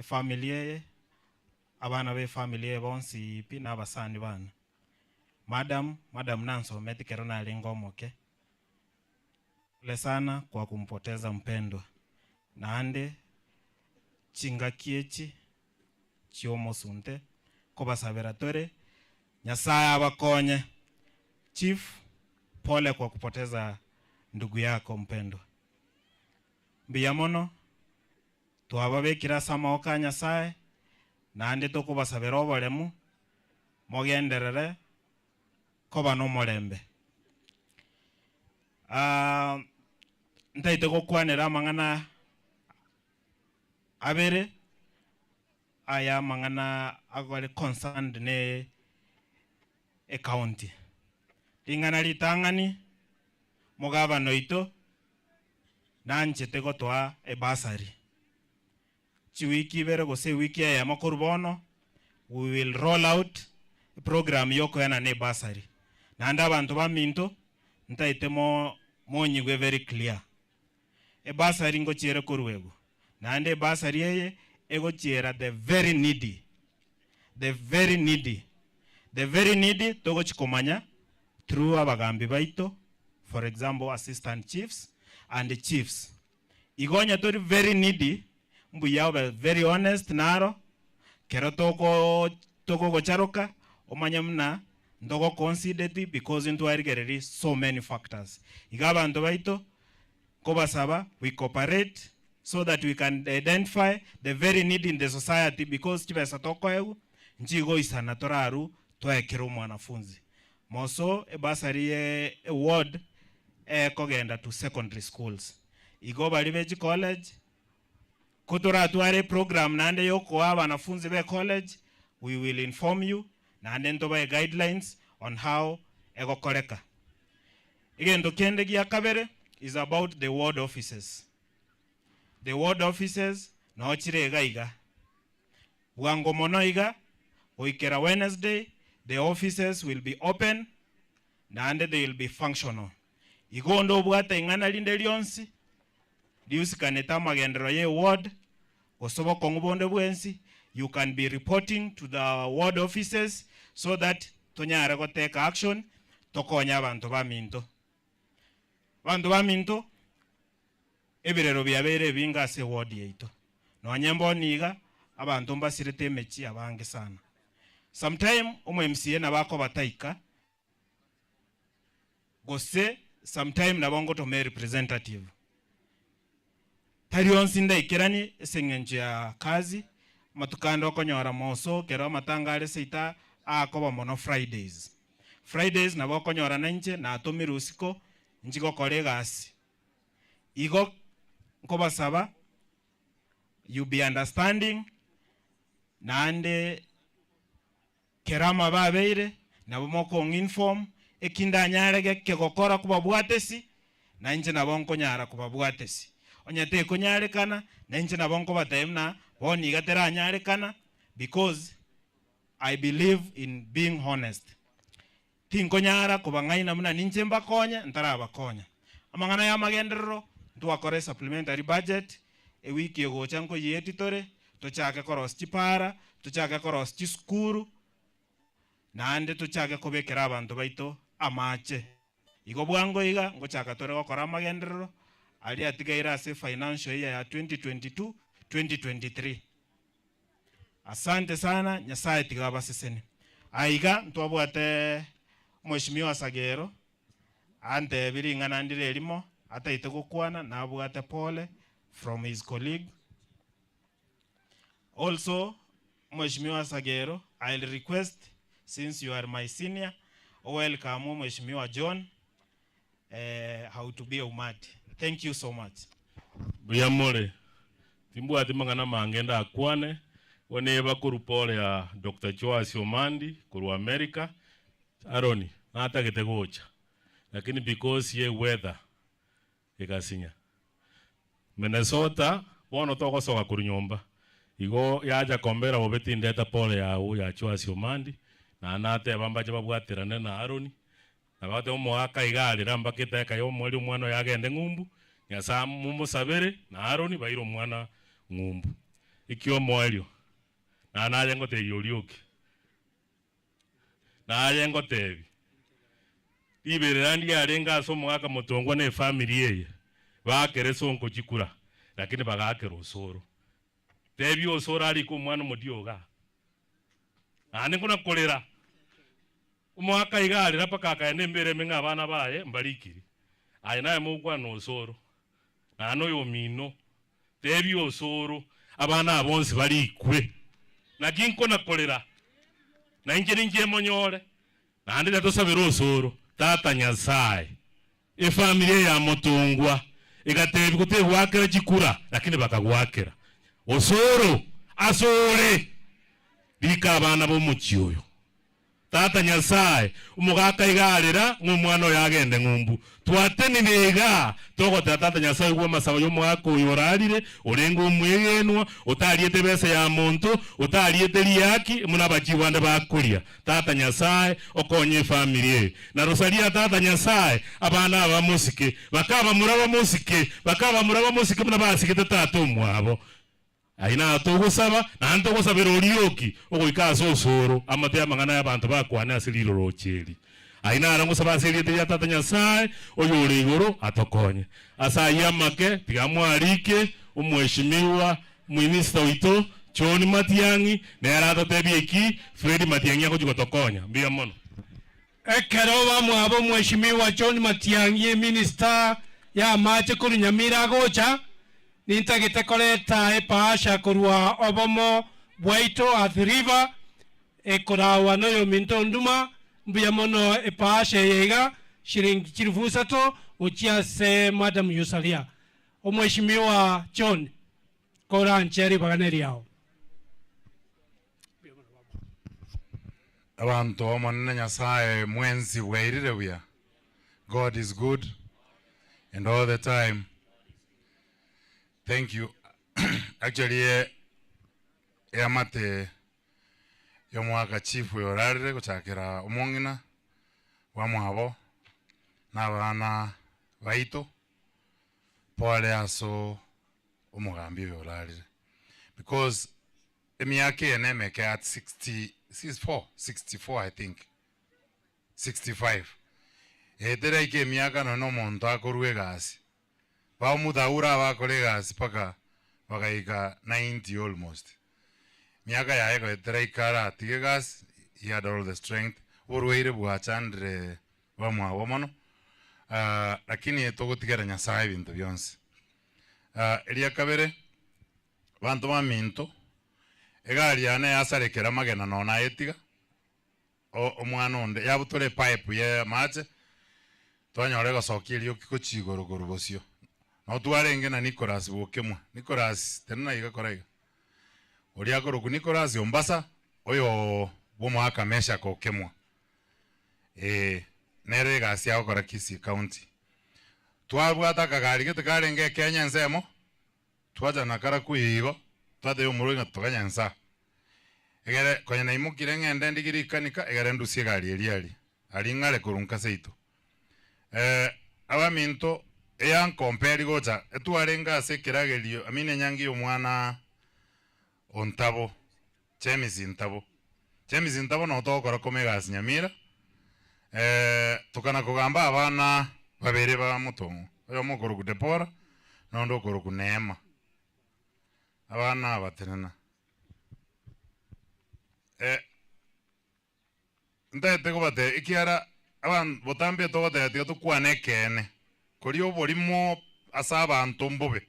Family abana be family bonsi pina abasani bana. Madam Nanso metikero na lingomoke. Pole sana kwa kumpoteza mpendwa. Na ande chinga kiechi chiomo sunte kobasabera tore Nyasaye abakonye. Chief, pole kwa kupoteza ndugu yako mpendwa. Biyamono twababekira samaoka Nyasaye na ande tokubasabera oboremu mogenderere koba no morembe. Ntaite gokwanera amang'ana abere aya amang'ana agore concerned ne county. Lingana litang'ani mogabano ito nanchete gotwa ebasari. Chiwiki bere gose wiki ya makuru bono we will roll out a program yoko yana ne basari. Na anda abantu baminto ntaite monyigwe very clear. E basari ngo chiere korwego. Na ande basari yeye ego chiera the very needy. The very needy. The very needy togo chikomanya through abagambi baito, for example assistant chiefs and the chiefs. Igonya tori very needy mbu yawe very honest naro kero toko gocharoka omanyamna ndogo considered because into arigereri so many factors. Igaba ando baito kobasaba we cooperate so that we can identify the very need in the society because chibesa toko eu njigo isana toraru toekero mwanafunzi. Moso ebasari ward kogenda to secondary schools. Igo balibeji college kutora tuare program nande yoko abanafunzi be college we will inform you nande ntoba guidelines on how ego koreka. Igendo kende gia kabere is about the ward offices. The ward offices no chirega iga. Bwango monoiga oikera Wednesday the offices will be open and they will be functional. Igondo bwata ingana linde lionsi liusikaneta magendero ye ward kosobo kongubonde bwensi you can be reporting to the ward offices so that tonyara go take action tokonya abantu baminto. Bantu baminto ebirero byabere binga se ward yeito. No nyembo niga abantu mbasirete mechi abange sana. Sometime MCA na bako bataika gose sometime na bongo to me representative. Tarionsi ndaikirani esengenje ya kazi matukando konyora moso kero matangale seita akoba mono Fridays. Fridays na boko nyora nanje na atomiru usiko njiko kolegasi. Igo nkoba saba you be understanding na ande kerama babeire na bomoko inform ekinda nyarege kegokora kuba bwatesi na nje na bonko nyara kuba bwatesi onyate konyarekana na nje na bonko batemna boni gatera nyarekana because I believe in being honest. Tinko nyara kuba ngai na muna ninje mbakonya ntara bakonya amangana ya magendero ntuakore supplementary budget e wiki ego chanko yetitore tochake koros chipara tochake koros chiskuru na ande tuchake kobekera abantu baito amache igo bwango iga ngochaka tore gokora magendero ali atigaira ase financial year ya 2022-2023. Asante sana Nyasaye tigaba sesene aiga ntwabwate Mheshimiwa Sagero ante biringana ndire elimo ataite gukwana na abwate pole from his colleague. Also, Mheshimiwa Sagero, I'll request, since you are my senior, welcome Mheshimiwa John how to be umati. Thank you so much. Buyamole. Timbu ati mangana mangenda akwane waneva kurupole ya Dr. Joasi Omandi kuru America Aroni hata kitegocha lakini because ye weather ikasinya Minnesota bono toko soka kuru nyomba igo yaja kombera bobeti ndeta pole ya u ya Joasi Omandi na anate bambaje babwatirane na Aroni na bate omwaka igari ramba kiteka yo mweli umwana yagende ngumbu nyasa mumusabere na Aroni bayiro mwana ngumbu ikyo mwelio na naje ngote yolioki naje ngote ibererandi yarenga so mwaka Motongwa ne family ye bakere sonko chikura lakini bagakero osoro tebi osoro ali ku mwana modioga ane kuna kolera umwaka igari rapaka kaende mbere menga abana baye mbalikiri ayina mugwa no osoro nano yo mino tebi osoro abana abonsi bali kwe na ginko na kolera na inje monyore na ande datosabira osoro tata Nyasaye familia ya Motongwa igatebi kutebwakera chikura lakini bakagwakera osoro asore bika abana bo muchiyoyo tata Nyasaye umugaka igarira ngumwana yagende ngumbu twateni nega toko tata Nyasaye gwa masaba yo mwaka uyorarire orengo umweyenwa utaliete bese ya monto utaliete liyaki munabajiwanda bakulia tata Nyasaye okonye familia na rosalia tata Nyasaye abana aba musike bakaba muraba musike munabasike tata umwabo aina atogosaba na antogosabira olioki ogoikaso osoro amate amangana y'abantu bakwana asiliro rocheri aina arangosaba asiriete ya tata Nyasaye oyo uri iguru atokonye asayamake tigamwarike umweshimiwa minister wito John Matiang'i na aratotebieki Fred Matiang'i akojugotokonya mbia mono ekero bamwabo mweshimiwa John Matiang'i minister ya mache kuri Nyamira gocha nintagite koleta epasha kurwa obomo bwaito athiriva ekorawa no yo minto nduma mbuya mono epasha yega shiringi chirifusato uchiase madam Yusalia omweshimiwa John korancheri baganeri yao abantu omonene Nyasaye mwenzi weirire buya. God is good and all the time. Thank you. Actually, yamate yomwaka chief yorarire kuchakira omongina wa mwabo n'abana baito pole aso omugambi yorarire because emyaka ene meke at 64 I think 65 etere ike emyaka no muntu akorwe gasi bamudaura bakore gasi paka bakaika 90 almost miaka yae ko etere ikara atige gasi he had all the strength urweire bwachandre bamwa mono lakini etogotigera Nyasaye bintu byonse elia kabere bantu baminto egari ane yasarekera magena nona etiga omwana onde yabutore pipe ye mache twanyore gosokirio kikochigoro gorubosio no twarenge na Nicholas bokemwa Nicholas tenna iga koraiga oria koroku Nicholas ombasa oyo bomwaka mesha kokemwa nere gasi yao kora Kisii county twabwata kagari gete karenge Kenya nsemo twaja nakara kuigo twade umuruga tukanyansa egere konya naimukire ngende ndigirikanika egere ndusie gari eliali alingale kurunka seito abaminto eyan compare gocha etwarenga sekiragerio amine nyangi omwana ontabo James Ntabo no tokora komegas Nyamira tukana kugamba abana babere ba Motongwa oyo mukuru kudepora nondo kuru kunema abana batenena ndete kubate ikiara aban botambe to de to kwane kene kuri oborimo asaba antombobe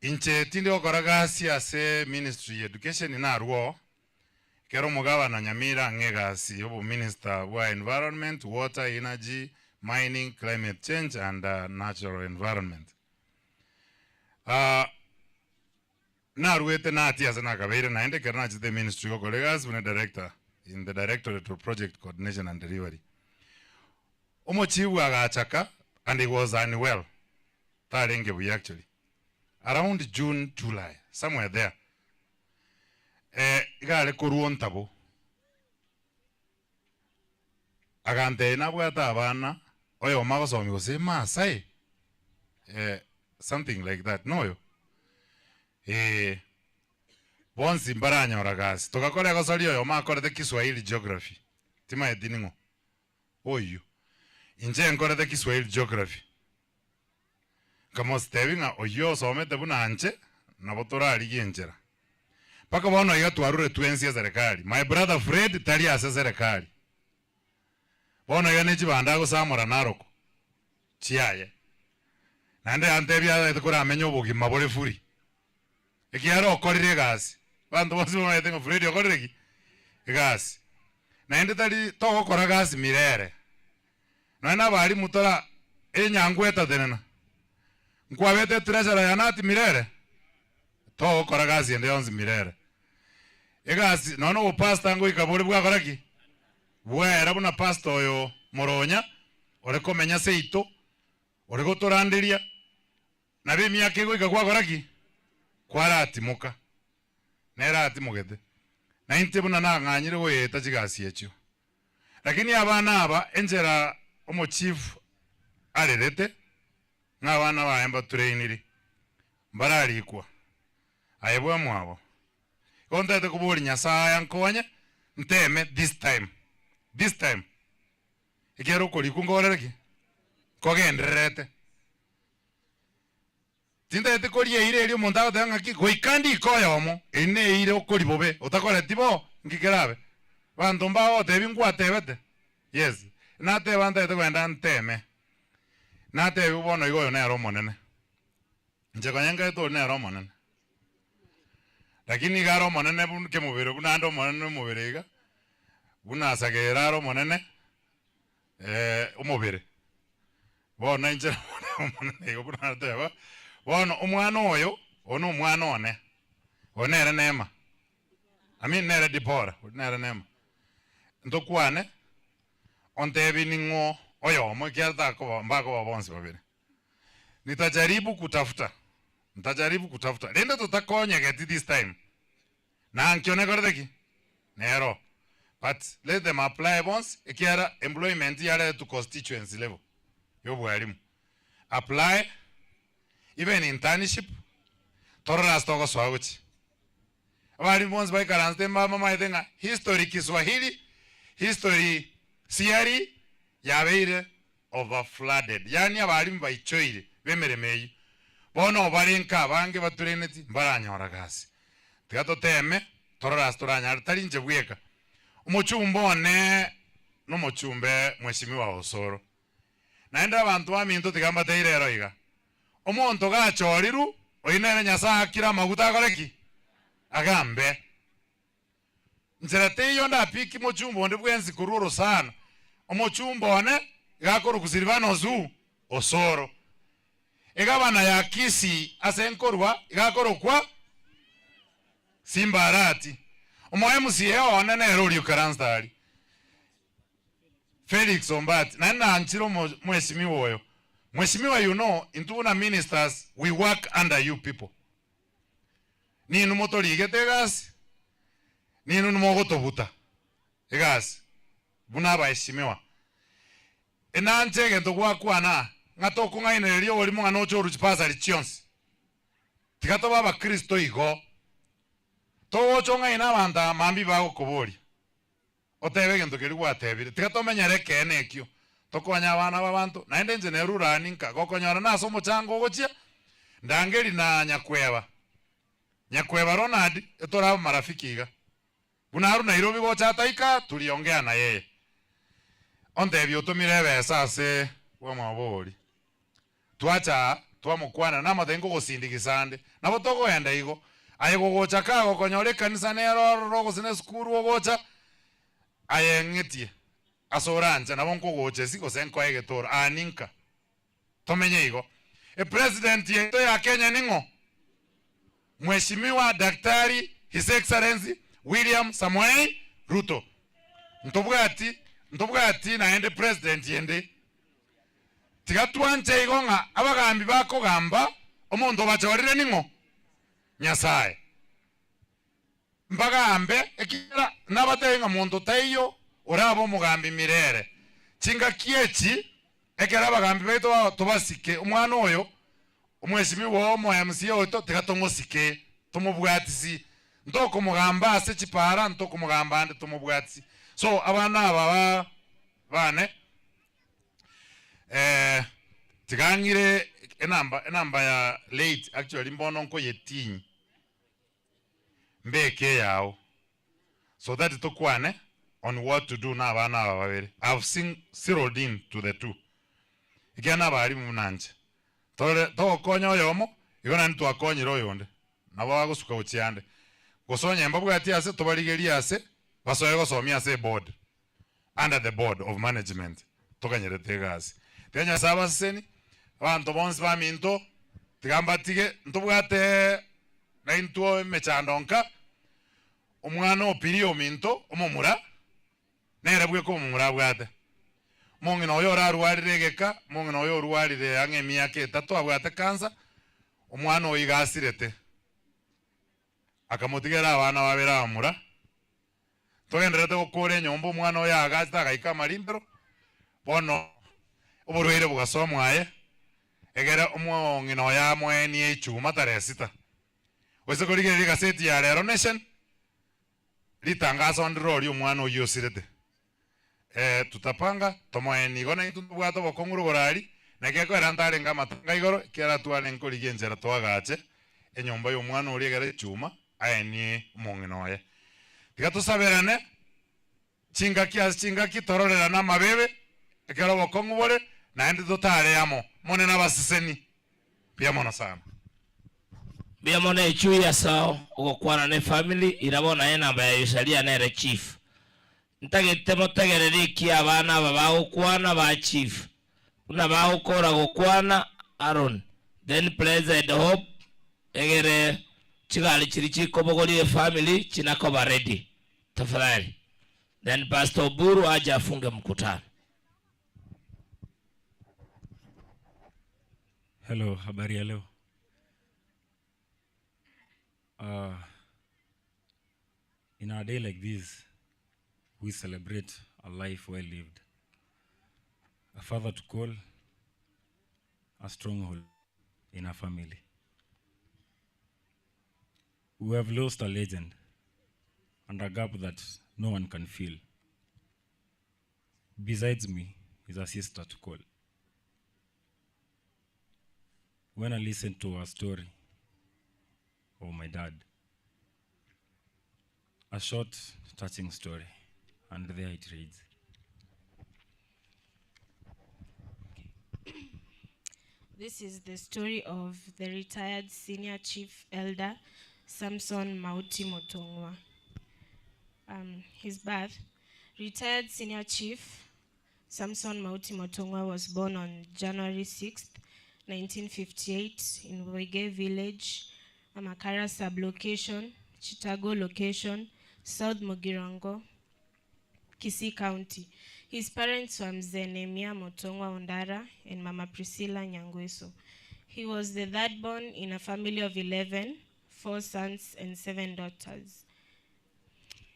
inche tindi okoragasi ase ministry education na ruo kero mugaba na Nyamira ngegasi obo minister wa environment, water, energy, mining, climate change and natural environment. Na ruete na atia sana kabere na ende kerna chite ministry ko kolegas une director in the Directorate of Project Coordination and Delivery. Omochiwu agachaka and he was unwell. Tarengebu actually. Around June, July, somewhere there. Igale koruon tabo. Agante na bwata abana oyo magosomi go say Masai. Something like that. No yo. Bonsi mbaranya oragasi. Tokakole agosori oyo makore de Kiswahili geography. Tima ediningo. Oyo. Inje nkore de Kiswahili geography. Kama stevinga oyo somete buna anche na botora aligenjera. Paka bono iga twarure twensi ya serikali. My brother Fred tali asa serikali. Bono iga nechi bandago samora naroko. Chiaye. Nande antebia etukura amenyo bogi mabole furi. Ekiaro okorire gasi. Bantu bosi bono etengo Fred okorire ki. Gasi. Naende tali toko kora gasi mirere. Naena bali mutora enyangweta denena. Nkwabete treasure ya nati mirere. To kora gasi ende yonzi mirere. Egasi nono pastor ngo ikabole bwa koraki. Bwera buna pastor yo Moronya ore komenya seito ore gotorandiria na bimi yake ngo ikakwa koraki. Kwara atimuka. Nera atimugete. Na inte buna na nganyire go yeta chigasi yecho. Lakini abana aba enjera omo chief arerete n'abana baemba trainiri mbarari kwa ayebwa mwabo kontete kubuli Nyasaye nkonye nteme this time ikero koli kungorereki kogenderete tindete koli eire eri omonto agotanga ki goikandi ikoyomo ine eire okoli bobe utakore tibo ngikerabe bantu mbao tebi ngwatebete yes nate bantete kwenda nteme nate ubono igoyo nero monene nje kanyanga to nero monene lakini garo monene bunke mubere bunando monene mubere buna sageraro monene umubere bona nje monene go buna teba bona umwana oyo ono umwana onere nema nere dipora nere nema ndokwane ontebi ningo oyo mkiata kwa mbako wa bonsi babiri. Nitajaribu kutafuta. Lenda tutakonya get this time. Na ankione kordeki. Nero. But let them apply once. Ikiara employment yale to constituency level. Yobu elimu. Apply. Even internship. Torora stoko swauchi. Wali bonsi bai karanste mama itenga. History Kiswahili. History CRE. Yabeire over flooded yani abali baichoire bemeremeye bono barenka bange batureneti mbaranyora gasi tigato teme torora storanya tarinje bweka umuchumbo ne no muchumbe mweshimiwa Osoro naenda abantu baminto tigamba teirero iga omonto gachoriru oinere Nyasaye akira maguta akoreki agambe nzerate yonda piki muchumbo onde bwenzi kururu sana omochumbone gakoro kusirivano zu Osoro egabana ya Kisii asenkorwa gakoro kwa Simbarati omoye musiye one ne roli ukaranstari Felix Ombati na anchiro mweshimiwa oyo mweshimiwa intuna ministers we work under you people ninu motorigete gas ninu mogotobuta egas buna baeshimiwa enanje gento gwakwana ngatoko ngaine rio oli mwana ochoru chipasa lichionsi tikato baba Kristo igo to ocho ngaine abanda mambi bago kobori otebe gento keri gwatebire tikato menyere kene ekyo tokonya abana babantu naende nje nerura ninka gokonyora naso mochango gochia ndangeri na nyakweba Ronald etora marafiki iga bunaru Nairobi gocha taika tuliongea na yeye onde byotomire besa se wa mabori twacha twamukwana na madengo gusindikisande nabo togoenda igo ayego gocha kago konyore kanisa nero rogo sine skuru ogocha ayengetie asoranje nabo nkogoche siko senko egetor aninka tomenye igo president yeto ya Kenya ningo Mheshimiwa Daktari His Excellency William Samoei Ruto ntobwati naende president yende tigatwanje igonga abagambi bako gamba omonto bachorire ningo Nyasaye mbagambe ekira nabatenga monto tayo orabo mugambi mirere chinga kiechi ekera abagambi beto tobasike omwana oyo omweshimiwa omo MC oto tigatongosike tomubwatisi ntoko mugamba ase chipara ntoko mugamba ande tomubwatisi so abana aba bane tigangire enamba ya late actually mbono nko yetinyi mbeke yao so that tokwane on what to do na abana aba babere. I've zeroed in to the two igana bari munanje to konyo yomo igona ntu akonyiro yonde nabo bagusuka uchiande gosonye mbabwa ati ase tobarigeria ase basoye gosomia ase board under the board of management tokanyerete gasi tenya saba seni abantu bonse baminto tigambatige ntobwate na intuo mechandonka omwana opiri ominto omomura nerebwe ko omumura bwate mongino oyo ararwarire geka mongino oyo orwarire ange miaka 3 abwate kansa omwana oyigasirete akamutigera abana babera amura togenderete gukore nyombo omwana oyo agasta gaika marimbero bono oburwire bugasomwaye egera omwongino ya mweni echuma taresita wese korigere gaseti ya Rero Nation litangazo ndrori omwana oyo sirete tutapanga tomoeni gona itubwato bokonguru gorari nakeko erantare ngamatanga igoro kera twale nkorigie njera twagache enyomba yo mwana uri egere chuma aeni mongino ye tigatusaberane chingaki tororera na mabebe ekero bokongu bore naende totare yamo mone na basiseni pia mona sana bia mona echui ya sao ogokwana ne family irabona enamba ya yusalia nere chief ntagete motegereriki abana babagukwana ba chief una bagukora gukwana Aaron then President Hope egere chigali chiri chikobogoli family chinakoba ready tafadhali then Pastor Buru aje afunge mkutano. Hello, habari ya leo. In a day like this, we celebrate a life well lived. A father to call, a stronghold in our family. We have lost a legend and a gap that no one can fill. Besides me is a sister to call. When I listen to her story of my dad, a short, touching story, and there it reads. This is the story of the retired senior chief elder, Samson Mauti Motongwa. His birth. Retired senior chief Samson Mauti Motongwa was born on January 6th, 1958 in Wege village, Amakara sublocation, Chitago location, South Mugirango, Kisii County. His parents were Mzee Nehemia Motongwa Ondara and Mama Priscilla Nyangweso. He was the third born in a family of 11, 4 sons and 7 daughters.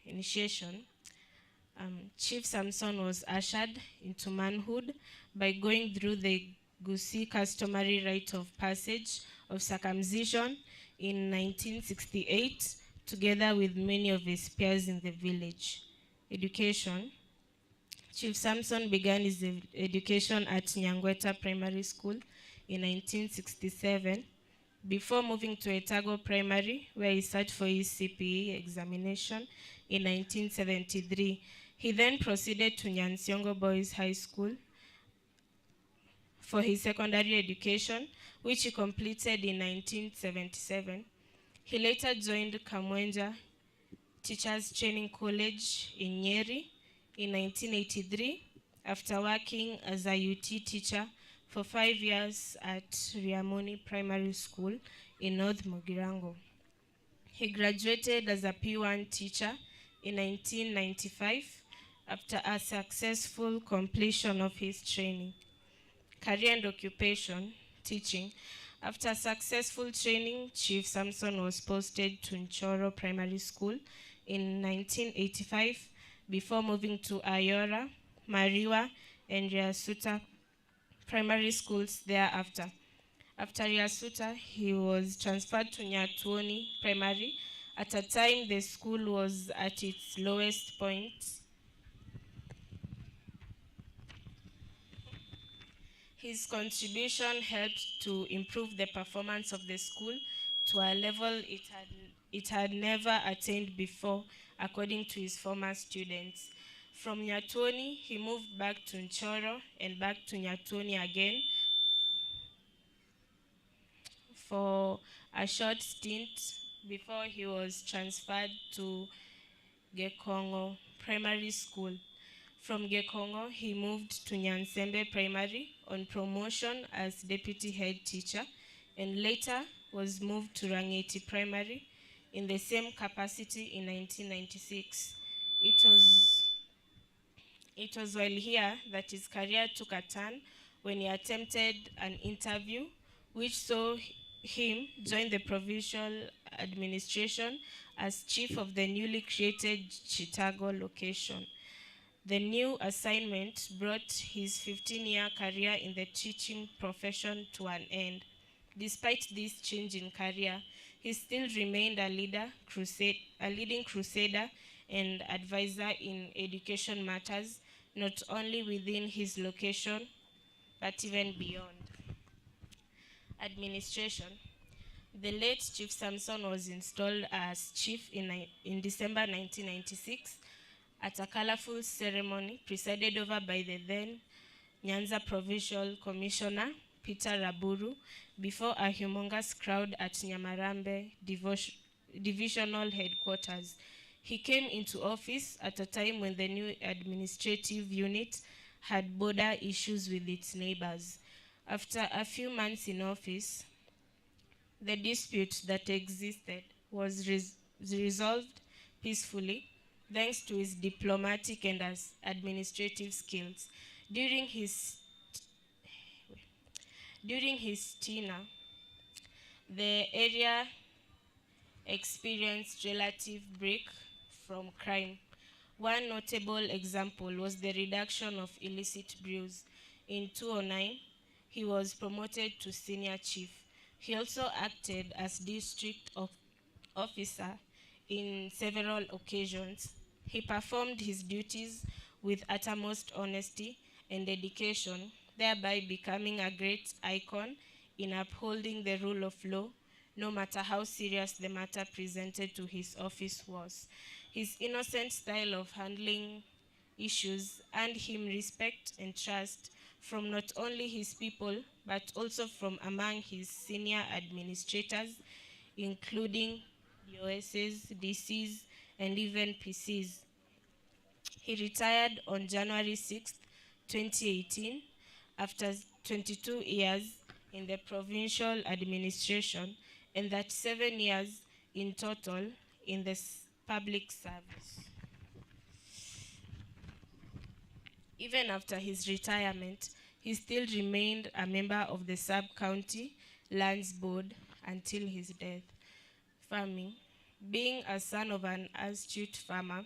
Initiation. Chief Samson was ushered into manhood by going through the Gusii customary rite of passage of circumcision in 1968, together with many of his peers in the village. Education. Chief Samson began his education at Nyangweta Primary School in 1967, before moving to Etago Primary, where he sat for his CPE examination in 1973. He then proceeded to Nyansiongo Boys High School for his secondary education, which he completed in 1977. He later joined Kamwenja Teachers Training College in Nyeri in 1983 after working as a UT teacher for 5 years at Riamoni Primary School in North Mugirango. He graduated as a P1 teacher in 1995 after a successful completion of his training. Career and occupation, teaching. After successful training, Chief Samson was posted to Nchoro Primary School in 1985 before moving to Ayora, Mariwa, and Riasuta primary schools thereafter. After Riasuta, he was transferred to Nyatuoni Primary. At a time, the school was at its lowest point. His contribution helped to improve the performance of the school to a level it had never attained before, according to his former students. From Nyatuoni, he moved back to Nchoro and back to Nyatuoni again for a short stint before he was transferred to Gekongo Primary School. From Gekongo, he moved to Nyansembe Primary on promotion as deputy head teacher, and later was moved to Rangeti Primary in the same capacity in 1996. It was while here that his career took a turn when he attempted an interview which saw him join the provincial administration as chief of the newly created Chicago location. The new assignment brought his 15-year career in the teaching profession to an end. Despite this change in career, he still remained a leading crusader and advisor in education matters, not only within his location, but even beyond. Administration. The late Chief Samson was installed as chief in December 1996 at a colorful ceremony presided over by the then Nyanza Provincial Commissioner, Peter Raburu, before a humongous crowd at Nyamarambe Divisional Headquarters. He came into office at a time when the new administrative unit had border issues with its neighbors. After a few months in office, the dispute that existed was resolved peacefully thanks to his diplomatic and administrative skills. During his tenure, the area experienced relative break from crime. One notable example was the reduction of illicit brews. In 2009, he was promoted to senior chief. He also acted as district officer in several occasions. He performed his duties with utmost honesty and dedication, thereby becoming a great icon in upholding the rule of law, no matter how serious the matter presented to his office was. His innocent style of handling issues earned him respect and trust from not only his people, but also from among his senior administrators, including DOSs, DCs, and even PCs. He retired on January 6, 2018, after 22 years in the provincial administration and 37 years in total in the public service. Even after his retirement, he still remained a member of the sub-county lands board until his death. Farming. Being a son of an astute farmer,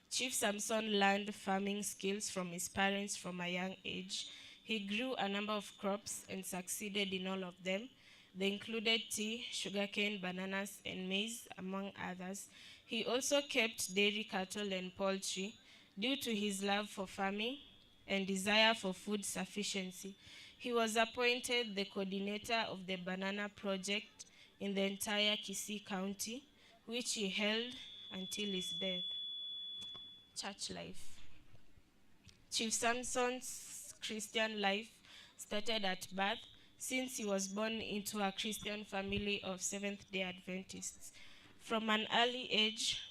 Chief Samson learned farming skills from his parents from a young age. He grew a number of crops and succeeded in all of them. They included tea, sugarcane, bananas, and maize, among others. He also kept dairy cattle and poultry. Due to his love for farming and desire for food sufficiency, he was appointed the coordinator of the banana project in the entire Kisii County, which he held until his death. Church life. Chief Samson's Christian life started at birth, since he was born into a Christian family of Seventh-day Adventists. From an early age,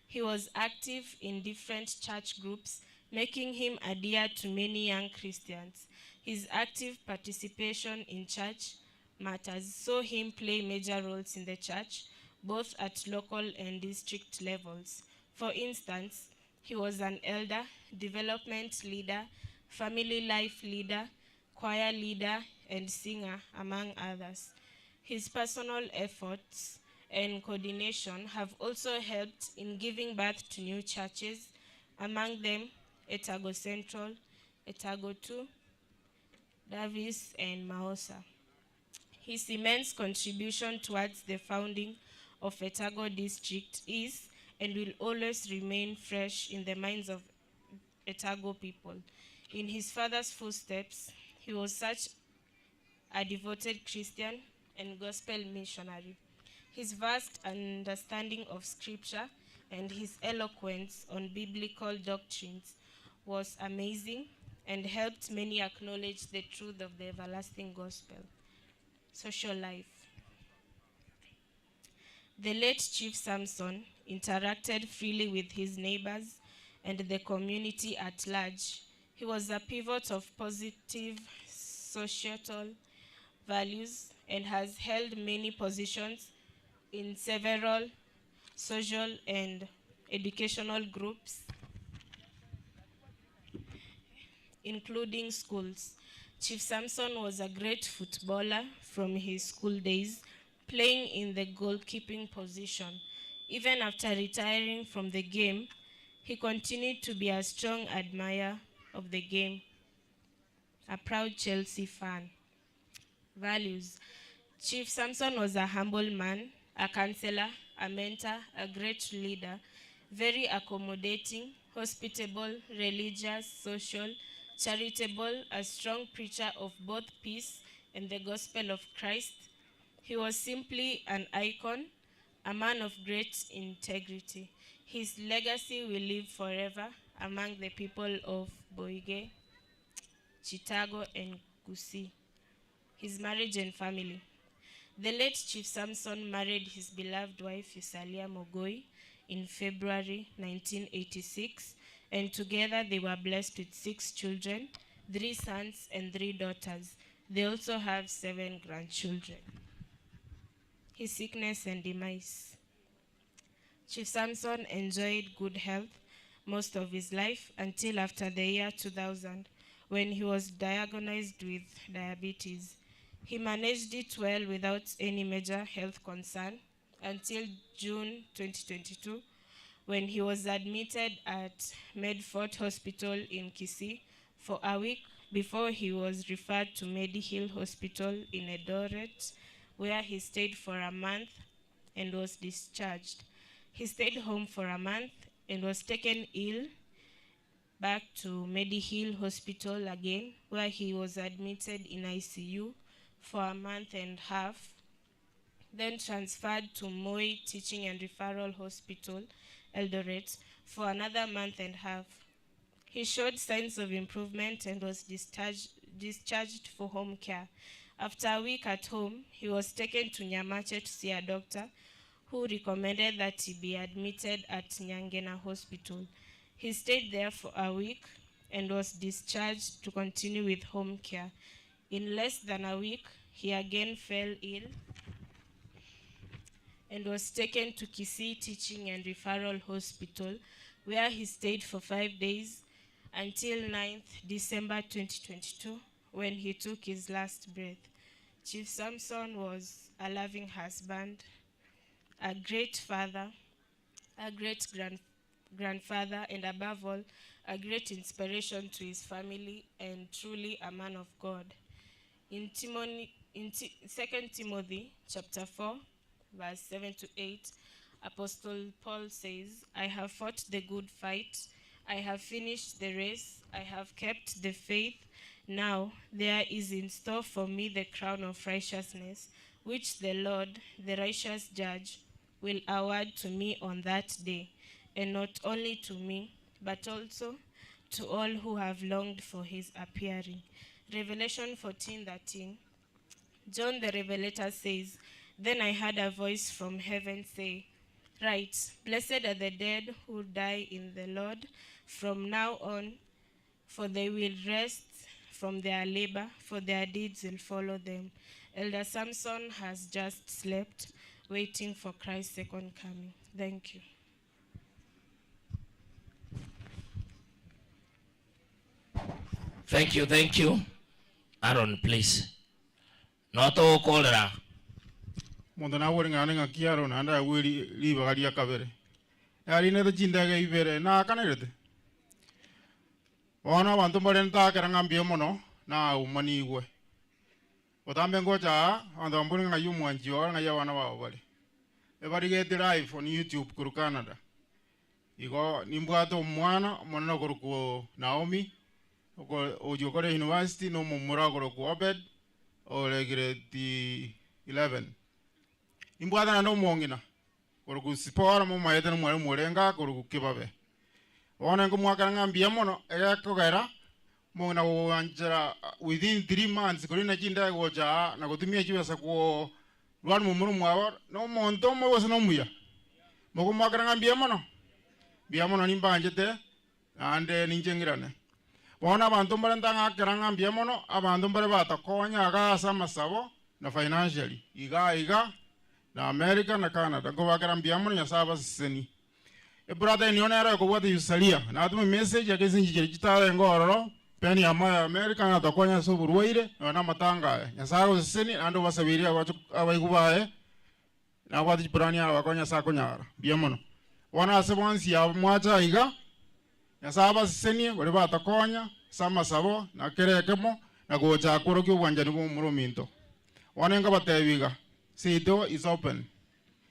he was active in different church groups, making him adhere to many young Christians. His active participation in church matters saw him play major roles in the church, both at local and district levels. For instance, he was an elder, development leader, family life leader, choir leader, and singer, among others. His personal efforts and coordination have also helped in giving birth to new churches, among them Etago Central, Etago 2, Davis, and Maosa. His immense contribution towards the founding of Etago district is and will always remain fresh in the minds of Etago people. In his father's footsteps, he was such a devoted Christian and gospel missionary. His vast understanding of scripture and his eloquence on biblical doctrines was amazing and helped many acknowledge the truth of the everlasting gospel. Social life. The late Chief Samson interacted freely with his neighbors and the community at large. He was a pivot of positive societal values and has held many positions in several social and educational groups, including schools. Chief Samson was a great footballer from his school days, playing in the goalkeeping position. Even after retiring from the game, he continued to be a strong admirer of the game, a proud Chelsea fan. Values. Chief Samson was a humble man, a counselor, a mentor, a great leader, very accommodating, hospitable, religious, social, charitable, a strong preacher of both peace and the gospel of Christ. He was simply an icon, a man of great integrity. His legacy will live forever among the people of Boige, Chicago, and Kisii. His marriage and family. The late Chief Samson married his beloved wife, Yusalia Mogoi, in February 1986, and together they were blessed with 6 children, 3 sons and 3 daughters. They also have 7 grandchildren. His sickness and demise. Chief Samson enjoyed good health most of his life until after the year 2000, when he was diagnosed with diabetes. He managed it well without any major health concern until June 2022, when he was admitted at Medford Hospital in Kisii for a week before he was referred to Medihill Hospital in Eldoret, where he stayed for a month and was discharged. He stayed home for a month and was taken ill back to Medihill Hospital again, where he was admitted in ICU for a month and a half, then transferred to Moi Teaching and Referral Hospital, Eldoret, for another month and a half. He showed signs of improvement and was discharged for home care. After a week at home, he was taken to Nyamache to see a doctor who recommended that he be admitted at Nyangena Hospital. He stayed there for a week and was discharged to continue with home care. In less than a week, he again fell ill and was taken to Kisii Teaching and Referral Hospital, where he stayed for 5 days until 9th December 2022, when he took his last breath. Chief Samson was a loving husband, a great father, a great grandfather, and above all, a great inspiration to his family, and truly a man of God. In 2 Timothy chapter 4, verse 7 to 8, Apostle Paul says, I have fought the good fight, I have finished the race, I have kept the faith. Now there is in store for me the crown of righteousness, which the Lord, the righteous judge, will award to me on that day, and not only to me, but also to all who have longed for his appearing. Revelation 14:13. John the Revelator says, "Then I heard a voice from heaven say, 'Write, blessed are the dead who die in the Lord from now on, for they will rest from their labor, for their deeds will follow them.'" Elder Samson has just slept, waiting for Christ's second coming. Thank you. Thank you, thank you. Aaron, please. Noto kolera. Mondo na wori ngane ngaki Aaron anda wiri liba galia kabere. Yari ne jinda ga ibere na kanerete. Ona bantu barenta karanga mbio mono na umani igwe. Otambe ngoja anda mbuni nga yumu anjio nga ya wana wao bali. Ebari get live on YouTube kuru Canada. Igo nimbwato mwana mwana kuru Naomi. Ojokore University no mumura kuru Obed. Ole grade 11. Imbwata na no mongina. Kuru sipora mo maeta no mwari murenga kuru kibabe. Ona ngo mwaka ngambia mono ekogera mona wanjira within 3 months kuri na jinda goja na kutumia kibasa ko rwan mumuru mwawa no monto mo wasa no muya mo mwaka ngambia mono bia mono nimbanjete ande ninjengirane bona abantu mbarenda ngakira ngambia mono abantu mbare batakonya agasa masabo na financially iga na America na Canada ngo bakira mbia mono yasaba seni brother ni onera ko wati yusalia na atume message yakezi njije kitale ngororo peni ama America na takonya so burwaire na matanga yasaro seni ando basabiria abaikubae na wati brania abakonya sakonyara biemono wana asebonsi ya mwacha iga yasaba seni bari batakonya sama sabo na kerekemo na gocha kuro kyo wanjani ko muruminto wanenga batebiga sito is open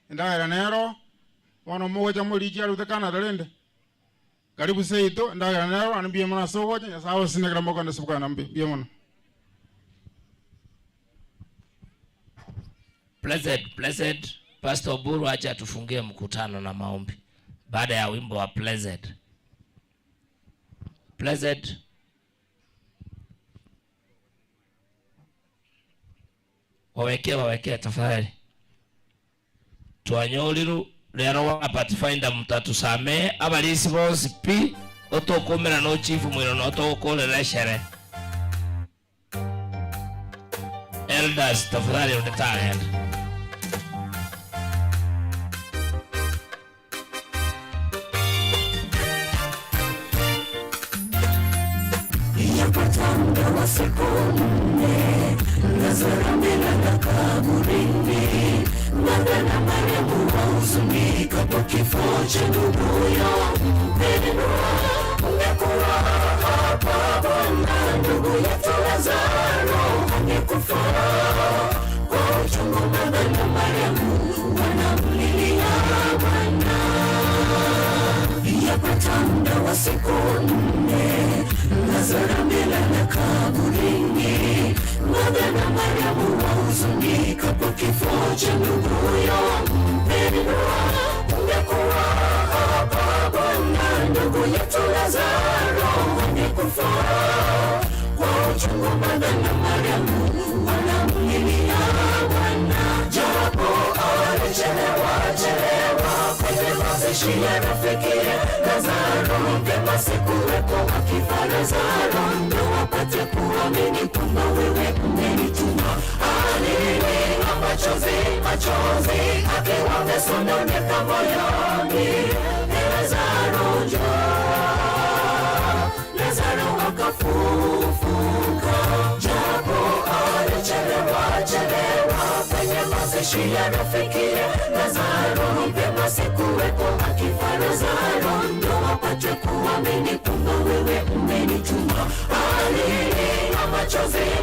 ndaya nero wana moja muliji alu Canada lende karibu seito ndaga nero anambia mwana sogoja ya sawa sinekra moko ndasuka nambe bia mwana. Blessed Pastor Buru acha tufungie mkutano na maombi baada ya wimbo wa Blessed. Wawekea tafadhali. Tuanyoliru lero wa Pathfinder mutatusame abalisi bose pi otokomera no chief mwino no tokolera shere. Elders tafadhali unitayari. Yapatanga wa siku nne Lazaro amelala kaburini Martha na Mariamu wahuzunika kwa kifo cha nduguyo mpendwa. Ungekuwa hapa Bwana, ndugu yetu Lazaro angekufa. Kwa uchungu Martha na Mariamu wanamlilia Bwana. Yapata muda wa siku nne Lazaro amelala kaburini. Martha na Mariamu wahuzunika kwa kifo cha nduguyo mpendwa. Ungekuwa hapa Bwana, ndugu yetu Lazaro angekufa. Kwa uchungu Martha na Mariamu wanamlilia Bwana. Japo alichelewa kwenye mazishi ya rafiki Lazaro, vyema sikuwepo akifa Lazaro, ndo wapate kuamini kwamba wewe umenituma. Alilia machozi akiwa amesononeka moyoni. Lazaro njoo, Lazaro akafufuka. Japo alichelewa kwenye mazishi ya rafiki Lazaro, vyema sikuwepo akifa Lazaro, ndo wapate kuamini kwamba wewe umenituma. Alilia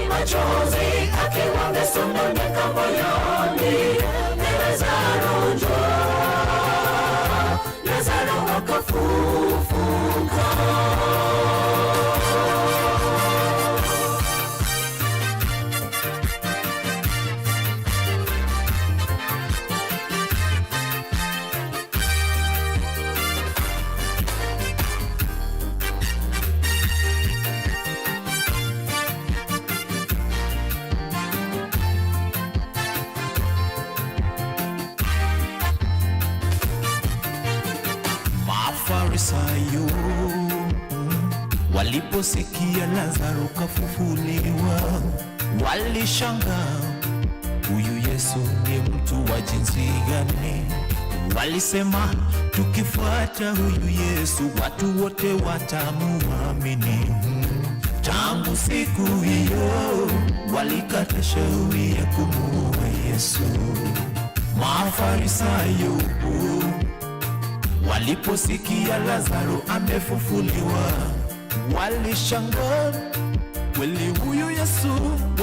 machozi akiwa amesononeka moyoni. Lazaro njoo, Lazaro akafufuka. Waliposikia Lazaro kafufuliwa, walishangaa, huyu Yesu ni mtu wa jinsi gani? Walisema tukifuata huyu Yesu watu wote watamuamini. Tangu siku hiyo walikata shauri ya kumuua Yesu. Mafarisayo waliposikia Lazaro amefufuliwa, walishangaa, kweli huyu Yesu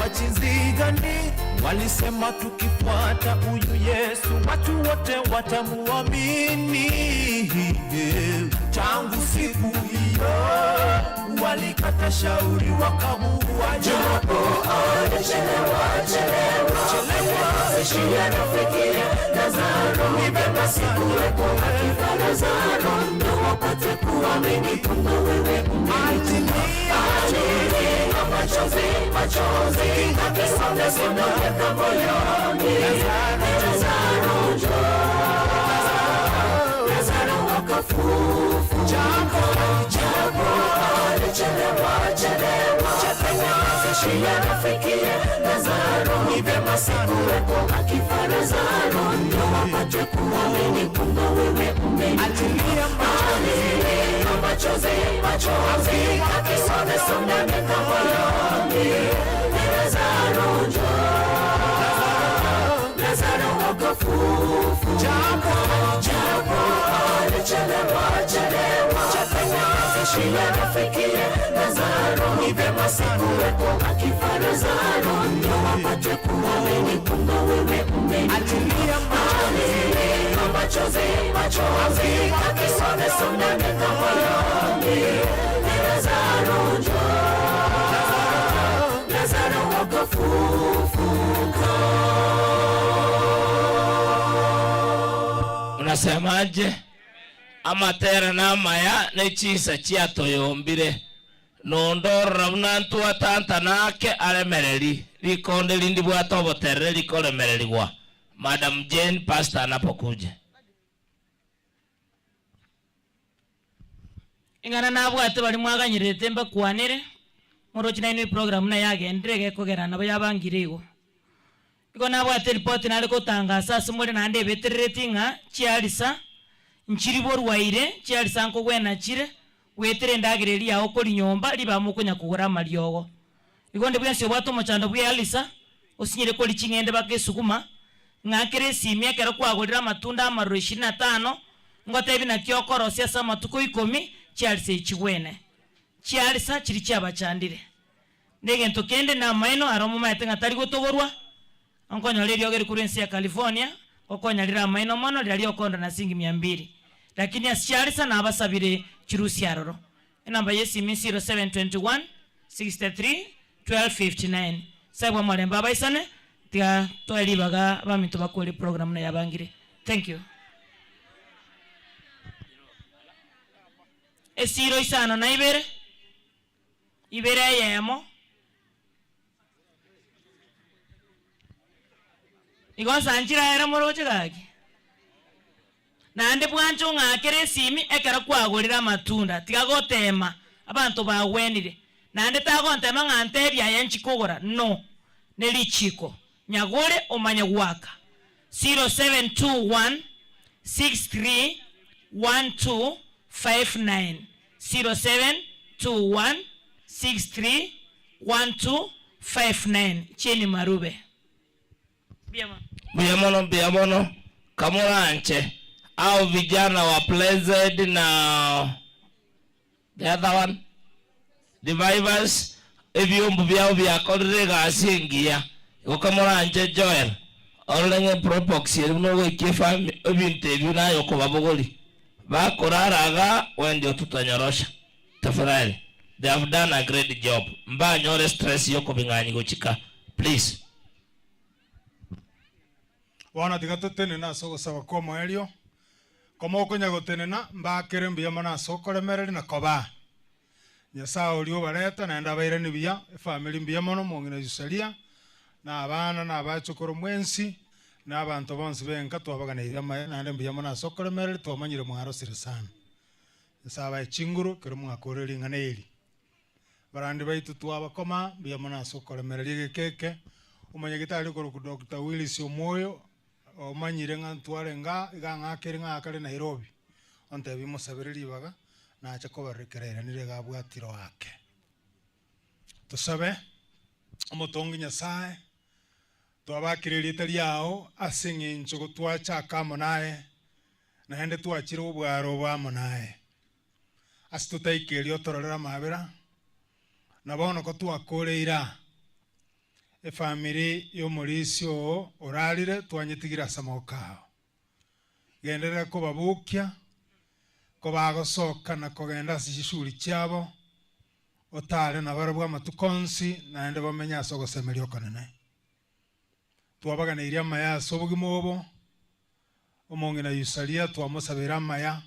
wa jinsi gani? Walisema tukifuata huyu Yesu watu wote watamuamini. Tangu siku hiyo walikata shauri wakamuua. Japo alichelewa, mazishi yanafikia Lazaro, ni vema sikuwepo akifa Lazaro, ndio wapate kuamini kwamba wewe umenitumia. Machozi akisonga moyoni, Lazaro njoo, Lazaro akafufuka. Japo alichelewa, mazishi yanafikia Lazaro, ni vema sikuwepo akifa Lazaro, ndio wapate kuamini kwamba wewe umenitumia. Machozi akisonga moyoni, Lazaro njoo, Lazaro akafufuka. Japo alichelewa, mazishi yanafikia Lazaro, ni vema sikuwepo akifa Lazaro, ndio wapate kuamini kwamba wewe umenitumia. Machozi akisonga moyoni, Lazaro njoo, Lazaro akafufuka. Unasemaje? Amatera namaya nechisa chiatoyombire nondorora unantu atanta nake alemereri likonde lindi bwatoboterere likolemererigwa. Madam Jane, pastor anapokuja. Ingana nabwate bali mwaganyirete mbakwanire morochi na ino program na yagendere gekogera nabo yabangirigo. Iko nabwate report nale kotangasa simule nande beteretinga chialisa nchiribo rwaire chialisa nko gwena chire wetere ndagireri yaho koli nyomba liba mukonya kugura mariogo. Iko nde bwensi obwato mochando bwe alisa osinyire koli chingende bakesukuma ngakere simia kera kwagurira matunda amaro 25 ngote bina kyokoro sia sama tuko 10 chialisa ichigwene chialisa chiri cyabachandire ndege ntokende na maino aromo maitenga tari gutogorwa onkonya liri ogeri kurensi ya California okonya lira maino mono liri okondo na singi 200 lakini asialisa na abasabire chirusi aroro namba yesi 0721 63 1259 sabwa mwalemba baisane tia toeli baga baminto bakole program na yabangire. Thank you. Esiro isano na ibere yemo igonsa anjira era moroche gaki nande bwancho ngakere simi ekera kwagurira matunda tigagotema abantu bawenire nande tagontema ngante bya yanchikogora no nelichiko nyagore omanya gwaka 0721 63 1259 0721 63 1259 cheni marube biamono kamuranche au vijana wa Pleasant na the other one Divivers ebyombu byao byakorega asingia ukamuranje Joel olenge propox no wekefa ebintu ebyo nayo ko babogoli bakoraraga wende tutanyorosha tafadhali. They have done a great job. Mbanyore stress yoko binganyi gochika please. Wana tigatutene na soko sawa kwa mwelio komo konya gotenena mbakere mbia mana soko lemereri na koba nyasa olio bareta na enda baire ni bia family mbia mono mongina yusalia na abana na abachukuru mwensi na abantu bonse benka twabaga na irama na enda mbia mana soko lemereri twamanyire mwaro sire sana nyasa ba chinguru kero mwakoreri ngana eri barandi baitu twabakoma bia mona sokoremereria gikeke umunyagitari ku Dr. Willis Omoyo omanyire ng'antware ng'akere ng'akare Nairobi onte bimusabiriri baga nacha kobarekerera nire gabwatiro ake tusabe omotongi Nyasaye twabakiririete riao ase eng'encho gotwachaka amo naye naende twachire obwaro bwamo naye ase tutaikeria otororera amabera na bono ko twakoreira efamily y'omorisi oo orarire twanyetigira ase amaboko ao genderera kobabukia kobagosoka na kogenda ase chisuri chiabo otare na bare bwa amatukonsi naende bamenya ase ogosemeria okonene twabaganeirie amaya ase obogima obo omong'ina Yusalia twamosabera amaya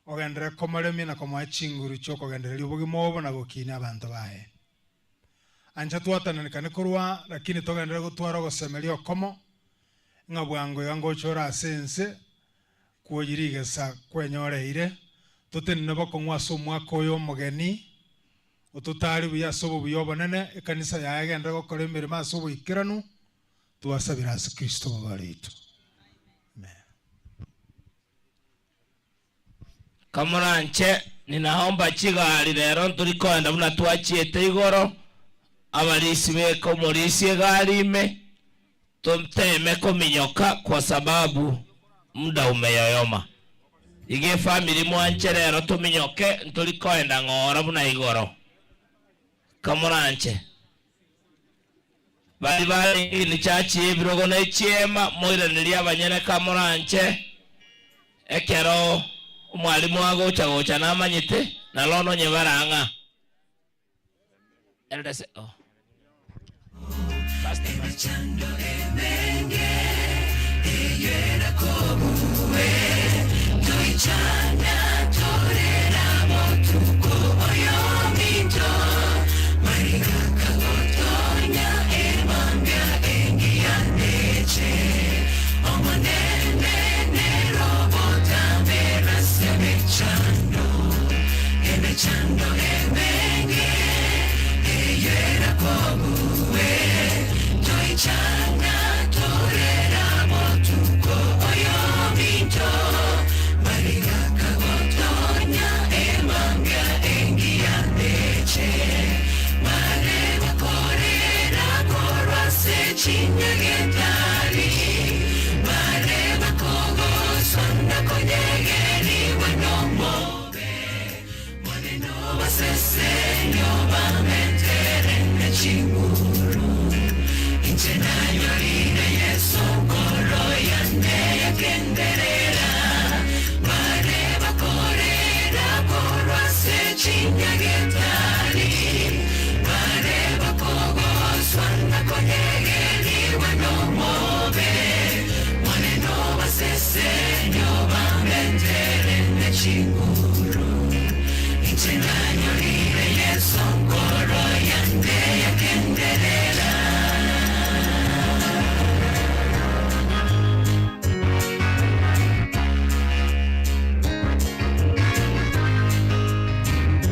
ogendere komoremi na komoa chinguru chiokogendereria obogima obo na gokinia abanto baye ancha twatananikane korwa lakini togendere gotwara ogosemeria okomo ng'a bwango iga ngochora ase ense kwoyirigesa kwenyoreire totenene bokong'wa ase omwaka oyo omogeni ototari buya ase obobuya obonene ekanisa yaye egendere gokora emeremo ase oboikeranu twasabira ase Kristo obobare itu. Kamuranche ninaomba chigali lero ntulikoenda buna twachiete igoro abalisi beko morisi egalime tumteme kominyoka kwa sababu muda umeyoyoma ige family mwanche lero tuminyoke ntulikoenda ng'ora buna igoro kamuranche bali ni chachi ebirogo na echiema moiraniria abanyene kamuranche ekero umwalimu wago chagocha namanyite na lono nyebaranga eldese oh Chando emenge eyera kobuwe toichana torera motuko oyomito mariga kagotonya emambia engia neche omonene nerobota mera semechando emenge eyera kobuwe chana torera motuko oyomito mariga kagotonya emambia engia neche mareba korera korwa sechinyagetari mareba kogo sonda konyegeri wanomobe moneno basesenyo bamentere nechinguru Inchenayorine Yesu koro yande yakenderera mareba korera korwa sechinyagetari mareba kogo swanda konyegeri wanomobe moneno basesenyo bamentere nechinguru